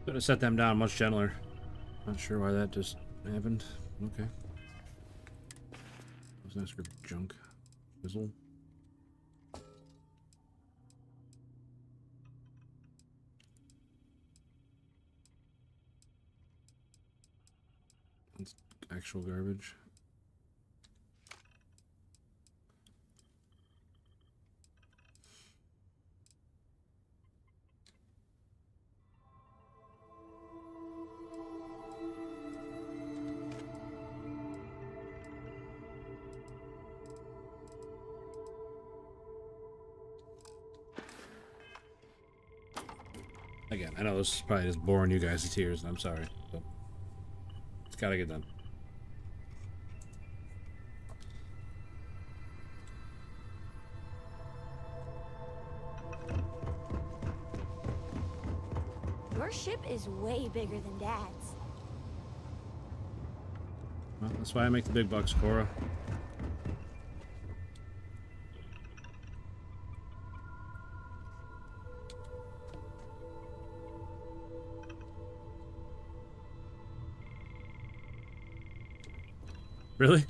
Could have set them down much gentler. Not sure why that just happened. Okay. That was nice group of junk. Fizzle. That's actual garbage. Again, I know this is probably just boring you guys to tears, and I'm sorry, but it's gotta get done. Your ship is way bigger than Dad's. Well, that's why I make the big bucks, Cora. Really?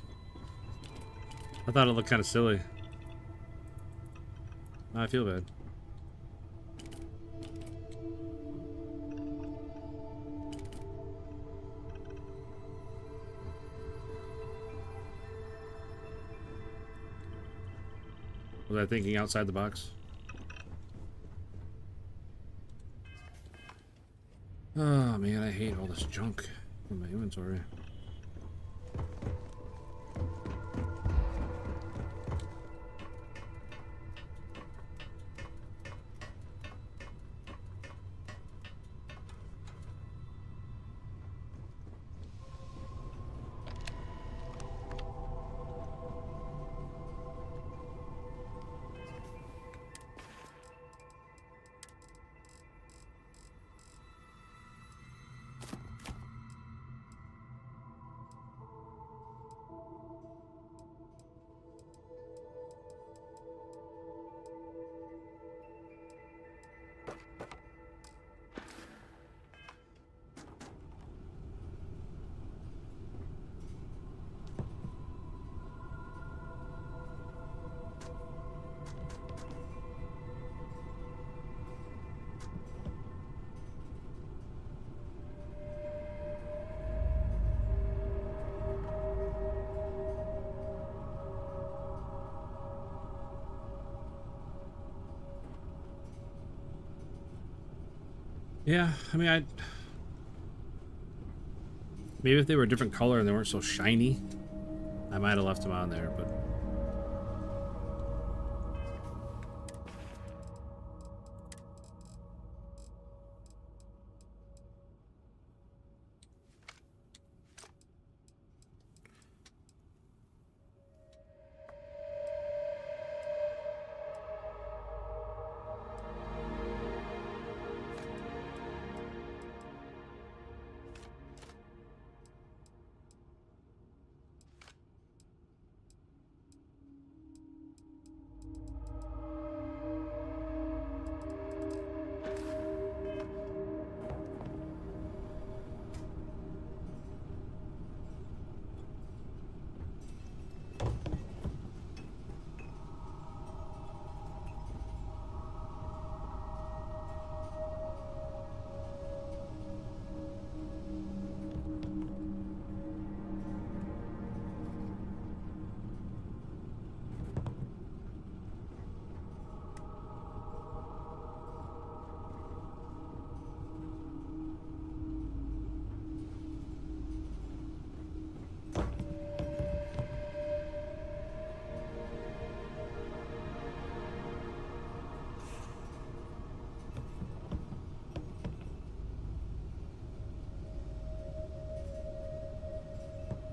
I thought it looked kind of silly. I feel bad. Was I thinking outside the box? Oh man, I hate all this junk in my inventory. Yeah, I mean, maybe if they were a different color and they weren't so shiny, I might have left them on there, but...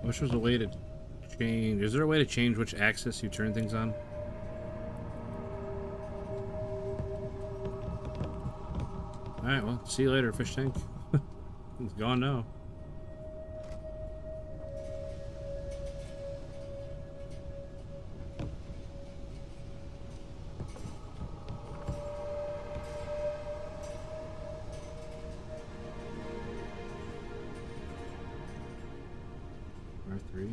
I wish there was a way to change... Is there a way to change which axis you turn things on? Alright, well, see you later, fish tank. It's gone now. R3.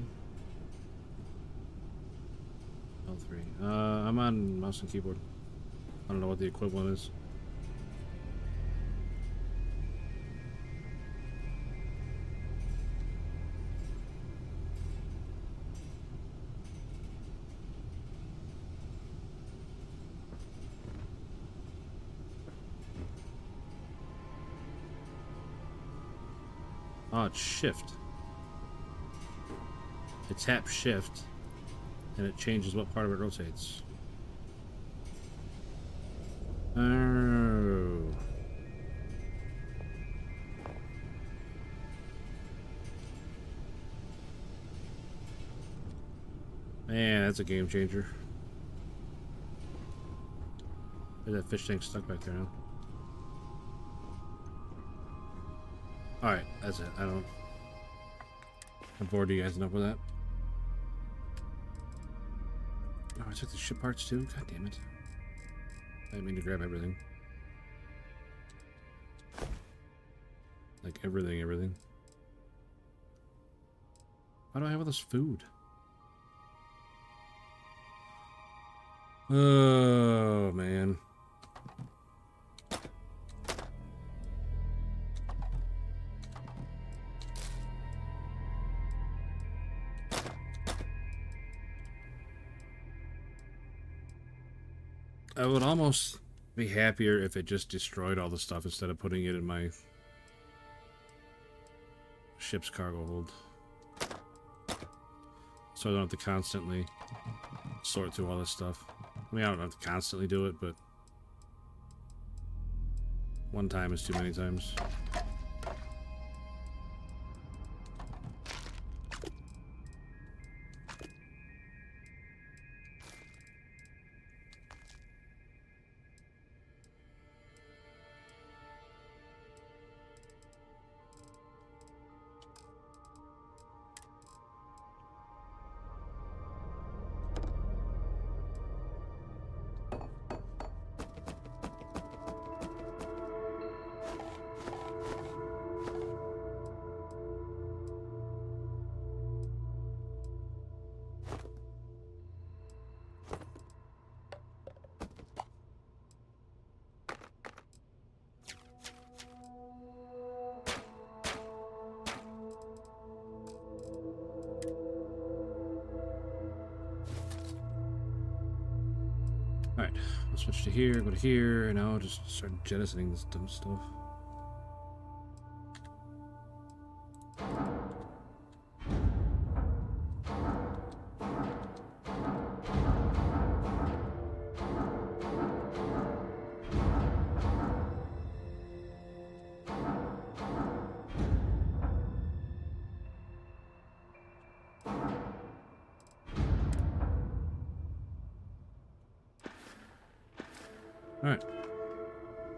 L3. I'm on mouse and keyboard. I don't know what the equivalent is. Oh, it's shift. I tap shift, and it changes what part of it rotates. Oh. Man, that's a game changer. There's that fish tank stuck back there now. Alright, that's it. I'm bored of you guys enough with that. Oh, I took the ship parts too? God damn it. I didn't mean to grab everything. Like everything. Why do I have all this food? Oh, man. I would almost be happier if it just destroyed all the stuff instead of putting it in my ship's cargo hold. So I don't have to constantly sort through all this stuff. I mean, I don't have to constantly do it, but one time is too many times. Alright, I'll switch to here, go to here, and I'll just start jettisoning this dumb stuff. Alright.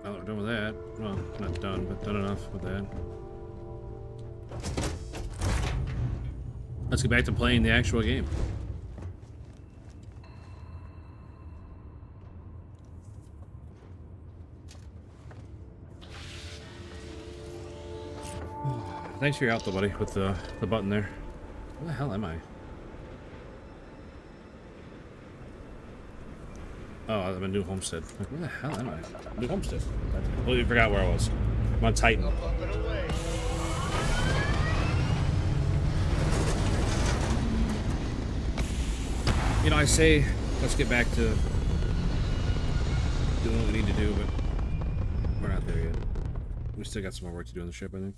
Now that we're done with that. Well, not done, but done enough with that. Let's get back to playing the actual game. Thanks for your help, though, buddy, with the button there. Where the hell am I? Oh, I'm in New Homestead. Like, where the hell am I? New Homestead. I completely forgot where I was. I'm on Titan. You know, I say let's get back to doing what we need to do, but we're not there yet. We still got some more work to do on the ship, I think.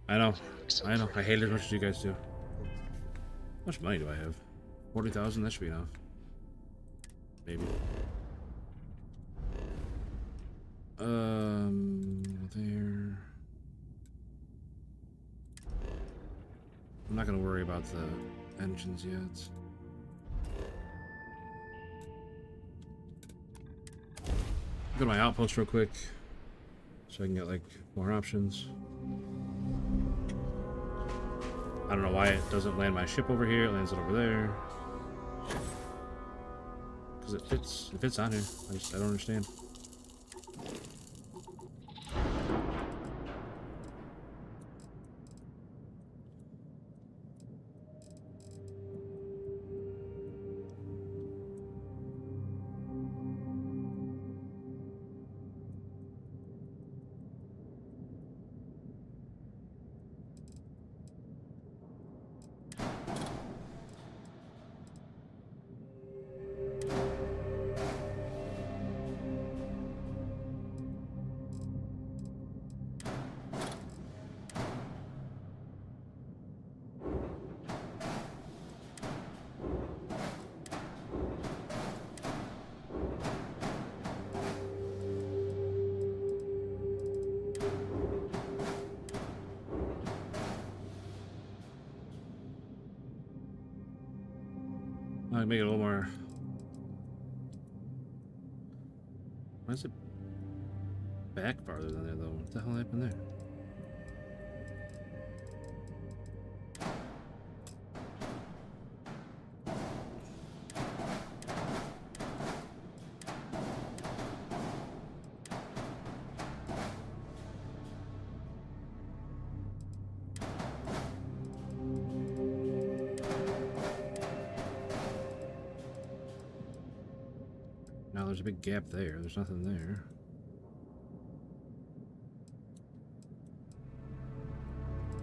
I know. I hate it as much as you guys do. How much money do I have? 40,000? That should be enough. Maybe. There. I'm not gonna worry about the engines yet. Go to my outpost real quick, so I can get like more options. I don't know why it doesn't land my ship over here. It lands it over there. Because it fits on here. I don't understand. I make it a little more. Why is it back farther than there, though? What the hell happened there? There's a big gap there. There's nothing there.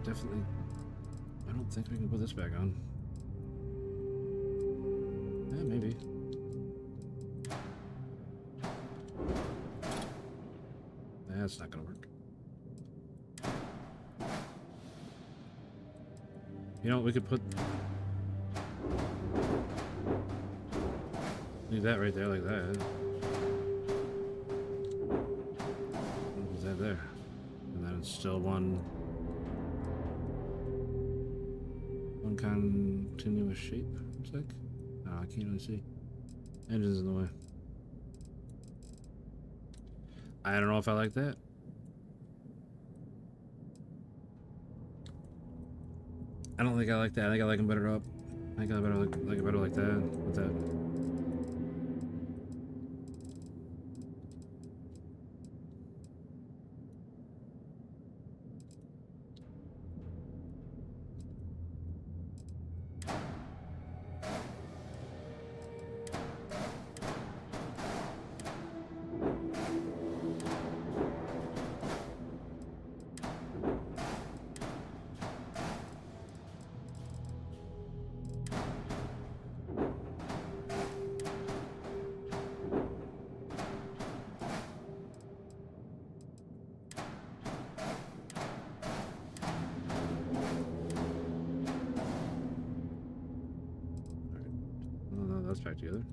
Definitely. I don't think we can put this back on. Yeah, maybe. That's not gonna work. You know, we could put... leave that right there like that. What was that there? And then it's still one continuous shape, looks like. Oh, I can't really see. Engine's in the way. I don't know if I like that. I don't think I like that. I think I like them better up. I think I like it better like that. With that. Back together.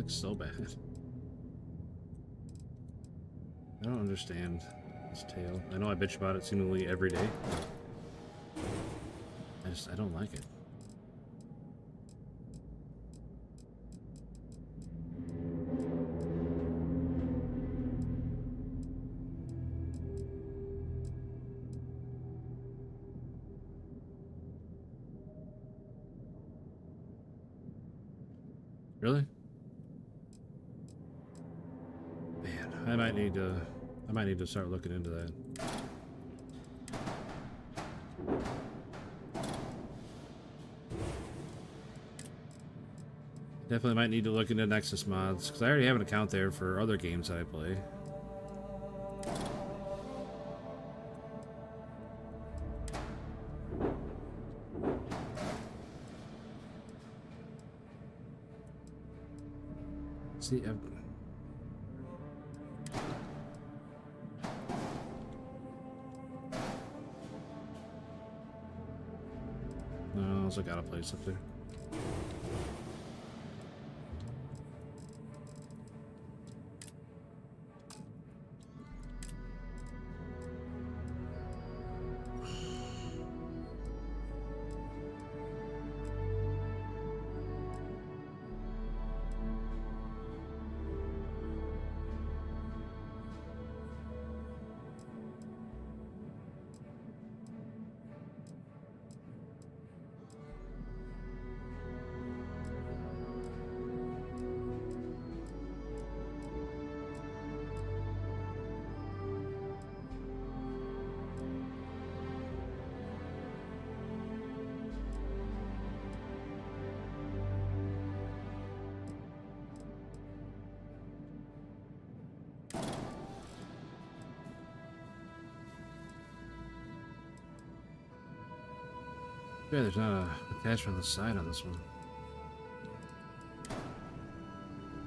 looks so bad. I don't understand this tail. I know I bitch about it seemingly every day. I don't like it. Really? Man, I might need to start looking into that. Definitely might need to look into Nexus mods, because I already have an account there for other games that I play. See, no, I also got a place up there. Yeah, there's not a attachment on the side on this one.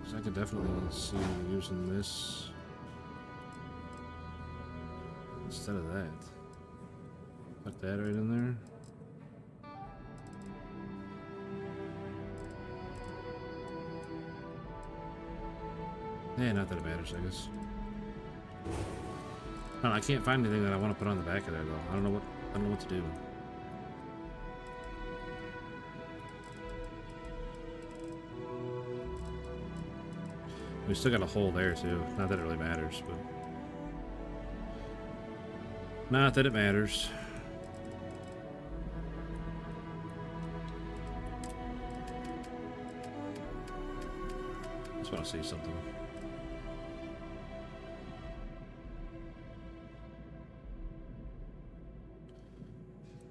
So I could definitely see using this instead of that. Put that right in there. Yeah, not that it matters, I guess. No, I can't find anything that I want to put on the back of there though. I don't know what to do. We still got a hole there too. Not that it really matters, but not that it matters. Just want to see something.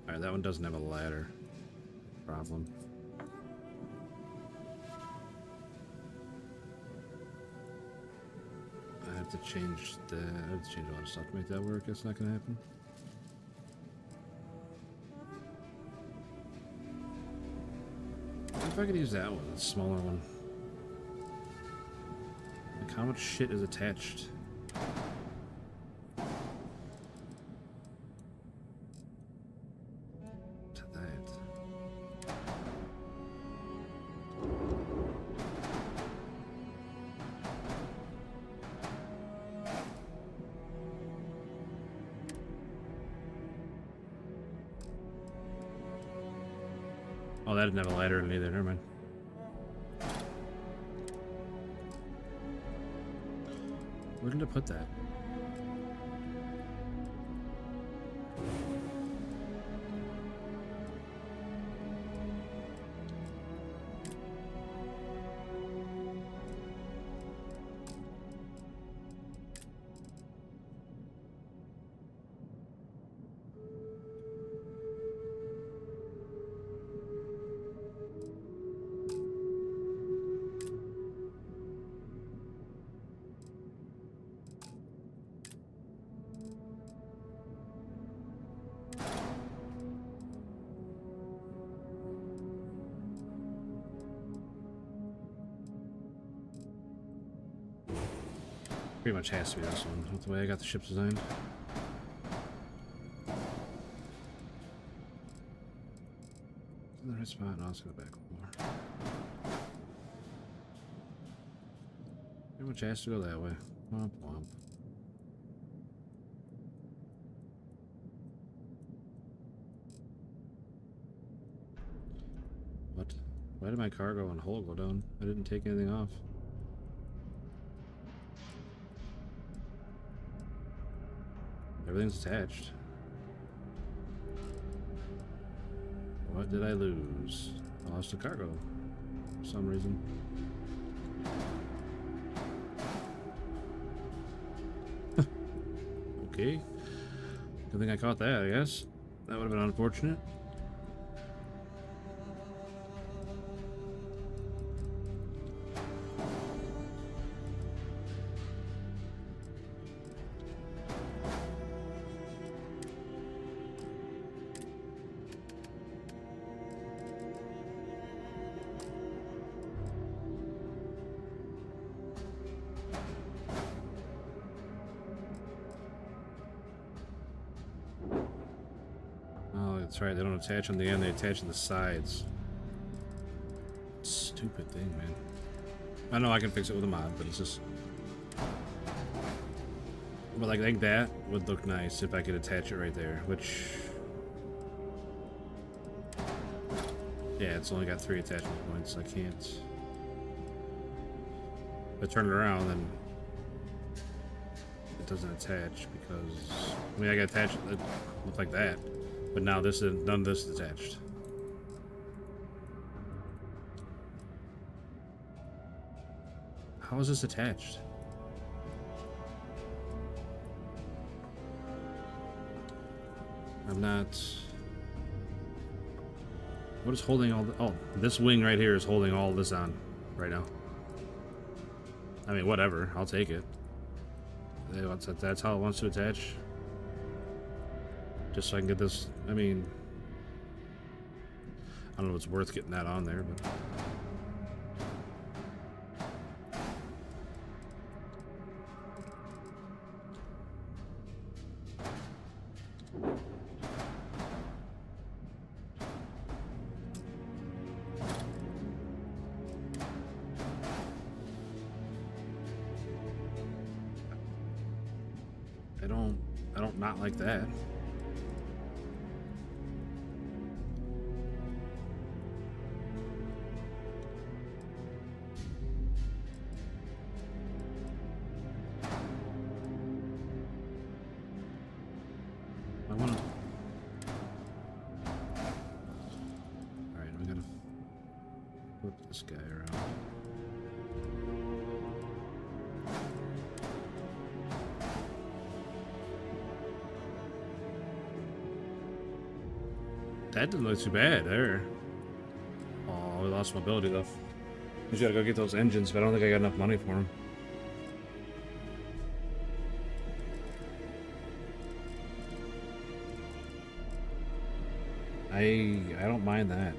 All right, that one doesn't have a ladder problem. To change that. I have to change a lot of stuff to make that work. That's not gonna happen. If I could use that one, the smaller one. Like, how much shit is attached? To that. Oh, that didn't have a ladder in it either. Never mind. Where did I put that? Pretty much has to be this one, with the way I got the ship designed. In the right spot, no, let's go back one more. Which has to go that way. Womp womp. What? Why did my cargo and hull go down? I didn't take anything off. Everything's attached. What did I lose? I lost a cargo for some reason. Okay. Good thing I caught that, I guess. That would have been unfortunate. That's right, they don't attach on the end, they attach on the sides. Stupid thing, man. I know I can fix it with a mod, but it's just... But like, I think that would look nice if I could attach it right there, which... Yeah, it's only got 3 attachment points, I can't... If I turn it around, then... It doesn't attach, because... I mean, I gotta attach it, look like that. But now this is none of this is attached. How is this attached? I'm not. What is holding all the? Oh, this wing right here is holding all this on right now. I mean, whatever. I'll take it. That's how it wants to attach. Just so I can get this, I mean, I don't know if it's worth getting that on there, but... I don't not like that. This guy around. That didn't look too bad there. Oh, we lost mobility though. We gotta go get those engines, but I don't think I got enough money for them. I don't mind that.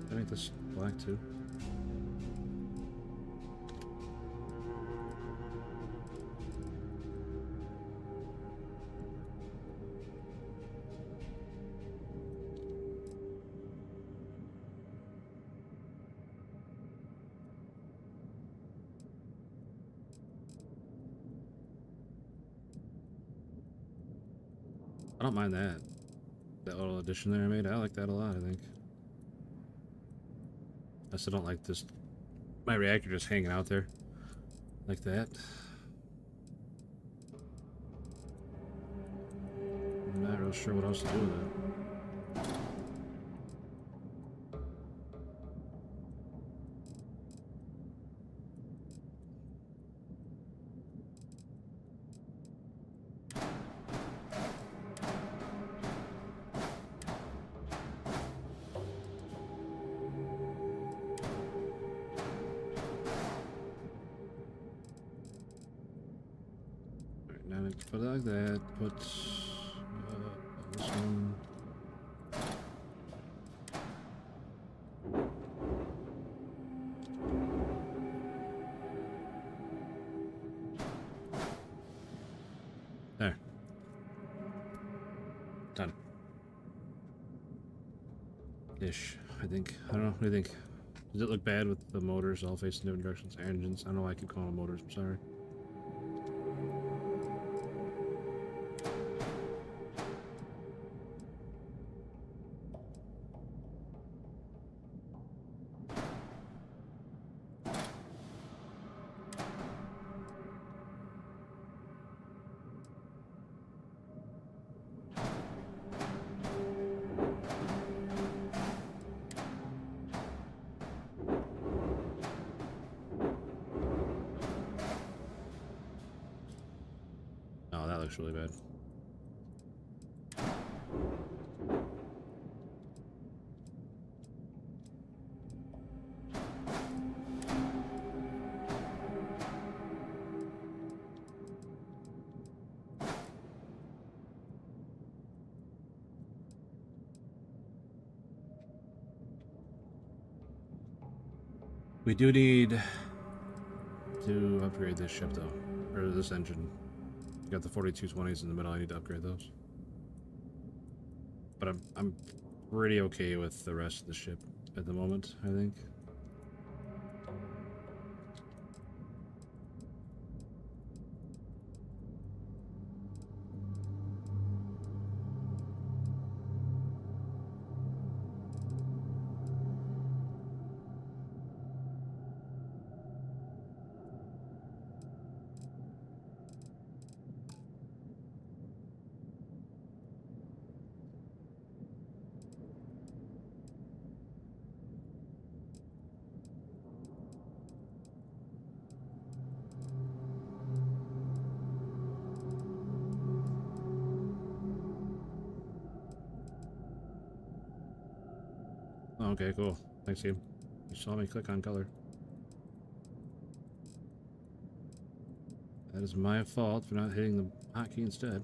I make this black too. I don't mind that. That little addition there I made. I like that a lot, I think. I still don't like this. My reactor just hanging out there. Like that. I'm not real sure what else to do with it. Put it like that. Put Ish, I think. I don't know. What do you think? Does it look bad with the motors all facing different directions? Engines? I don't know why I keep calling them motors. I'm sorry. Oh, that looks really bad. We do need to upgrade this ship, though, or this engine. You got the 4220s in the middle. I need to upgrade those. But I'm pretty okay with the rest of the ship at the moment, I think. Okay, cool. Thanks, game. You saw me click on color. That is my fault for not hitting the hotkey instead.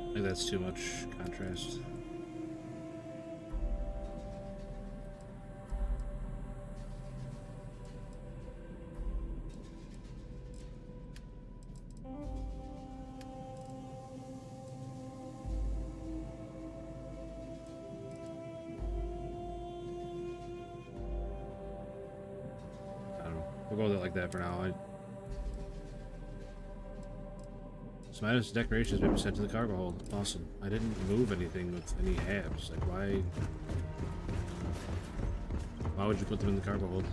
I think that's too much contrast. I don't know. We'll go with it like that for now. Smatters decorations may be sent to the cargo hold. Awesome. I didn't move anything with any halves. Like, why would you put them in the cargo hold?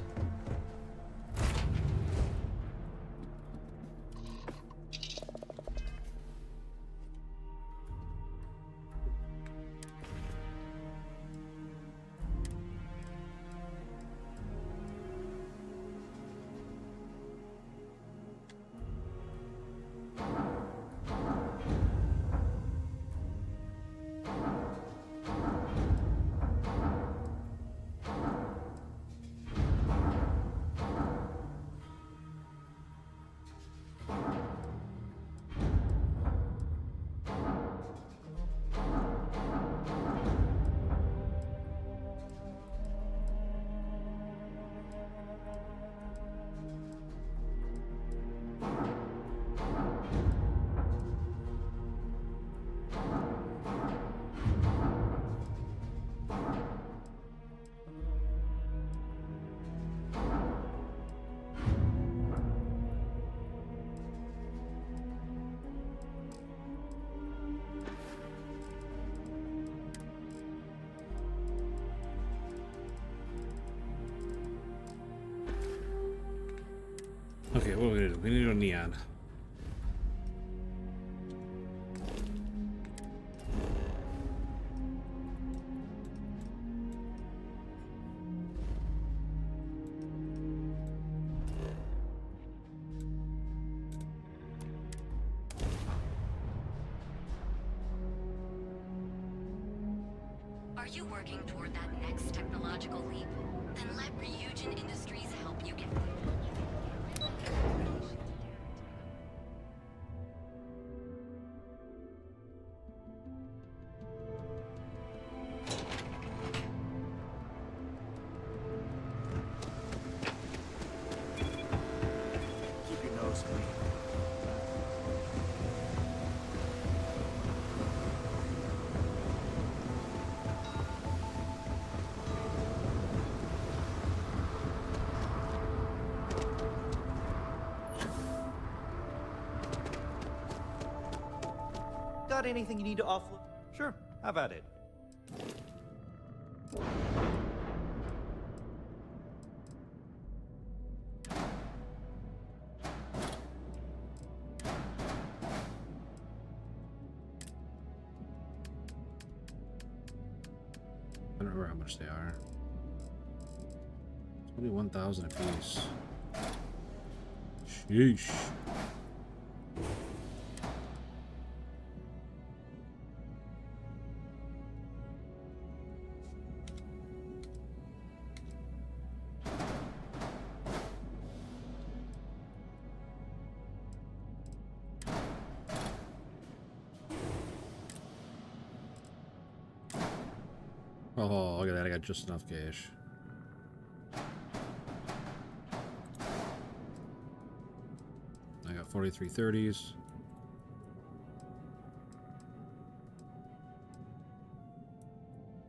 We need a neon. Are you working toward that next technological leap? Then let Ryujin Industries help you get there. Keep your nose clean. Got anything you need to offload? Sure, have at it. I don't remember how much they are. 21,000 apiece. Sheesh. Oh, look at that. I got just enough cash. I got 4330s.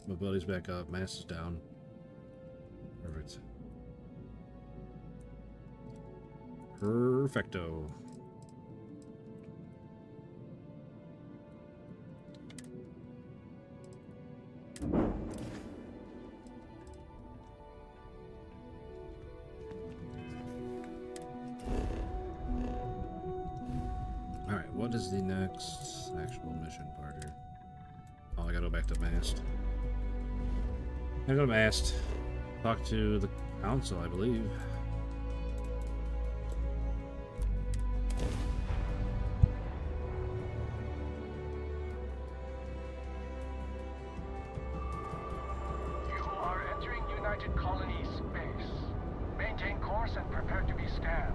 Mobility's back up. Mass is down. Perfect. Perfecto. Alright, what is the next actual mission part here? Oh, I gotta go back to Mast. I gotta go to Mast. Talk to the council, I believe. You are entering United Colony space. Maintain course and prepare to be scanned.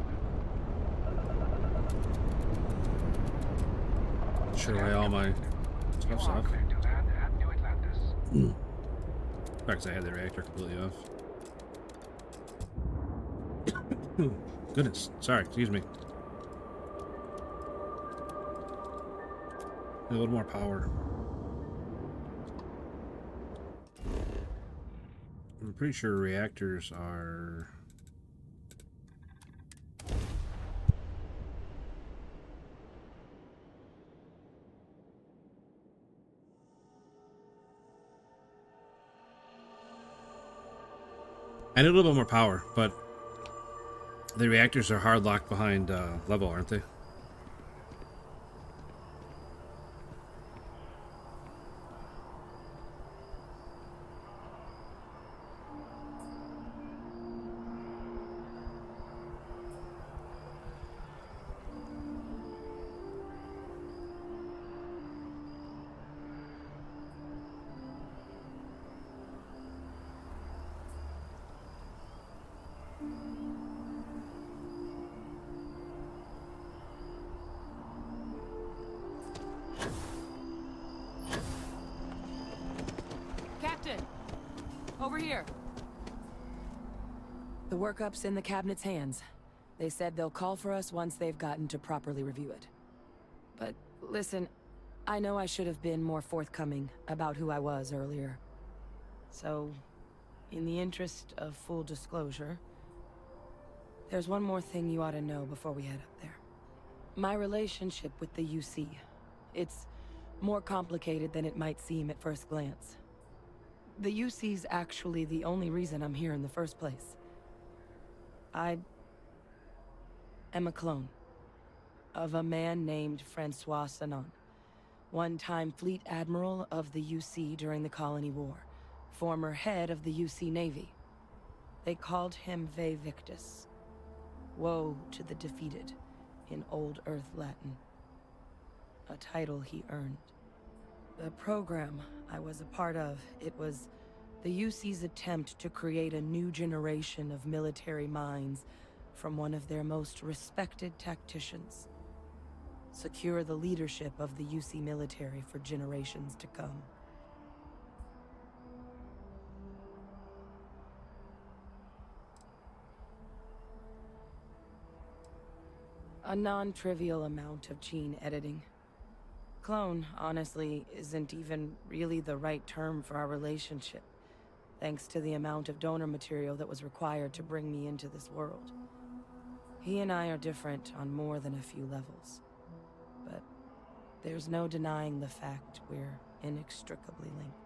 Sure away all my stuff's off. Clear to land at New Atlantis. In fact, I had the reactor completely off. Goodness, sorry, excuse me. A little more power. I'm pretty sure reactors are... I need a little bit more power, but the reactors are hard locked behind level, aren't they? Over here. The workup's in the cabinet's hands. They said they'll call for us once they've gotten to properly review it. But listen, I know I should have been more forthcoming about who I was earlier. So, in the interest of full disclosure, there's one more thing you ought to know before we head up there. My relationship with the UC. It's more complicated than it might seem at first glance. The UC's actually the only reason I'm here in the first place. am a clone of a man named Francois Sanon, one-time fleet admiral of the UC during the Colony War, former head of the UC Navy. They called him Ve Victus, woe to the defeated, in Old Earth Latin. A title he earned. The program I was a part of, it was the UC's attempt to create a new generation of military minds from one of their most respected tacticians. Secure the leadership of the UC military for generations to come. A non-trivial amount of gene editing. Clone, honestly, isn't even really the right term for our relationship, thanks to the amount of donor material that was required to bring me into this world. He and I are different on more than a few levels, but there's no denying the fact we're inextricably linked.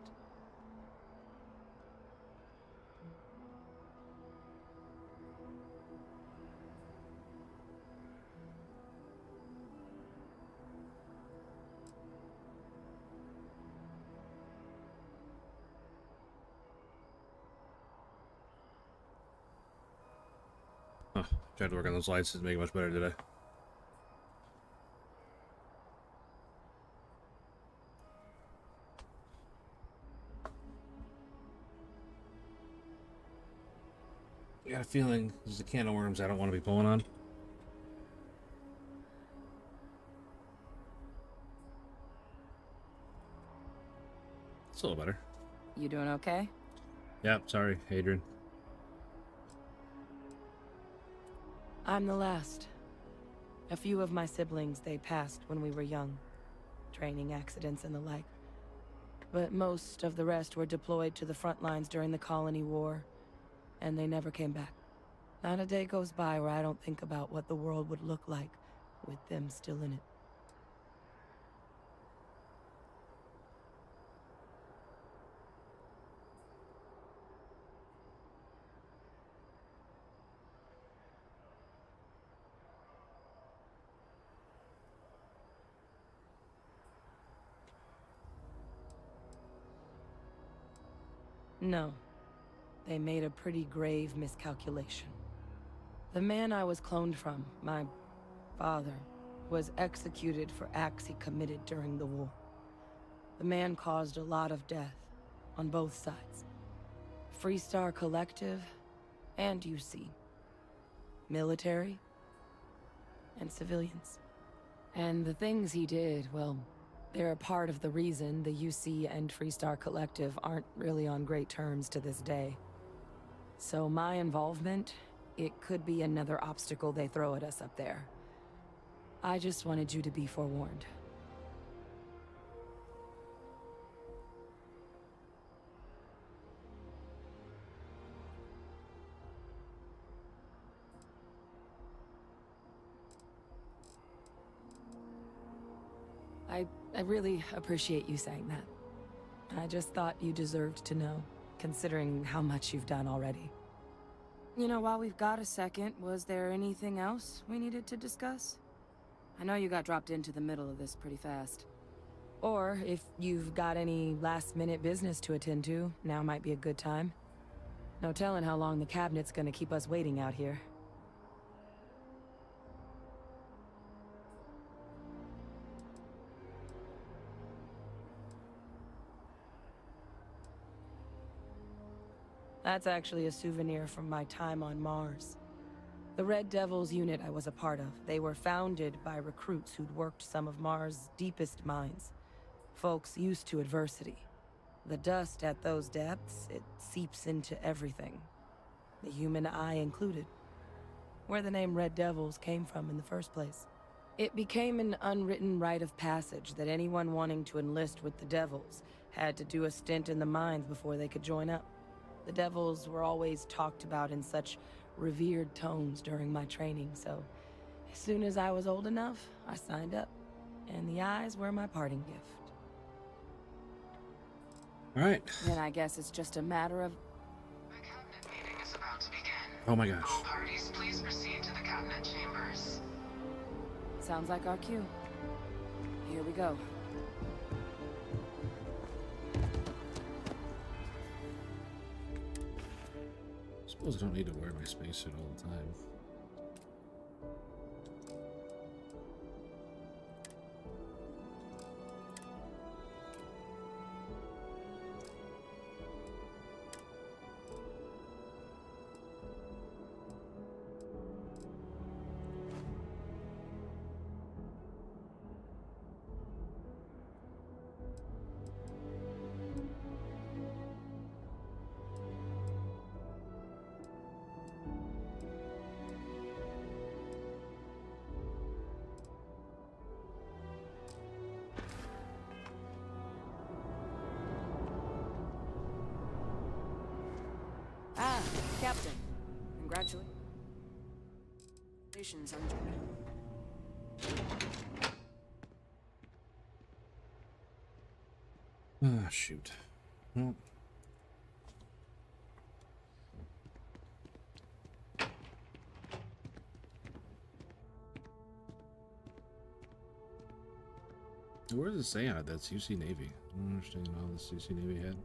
Huh. Tried to work on those lights to make it much better today. I got a feeling there's a can of worms I don't want to be pulling on. It's a little better. You doing okay? Yeah, sorry, Adrien. I'm the last. A few of my siblings, they passed when we were young. Training accidents and the like. But most of the rest were deployed to the front lines during the Colony War, and they never came back. Not a day goes by where I don't think about what the world would look like with them still in it. No. They made a pretty grave miscalculation. The man I was cloned from, my father, was executed for acts he committed during the war. The man caused a lot of death, on both sides. Freestar Collective, and UC. Military, and civilians. And the things he did, well, they're a part of the reason the UC and Freestar Collective aren't really on great terms to this day. So my involvement, it could be another obstacle they throw at us up there. I just wanted you to be forewarned. I really appreciate you saying that. I just thought you deserved to know, considering how much you've done already. You know, while we've got a second, was there anything else we needed to discuss? I know you got dropped into the middle of this pretty fast. Or, if you've got any last-minute business to attend to, now might be a good time. No telling how long the cabinet's gonna keep us waiting out here. That's actually a souvenir from my time on Mars. The Red Devils unit I was a part of, they were founded by recruits who'd worked some of Mars' deepest mines. Folks used to adversity. The dust at those depths, it seeps into everything. The human eye included. Where the name Red Devils came from in the first place. It became an unwritten rite of passage that anyone wanting to enlist with the Devils had to do a stint in the mines before they could join up. The Devils were always talked about in such revered tones during my training, so as soon as I was old enough, I signed up. And the eyes were my parting gift. All right. Then I guess it's just a matter of... The cabinet meeting is about to begin. Oh my gosh. All parties, please proceed to the cabinet chambers. Sounds like our cue. Here we go. Suppose I don't need to wear my spacesuit all the time. Ah, Captain. Congratulations on... Ah, shoot. Well. Where does it say on it that's UC Navy? I don't understand all this UC Navy had.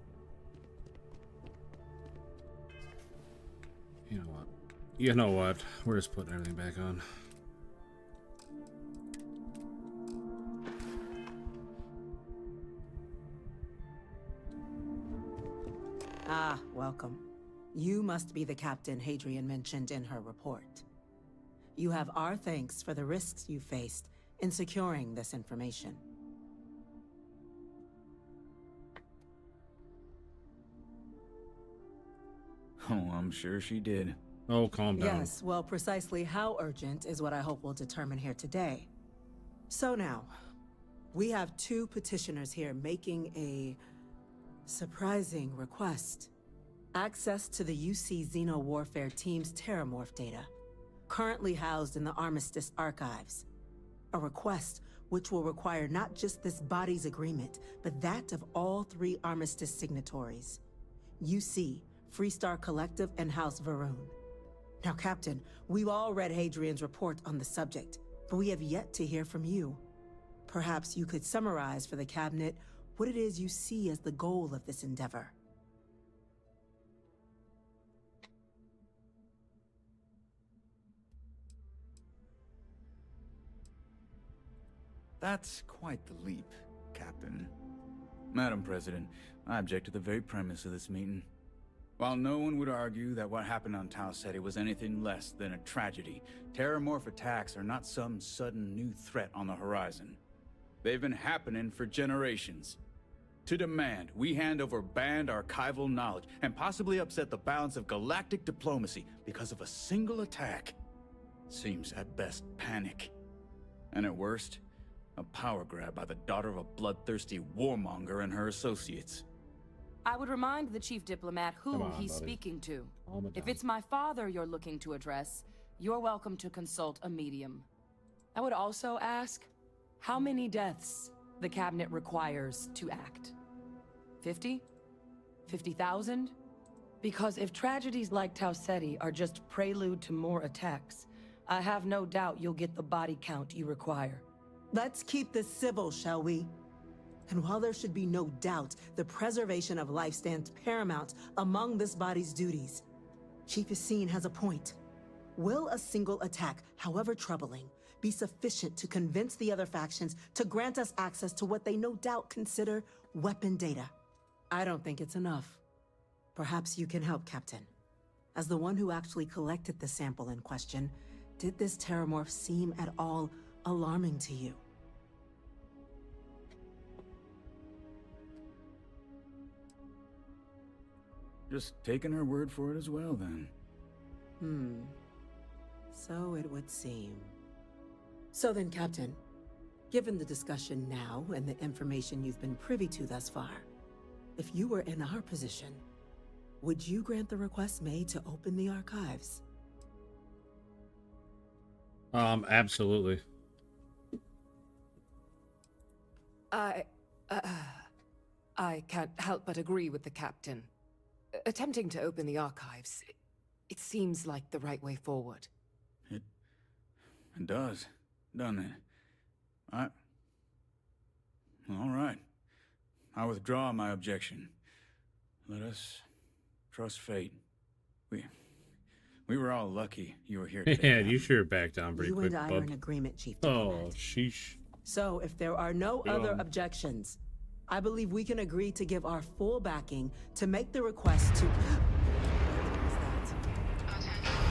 You know what? You know what? We're just putting everything back on. Ah, welcome. You must be the captain Adrien mentioned in her report. You have our thanks for the risks you faced in securing this information. Oh, I'm sure she did. Oh, calm down. Yes, well, precisely how urgent is what I hope we'll determine here today. So now, we have two petitioners here making a surprising request. Access to the UC Xeno Warfare Team's Terramorph data, currently housed in the Armistice archives. A request which will require not just this body's agreement, but that of all three Armistice signatories. UC, Freestar Collective, and House Varun. Now, Captain, we've all read Adrien's report on the subject, but we have yet to hear from you. Perhaps you could summarize for the Cabinet what it is you see as the goal of this endeavor. That's quite the leap, Captain. Madam President, I object to the very premise of this meeting. While no one would argue that what happened on Tau Ceti was anything less than a tragedy, Terramorph attacks are not some sudden new threat on the horizon. They've been happening for generations. To demand we hand over banned archival knowledge and possibly upset the balance of galactic diplomacy because of a single attack seems at best panic. And at worst, a power grab by the daughter of a bloodthirsty warmonger and her associates. I would remind the chief diplomat who Come on, he's buddy. speaking to. Calm it If down. it's my father you're looking to address, you're welcome to consult a medium. I would also ask how many deaths the Cabinet requires to act. 50? 50,000? Because if tragedies like Tau Ceti are just prelude to more attacks, I have no doubt you'll get the body count you require. Let's keep this civil, shall we? And while there should be no doubt the preservation of life stands paramount among this body's duties, Chief Yassine has a point. Will a single attack, however troubling, be sufficient to convince the other factions to grant us access to what they no doubt consider weapon data? I don't think it's enough. Perhaps you can help, Captain. As the one who actually collected the sample in question, did this Terramorph seem at all alarming to you? Just taking her word for it as well, then. So it would seem. So then, Captain, given the discussion now and the information you've been privy to thus far, if you were in our position, would you grant the request made to open the archives? Absolutely. I can't help but agree with the captain. Attempting to open the archives It seems like the right way forward. It does, doesn't it? All right. I withdraw my objection. Let us trust fate. We were all lucky you were here today. Yeah, you sure backed down pretty quick, You and I are in agreement, Chief. Oh, sheesh. So, if there are no other objections, I believe we can agree to give our full backing to make the request to...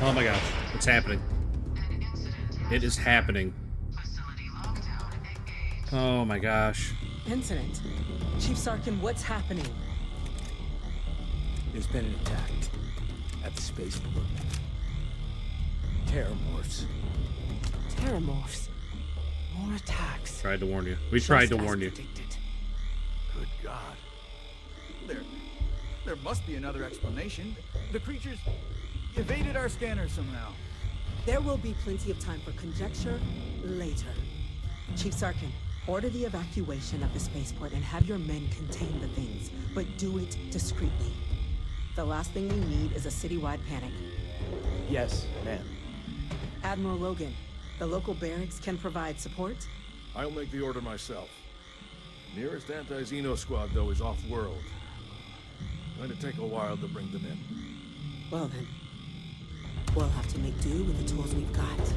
Oh my gosh, it's happening. It is happening. Oh my gosh. Incident. Chief Sarkin, what's happening? There's been an attack at the spaceport. Terramorphs. Terramorphs. More attacks. Tried to warn you. We tried to warn you. Good God. There must be another explanation. The creatures evaded our scanner somehow. There will be plenty of time for conjecture later. Chief Sarkin, order the evacuation of the spaceport and have your men contain the things, but do it discreetly. The last thing we need is a citywide panic. Yes, ma'am. Admiral Logan, the local barracks can provide support? I'll make the order myself. Nearest anti-Xeno squad, though, is off-world. Going to take a while to bring them in. Well then, we'll have to make do with the tools we've got.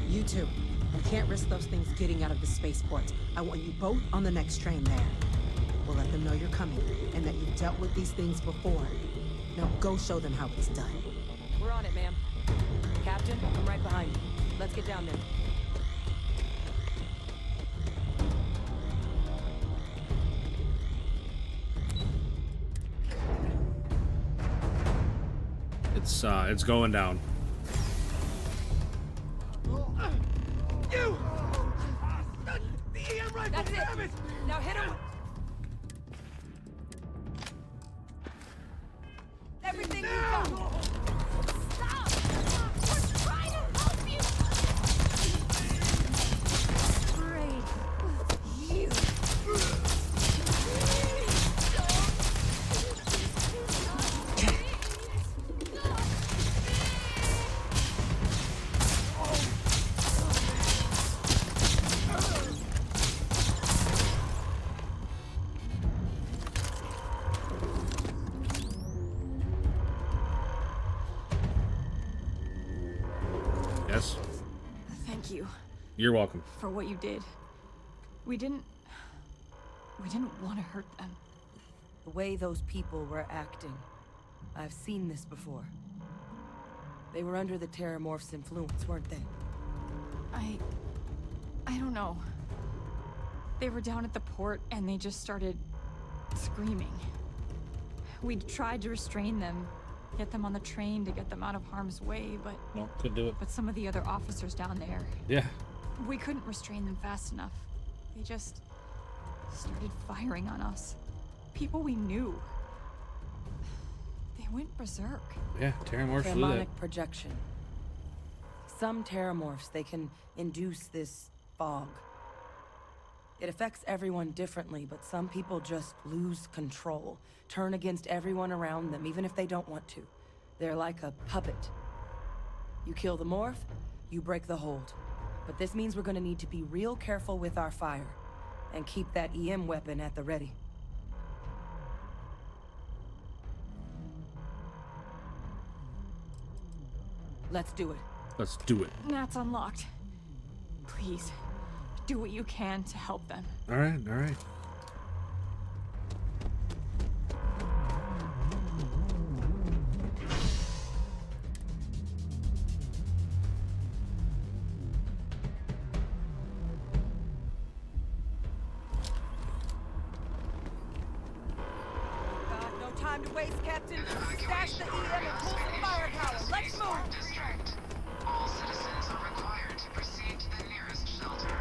You two, we can't risk those things getting out of the spaceport. I want you both on the next train there. We'll let them know you're coming, and that you've dealt with these things before. Now go show them how it's done. We're on it, ma'am. Captain, I'm right behind you. Let's get down there. It's going down. You! The EM rifle! That's it! Now hit him! Everything you've got! Stop! We're trying to help you! Great. You. Yes? Thank you You're welcome. for what you did. We didn't want to hurt them. The way those people were acting, I've seen this before. They were under the Terramorph's influence, weren't they? I don't know. They were down at the port and they just started screaming. We tried to restrain them, get them on the train to get them out of harm's way, but No, couldn't do it. but some of the other officers down there, Yeah. we couldn't restrain them fast enough. They just started firing on us. People we knew. They went berserk. Yeah, Terramorphs do that. Demonic projection. Some Terramorphs, they can induce this fog. It affects everyone differently, but some people just lose control, turn against everyone around them, even if they don't want to. They're like a puppet. You kill the morph, you break the hold. But this means we're gonna need to be real careful with our fire, and keep that EM weapon at the ready. Let's do it. Let's do it. Nat's unlocked. Please, do what you can to help them. All right, all right. Got no time to waste, Captain. Stash the EM and pull some firepower. Let's move! District. All citizens are required to proceed to the nearest shelter.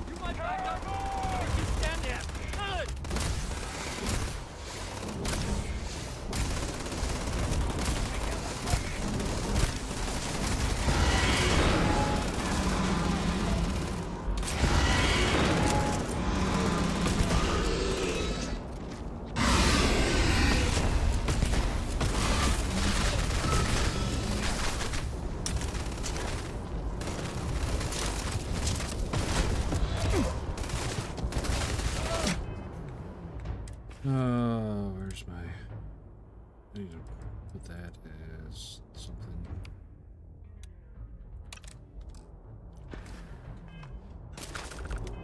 You might back up. You stand there. Good. Where's my... I need to put that as something.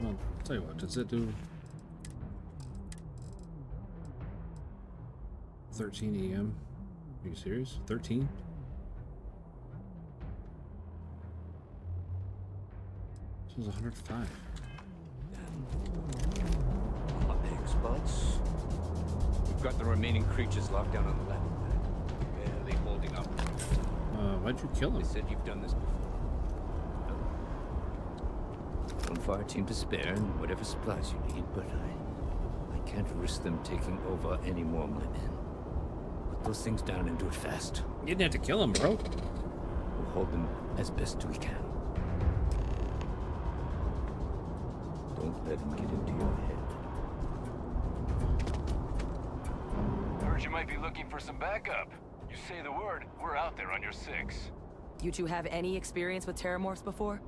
Well, I'll tell you what, does it do 13 EM? Are you serious? 13? This was 105. Hot eggs, buds. We've got the remaining creatures locked down on the left. Barely holding up. Why'd you kill him? They said you've done this before. One for our team to spare and whatever supplies you need, but I can't risk them taking over any more of my men. Put those things down and do it fast. You didn't have to kill him, bro. We'll hold them as best we can. Don't let them get into your head. Heard you might be looking for some backup. You say the word, we're out there on your 6. You two have any experience with terramorphs before?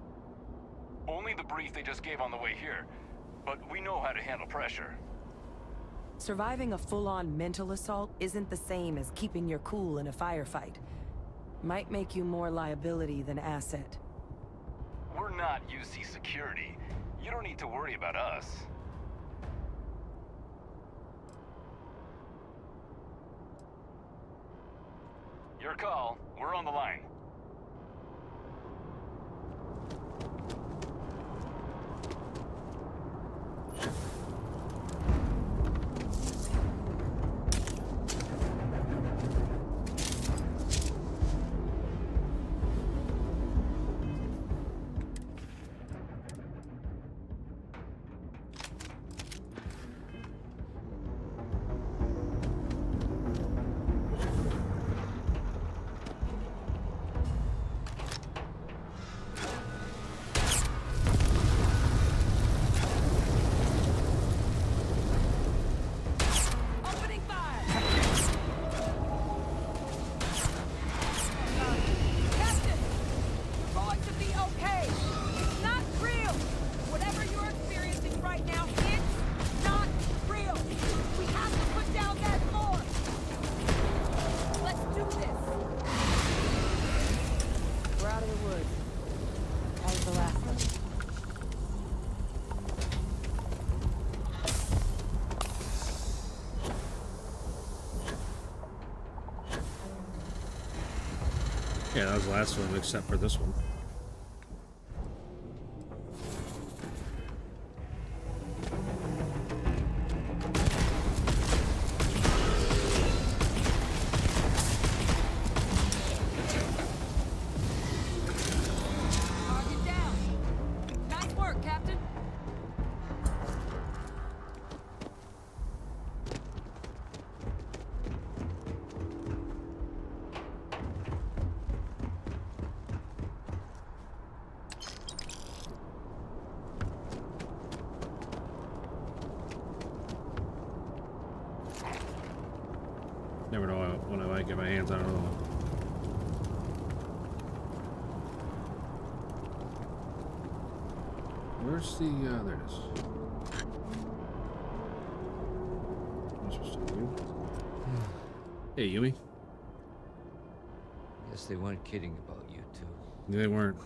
Only the brief they just gave on the way here, but we know how to handle pressure. Surviving a full-on mental assault isn't the same as keeping your cool in a firefight. Might make you more liability than asset. We're not UC security. You don't need to worry about us. Your call. We're on the line. Yeah, that was the last one, except for this one. Target down. Nice work, Captain. Never know when I might get my hands on another one. Where's the, there it is. Am I supposed to do? Hey, Yumi. Guess they weren't kidding about you two. They weren't.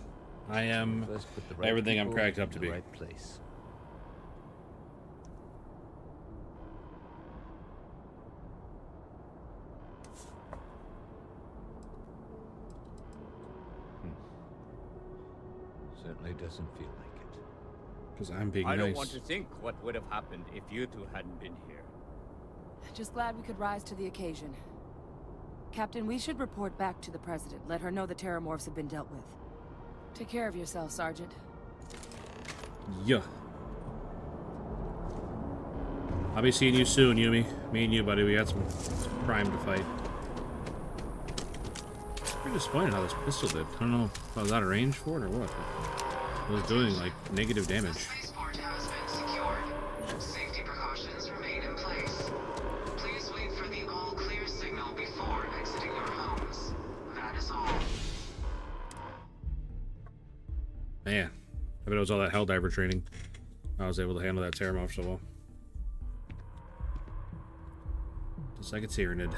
I am First put the right everything I'm people cracked up in to the be. right place. Certainly doesn't feel like it. Because I'm being I nice. don't want to think what would have happened if you two hadn't been here. Just glad we could rise to the occasion. Captain, we should report back to the President. Let her know the terramorphs have been dealt with. Take care of yourself, Sergeant. Yeah. I'll be seeing you soon, Yumi. Me and you, buddy, we got some crime to fight. Pretty disappointed how this pistol did. I don't know if I was out of range for it or what. But it was doing, like, negative damage. Spaceport has been secured. Safety precautions remain in place. Please wait for the all-clear signal before exiting your homes. That is all. Man, I bet it was all that Helldiver training. I was able to handle that terramorph so well. Just like a Tyranid.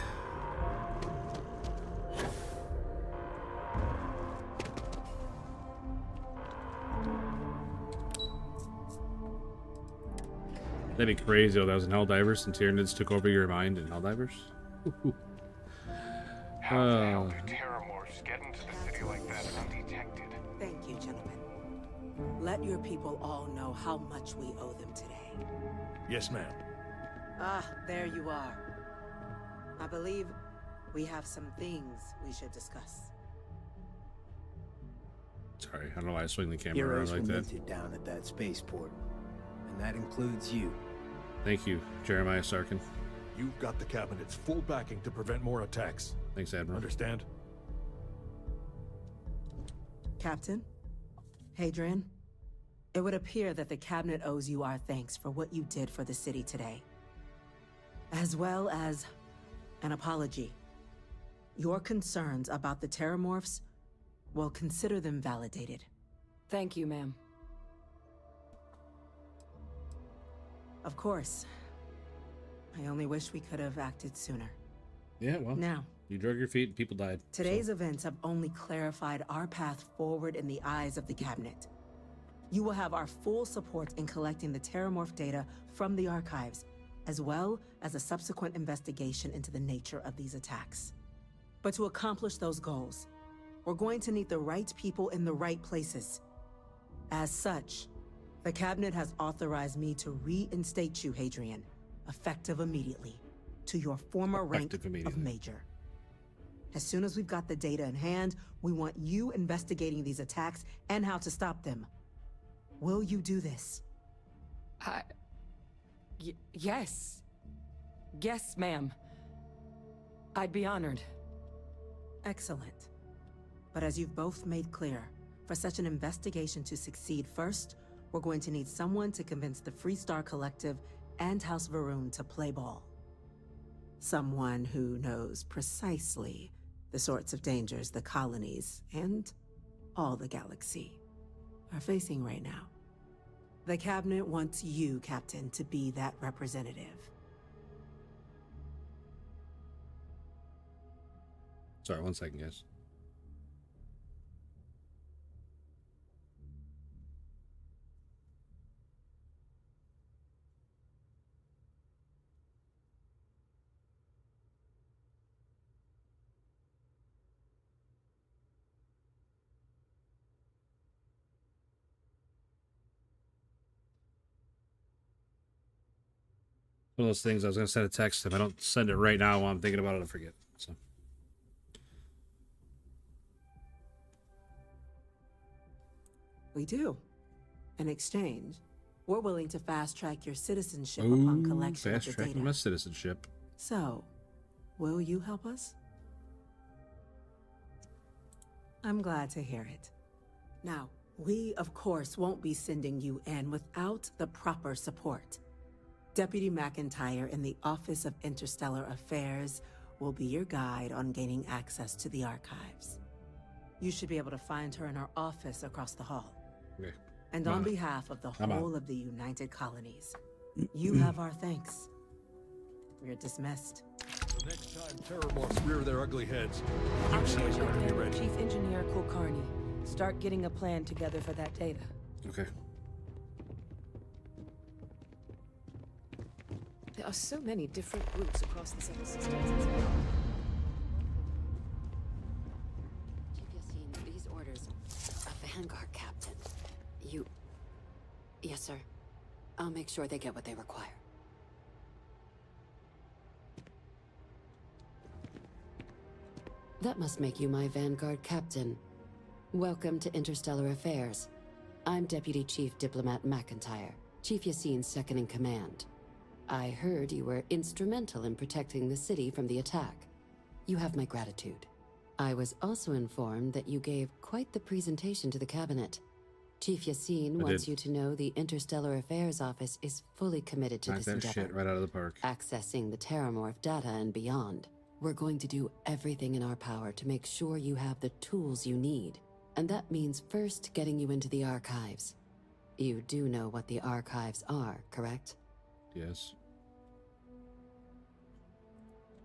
That'd be crazy though. That was in Helldivers and Tyranids took over your mind in Helldivers. How the hell do terramorphs get into the city like that undetected? Thank you, gentlemen. Let your people all know how much we owe them today. Yes, ma'am. Ah, there you are. I believe we have some things we should discuss. Sorry, I don't know why I swing the camera Heroes around like were that. minted down at that spaceport, and that includes you. Thank you, Jeremiah Sarkin. You've got the cabinet's full backing to prevent more attacks. Thanks, Admiral. Understand? Captain, Adrien, it would appear that the cabinet owes you our thanks for what you did for the city today, as well as an apology. Your concerns about the terramorphs, well, consider them validated. Thank you, ma'am. Of course. I only wish we could have acted sooner. Yeah, well, Now, you drug your feet and people died. today's events have only clarified our path forward in the eyes of the cabinet. You will have our full support in collecting the terramorph data from the archives, as well as a subsequent investigation into the nature of these attacks. But to accomplish those goals, we're going to need the right people in the right places. As such, the cabinet has authorized me to reinstate you, Adrien, effective immediately, to your former rank of Major. As soon as we've got the data in hand, we want you investigating these attacks and how to stop them. Will you do this? Yes. Yes, ma'am. I'd be honored. Excellent. But as you've both made clear, for such an investigation to succeed first, we're going to need someone to convince the Freestar Collective and House Varun to play ball. Someone who knows precisely the sorts of dangers the colonies and all the galaxy are facing right now. The cabinet wants you, Captain, to be that representative. Sorry, 1 second, guys. One of those things I was going to send a text. If I don't send it right now while I'm thinking about it, I forget. So. We do. In exchange, we're willing to fast-track your citizenship upon collection of the data. Fast-tracking my citizenship. So, will you help us? I'm glad to hear it. Now, we, of course, won't be sending you in without the proper support. Deputy McIntyre in the Office of Interstellar Affairs will be your guide on gaining access to the archives. You should be able to find her in her office across the hall. Okay. And on behalf of the whole of the United Colonies, you have our thanks. We're dismissed. The next time terramorphs rear their ugly heads, I'll you report better be to ready. Chief Engineer Kulkarni. Start getting a plan together for that data. Okay. There are so many different groups across the solar system. Chief Yassine, these orders. A Vanguard captain. You... Yes, sir. I'll make sure they get what they require. That must make you my Vanguard captain. Welcome to Interstellar Affairs. I'm Deputy Chief Diplomat McIntyre, Chief Yassine's second in command. I heard you were instrumental in protecting the city from the attack. You have my gratitude. I was also informed that you gave quite the presentation to the cabinet. Chief Yassine wants you to know the Interstellar Affairs Office is fully committed to this Knock that endeavor. shit right out of the park. Accessing the terramorph data and beyond. We're going to do everything in our power to make sure you have the tools you need. And that means first getting you into the archives. You do know what the archives are, correct? Yes.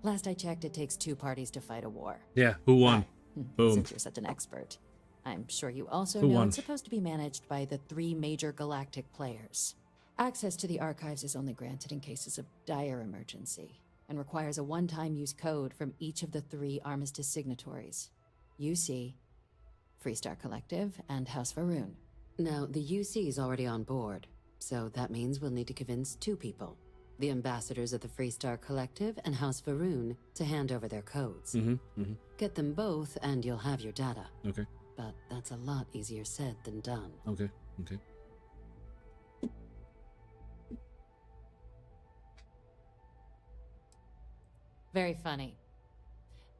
Last I checked, it takes 2 parties to fight a war. Yeah, who won? Boom. Since you're such an expert. I'm sure you also Who know won? it's supposed to be managed by the 3 major galactic players. Access to the archives is only granted in cases of dire emergency, and requires a one-time use code from each of the 3 Armistice signatories. UC, Freestar Collective, and House Varun. Now, the UC is already on board, so that means we'll need to convince 2 people. The ambassadors of the Freestar Collective and House Varun to hand over their codes. Get them both and you'll have your data. Okay. But that's a lot easier said than done. Okay. Okay. Very funny.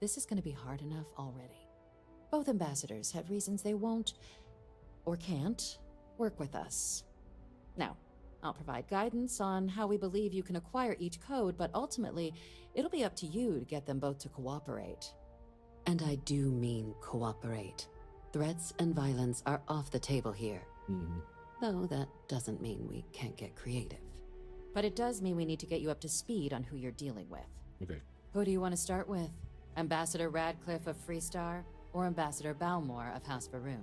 This is going to be hard enough already. Both ambassadors have reasons they won't, or can't, work with us. Now, I'll provide guidance on how we believe you can acquire each code, but ultimately, it'll be up to you to get them both to cooperate. And I do mean cooperate. Threats and violence are off the table here. Though that doesn't mean we can't get creative. But it does mean we need to get you up to speed on who you're dealing with. Okay. Who do you want to start with? Ambassador Radcliffe of Freestar, or Ambassador Balmore of House Varun?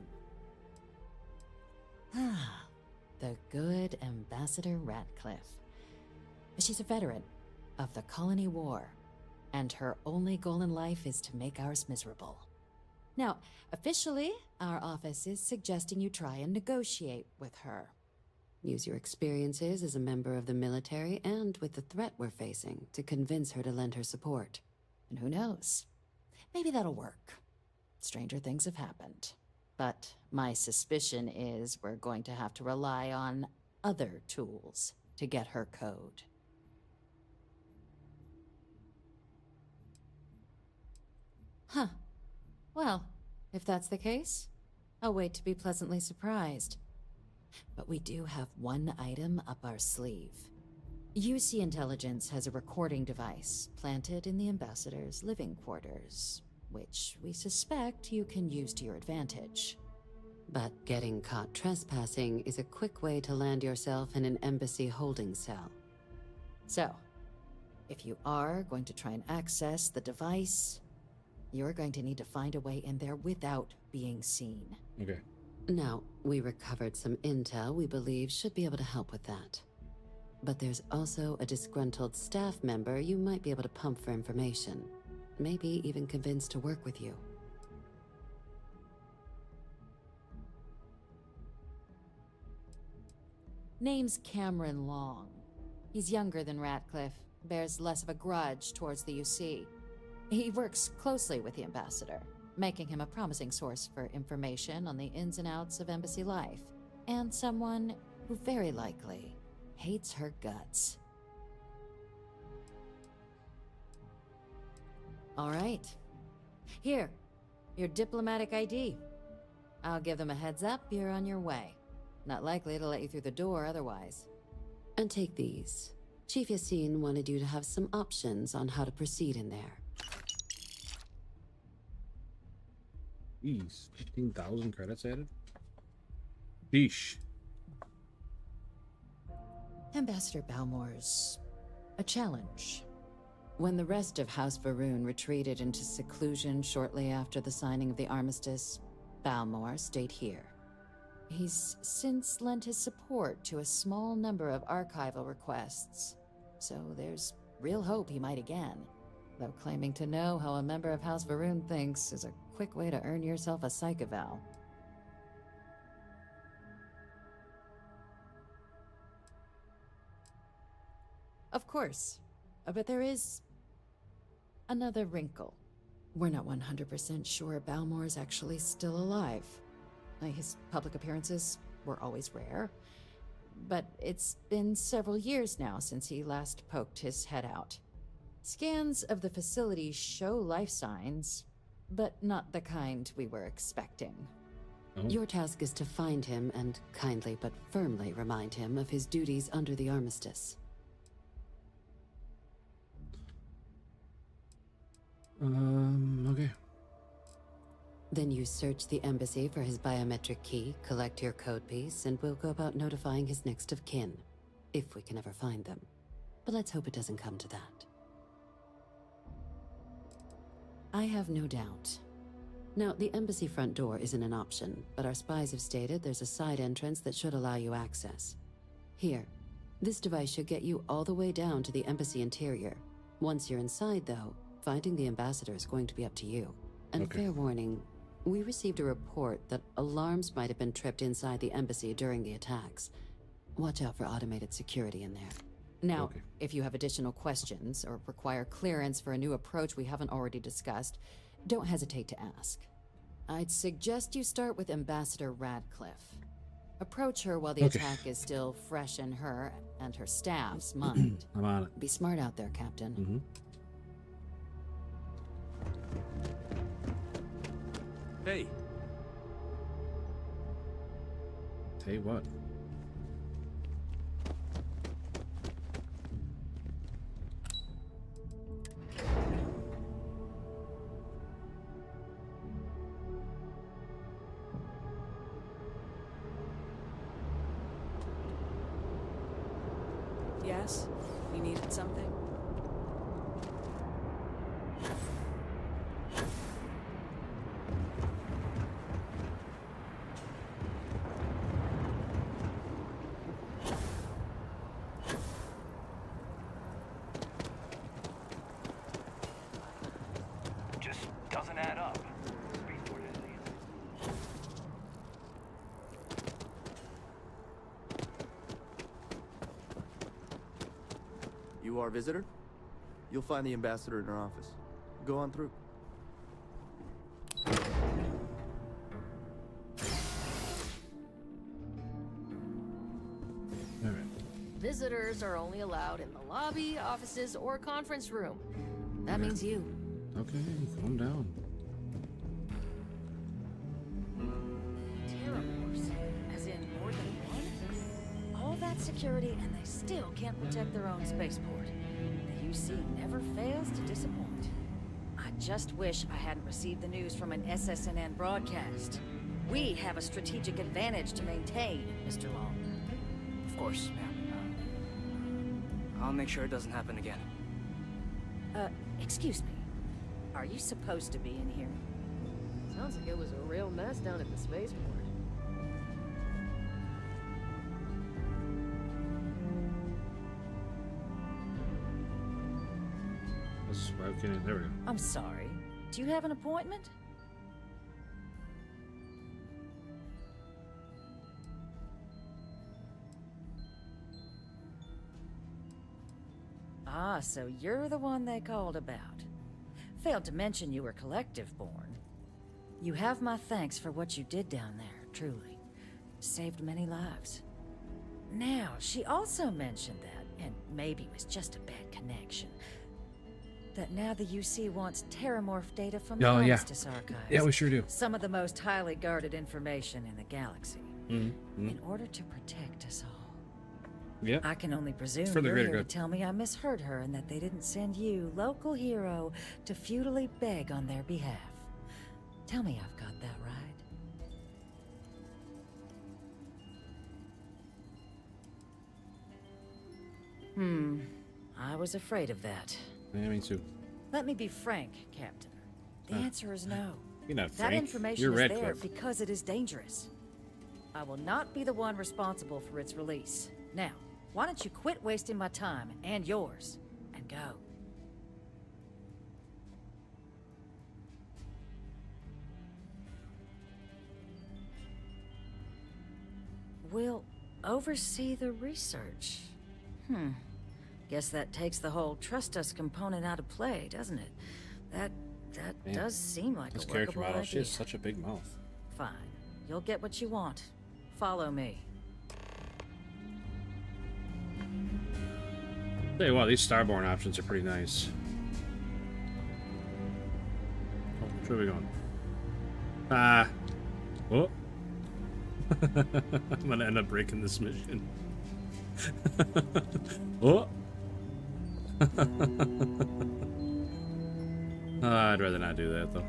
The good Ambassador Radcliffe. She's a veteran of the Colony War, and her only goal in life is to make ours miserable. Now, officially, our office is suggesting you try and negotiate with her. Use your experiences as a member of the military and with the threat we're facing to convince her to lend her support. And who knows? Maybe that'll work. Stranger things have happened. But my suspicion is we're going to have to rely on other tools to get her code. Huh. Well, if that's the case, I'll wait to be pleasantly surprised. But we do have one item up our sleeve. UC Intelligence has a recording device planted in the Ambassador's living quarters, which we suspect you can use to your advantage. But getting caught trespassing is a quick way to land yourself in an embassy holding cell. So, if you are going to try and access the device, you're going to need to find a way in there without being seen. Okay. Now, we recovered some intel we believe should be able to help with that. But there's also a disgruntled staff member you might be able to pump for information. Maybe even convince to work with you. Name's Cameron Long. He's younger than Ratcliffe, bears less of a grudge towards the UC. He works closely with the Ambassador, making him a promising source for information on the ins and outs of embassy life, and someone who very likely hates her guts. All right. Here, your diplomatic ID. I'll give them a heads up you're on your way. Not likely to let you through the door otherwise. And take these. Chief Yassine wanted you to have some options on how to proceed in there. Jeez, 15,000 credits added? Sheesh. Ambassador Balmore's a challenge. When the rest of House Varun retreated into seclusion shortly after the signing of the armistice, Balmore stayed here. He's since lent his support to a small number of archival requests, so there's real hope he might again. Though claiming to know how a member of House Varun thinks is a quick way to earn yourself a psych eval. Of course, but there is another wrinkle. We're not 100% sure Balmore's actually still alive. His public appearances were always rare, but it's been several years now since he last poked his head out. Scans of the facility show life signs, but not the kind we were expecting. Oh. Your task is to find him and kindly but firmly remind him of his duties under the armistice. Okay. Then you search the embassy for his biometric key, collect your code piece, and we'll go about notifying his next of kin, if we can ever find them. But let's hope it doesn't come to that. I have no doubt. Now, the embassy front door isn't an option, but our spies have stated there's a side entrance that should allow you access. Here, this device should get you all the way down to the embassy interior. Once you're inside, though, finding the ambassador is going to be up to you. And fair warning, we received a report that alarms might have been tripped inside the embassy during the attacks. Watch out for automated security in there. Now, if you have additional questions or require clearance for a new approach we haven't already discussed, don't hesitate to ask. I'd suggest you start with Ambassador Radcliffe. Approach her while the attack is still fresh in her and her staff's mind. I'm on it. Be smart out there, Captain. Hey. Hey, what? Yes? You needed something? Just doesn't add up. Spaceport aliens. You are a visitor? You'll find the ambassador in her office. Go on through. Visitors are only allowed in the lobby, offices, or conference room. That means you. Okay, calm down. Terrorforce, as in more than one? All that security and they still can't protect their own spaceport. The UC never fails to disappoint. I just wish I hadn't received the news from an SSNN broadcast. We have a strategic advantage to maintain, Mr. Long. Of course, ma'am. I'll make sure it doesn't happen again. Excuse me. Are you supposed to be in here? Sounds like it was a real mess down at the spaceport. There we go. I'm sorry. Do you have an appointment? Ah, so you're the one they called about. Failed to mention you were collective-born. You have my thanks for what you did down there, truly. Saved many lives. Now, she also mentioned that, and maybe it was just a bad connection, that now the UC wants terramorph data from the Armistice archives. Yeah, we sure do. Some of the most highly guarded information in the galaxy. In order to protect us all. Yeah. I can only presume for the you're greater here to good. tell me I misheard her and that they didn't send you, local hero, to futilely beg on their behalf. Tell me I've got that right. I was afraid of that. Yeah, me too. Let me be frank, Captain. The answer is no. You're not That Frank. information You're is there Radcliffe. because it is dangerous. I will not be the one responsible for its release. Now, why don't you quit wasting my time and yours and go? We'll oversee the research. Guess that takes the whole trust us component out of play, doesn't it? That Man, does seem like This a character workable model, she idea. has such a big mouth. Fine. You'll get what you want. Follow me. Tell you what, these Starborn options are pretty nice. Oh, which way are we going? Oh. I'm gonna end up breaking this mission. Oh. I'd rather not do that, though.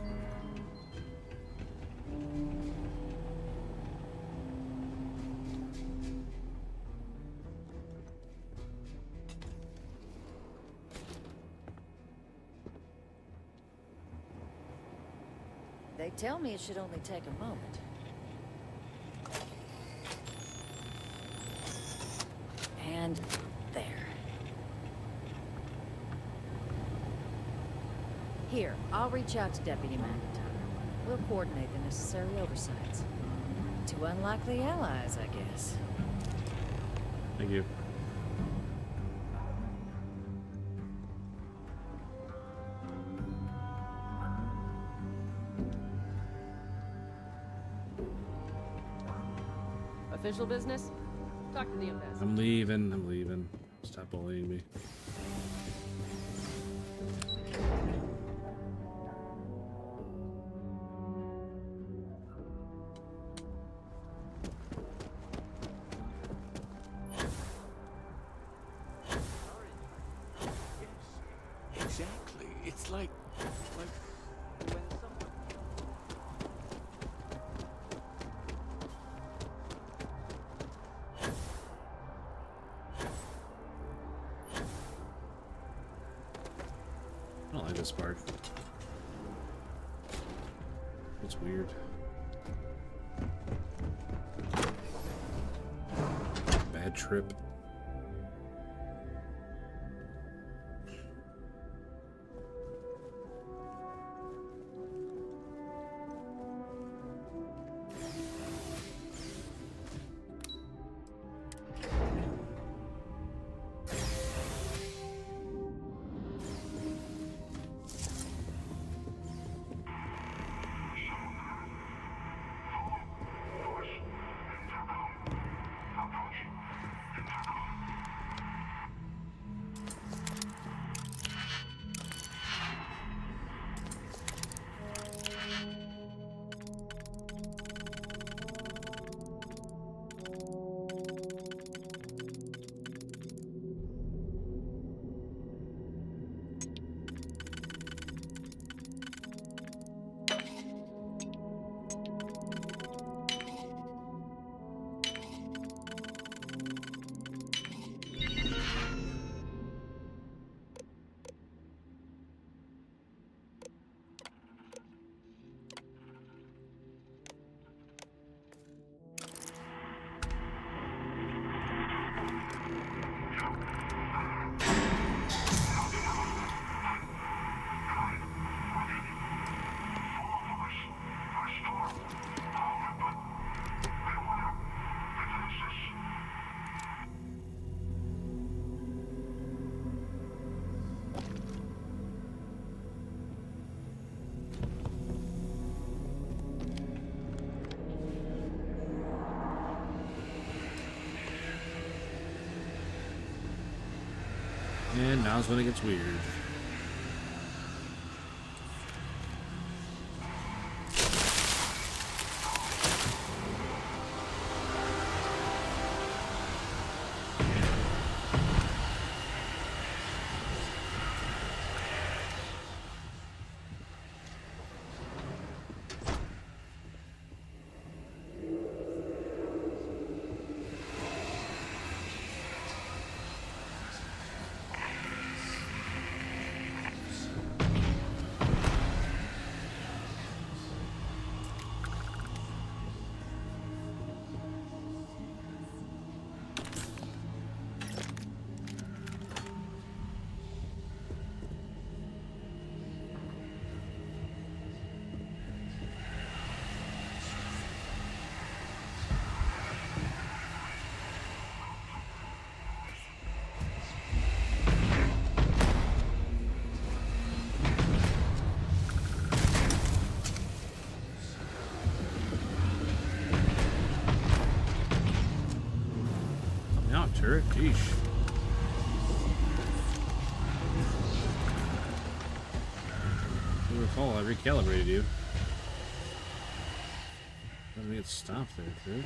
They tell me it should only take a moment. And there. Here, I'll reach out to Deputy McIntyre. We'll coordinate the necessary oversights. Two unlikely allies, I guess. Thank you. Official business? Talk to the ambassador. I'm leaving. Stop bullying me. Exactly. It's like when someone... I don't like this part. It's weird. Bad trip. And now's when it gets weird. Turret, geesh. You recall, I recalibrated you. Doesn't get stopped there, too.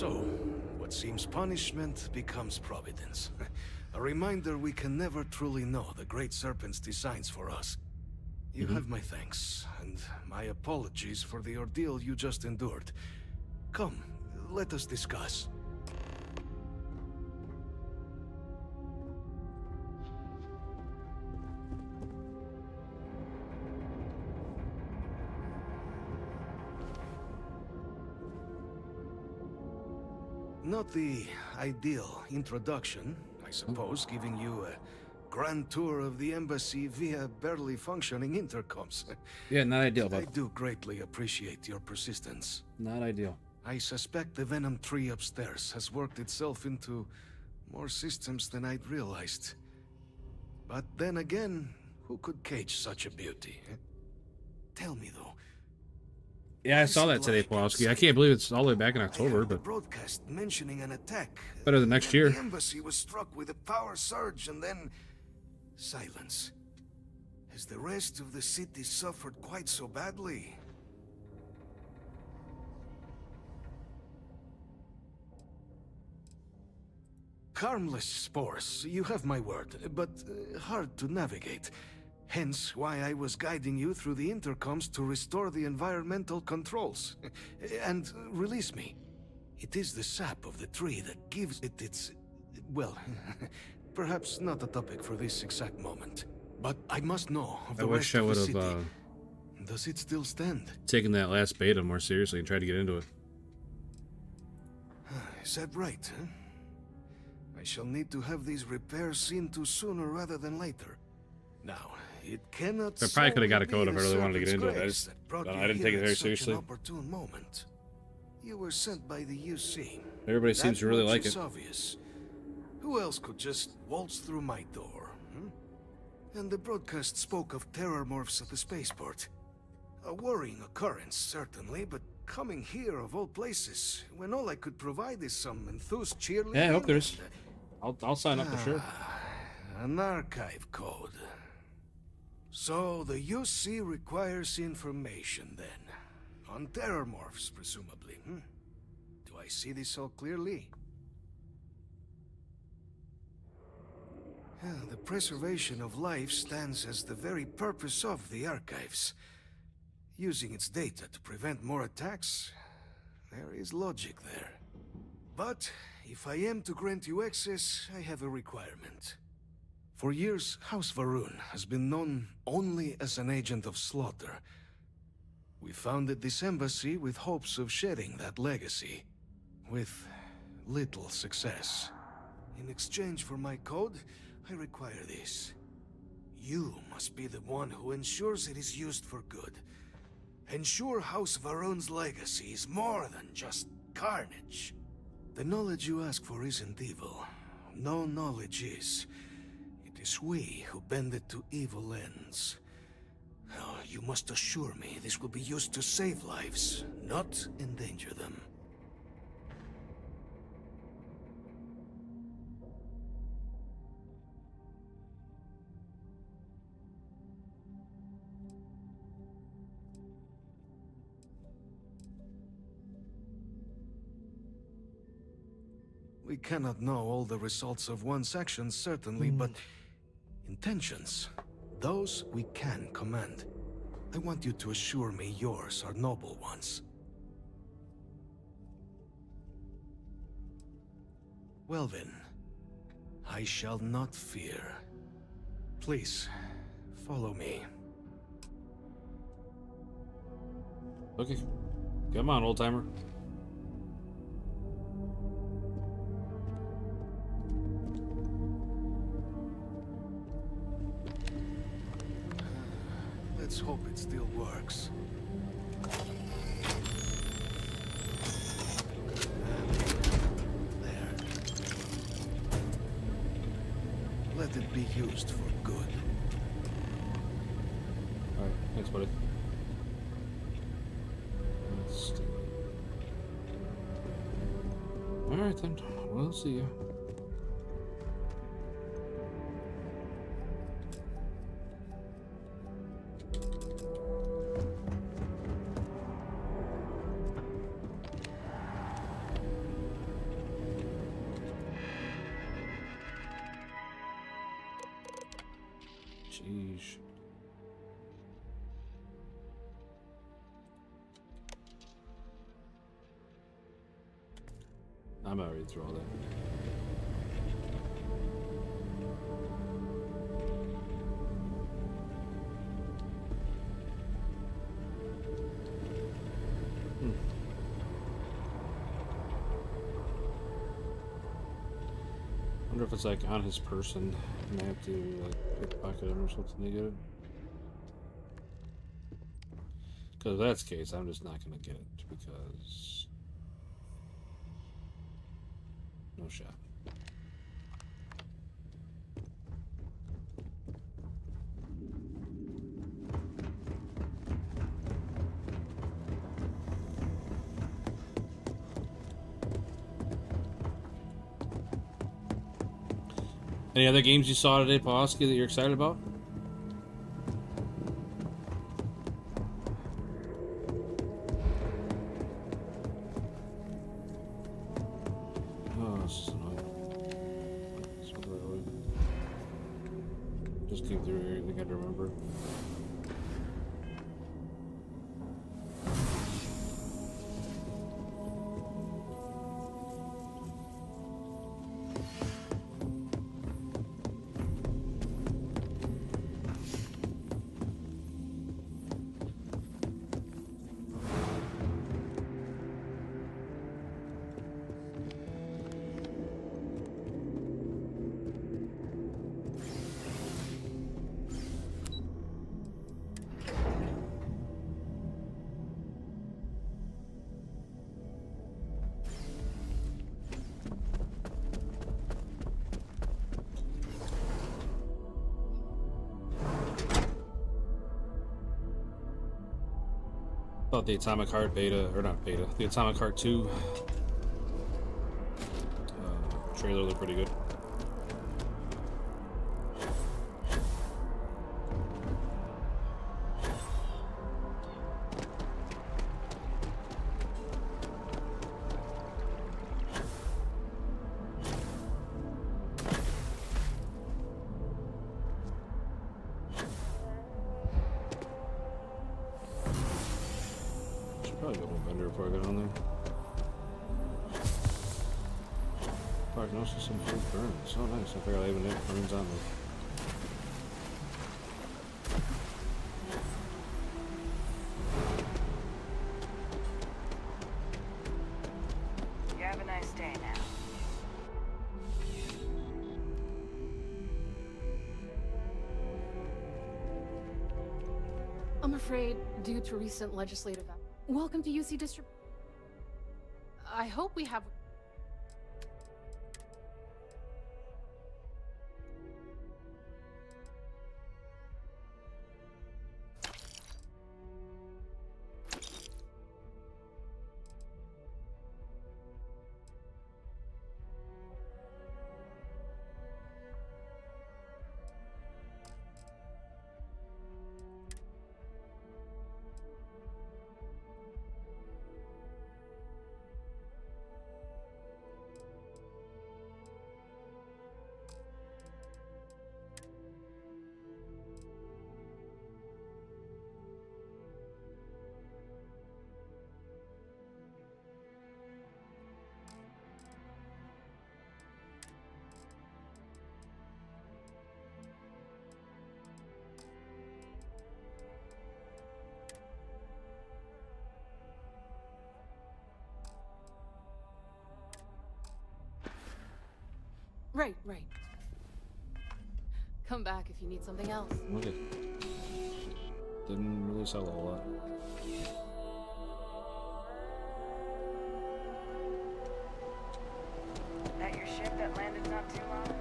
So, what seems punishment becomes providence. A reminder we can never truly know the Great Serpent's designs for us. You have my thanks, and my apologies for the ordeal you just endured. Come, let us discuss. Not the ideal introduction, I suppose, giving you a grand tour of the embassy via barely functioning intercoms. Yeah, not ideal, but I do greatly appreciate your persistence. Not ideal. I suspect the Venom tree upstairs has worked itself into more systems than I'd realized. But then again, who could cage such a beauty? Tell me though. Yeah, I saw that today, Pawlowski. I can't believe it's all the way back in October, but Broadcast mentioning an attack. better than next year. The embassy was struck with a power surge and then silence. Has the rest of the city suffered quite so badly? Harmless spores, you have my word, but hard to navigate. Hence why I was guiding you through the intercoms to restore the environmental controls. And release me. It is the sap of the tree that gives it its... well, perhaps not a topic for this exact moment. But I must know of the rest of the city. Does it still stand? Taken that last beta more seriously and tried to get into it. Is that right, huh? I shall need to have these repairs seen to sooner rather than later. Now, it cannot. I probably could have got a code if I really wanted to get into it. I didn't take it very seriously. An opportune moment. You were sent by the UC. Everybody seems to really like it. Obvious. Who else could just waltz through my door? And the broadcast spoke of terror morphs at the spaceport. A worrying occurrence, certainly, but coming here of all places, when all I could provide is some enthused cheerleading. Yeah, I hope there's. I'll sign up for sure. An archive code. So the UC requires information then. On terror morphs, presumably. Do I see this all clearly? The preservation of life stands as the very purpose of the archives. Using its data to prevent more attacks, there is logic there. But if I am to grant you access, I have a requirement. For years, House Varun has been known only as an agent of slaughter. We founded this embassy with hopes of shedding that legacy, with little success. In exchange for my code, I require this. You must be the one who ensures it is used for good. Ensure House Varun's legacy is more than just carnage. The knowledge you ask for isn't evil. No knowledge is. It is we who bend it to evil ends. Oh, you must assure me this will be used to save lives, not endanger them. We cannot know all the results of one's actions, certainly, but intentions, those we can command. I want you to assure me yours are noble ones. Well then, I shall not fear. Please, follow me. Okay. Come on, old-timer. Let's hope it still works. There. Let it be used for good. Alright, thanks, buddy. Alright then, we'll see you. Jeez. I'm already through all that. I wonder if it's like on his person and I have to like pickpocket him or something to get it. Because if that's the case, I'm just not gonna get it because no shot. Any other games you saw today, Pawlowski, that you're excited about? Oh, this is annoying. Let's go the right way. Just came through here, I think I'd remember. Thought the Atomic Heart beta, or not beta, the Atomic Heart 2 trailer looked pretty good. Probably go to a vendor before I get on there. Prognosis and food burns. Oh, nice. I figured I even have burns on me. You have a nice day now. I'm afraid, due to recent legislative action. Welcome to UC District. I hope we have. Right. Come back if you need something else. Okay. Didn't really sell a whole lot. That your ship that landed not too long ago?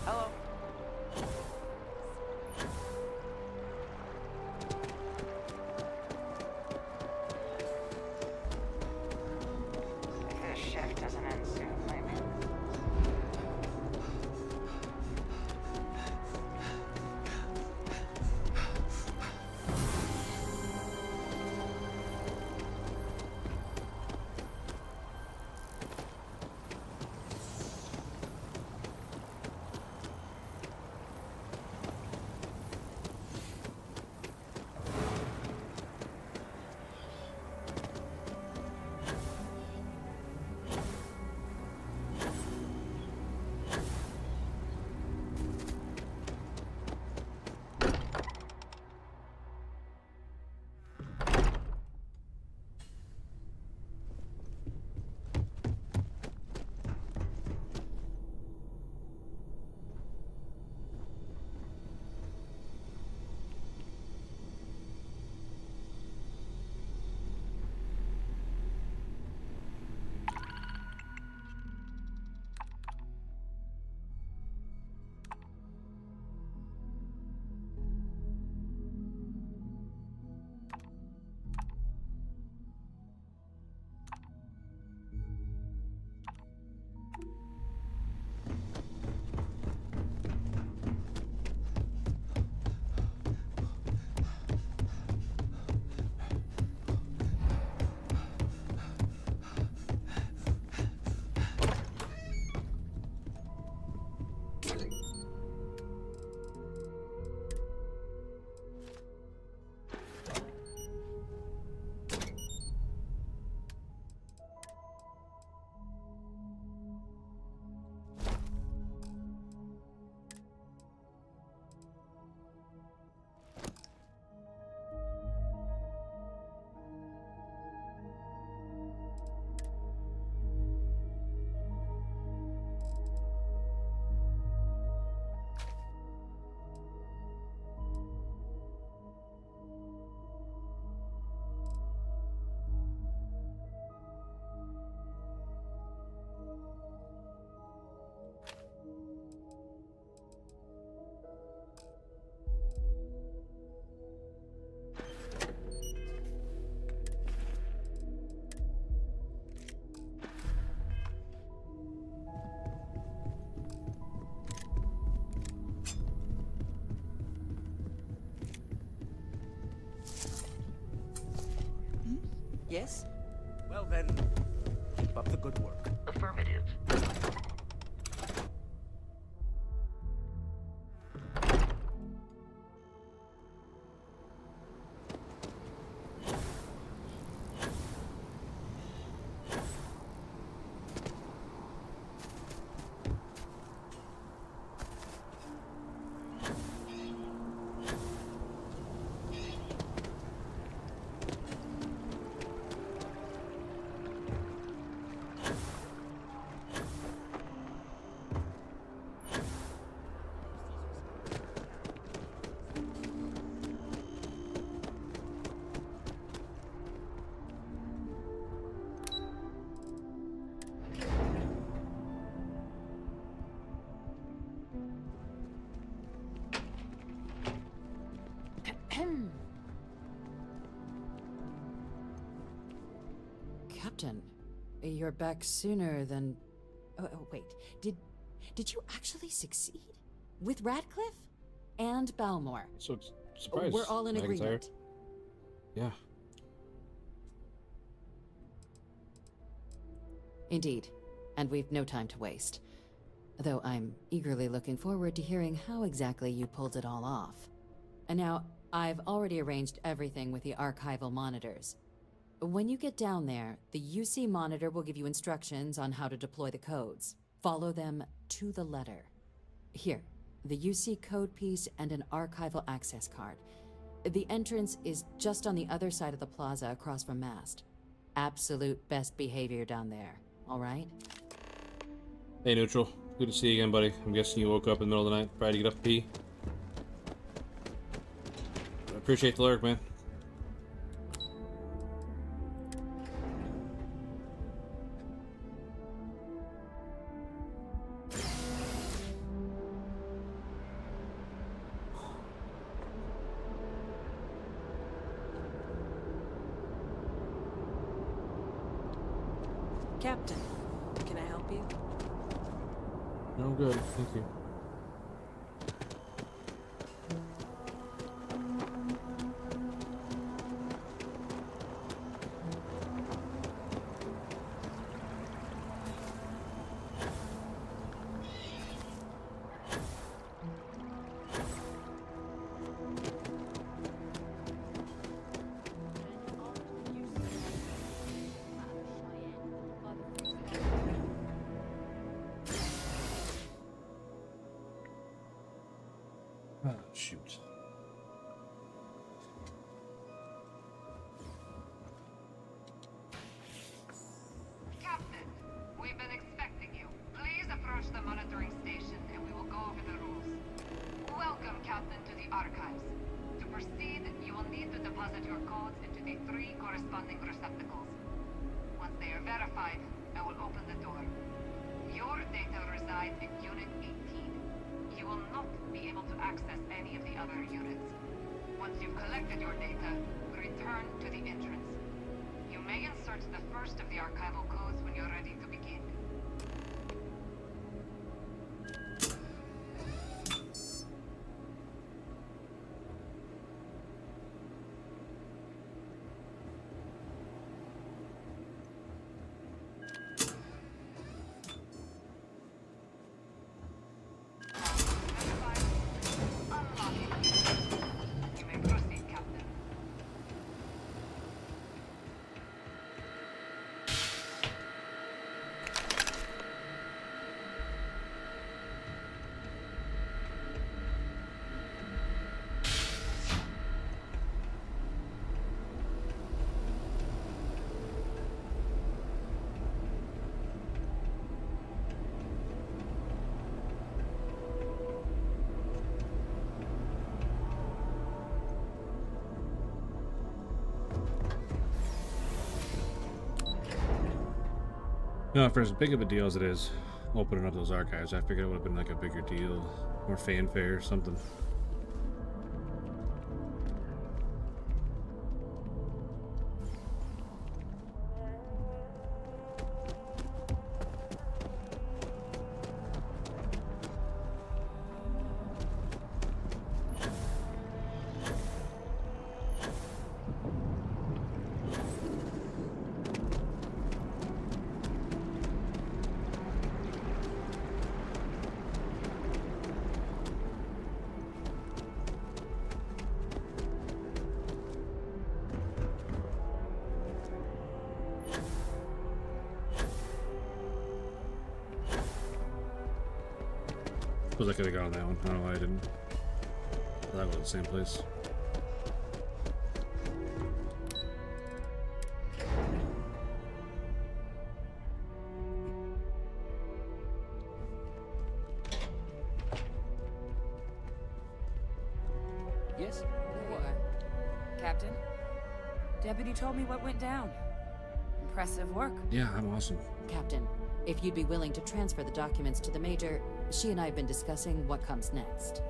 Hello. If this shift doesn't end soon, maybe. Yes? Well then, keep up the good work. Affirmative. Captain, you're back sooner than... Oh, wait. Did you actually succeed? With Radcliffe? And Balmore? So, surprise. We're all in McIntyre. agreement. Yeah. Indeed. And we've no time to waste. Though I'm eagerly looking forward to hearing how exactly you pulled it all off. And now, I've already arranged everything with the archival monitors. When you get down there, the UC monitor will give you instructions on how to deploy the codes. Follow them to the letter. Here, the UC code piece and an archival access card. The entrance is just on the other side of the plaza across from Mast. Absolute best behavior down there, all right? Hey, Neutral. Good to see you again, buddy. I'm guessing you woke up in the middle of the night, tried to get up to pee. I appreciate the lurk, man. Captain, can I help you? No, good. Thank you. Oh, shoot. Captain, we've been expecting you. Please approach the monitoring station and we will go over the rules. Welcome, Captain, to the archives. To proceed, you will need to deposit your codes into the 3 corresponding receptacles. Once they are verified, I will open the door. Your data resides in Unit 18. You will not be able to access any of the other units. Once you've collected your data, return to the entrance. You may insert the first of the archival codes when you're ready to begin. You may proceed, Captain. No, for as big of a deal as it is, opening up those archives, I figured it would have been like a bigger deal, more fanfare or something. Suppose I could have gone on that one. I don't know why I didn't. That was the same place. Yes? There you are. Captain, Deputy told me what went down. Impressive work. Yeah, I'm awesome. Captain, if you'd be willing to transfer the documents to the Major, she and I have been discussing what comes next.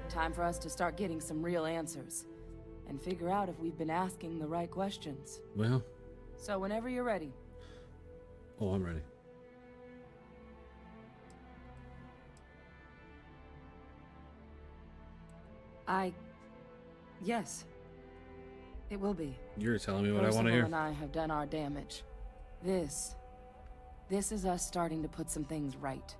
Time for us to start getting some real answers. And figure out if we've been asking the right questions. Well. So whenever you're ready. Oh, I'm ready. Yes. It will be. You're telling me what I want to hear. Percival and I have done our damage. This is us starting to put some things right.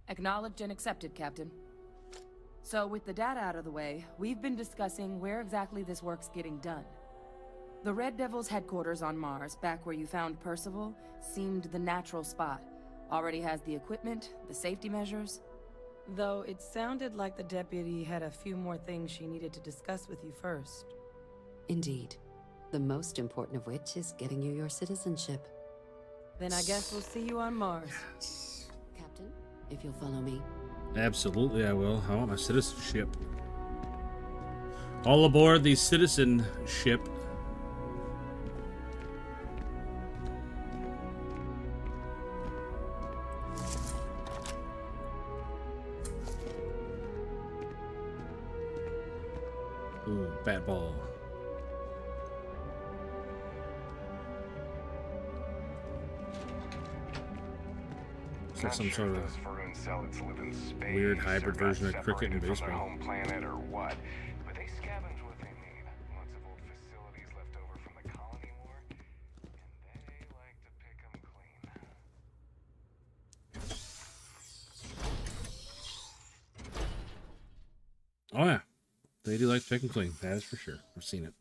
Acknowledged and accepted, Captain. So with the data out of the way, we've been discussing where exactly this work's getting done. The Red Devil's headquarters on Mars, back where you found Percival, seemed the natural spot. Already has the equipment, the safety measures. Though it sounded like the deputy had a few more things she needed to discuss with you first. Indeed. The most important of which is getting you your citizenship. Then I guess we'll see you on Mars. Captain, if you'll follow me. Absolutely, I will. I want my citizenship. All aboard the Citizenship. Ooh, bat ball. It's like some sort of weird hybrid version of cricket and baseball. Home planet or what? But they scavenge what they need. Lots of old facilities left over from the colony war, and they like to pick them clean. Oh yeah, they do like to pick and clean. That is for sure. I've seen it.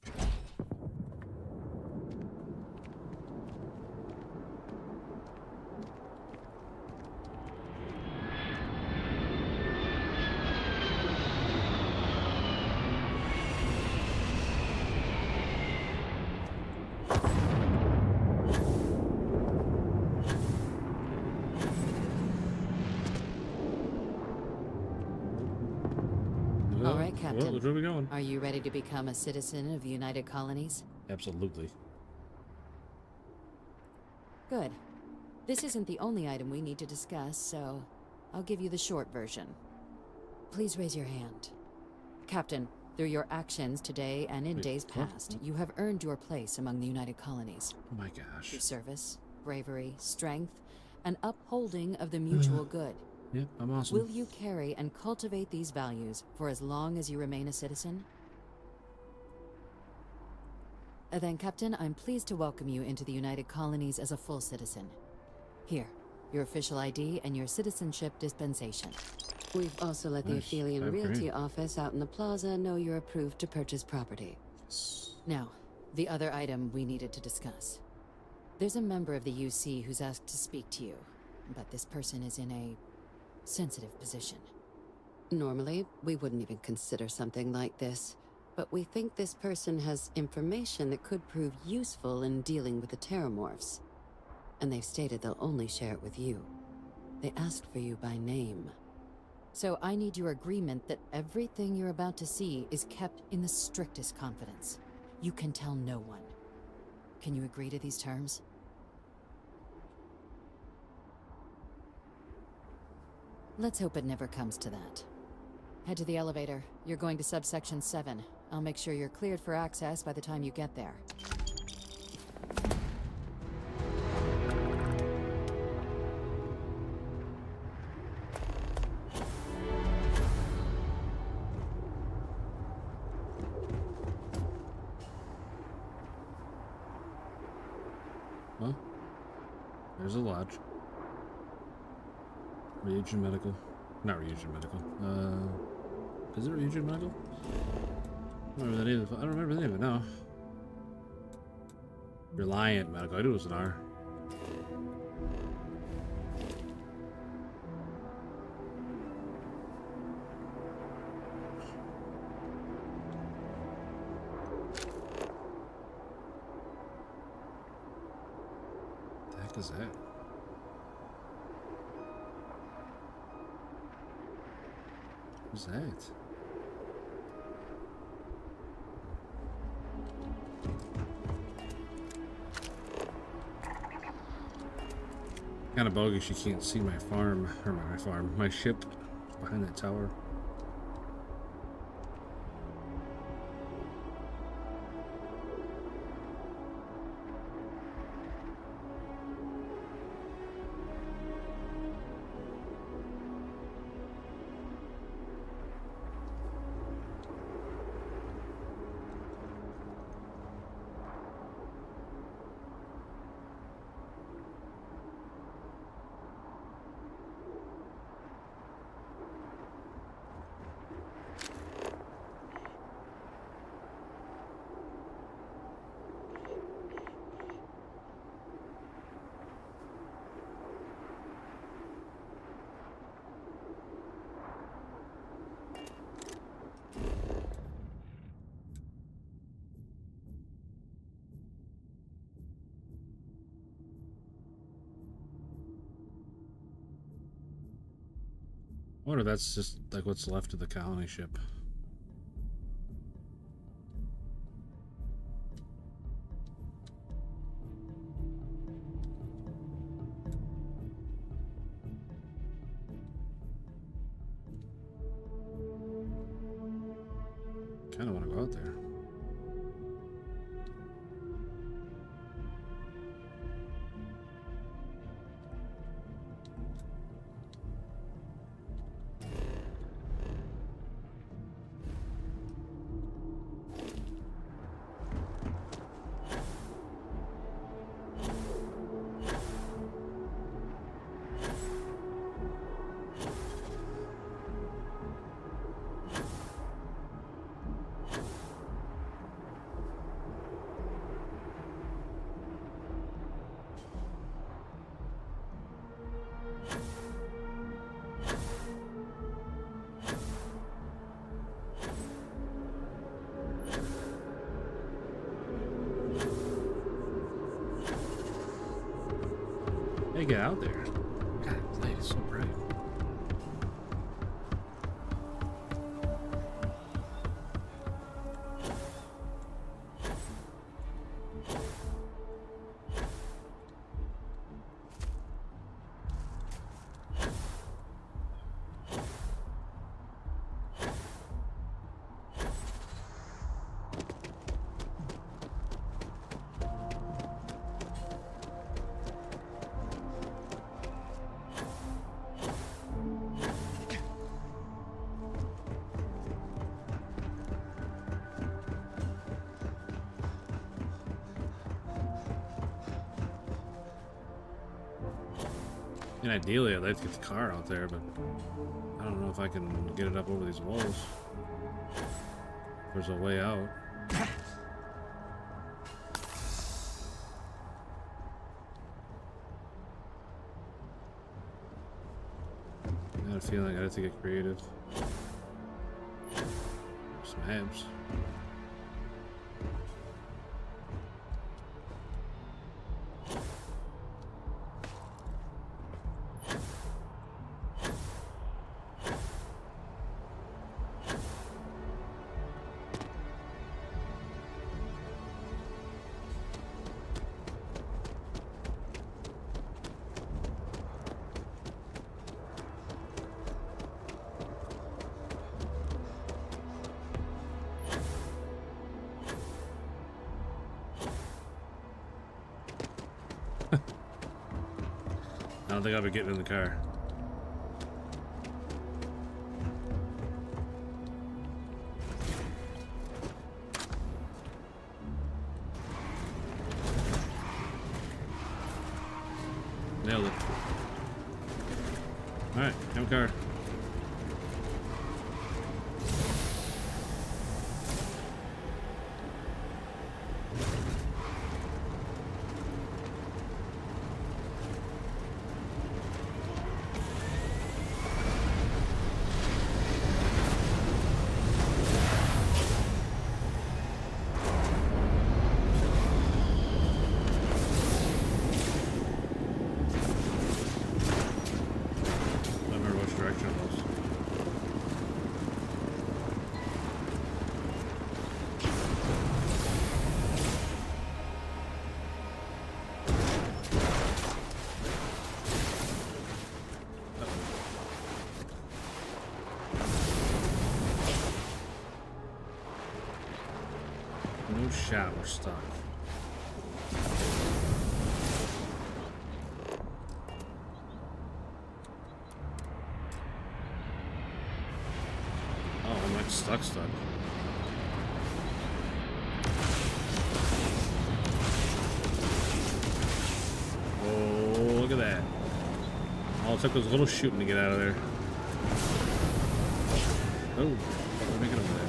All right, Captain. Well, where are we going? Are you ready to become a citizen of the United Colonies? Absolutely. Good. This isn't the only item we need to discuss, so I'll give you the short version. Please raise your hand. Captain, through your actions today and in days past, you have earned your place among the United Colonies. Oh my gosh. Through service, bravery, strength, and upholding of the mutual good. Yep, I'm awesome. Will you carry and cultivate these values for as long as you remain a citizen? Then, Captain, I'm pleased to welcome you into the United Colonies as a full citizen. Here, your official ID and your citizenship dispensation. We've also let the Aphelion Realty office out in the plaza know you're approved to purchase property. Now, the other item we needed to discuss. There's a member of the UC who's asked to speak to you, but this person is in a sensitive position. Normally, we wouldn't even consider something like this, but we think this person has information that could prove useful in dealing with the Terramorphs. And they've stated they'll only share it with you. They asked for you by name. So I need your agreement that everything you're about to see is kept in the strictest confidence. You can tell no one. Can you agree to these terms? Let's hope it never comes to that. Head to the elevator. You're going to subsection 7. I'll make sure you're cleared for access by the time you get there. Well, there's a lodge. Reagent Medical. Not Reagent Medical. Is it Reagent Medical? I don't remember the name of it now. Reliant medical. I knew it was an R. What the heck is that? What's that? Kind of bogus. You can't see my farm, or my ship behind that tower. I wonder if that's just like what's left of the colony ship. Kind of want to go out there. Hey, get out there. God, the light is so bright. And ideally, I'd like to get the car out there, but I don't know if I can get it up over these walls. There's a way out. I got a feeling I have to get creative. Some abs. I don't think I'll be getting in the car. Nailed it. Alright, no car. No shot, we're stuck. Oh, I'm like stuck. Oh, look at that. All it took was a little shooting to get out of there. Oh, we're making it over there.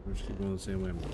We'll just keep going the same way I'm going.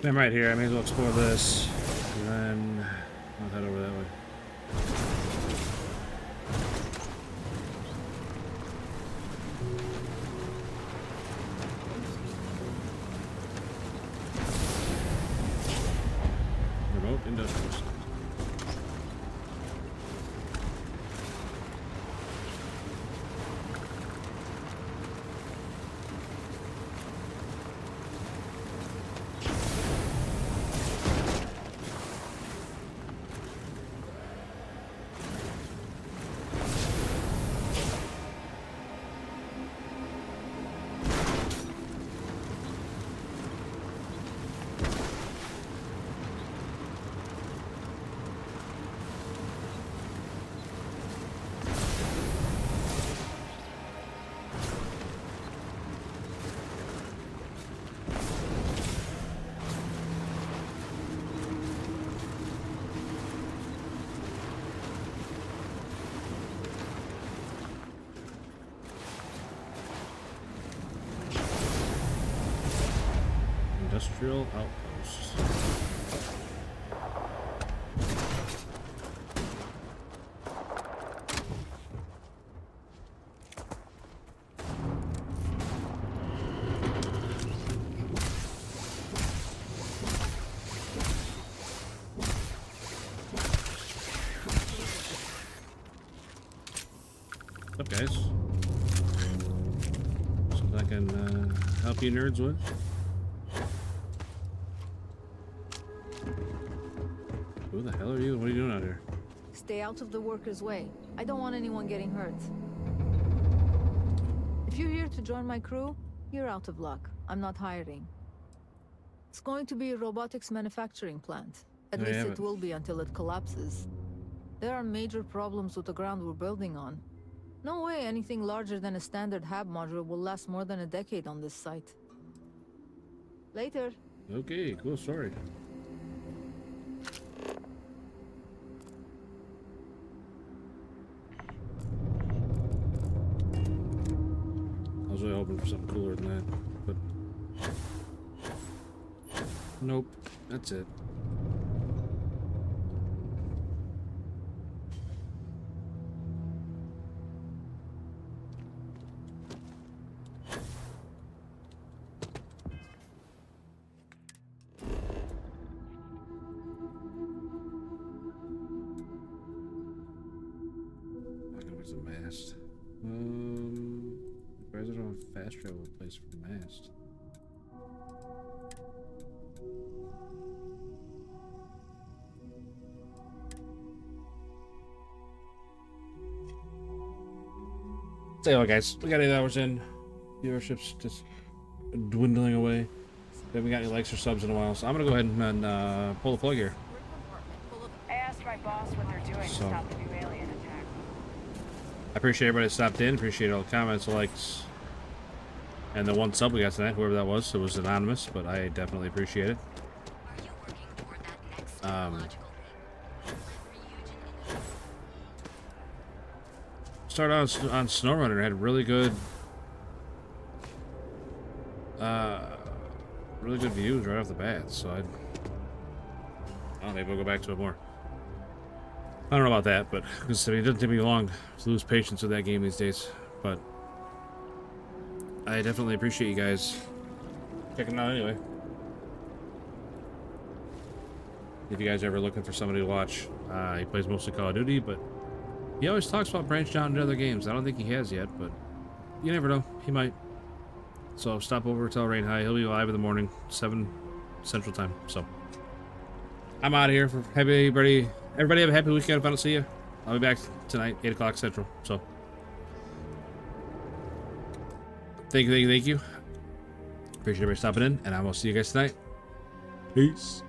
I'm right here. I may as well explore this, and then I'll head over that way. Remote industrial site. Industrial outposts. What's up, guys? Something I can help you nerds with? Who the hell are you? What are you doing out here? Stay out of the workers' way. I don't want anyone getting hurt. If you're here to join my crew, you're out of luck. I'm not hiring. It's going to be a robotics manufacturing plant. At least it will be until it collapses. There are major problems with the ground we're building on. No way anything larger than a standard hab module will last more than a decade on this site. Later. Okay, cool story. I was really hoping for something cooler than that, but Nope. That's it. Where's the mast? President on fast travel place for mast. Say hello, guys. We got 8 hours in. Viewership's just dwindling away. We haven't got any likes or subs in a while, so I'm gonna go ahead and pull the plug here. I asked my boss what they're doing to stop the new alien attack. I appreciate everybody that stopped in. Appreciate all the comments, likes, and the one sub we got tonight, whoever that was. It was anonymous, but I definitely appreciate it. Started on SnowRunner, had really good views right off the bat, so I don't know, maybe we'll go back to it more. I don't know about that, but because I mean, it doesn't take me long to lose patience with that game these days. But I definitely appreciate you guys checking it out anyway. If you guys are ever looking for somebody to watch, he plays mostly Call of Duty, but he always talks about branching out into other games. I don't think he has yet, but you never know. He might. So stop over, tell Rain hi. He'll be live in the morning, 7 Central Time. So I'm out of here. For everybody have a happy weekend. If I don't see you, I'll be back tonight, 8 o'clock Central. So thank you. Appreciate everybody stopping in, and I will see you guys tonight. Peace.